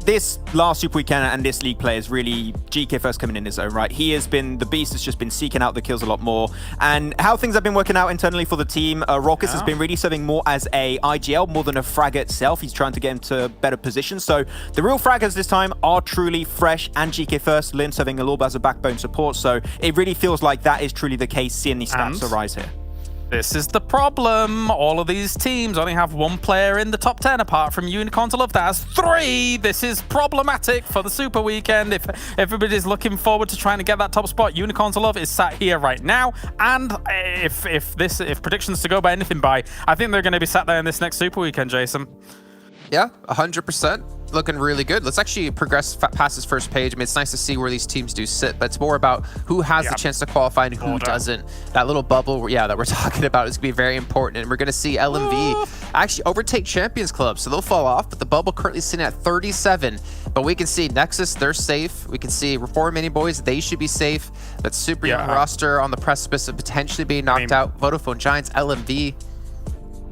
this last Super Weekend and this League Play is really GK first coming in his own right. He has been the beast that's just been seeking out the kills a lot more. And how things have been working out internally for the team, Raucus has been really serving more as a IGL more than a fragger itself. He's trying to get him to better positions. So the real fraggers this time are truly Fresh and GK first. Lin serving a little bit as a backbone support. So it really feels like that is truly the case, seeing these stats arise here.
This is the problem. All of these teams only have 1 player in the top 10 apart from Unicorns of Love that has 3. This is problematic for the Super Weekend. If everybody's looking forward to trying to get that top spot, Unicorns of Love is sat here right now. And if predictions to go by anything by, I think they're going to be sat there in this next Super Weekend, Jason.
Yeah, 100%. Looking really good. Let's actually progress past this first page. I mean, it's nice to see where these teams do sit, but it's more about who has the chance to qualify and who doesn't. That little bubble, that we're talking about is going to be very important, and we're going to see LMV actually overtake Champions Club, so they'll fall off, but the bubble currently sitting at 37. But we can see Nexus, they're safe. We can see Romanian Boys, they should be safe. That super young roster on the precipice of potentially being knocked out. Vodafone Giants, LMV.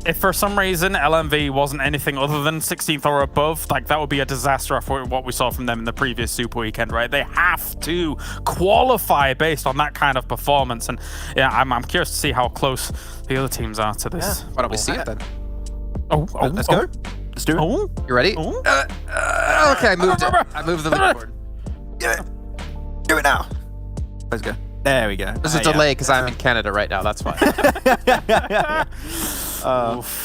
If for some reason LMV wasn't anything other than 16th or above, like that would be a disaster after what we saw from them in the previous Super Weekend, right? They have to qualify based on that kind of performance. And yeah, I'm curious to see how close the other teams are to this.
Why don't we see it then?
Let's go. Let's do it.
You ready? Okay, I moved it. I moved the leaderboard.
Do it now. Let's go. There we go.
There's a delay because I'm in Canada right now. That's why.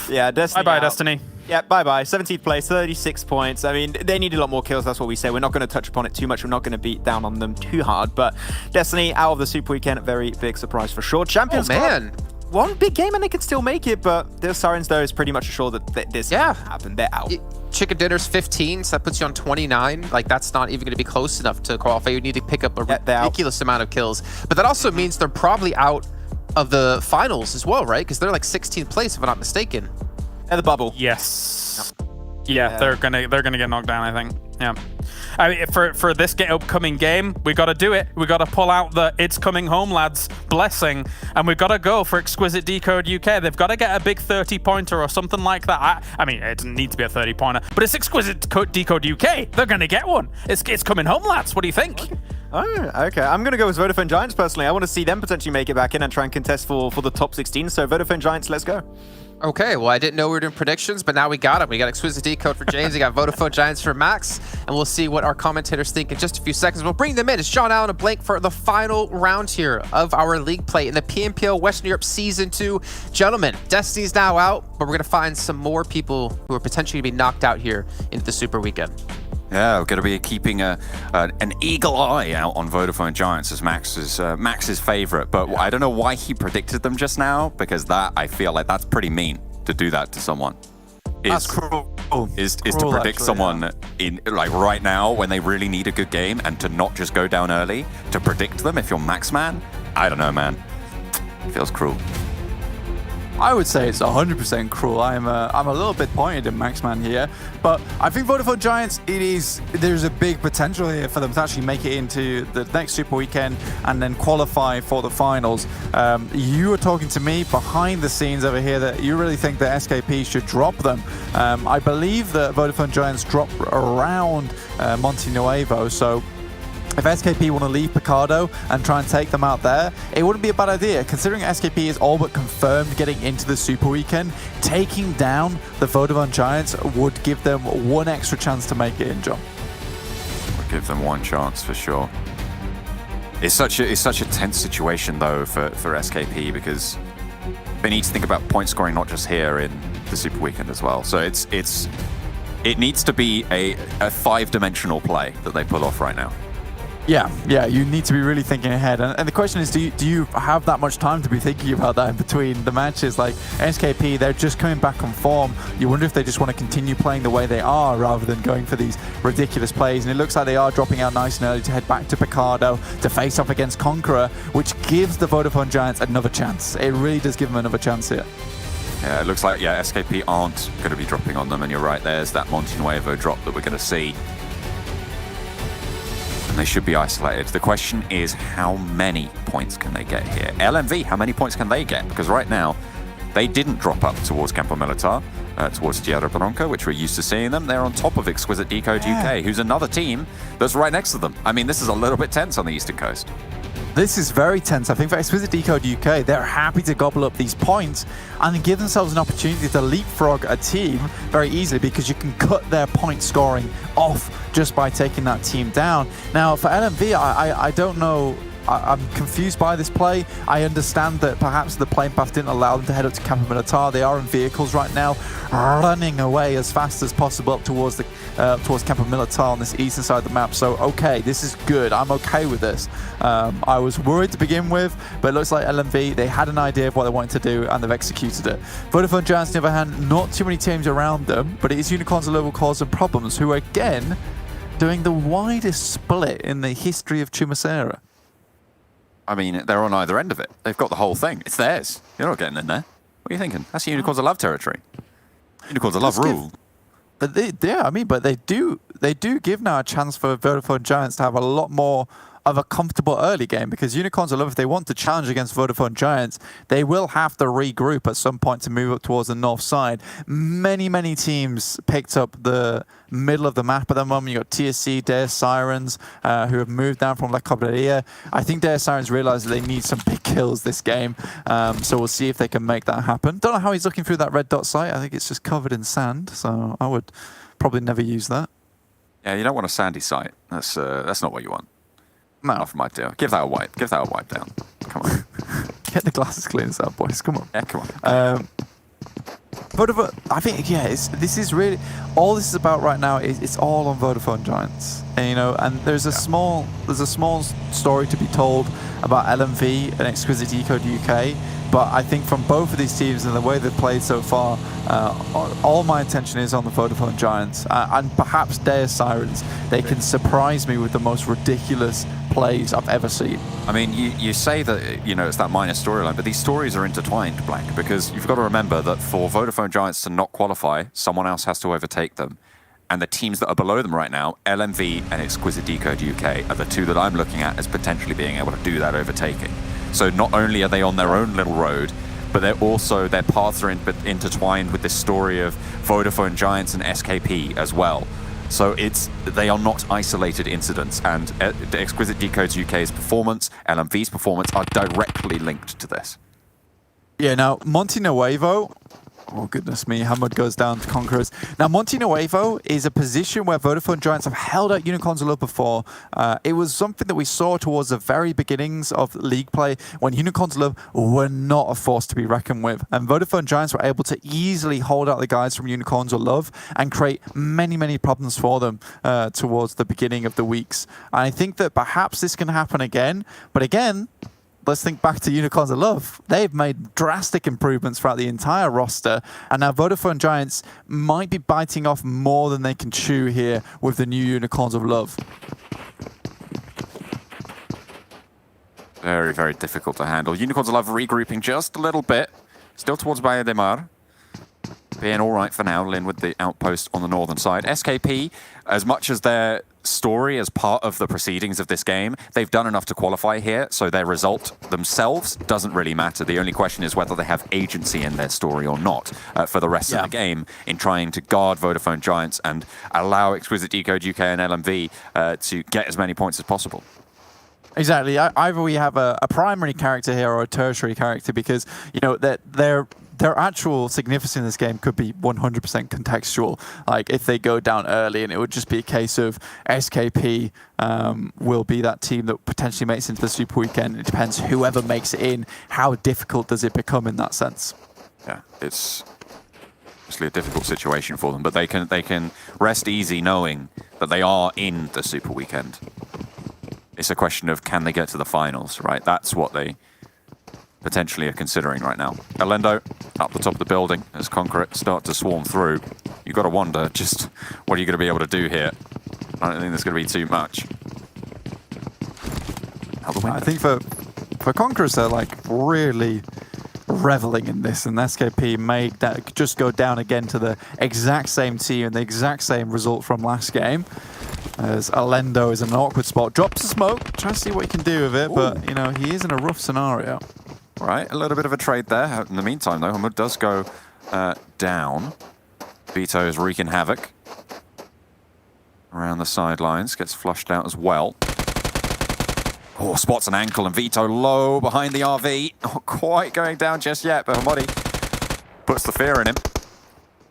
Yeah, Destiny.
Bye-bye, Destiny.
Yeah, bye-bye. 17th place, 36 points. I mean, they need a lot more kills. That's what we say. We're not going to touch upon it too much. We're not going to beat down on them too hard. But Destiny out of the Super Weekend, very big surprise for sure. Champions Club. one big game and they can still make it, but Deus Sirens, though, is pretty much assured that this happened. They're out.
Chicken dinner's 15, so that puts you on 29. Like, that's not even going to be close enough to qualify. You need to pick up a ridiculous amount of kills. But that also means they're probably out of the finals as well, right? Because they're like 16th place, if I'm not mistaken.
They're the bubble.
Yes. Yeah, they're gonna get knocked down, I think. Yeah. I mean, for this upcoming game, we got to do it. We got to pull out the "It's coming home, lads" blessing, and we've got to go for Exquisite Décode UK. They've got to get a big 30-pointer or something like that. I mean, it doesn't need to be a 30-pointer, but it's Exquisite Décode UK. They're gonna get one. It's coming home, lads. What do you think?
Oh, okay. I'm going to go with Vodafone Giants, personally. I want to see them potentially make it back in and try and contest for the top 16. So Vodafone Giants, let's go.
Okay, well, I didn't know we were doing predictions, but now we got them. We got Exquisite Décode for James, we got Vodafone Giants for Max, and we'll see what our commentators think in just a few seconds. We'll bring them in. It's Sean Allen and Blake for the final round here of our league play in the PMPL Western Europe Season 2. Gentlemen, Destiny's now out, but we're going to find some more people who are potentially going to be knocked out here into the Super Weekend.
Yeah, we're going to be keeping an eagle eye out on Vodafone Giants as Max's favorite. But I don't know why he predicted them just now, because I feel like that's pretty mean to do that to someone.
That's cruel.
Is to predict someone in like right now when they really need a good game and to not just go down early, to predict them if you're Max man. I don't know, man. Feels cruel.
I would say it's 100% cruel. I'm a little bit pointed in Maxman here, but I think Vodafone Giants, there's a big potential here for them to actually make it into the next Super Weekend and then qualify for the finals. You were talking to me behind the scenes over here that you really think that SKP should drop them. I believe that Vodafone Giants drop around Monte Nuevo, so if SKP want to leave Picardo and try and take them out there, it wouldn't be a bad idea. Considering SKP is all but confirmed getting into the Super Weekend, taking down the Vodafone Giants would give them one extra chance to make it in, John.
Would give them one chance for sure. It's such a tense situation though for SKP, because they need to think about point scoring not just here in the Super Weekend as well. So it needs to be a 5-dimensional play that they pull off right now.
Yeah, you need to be really thinking ahead. And the question is, do you have that much time to be thinking about that in between the matches? Like SKP, they're just coming back on form. You wonder if they just want to continue playing the way they are rather than going for these ridiculous plays. And it looks like they are dropping out nice and early to head back to Picardo to face off against Conqueror, which gives the Vodafone Giants another chance. It really does give them another chance here.
Yeah, it looks like, SKP aren't going to be dropping on them. And you're right, there's that Monte Nuevo drop that we're going to see. And they should be isolated. The question is, how many points can they get here? LMV, how many points can they get? Because right now, they didn't drop up towards Campo Militar, towards Tierra Blanca, which we're used to seeing them. They're on top of Exquisite Décode UK, who's another team that's right next to them. I mean, this is a little bit tense on the Eastern Coast.
This is very tense. I think for Exquisite Décode UK, they're happy to gobble up these points and give themselves an opportunity to leapfrog a team very easily, because you can cut their point scoring off just by taking that team down. Now, for LMV, I don't know. I'm confused by this play. I understand that perhaps the plane path didn't allow them to head up to Campo Militar. They are in vehicles right now, running away as fast as possible up towards Campo Militar on this eastern side of the map. So, okay, this is good. I'm okay with this. I was worried to begin with, but it looks like LMV, they had an idea of what they wanted to do, and they've executed it. Vodafone Giants, on the other hand, not too many teams around them, but it is Unicorns and Level causing problems, who are, again, doing the widest split in the history of Chumacera.
I mean, they're on either end of it. They've got the whole thing. It's theirs. You're not getting in there. What are you thinking? That's Unicorns of Love territory. Unicorns of Love rule.
But they do give now a chance for Vodafone Giants to have a lot more of a comfortable early game, because Unicorns of Love, if they want to challenge against Vodafone Giants, they will have to regroup at some point to move up towards the north side. Many teams picked up the middle of the map at the moment. You got TSC, Deus Sirens, who have moved down from La Cobreria. I think Deus Sirens realize that they need some big kills this game, so we'll see if they can make that happen. Don't know how he's looking through that red dot site. I think it's just covered in sand, so I would probably never use that.
Yeah, you don't want a sandy site. That's not what you want.
No.
Not from my deal. Give that a wipe. Give that a wipe down. Come on.
Get the glasses cleaned out, boys. Come on.
Yeah, come on.
Vodafone, I think, this is really, all this is about right now is it's all on Vodafone Giants. And, you know, and there's a small story to be told about LMV and Exquisite Décode UK. But I think from both of these teams and the way they've played so far, all my attention is on the Vodafone Giants and perhaps Deus Sirens. They can surprise me with the most ridiculous plays I've ever seen. I mean, you say that, you know, it's that minor storyline, but these stories are intertwined, Blank, because you've got to remember that for Vodafone Giants to not qualify, someone else has to overtake them. And the teams that are below them right now, LMV and Exquisite Décode UK, are the two that I'm looking at as potentially being able to do that overtaking. So not only are they on their own little road, but they're also, their paths are intertwined with this story of Vodafone Giants and SKP as well. So they are not isolated incidents, and the Exquisite Décode UK's performance, LMV's performance, are directly linked to this. Yeah, now Monte Nuevo, oh goodness me, Hamad goes down to Conquerors. Now Monte Nuevo is a position where Vodafone Giants have held out Unicorns a little before. It was something that we saw towards the very beginnings of league play when Unicorns Love were not a force to be reckoned with. And Vodafone Giants were able to easily hold out the guys from Unicorns Love and create many, many problems for them towards the beginning of the weeks. And I think that perhaps this can happen again, but again, let's think back to Unicorns of Love. They've made drastic improvements throughout the entire roster, and now Vodafone Giants might be biting off more than they can chew here with the new Unicorns of Love. Very, very difficult to handle. Unicorns of Love regrouping just a little bit. Still towards Bahia de Mar. Being all right for now, Lynn with the outpost on the northern side. SKP, as much as their story as part of the proceedings of this game, they've done enough to qualify here, so their result themselves doesn't really matter. The only question is whether they have agency in their story or not for the rest of the game in trying to guard Vodafone Giants and allow Exquisite Décode UK and LMV to get as many points as possible. Exactly. Either we have a primary character here or a tertiary character, because, you know, their actual significance in this game could be 100% contextual. Like, if they go down early, and it would just be a case of SKP will be that team that potentially makes it into the Super Weekend. It depends whoever makes it in, how difficult does it become in that sense. Yeah, it's obviously a difficult situation for them, but they can rest easy knowing that they are in the Super Weekend. It's a question of, can they get to the finals, right? That's what they potentially are considering right now. Alendo up the top of the building as Conqueror start to swarm through. You've got to wonder just what are you going to be able to do here. I don't think there's going to be too much. I think for Conquerors, they're like really reveling in this, and SKP may just go down again to the exact same team and the exact same result from last game. As Alendo is in an awkward spot, drops the smoke, tries to see what he can do with it, but you know, he is in a rough scenario. Right, a little bit of a trade there. In the meantime, though, Hamud does go down. Vito is wreaking havoc around the sidelines, gets flushed out as well. Oh, spots an ankle, and Vito low behind the RV. Not quite going down just yet, but Hamudi puts the fear in him.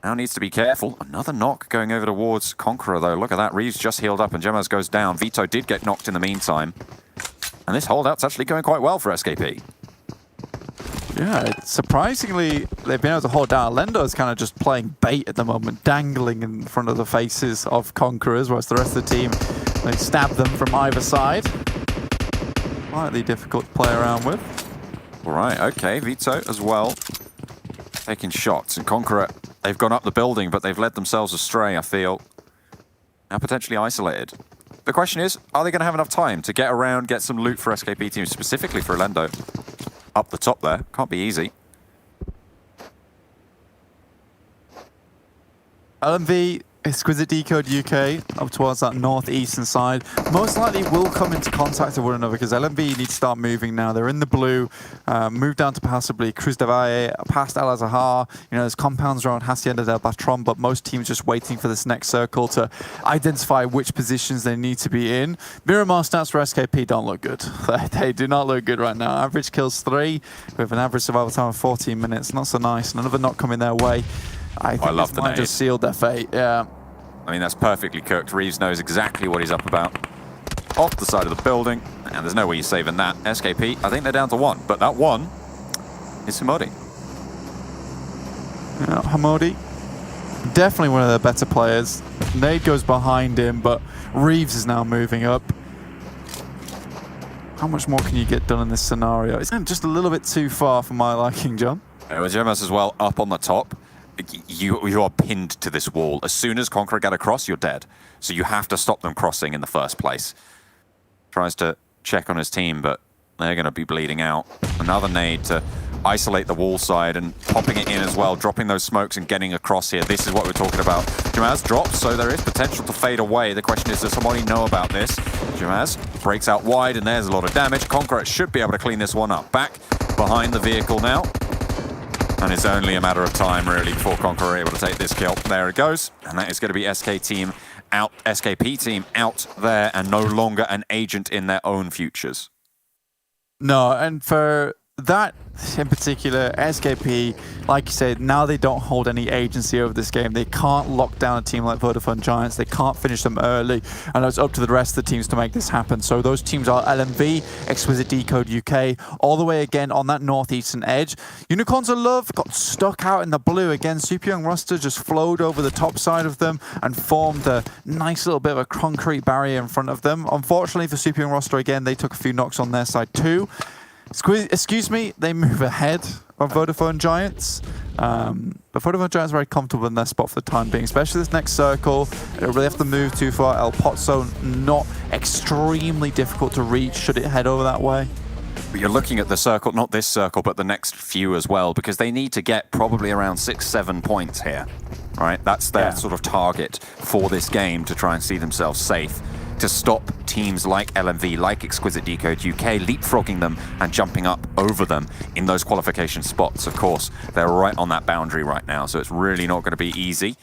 Now needs to be careful. Another knock going over towards Conqueror, though. Look at that. Reeves just healed up, and Gemaz goes down. Vito did get knocked in the meantime. And this holdout's actually going quite well for SKP. Yeah, surprisingly, they've been able to hold down. Lendo's kind of just playing bait at the moment, dangling in front of the faces of Conquerors, whilst the rest of the team, they stab them from either side. Slightly difficult to play around with. All right, okay, Vito as well. Taking shots, and Conqueror, they've gone up the building, but they've led themselves astray, I feel. Now potentially isolated. The question is, are they going to have enough time to get around, get some loot for SKP teams, specifically for Lendo? Up the top there, can't be easy. LMV, Exquisite Décode UK, up towards that northeastern side, most likely will come into contact with one another, because LMV need to start moving now. They're in the blue, move down to possibly Cruz de Valle, past El Azahar. You know, there's compounds around Hacienda del Patron, but most teams just waiting for this next circle to identify which positions they need to be in. Miramar stats for SKP don't look good. They do not look good right now. Average kills 3, with an average survival time of 14 minutes. Not so nice. Another not coming their way. I think this might just sealed their fate, yeah. I mean, that's perfectly cooked. Reeves knows exactly what he's up about. Off the side of the building, and there's no way you're saving that. SKP, I think they're down to 1, but that 1 is Hamodi. Yeah, Hamodi, definitely one of their better players. Nade goes behind him, but Reeves is now moving up. How much more can you get done in this scenario? It's just a little bit too far for my liking, John.
With Gemas as well up on the top, you are pinned to this wall. As soon as Conqueror get across, you're dead. So you have to stop them crossing in the first place. Tries to check on his team, but they're going to be bleeding out. Another nade to isolate the wall side and popping it in as well, dropping those smokes and getting across here. This is what we're talking about. Jamaz drops, so there is potential to fade away. The question is, does somebody know about this? Jamaz breaks out wide, and there's a lot of damage. Conqueror should be able to clean this one up. Back behind the vehicle now. And it's only a matter of time, really, before Conqueror are able to take this kill. There it goes. And that is going to be SKP team out there and no longer an agent in their own futures.
No, and for that in particular, SKP, like you said, now they don't hold any agency over this game. They can't lock down a team like Vodafone Giants. They can't finish them early, and it's up to the rest of the teams to make this happen. So those teams are LMV, Exquisite Décode UK, all the way again on that northeastern edge. Unicorns of Love got stuck out in the blue. Again, Super Young Roster just flowed over the top side of them and formed a nice little bit of a concrete barrier in front of them. Unfortunately for Super Young Roster, again, they took a few knocks on their side too. Excuse me, they move ahead of Vodafone Giants. But Vodafone Giants are very comfortable in their spot for the time being, especially this next circle. They don't really have to move too far. El Pozzo, not extremely difficult to reach should it head over that way.
But you're looking at the circle, not this circle, but the next few as well, because they need to get probably around 6-7 points here, right? That's their sort of target for this game, to try and see themselves safe, to stop teams like LMV, like Exquisite Décode UK, leapfrogging them and jumping up over them in those qualification spots. Of course, they're right on that boundary right now, so it's really not going to be easy.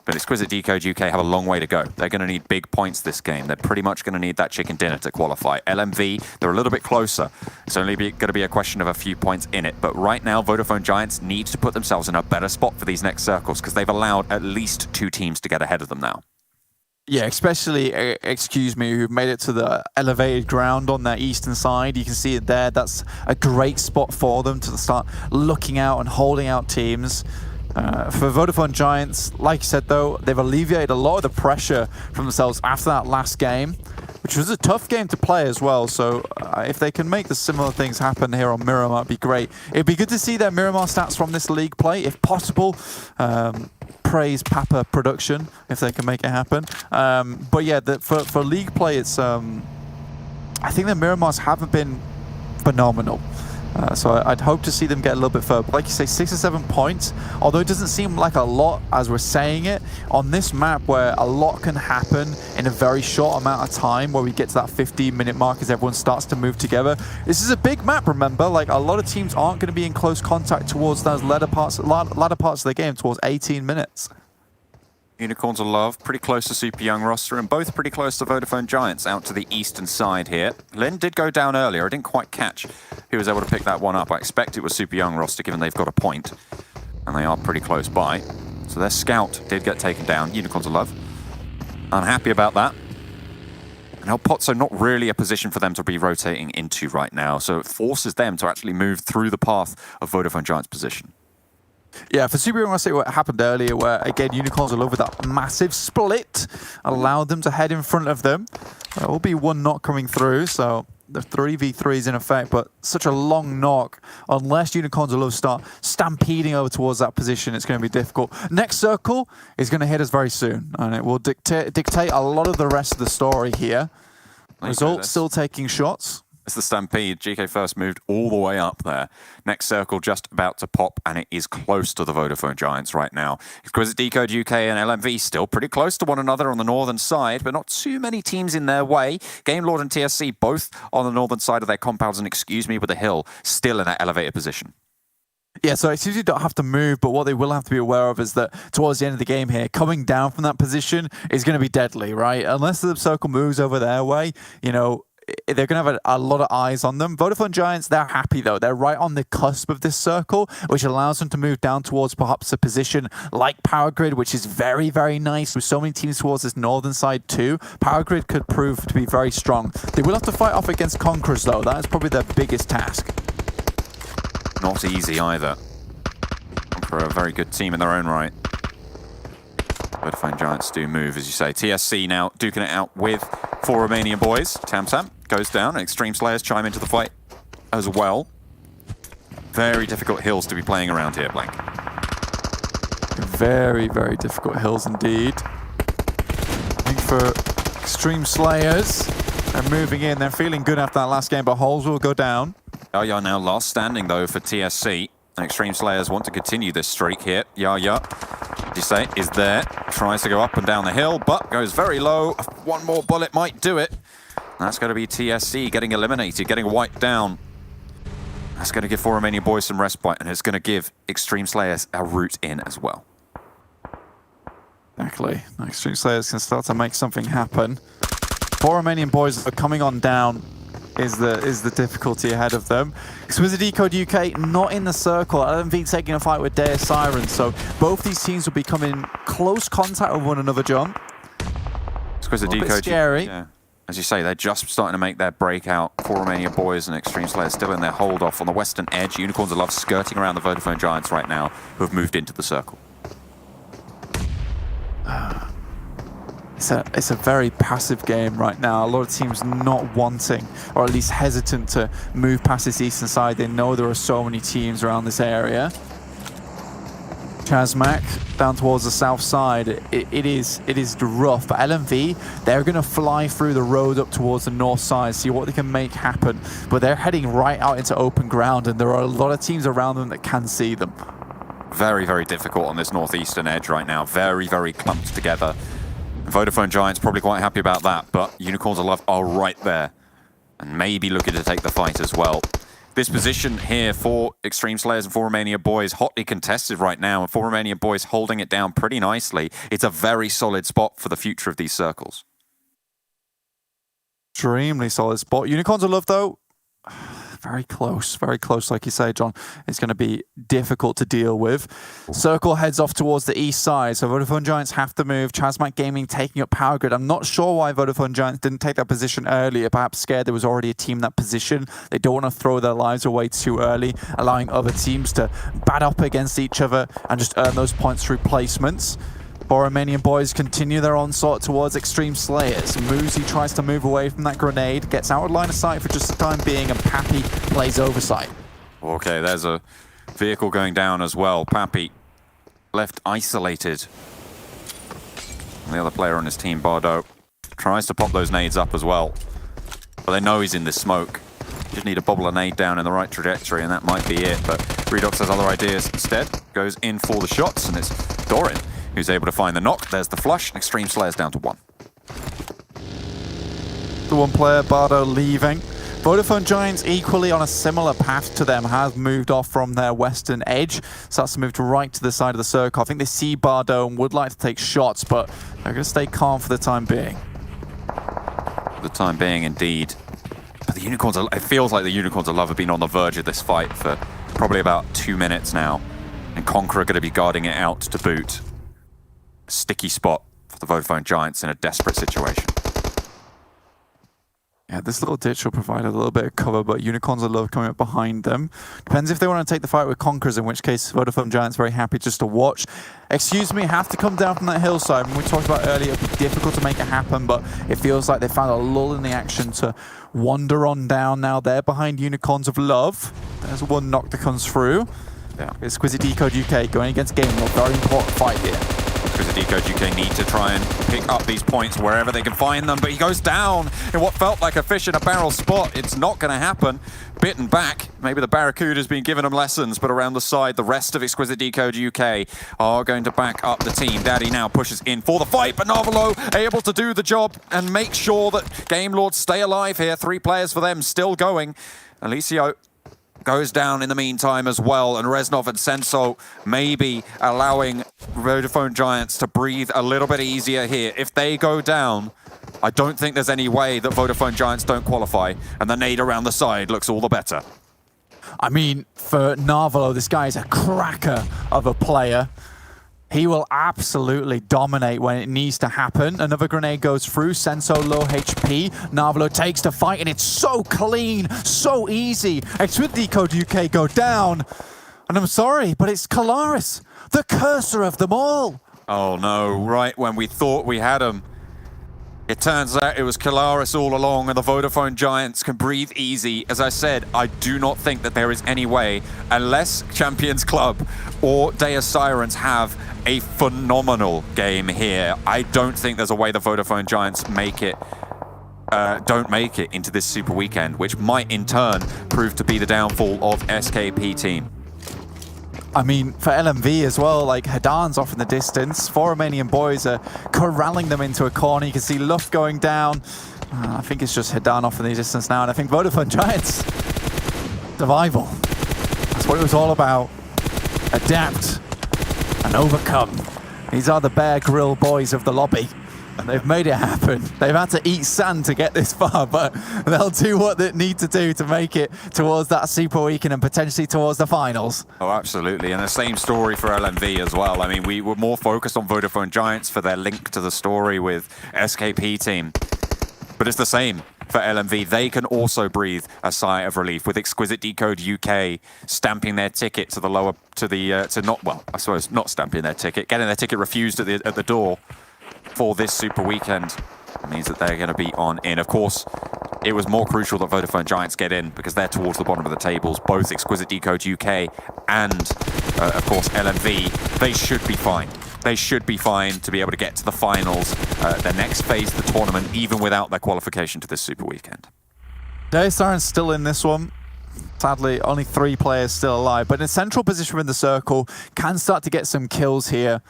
But Exquisite Décode UK have a long way to go. They're going to need big points this game. They're pretty much going to need that chicken dinner to qualify. LMV, they're a little bit closer. It's only going to be a question of a few points in it. But right now, Vodafone Giants need to put themselves in a better spot for these next circles, because they've allowed at least 2 teams to get ahead of them now.
Yeah, especially, excuse me, who've made it to the elevated ground on their eastern side. You can see it there. That's a great spot for them to start looking out and holding out teams. For Vodafone Giants, like you said, though, they've alleviated a lot of the pressure from themselves after that last game, which was a tough game to play as well. So if they can make the similar things happen here on Miramar, it'd be great. It'd be good to see their Miramar stats from this league play, if possible. Praise Papa production if they can make it happen. But yeah, for league play, it's I think the Miramars haven't been phenomenal. So I'd hope to see them get a little bit further. Like you say, 6 or 7 points, although it doesn't seem like a lot as we're saying it, on this map where a lot can happen in a very short amount of time, where we get to that 15-minute mark as everyone starts to move together. This is a big map, remember? Like, a lot of teams aren't going to be in close contact towards those latter parts of the game, towards 18 minutes.
Unicorns of Love, pretty close to Super Young Roster, and both pretty close to Vodafone Giants out to the eastern side here. Lynn did go down earlier. I didn't quite catch who was able to pick that one up. I expect it was Super Young Roster, given they've got a point, and they are pretty close by. So their scout did get taken down, Unicorns of Love. Unhappy about that. And El Pozzo, not really a position for them to be rotating into right now, so it forces them to actually move through the path of Vodafone Giants' position.
Yeah, for Super Young, I say what happened earlier, where again Unicorns are over that massive split, allowed them to head in front of them. There will be one knock coming through, so the 3v3 is in effect, but such a long knock. Unless Unicorns of Love start stampeding over towards that position, it's going to be difficult. Next circle is going to hit us very soon, and it will dictate a lot of the rest of the story here. Result still taking shots.
It's the Stampede. GK first moved all the way up there. Next circle just about to pop, and it is close to the Vodafone Giants right now. Exquisite Décode UK and LMV still pretty close to one another on the northern side, but not too many teams in their way. Game Lord and TSC both on the northern side of their compounds, and excuse me, with the hill still in that elevated position.
Yeah, so it's usually don't have to move, but what they will have to be aware of is that towards the end of the game here, coming down from that position is going to be deadly, right? Unless the circle moves over their way, you know, they're going to have a lot of eyes on them. Vodafone Giants, they're happy though. They're right on the cusp of this circle, which allows them to move down towards perhaps a position like Power Grid, which is very, very nice. With so many teams towards this northern side too, Power Grid could prove to be very strong. They will have to fight off against Conquerors though. That is probably their biggest task.
Not easy either. Conqueror, a very good team in their own right. Vodafone Giants do move, as you say. TSC now duking it out with 4 Romanian boys. Tam goes down, and Xtreme Slayers chime into the fight as well. Very difficult hills to be playing around here, Blank.
Very, very difficult hills indeed. I think for Xtreme Slayers, they're moving in. They're feeling good after that last game, but holes will go down.
Yaya now last standing, though, for TSC. And Xtreme Slayers want to continue this streak here. Yaya, you say, is there. Tries to go up and down the hill, but goes very low. One more bullet might do it. That's going to be TSC getting eliminated, getting wiped down. That's going to give 4 Romanian boys some respite, and it's going to give Xtreme Slayers a route in as well.
Exactly. Xtreme Slayers can start to make something happen. 4 Romanian boys are coming on down. Is the difficulty ahead of them. Exquisite Décode UK not in the circle. LMV taking a fight with Deus Sirens, so both these teams will be coming in close contact with one another, John.
Exquisite
Décode,
scary. Yeah. As you say, they're just starting to make their breakout. 4 Romanian boys and Xtreme Slayers still in their hold off on the western edge. Unicorns of Love skirting around the Vodafone Giants right now, who have moved into the circle.
It's a very passive game right now. A lot of teams not wanting, or at least hesitant to move past this eastern side. They know there are so many teams around this area. ChasMac down towards the south side. It is rough, but LMV, they're going to fly through the road up towards the north side, see what they can make happen. But they're heading right out into open ground, and there are a lot of teams around them that can see them.
Very, very difficult on this northeastern edge right now. Very, very clumped together. Vodafone Giants probably quite happy about that, but Unicorns of Love are right there and maybe looking to take the fight as well. This position here for Xtreme Slayers and 4 Romanian boys hotly contested right now, and 4 Romanian boys holding it down pretty nicely. It's a very solid spot for the future of these circles.
Extremely solid spot. Unicorns of Love, though, very close, like you say, John. It's going to be difficult to deal with. Circle heads off towards the east side, so Vodafone Giants have to move. ChasMac Gaming taking up Power Grid. I'm not sure why Vodafone Giants didn't take that position earlier, perhaps scared there was already a team in that position. They don't want to throw their lives away too early, allowing other teams to bat up against each other and just earn those points through placements. 4 Romanian boys continue their onslaught towards Xtreme Slayers. Muzi tries to move away from that grenade, gets out of line of sight for just the time being, and Pappy plays oversight.
Okay, there's a vehicle going down as well. Pappy left isolated. And the other player on his team, Bardo, tries to pop those nades up as well. But they know he's in this smoke. Just need to bobble a nade down in the right trajectory, and that might be it. But Redox has other ideas instead. Goes in for the shots, and it's Doran who's able to find the knock. There's the flush. Xtreme Slayers down to 1.
The one player, Bardo, leaving. Vodafone Giants, equally on a similar path to them, have moved off from their western edge. Starts to move to right to the side of the circle. I think they see Bardo and would like to take shots, but they're going to stay calm for the time being.
For the time being, indeed. But the Unicorns, it feels like the Unicorns of Love have been on the verge of this fight for probably about 2 minutes now. And Conqueror going to be guarding it out to boot. Sticky spot for the Vodafone Giants in a desperate situation.
Yeah, this little ditch will provide a little bit of cover, but Unicorns of Love coming up behind them. Depends if they want to take the fight with Conquerors, in which case Vodafone Giants very happy just to watch. Excuse me, have to come down from that hillside. When we talked about earlier, it'd be difficult to make it happen, but it feels like they found a lull in the action to wander on down now. They're behind Unicorns of Love. There's one knock that comes through. Yeah. Exquisite Décode UK going against Gaming. A very important fight here.
Exquisite Décode UK need to try and pick up these points wherever they can find them, but he goes down in what felt like a fish in a barrel spot. It's not going to happen. Bitten back. Maybe the Barracuda's been giving them lessons, but around the side, the rest of Exquisite Décode UK are going to back up the team. Daddy now pushes in for the fight, but Narvalo able to do the job and make sure that Game Lords stay alive here. 3 players for them still going. Alicio goes down in the meantime as well, and Reznov and Senso maybe allowing Vodafone Giants to breathe a little bit easier here. If they go down, I don't think there's any way that Vodafone Giants don't qualify, and the nade around the side looks all the better.
I mean, for Narvalo, this guy is a cracker of a player. He will absolutely dominate when it needs to happen. Another grenade goes through. Senso low HP. Narvalo takes the fight, and it's so clean, so easy. Exquisite Décode UK go down. And I'm sorry, but it's Colaris, the cursor of them all.
Oh no, right when we thought we had him. It turns out it was Kalaris all along, and the Vodafone Giants can breathe easy. As I said, I do not think that there is any way, unless Champions Club or Deus Sirens have a phenomenal game here, I don't think there's a way the Vodafone Giants don't make it into this Super Weekend, which might in turn prove to be the downfall of SKP team.
I mean, for LMV as well, like Hadan's off in the distance. 4 Romanian Boys are corralling them into a corner. You can see Luft going down. I think it's just Hadan off in the distance now. And I think Vodafone Giants, survival. That's what it was all about. Adapt and overcome. These are the Bear Grill boys of the lobby. And they've made it happen. They've had to eat sand to get this far, but they'll do what they need to do to make it towards that Super Weekend and potentially towards the finals.
Oh, absolutely. And the same story for LMV as well. I mean, we were more focused on Vodafone Giants for their link to the story with SKP team. But it's the same for LMV. They can also breathe a sigh of relief with Exquisite Décode UK stamping their ticket to the lower, I suppose not stamping their ticket, getting their ticket refused at the door for this Super Weekend. It means that they're going to be on in. Of course, it was more crucial that Vodafone Giants get in because they're towards the bottom of the tables. Both Exquisite Décode UK and, of course, LMV, they should be fine. They should be fine to be able to get to the finals, the next phase of the tournament, even without their qualification to this Super Weekend.
Deus Sirens still in this one. Sadly, only 3 players still alive, but in a central position in the circle, can start to get some kills here.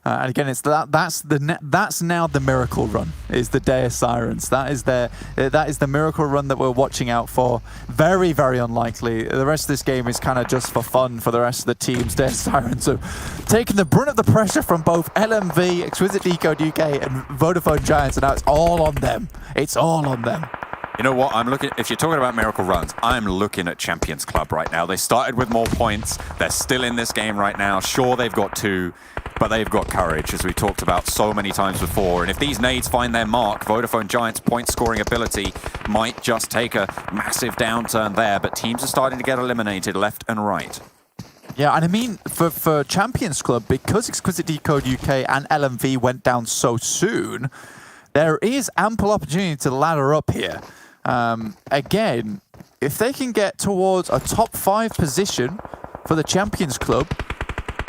And again, it's that's now the miracle run, is the Deus Sirens. That is the miracle run that we're watching out for. Very, very unlikely. The rest of this game is kind of just for fun for the rest of the teams. Deus Sirens have taken the brunt of the pressure from both LMV, Exquisite Décode UK, and Vodafone Giants, and now it's all on them. It's all on them.
You know what, if you're talking about miracle runs, I'm looking at Champions Club right now. They started with more points. They're still in this game right now. Sure, they've got 2, but they've got courage, as we talked about so many times before. And if these nades find their mark, Vodafone Giants' point-scoring ability might just take a massive downturn there, but teams are starting to get eliminated left and right.
Yeah, and I mean, for Champions Club, because Exquisite Décode UK and LMV went down so soon, there is ample opportunity to ladder up here. Again, if they can get towards a top 5 position for the Champions Club,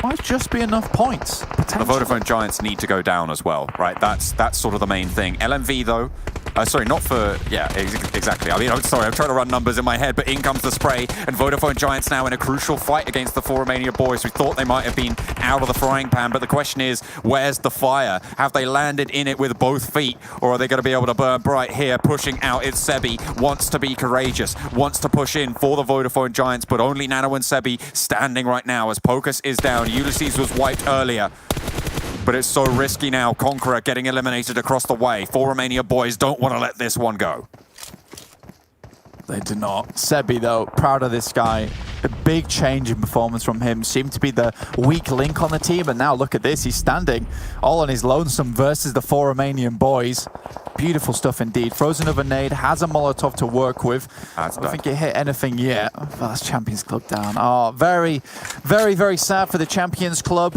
might just be enough points.
The Vodafone Giants need to go down as well, right? That's sort of the main thing. LMV though, sorry, not for, yeah, exactly. I mean, I'm sorry, I'm trying to run numbers in my head, but in comes the spray, and Vodafone Giants now in a crucial fight against the 4 Romanian Boys. We thought they might have been out of the frying pan, but the question is, where's the fire? Have they landed in it with both feet, or are they going to be able to burn bright here? Pushing out, it's Sebi, wants to be courageous, wants to push in for the Vodafone Giants, but only Nano and Sebi standing right now as Pocus is down. Ulysses was wiped earlier. But it's so risky now. Conqueror getting eliminated across the way. 4 Romania Boys don't want to let this one go.
They do not. Sebi, though, proud of this guy. A big change in performance from him. Seemed to be the weak link on the team, and now look at this. He's standing all on his lonesome versus the 4 Romanian Boys. Beautiful stuff indeed. Throws another nade, has a Molotov to work with. I don't think it hit anything yet. Oh, that's Champions Club down. Oh, very, very, very sad for the Champions Club.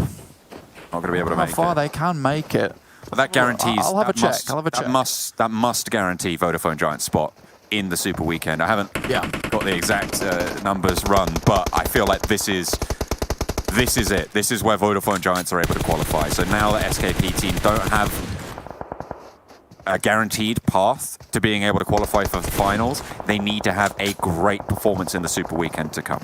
Not going to be able to make it.
How far they can make it.
But that guarantees...
I'll have a check. I'll have a check.
That must guarantee Vodafone Giants spot in the Super Weekend. I haven't got the exact numbers run, but I feel like this is it. This is where Vodafone Giants are able to qualify. So now the SKP team don't have a guaranteed path to being able to qualify for the finals. They need to have a great performance in the Super Weekend to come.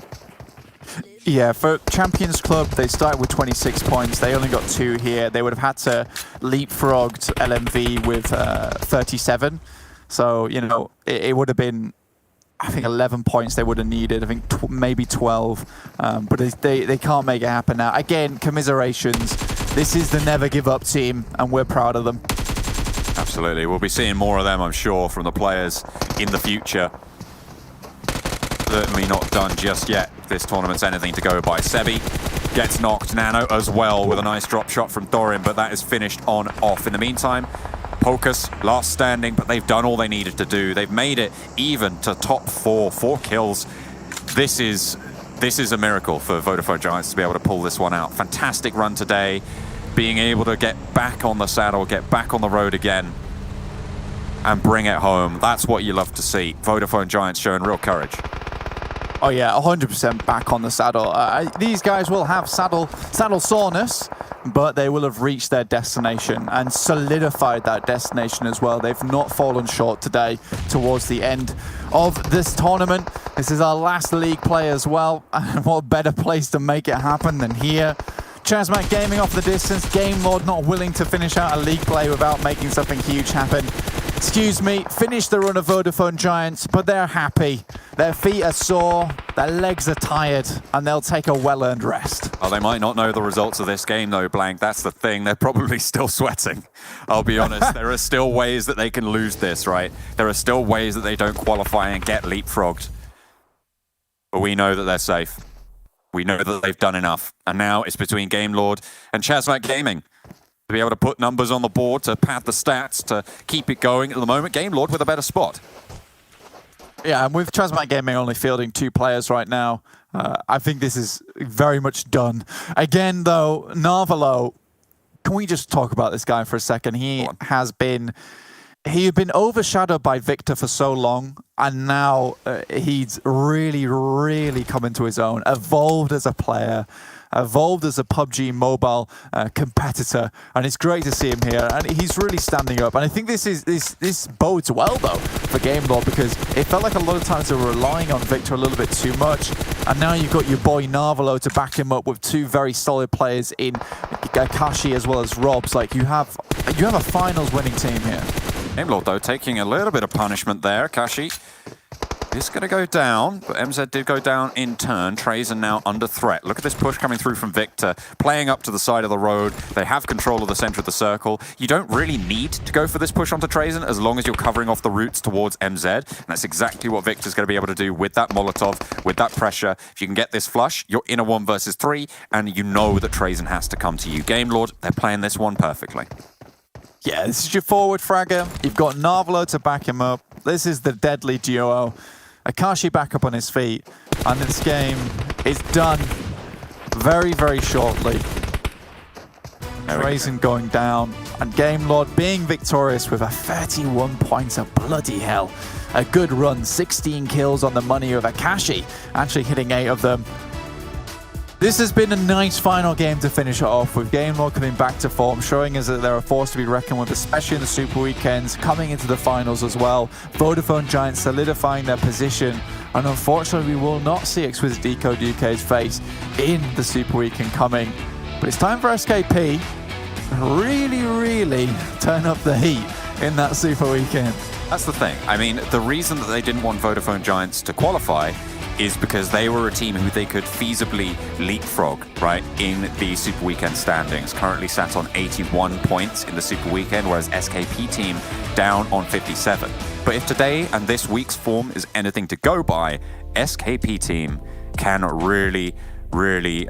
Yeah, for Champions Club, they started with 26 points. They only got 2 here. They would have had to leapfrog LMV with 37. So, you know, it would have been, I think, 11 points they would have needed. I think maybe 12. But they can't make it happen now. Again, commiserations. This is the never give up team, and we're proud of them.
Absolutely. We'll be seeing more of them, I'm sure, from the players in the future. Certainly not done just yet. This tournament's anything to go by. Sebi gets knocked. Nano as well with a nice drop shot from Dorin, but that is finished on off. In the meantime, Pocus last standing, but they've done all they needed to do. They've made it even to top 4 kills. This is a miracle for Vodafone Giants to be able to pull this one out. Fantastic run today. being able to get back on the saddle, get back on the road again, and bring it home. That's what you love to see. Vodafone Giants showing real courage.
Oh yeah, 100% back on the saddle. These guys will have saddle soreness, but they will have reached their destination and solidified that destination as well. They've not fallen short today towards the end of this tournament. This is our last league play as well, and what better place to make it happen than here. ChasMac Gaming off the distance, Game Lord not willing to finish out a league play without making something huge happen. Excuse me, finished the run of Vodafone Giants, but they're happy. Their feet are sore, their legs are tired, and they'll take a well-earned rest.
Oh, they might not know the results of this game though, Blank. That's the thing. They're probably still sweating. I'll be honest. There are still ways that they can lose this, right? There are still ways that they don't qualify and get leapfrogged. But we know that they're safe. We know that they've done enough. And now it's between Game Lord and ChasMac Gaming to be able to put numbers on the board, to pad the stats, to keep it going. At the moment, Game Lord with a better spot.
Yeah, and with ChasMac Gaming only fielding 2 players right now, I think this is very much done. Again, though, Narvalo, can we just talk about this guy for a second? He had been overshadowed by Victor for so long, and now he's really come into his own, evolved as a player, evolved as a PUBG Mobile competitor, and it's great to see him here, and he's really standing up. And I think this bodes well though for Game Lord, because it felt like a lot of times they were relying on Victor a little bit too much, and now you've got your boy Narvalo to back him up with 2 very solid players in Kashi as well as Robs. Like you have a finals winning team here.
Game Lord though taking a little bit of punishment there. Kashi is going to go down, but MZ did go down in turn. Trazen now under threat. Look at this push coming through from Victor, playing up to the side of the road. They have control of the center of the circle. You don't really need to go for this push onto Trazen as long as you're covering off the routes towards MZ. And that's exactly what Victor's going to be able to do with that Molotov, with that pressure. If you can get this flush, you're in a 1 versus 3, and you know that Trazen has to come to you. Game Lord, they're playing this one perfectly.
Yeah, this is your forward fragger. You've got Narvalo to back him up. This is the deadly duo. Akashi back up on his feet, and this game is done very shortly. Trazen going down, and Game Lord being victorious with a 31 pointer. Bloody hell. A good run, 16 kills on the money with Akashi, actually hitting 8 of them. This has been a nice final game to finish it off, with Game Lord coming back to form, showing us that they're a force to be reckoned with, especially in the Super Weekends, coming into the finals as well. Vodafone Giants solidifying their position, and unfortunately we will not see Exquisite Décode UK's face in the Super Weekend coming. But it's time for SKP to really turn up the heat in that Super Weekend.
That's the thing. I mean, the reason that they didn't want Vodafone Giants to qualify is because they were a team who they could feasibly leapfrog, right, in the Super Weekend standings. Currently sat on 81 points in the Super Weekend, whereas SKP team down on 57. But if today and this week's form is anything to go by, SKP team can really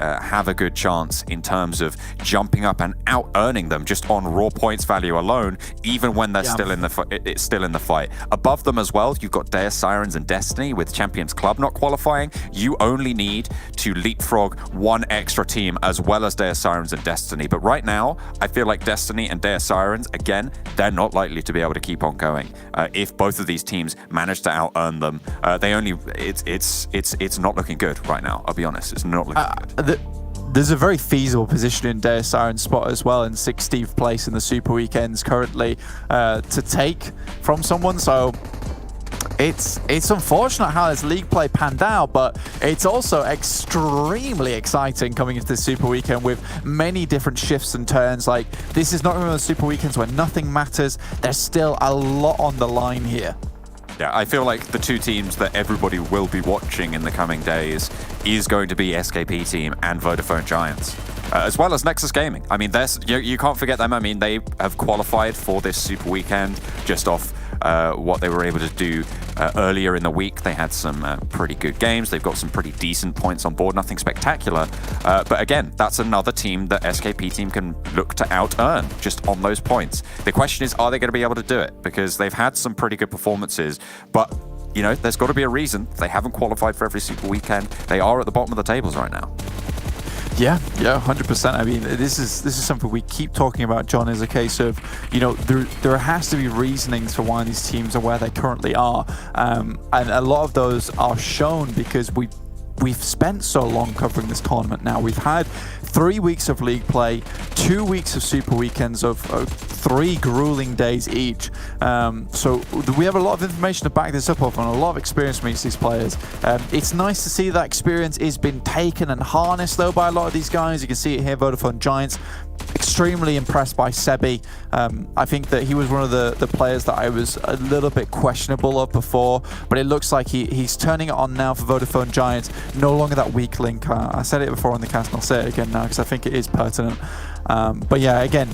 have a good chance in terms of jumping up and out-earning them just on raw points value alone, even when they're still in the fight. Above them as well, you've got Deus Sirens and Destiny with Champions Club not qualifying. You only need to leapfrog 1 extra team as well as Deus Sirens and Destiny. But right now, I feel like Destiny and Deus Sirens, again, they're not likely to be able to keep on going. If both of these teams manage to out-earn them, it's not looking good right now, I'll be honest. It's not
there's a very feasible position in Deus Sirens' spot as well, in 16th place in the Super Weekends currently, to take from someone. So it's unfortunate how this league play panned out, but it's also extremely exciting coming into this Super Weekend with many different shifts and turns. Like, this is not one of those Super Weekends where nothing matters. There's still a lot on the line here.
Yeah, I feel like the 2 teams that everybody will be watching in the coming days is going to be SKP team and Vodafone Giants, as well as Nexus Gaming. I mean, you can't forget them. I mean, they have qualified for this Super Weekend just off what they were able to do earlier in the week. They had some pretty good games. They've got some pretty decent points on board, nothing spectacular. But again, that's another team that SKP team can look to out-earn just on those points. The question is, are they going to be able to do it? Because they've had some pretty good performances, but you know, there's got to be a reason. They haven't qualified for every Super Weekend. They are at the bottom of the tables right now.
Yeah, 100%. I mean, this is something we keep talking about, John, is a case of, you know, there has to be reasonings for why these teams are where they currently are. And a lot of those are shown because we've spent so long covering this tournament now. We've had 3 weeks of league play, 2 weeks of super weekends of 3 grueling days each. So we have a lot of information to back this up of and a lot of experience meets these players. It's nice to see that experience is been taken and harnessed though by a lot of these guys. You can see it here, Vodafone Giants. Extremely impressed by Sebi. I think that he was one of the players that I was a little bit questionable of before, but it looks like he's turning it on now for Vodafone Giants. No longer that weak link. I said it before on the cast and I'll say it again now because I think it is pertinent. But yeah, again,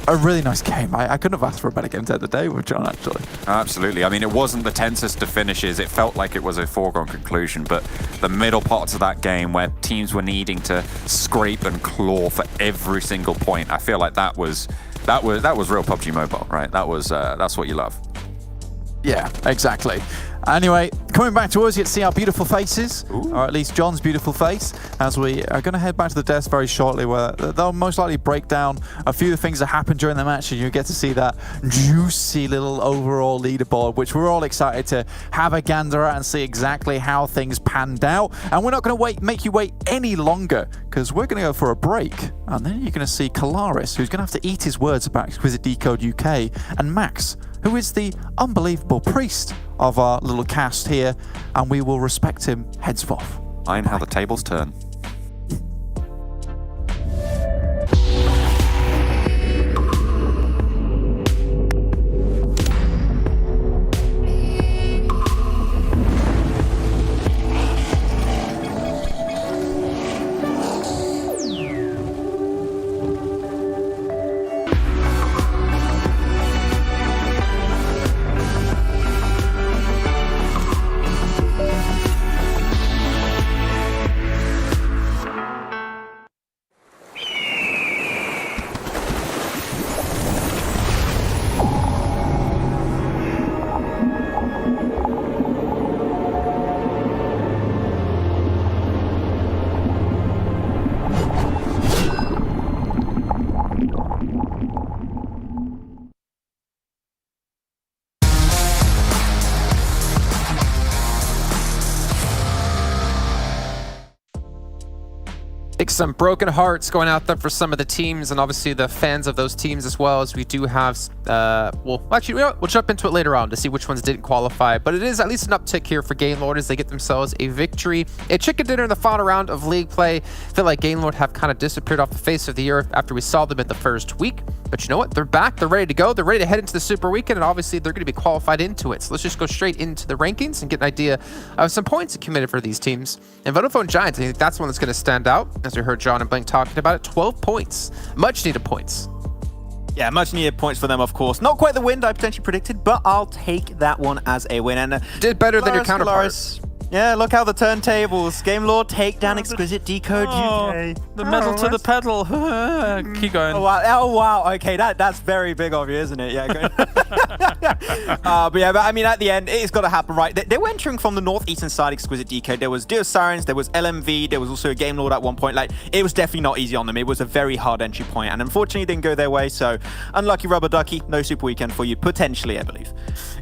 a really nice game. I couldn't have asked for a better game today with John, actually.
Absolutely. I mean, it wasn't the tensest of finishes. It felt like it was a foregone conclusion, but the middle parts of that game where teams were needing to scrape and claw for every single point, I feel like that was real PUBG Mobile, right? That's what you love.
Yeah, exactly. Anyway, coming back to us, you get to see our beautiful faces, or at least John's beautiful face, as we are going to head back to the desk very shortly, where they'll most likely break down a few of the things that happened during the match, and you get to see that juicy little overall leaderboard, which we're all excited to have a gander at and see exactly how things panned out. And we're not going to make you wait any longer, because we're going to go for a break, and then you're going to see Kalaris, who's going to have to eat his words about Exquisite Décode UK, and Max, who is the unbelievable priest of our little cast here, and we will respect him henceforth.
I know how the tables turn.
Some broken hearts going out there for some of the teams, and obviously the fans of those teams as well, as we do have well actually we'll jump into it later on to see which ones didn't qualify, but it is at least an uptick here for Gamelord as they get themselves a victory, a chicken dinner in the final round of league play. I feel like Gamelord have kind of disappeared off the face of the earth after we saw them in the first week, but you know what, they're back, they're ready to go, they're ready to head into the super weekend, and obviously they're going to be qualified into it. So let's just go straight into the rankings and get an idea of some points committed for these teams. And Vodafone Giants, I think that's one that's going to stand out, as we heard John and Blink talking about it. 12 points, much needed points.
Yeah, much needed points for them, of course. Not quite the win that I potentially predicted, but I'll take that one as a win. And
did better than your counterpart.
Yeah, look how the turntables. Gamelord take down Exquisite Décode UK.
The metal to the pedal. Keep going.
Oh wow. Okay, that's very big of you, isn't it? Yeah. But I mean, at the end, it's got to happen, right? They were entering from the northeastern side, Exquisite Décode. There was Deus Sirens, there was LMV, there was also a Gamelord at one point. Like, it was definitely not easy on them. It was a very hard entry point, and unfortunately, it didn't go their way. So, unlucky rubber ducky. No super weekend for you, potentially, I believe.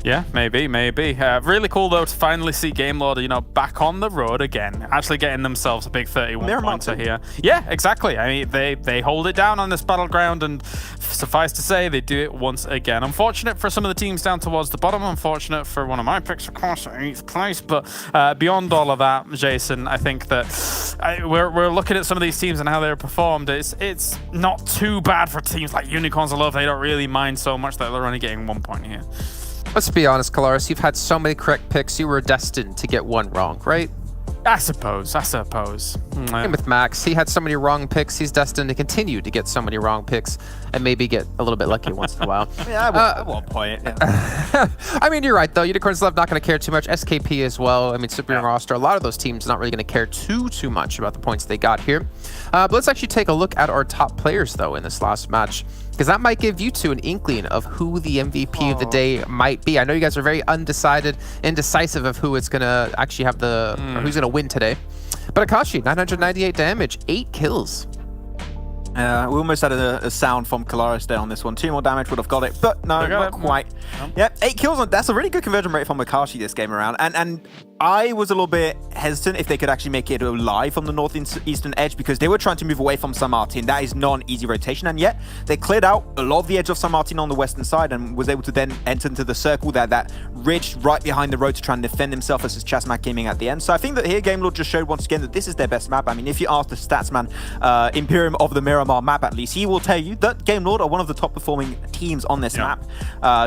Yeah, maybe. Really cool though to finally see Gamelord, back on the road again, actually getting themselves a big 31-pointer here. Yeah, exactly. I mean, they hold it down on this battleground, and suffice to say, they do it once again. Unfortunate for some of the teams down towards the bottom. Unfortunate for one of my picks, of course, at 8th place. But beyond all of that, Jason, I think that we're looking at some of these teams and how they're performed. It's not too bad for teams like Unicorns of Love. They don't really mind so much that they're only getting 1 point here.
Let's be honest, Kalaris, you've had so many correct picks, you were destined to get one wrong, right?
I suppose.
Same with Max. He had so many wrong picks, he's destined to continue to get so many wrong picks and maybe get a little bit lucky once in a while.
Yeah, at one point. Yeah.
I mean, you're right, though. Unicorns Love not going to care too much. SKP as well. I mean, Supreme Roster, a lot of those teams not really going to care too much about the points they got here. But let's actually take a look at our top players, though, in this last match, because that might give you two an inkling of who the MVP of the day might be. I know you guys are very indecisive of who it's going to actually have or who's going to win today. But Akashi, 998 damage, 8 kills.
We almost had a sound from Kalaris there on this one. 2 more damage would have got it, but no, not quite. Yeah, 8 kills. That's a really good conversion rate from Akashi this game around. And I was a little bit hesitant if they could actually make it alive on the northeastern edge because they were trying to move away from San Martin. That is not an easy rotation, and yet they cleared out a lot of the edge of San Martin on the western side and was able to then enter into the circle there, that ridge right behind the road to try and defend himself as his ChasMac Gaming at the end. So I think that here Game Lord just showed once again that this is their best map. I mean, if you ask the statsman, Imperium of the Miramar map at least, he will tell you that Game Lord are one of the top performing teams on this map.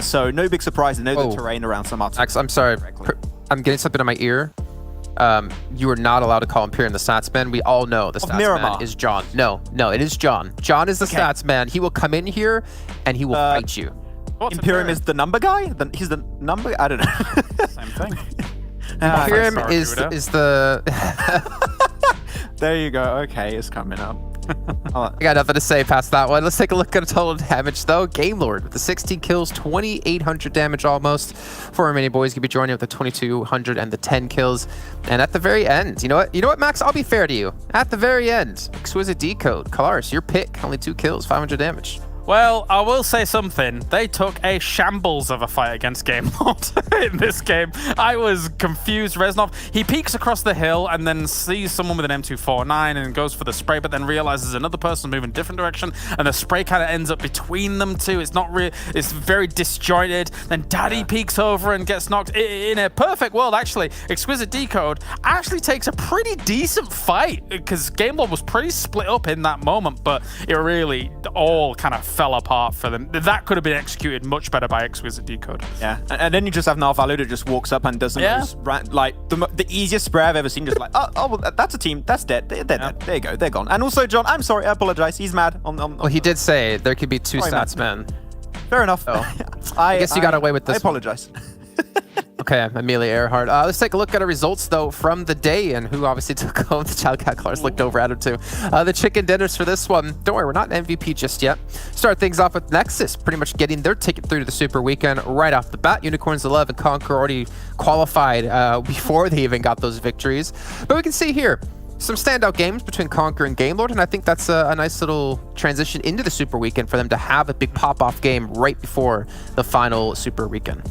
So no big surprise, they know the terrain around San Martin.
Max, I'm sorry. I'm getting something in my ear. You are not allowed to call Imperium the statsman. We all know the statsman is John. No, it is John. John is the statsman. He will come in here and he will fight you.
Imperium is the number guy? He's the number? I don't know.
Same thing.
Imperium is the...
There you go. Okay, it's coming up.
I got nothing to say past that one. Let's take a look at the total damage, though. Game Lord with the 16 kills, 2,800 damage almost. For Romanian Boys, could be joining with the 2,200 and the 10 kills. And at the very end, you know what, Max? I'll be fair to you. At the very end, Exquisite Décode, Kalaris, your pick, only 2 kills, 500 damage.
Well, I will say something. They took a shambles of a fight against Game Lord in this game. I was confused. Reznov, he peeks across the hill and then sees someone with an M249 and goes for the spray, but then realizes another person moving a different direction, and the spray kind of ends up between them two. It's not real. It's very disjointed. Then Daddy peeks over and gets knocked. In a perfect world, actually, Exquisite Décode actually takes a pretty decent fight because Game Lord was pretty split up in that moment, but it really all kind of fell apart for them. That could have been executed much better by Exquisite Décode.
Yeah, and then you just have Narvalu that just walks up and does like the easiest spray I've ever seen. Just like, oh, well, that's a team. That's dead. They're dead. There you go. They're gone. And also, John, I'm sorry. I apologize. He's mad.
Well, he did say there could be 2 statsmen.
Fair enough.
Oh. I guess you got away with this.
I apologize.
Okay, Amelia Earhart. Let's take a look at our results, though, from the day and who obviously took home. The Child Cat Colors looked over at him, too. The chicken dinners for this one. Don't worry, we're not an MVP just yet. Start things off with Nexus, pretty much getting their ticket through to the Super Weekend right off the bat. Unicorns 11 and Conqueror already qualified before they even got those victories. But we can see here some standout games between Conqueror and Game Lord, and I think that's a nice little transition into the Super Weekend for them to have a big pop-off game right before the final Super Weekend.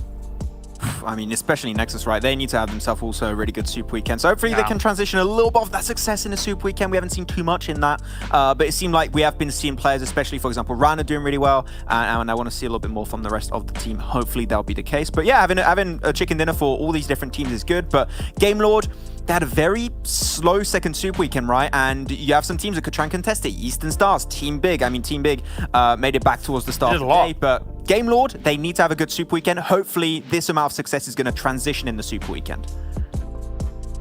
I mean, especially Nexus, right? They need to have themselves also a really good Super Weekend. So hopefully they can transition a little bit of that success in the Super Weekend. We haven't seen too much in that, but it seemed like we have been seeing players, especially, for example, Rana doing really well, and I want to see a little bit more from the rest of the team. Hopefully that'll be the case. But yeah, having a chicken dinner for all these different teams is good, but Game Lord, they had a very slow second Super Weekend, right? And you have some teams that could try and contest it. Eastern Stars, Team Big. I mean, Team Big made it back towards the start of the day, but Game Lord, they need to have a good Super Weekend. Hopefully, this amount of success is going to transition in the Super Weekend.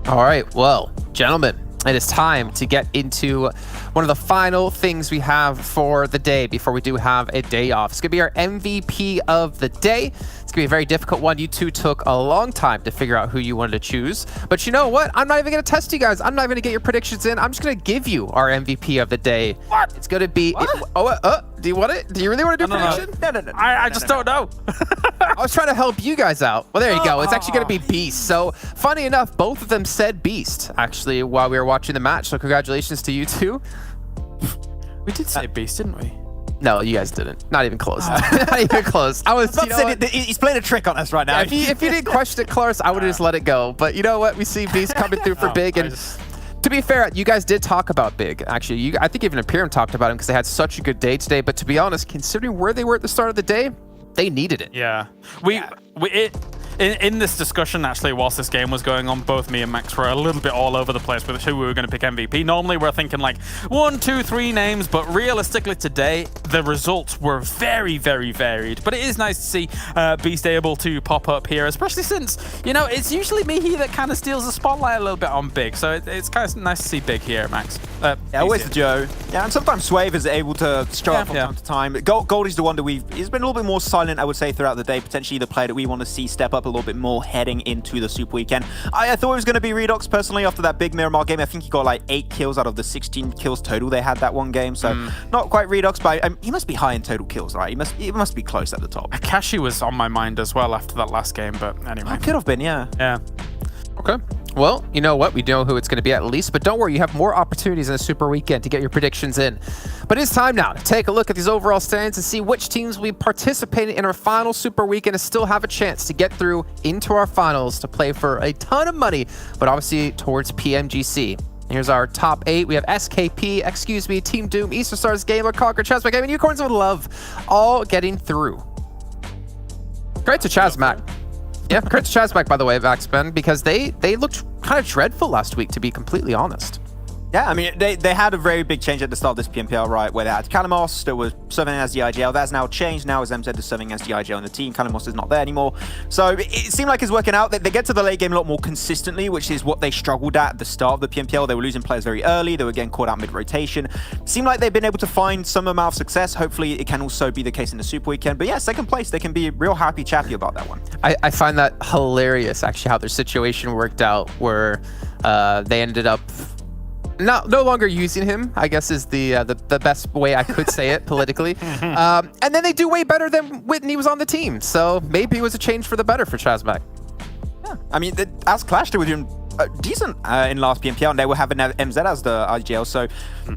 All right, well, gentlemen, it is time to get into one of the final things we have for the day before we do have a day off. It's going to be our MVP of the day. It's going to be a very difficult one. You two took a long time to figure out who you wanted to choose. But you know what? I'm not even going to test you guys. I'm not going to get your predictions in. I'm just going to give you our MVP of the day. What? It's going to be... do you want it? Do you really want to do a prediction?
No.
I just don't know.
I was trying to help you guys out. Well, there you go. It's actually going to be Beast. So, funny enough, both of them said Beast, actually, while we were watching the match. So, congratulations to you two.
We did say Beast, didn't we?
No, you guys didn't. Not even close. Not even close. I was.
He's playing a trick on us right now.
If you didn't question it, Clarence, I would have just let it go. But you know what? We see Beast coming through for Big. And to be fair, you guys did talk about Big. Actually, I think even Imperium talked about him because they had such a good day today. But to be honest, considering where they were at the start of the day, they needed it.
Yeah. In this discussion, actually, whilst this game was going on, both me and Max were a little bit all over the place with who we were going to pick MVP. Normally, we're thinking like 1, 2, 3 names, but realistically today, the results were very, very varied. But it is nice to see Beast able to pop up here, especially since, you know, it's usually me here that kind of steals the spotlight a little bit on Big. So it's kind of nice to see Big here, Max.
Yeah, always Joe. Yeah, and sometimes Swave is able to show up from time to time. Goldie's the one that he's been a little bit more silent, I would say, throughout the day. Potentially the player that we want to see step up a little bit more heading into the Super Weekend. I thought it was going to be Redox personally after that big Miramar game. I think he got like 8 kills out of the 16 kills total they had that one game. So not quite Redox, but he must be high in total kills, right? He must be close at the top.
Akashi was on my mind as well after that last game, but anyway.
Could have been, yeah.
Yeah.
Okay. Well, you know what? We know who it's going to be at least, but don't worry, you have more opportunities in the Super Weekend to get your predictions in. But it's time now to take a look at these overall standings and see which teams will be participating in our final Super Weekend and still have a chance to get through into our finals to play for a ton of money, but obviously towards PMGC. Here's our top 8. We have SKP, Excuse Me, Team Doom, Eastern Stars, Gamer, Conqueror, ChasMac Gaming, Unicorns of Love, all getting through. Great to ChasMac. Yeah, great to ChasMac, by the way, Vaxben, because they looked kind of dreadful last week, to be completely honest.
Yeah, I mean, they had a very big change at the start of this PMPL, right, where they had Kalamos that was serving as the IGL. That's now changed. Now as MZ is serving as the IGL in the team. Kalamos is not there anymore. So it seemed like it's working out. They get to the late game a lot more consistently, which is what they struggled at the start of the PMPL. They were losing players very early. They were getting caught out mid-rotation. Seemed like they've been able to find some amount of success. Hopefully it can also be the case in the Super Weekend. But yeah, second place, they can be real happy-chappy about that one.
I find that hilarious, actually, how their situation worked out, where they ended up no longer using him, I guess is the best way I could say it politically. And then they do way better than when he was on the team. So maybe it was a change for the better for ChasMac.
Yeah, I mean, as Clash, they were doing decent in last PMPL, and they were having MZ as the IGL. So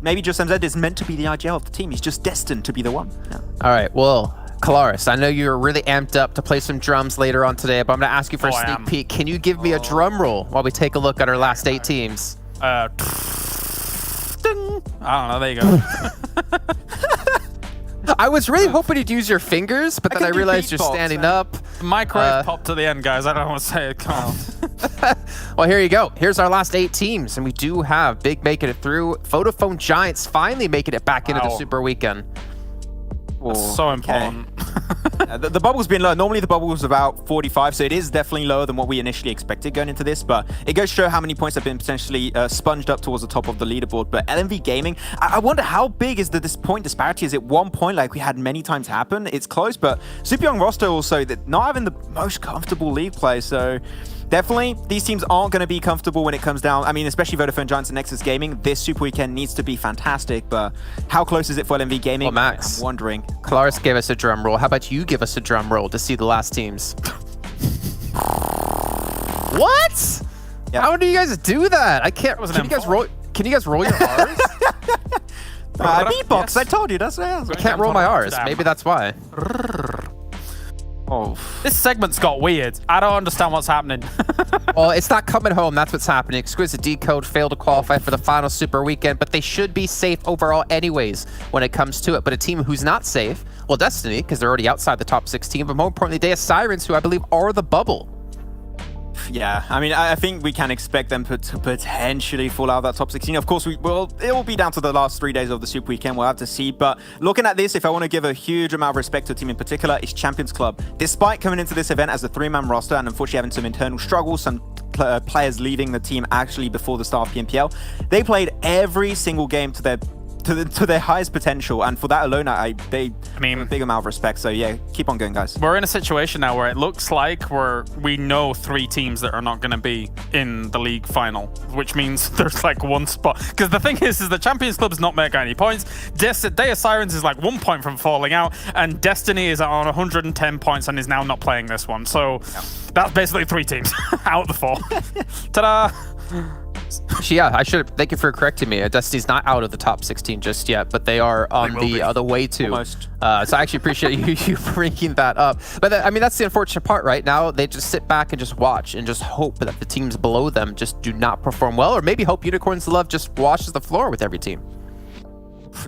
maybe just MZ is meant to be the IGL of the team. He's just destined to be the one. Yeah.
All right, well, Kalaris, I know you're really amped up to play some drums later on today, but I'm going to ask you for a sneak peek. Can you give me a drum roll while we take a look at our last 8 teams?
Ding. I don't know, there you go.
I was really hoping you'd use your fingers, but then I realized you're standing up.
Microwave pop to the end, guys. I don't want to say it. Come on.
Well, here you go. Here's our last 8 teams, and we do have Big making it through. Vodafone Giants finally making it back into the Super Weekend.
That's so important.
The bubble's been low. Normally the bubble was about 45, so it is definitely lower than what we initially expected going into this, but it goes to show how many points have been potentially sponged up towards the top of the leaderboard. But LMV Gaming, I wonder how big is this point disparity? Is it 1 point like we had many times happen? It's close, but super young roster also, not having the most comfortable league play, so definitely, these teams aren't going to be comfortable when it comes down. I mean, especially Vodafone Giants and Nexus Gaming. This Super Weekend needs to be fantastic, but how close is it for LMV Gaming?
Well, Max,
I'm wondering.
Claris gave us a drum roll. How about you give us a drum roll to see the last teams? What?
Yep.
How do you guys do that? I can't. Can you guys roll? Can you guys roll your R's?
Beatbox.
Yes.
I told you. That's
I can't roll my R's. Maybe that's why.
Oh, this segment's got weird. I don't understand what's happening.
Well, it's not coming home. That's what's happening. Exquisite Décode failed to qualify for the final Super Weekend, but they should be safe overall anyways when it comes to it. But a team who's not safe, well, Destiny, because they're already outside the top 16, but more importantly, Deus Sirens, who I believe are the bubble.
Yeah, I mean, I think we can expect them to potentially fall out of that top 16. Of course, it will be down to the last 3 days of the Super Weekend. We'll have to see. But looking at this, if I want to give a huge amount of respect to a team in particular, it's Champions Club. Despite coming into this event as a 3-man roster and unfortunately having some internal struggles, some players leaving the team actually before the start of PMPL, they played every single game to their highest potential, and for that alone, I mean, a big amount of respect. So yeah, keep on going, guys.
We're in a situation now where it looks like we know 3 teams that are not going to be in the league final, which means there's like 1 spot. Because the thing is the Champions Club is not making any points. Deus Sirens is like 1 point from falling out, and Destiny is on 110 points and is now not playing this one. So that's basically 3 teams out of the 4. Ta-da!
Yeah, I should thank you for correcting me. Destiny's not out of the top 16 just yet, but they are on the other way to.
Almost.
So I actually appreciate you bringing that up. But I mean, that's the unfortunate part right now. They just sit back and just watch and just hope that the teams below them just do not perform well, or maybe hope Unicorns of Love just washes the floor with every team.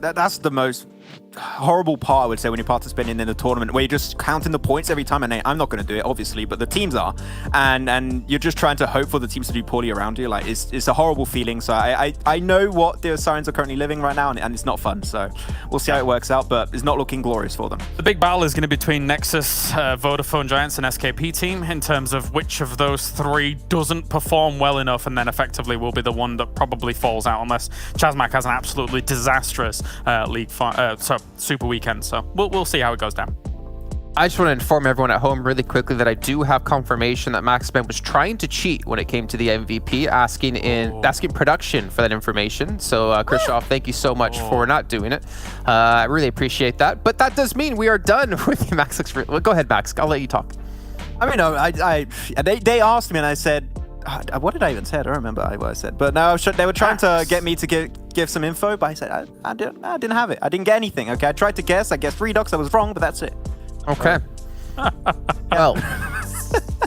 That's the most horrible part, I would say, when you're participating in a tournament where you're just counting the points every time. And I'm not going to do it, obviously, but the teams are, and you're just trying to hope for the teams to do poorly around you. Like, it's a horrible feeling. So I know what the Sirens are currently living right now, and it's not fun. So we'll see how it works out, but it's not looking glorious for them.
The big battle is going to be between Nexus, Vodafone Giants, and SKP team in terms of which of those 3 doesn't perform well enough, and then effectively will be the one that probably falls out unless ChasMac has an absolutely disastrous Super Weekend. So we'll see how it goes down.
I just want to inform everyone at home really quickly that I do have confirmation that Max Ben was trying to cheat when it came to the MVP, asking production for that information. So Christoph, thank you so much for not doing it. I really appreciate that. But that does mean we are done with the Max. Well, go ahead, Max. I'll let you talk.
I mean, no, they asked me, and I said, what did I even say? I don't remember what I said. But no, they were trying to get me to give some info, but I said I didn't have it. I didn't get anything. Okay, I tried to guess. I guessed Redux. I was wrong, but that's it.
Okay. Well,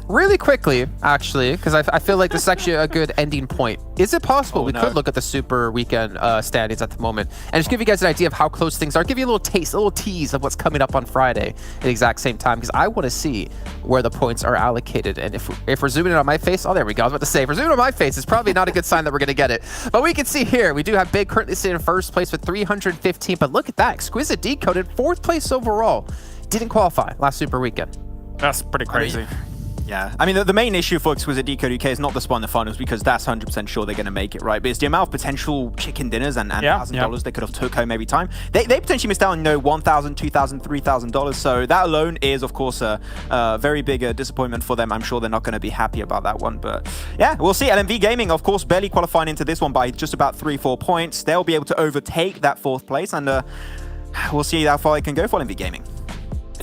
really quickly, actually, because I feel like this is actually a good ending point. Is it possible we could look at the Super Weekend standings at the moment and just give you guys an idea of how close things are? Give you a little taste, a little tease of what's coming up on Friday at the exact same time, because I want to see where the points are allocated. And if we're zooming in on my face, oh, there we go. I was about to say, if we're zooming on my face, it's probably not a good sign that we're going to get it. But we can see here, we do have Big currently sitting in first place with 315. But look at that, Exquisite Décode in fourth place overall. Didn't qualify last Super Weekend.
That's pretty crazy.
Yeah, I mean, the main issue for Exquisite Décode UK is not the spot in the finals, because that's 100% sure they're going to make it, right? But it's the amount of potential chicken dinners and $1,000 they could have took home every time. They potentially missed out on, $1,000, $2,000, $3,000. So that alone is, of course, a very big disappointment for them. I'm sure they're not going to be happy about that one. But yeah, we'll see. LMV Gaming, of course, barely qualifying into this one by just about 3-4 points. They'll be able to overtake that fourth place, and we'll see how far they can go for LMV Gaming.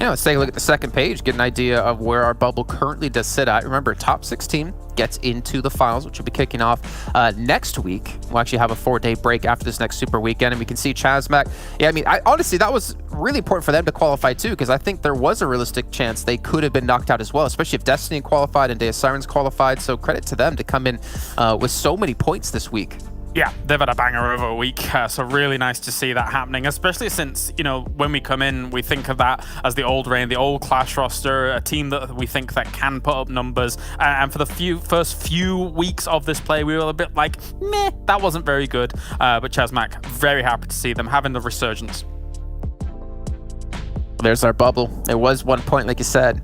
Yeah, let's take a look at the second page, get an idea of where our bubble currently does sit at. Remember, top 16 gets into the finals, which will be kicking off next week. We'll actually have a 4-day break after this next Super Weekend, and we can see ChasMac. Yeah, I mean, honestly, that was really important for them to qualify too, because I think there was a realistic chance they could have been knocked out as well, especially if Destiny qualified and Deus Sirens qualified. So credit to them to come in with so many points this week.
Yeah, they've had a banger over a week, so really nice to see that happening, especially since, when we come in, we think of that as the old reign, the old Clash roster, a team that we think that can put up numbers, and for the first few weeks of this play, we were a bit like, meh, that wasn't very good, but ChasMac, very happy to see them having the resurgence.
There's our bubble. It was 1 point, like you said.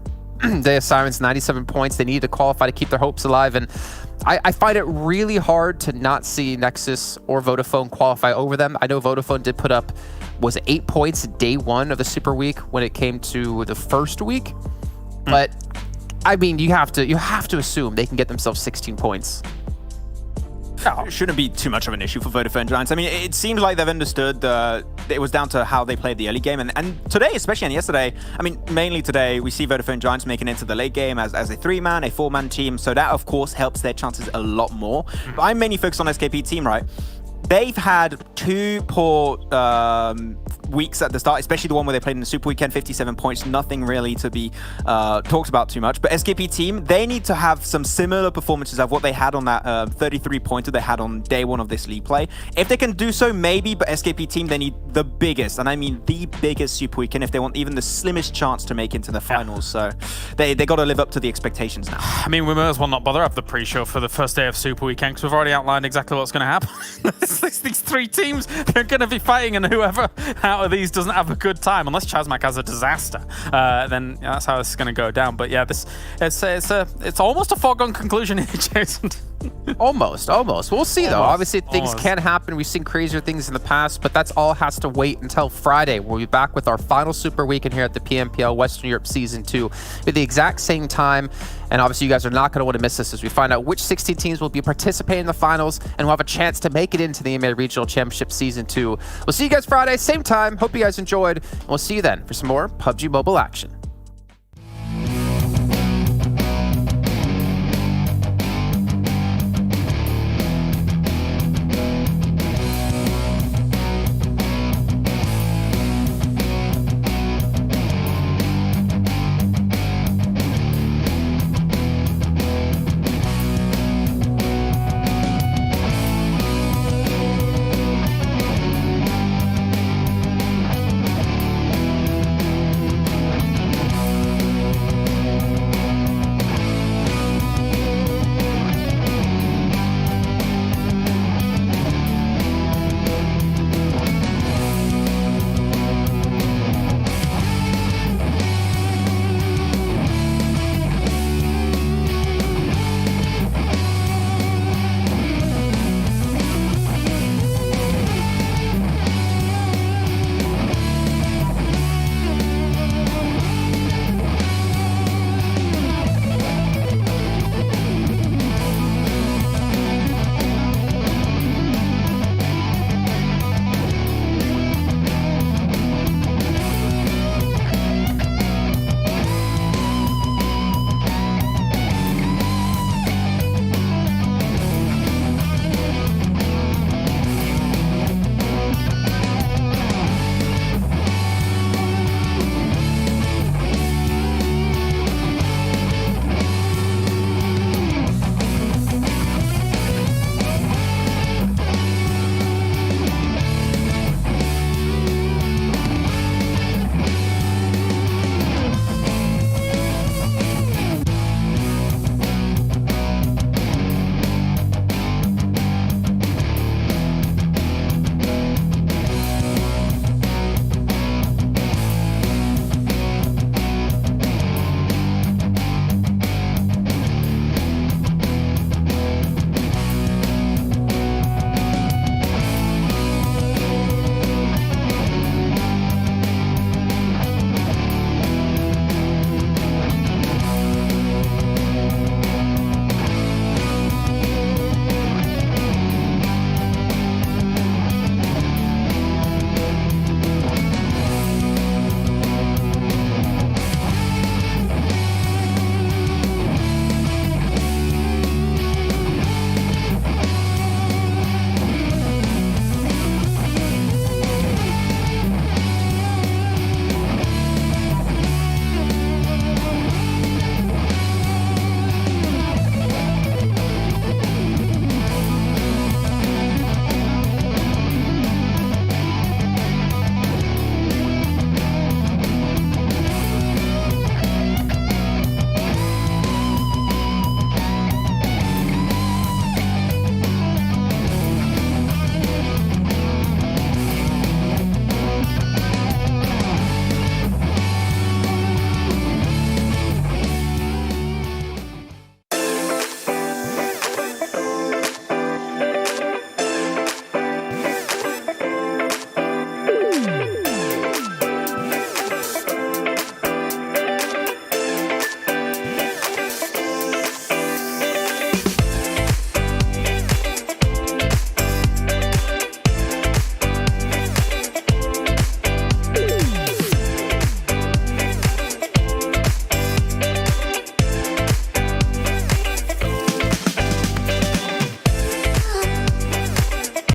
Deus Sirens, 97 points. They needed to qualify to keep their hopes alive, and I find it really hard to not see Nexus or Vodafone qualify over them. I know Vodafone did put up, was it 8 points day one of the Super Week when it came to the first week? But I mean, you have to assume they can get themselves 16 points.
It shouldn't be too much of an issue for Vodafone Giants. I mean, it seems like they've understood it was down to how they played the early game. And today, especially, and yesterday, I mean, mainly today, we see Vodafone Giants making it into the late game as a 3-man, a 4-man team. So that, of course, helps their chances a lot more. But I'm mainly focused on SKP team, right? They've had 2 poor weeks at the start, especially the one where they played in the Super Weekend, 57 points, nothing really to be talked about too much. But SKP team, they need to have some similar performances of what they had on that 33-pointer they had on day one of this league play. If they can do so, maybe, but SKP team, they need the biggest, and I mean the biggest Super Weekend if they want even the slimmest chance to make it into the finals. So they got to live up to the expectations now.
I mean, we may as well not bother have the pre-show for the first day of Super Weekend, because we've already outlined exactly what's going to happen. These 3 teams, they're going to be fighting, and whoever out of these doesn't have a good time, unless ChasMac has a disaster, then that's how this is going to go down. But yeah, it's almost a foregone conclusion here, Jason.
Almost. We'll see, though. Obviously, things can happen. We've seen crazier things in the past, but that's all has to wait until Friday. We'll be back with our final Super Weekend here at the PMPL Western Europe Season 2 at the exact same time. And obviously, you guys are not going to want to miss this as we find out which 16 teams will be participating in the finals and will have a chance to make it into the EMEA Regional Championship Season 2. We'll see you guys Friday, same time. Hope you guys enjoyed, and we'll see you then for some more PUBG Mobile action.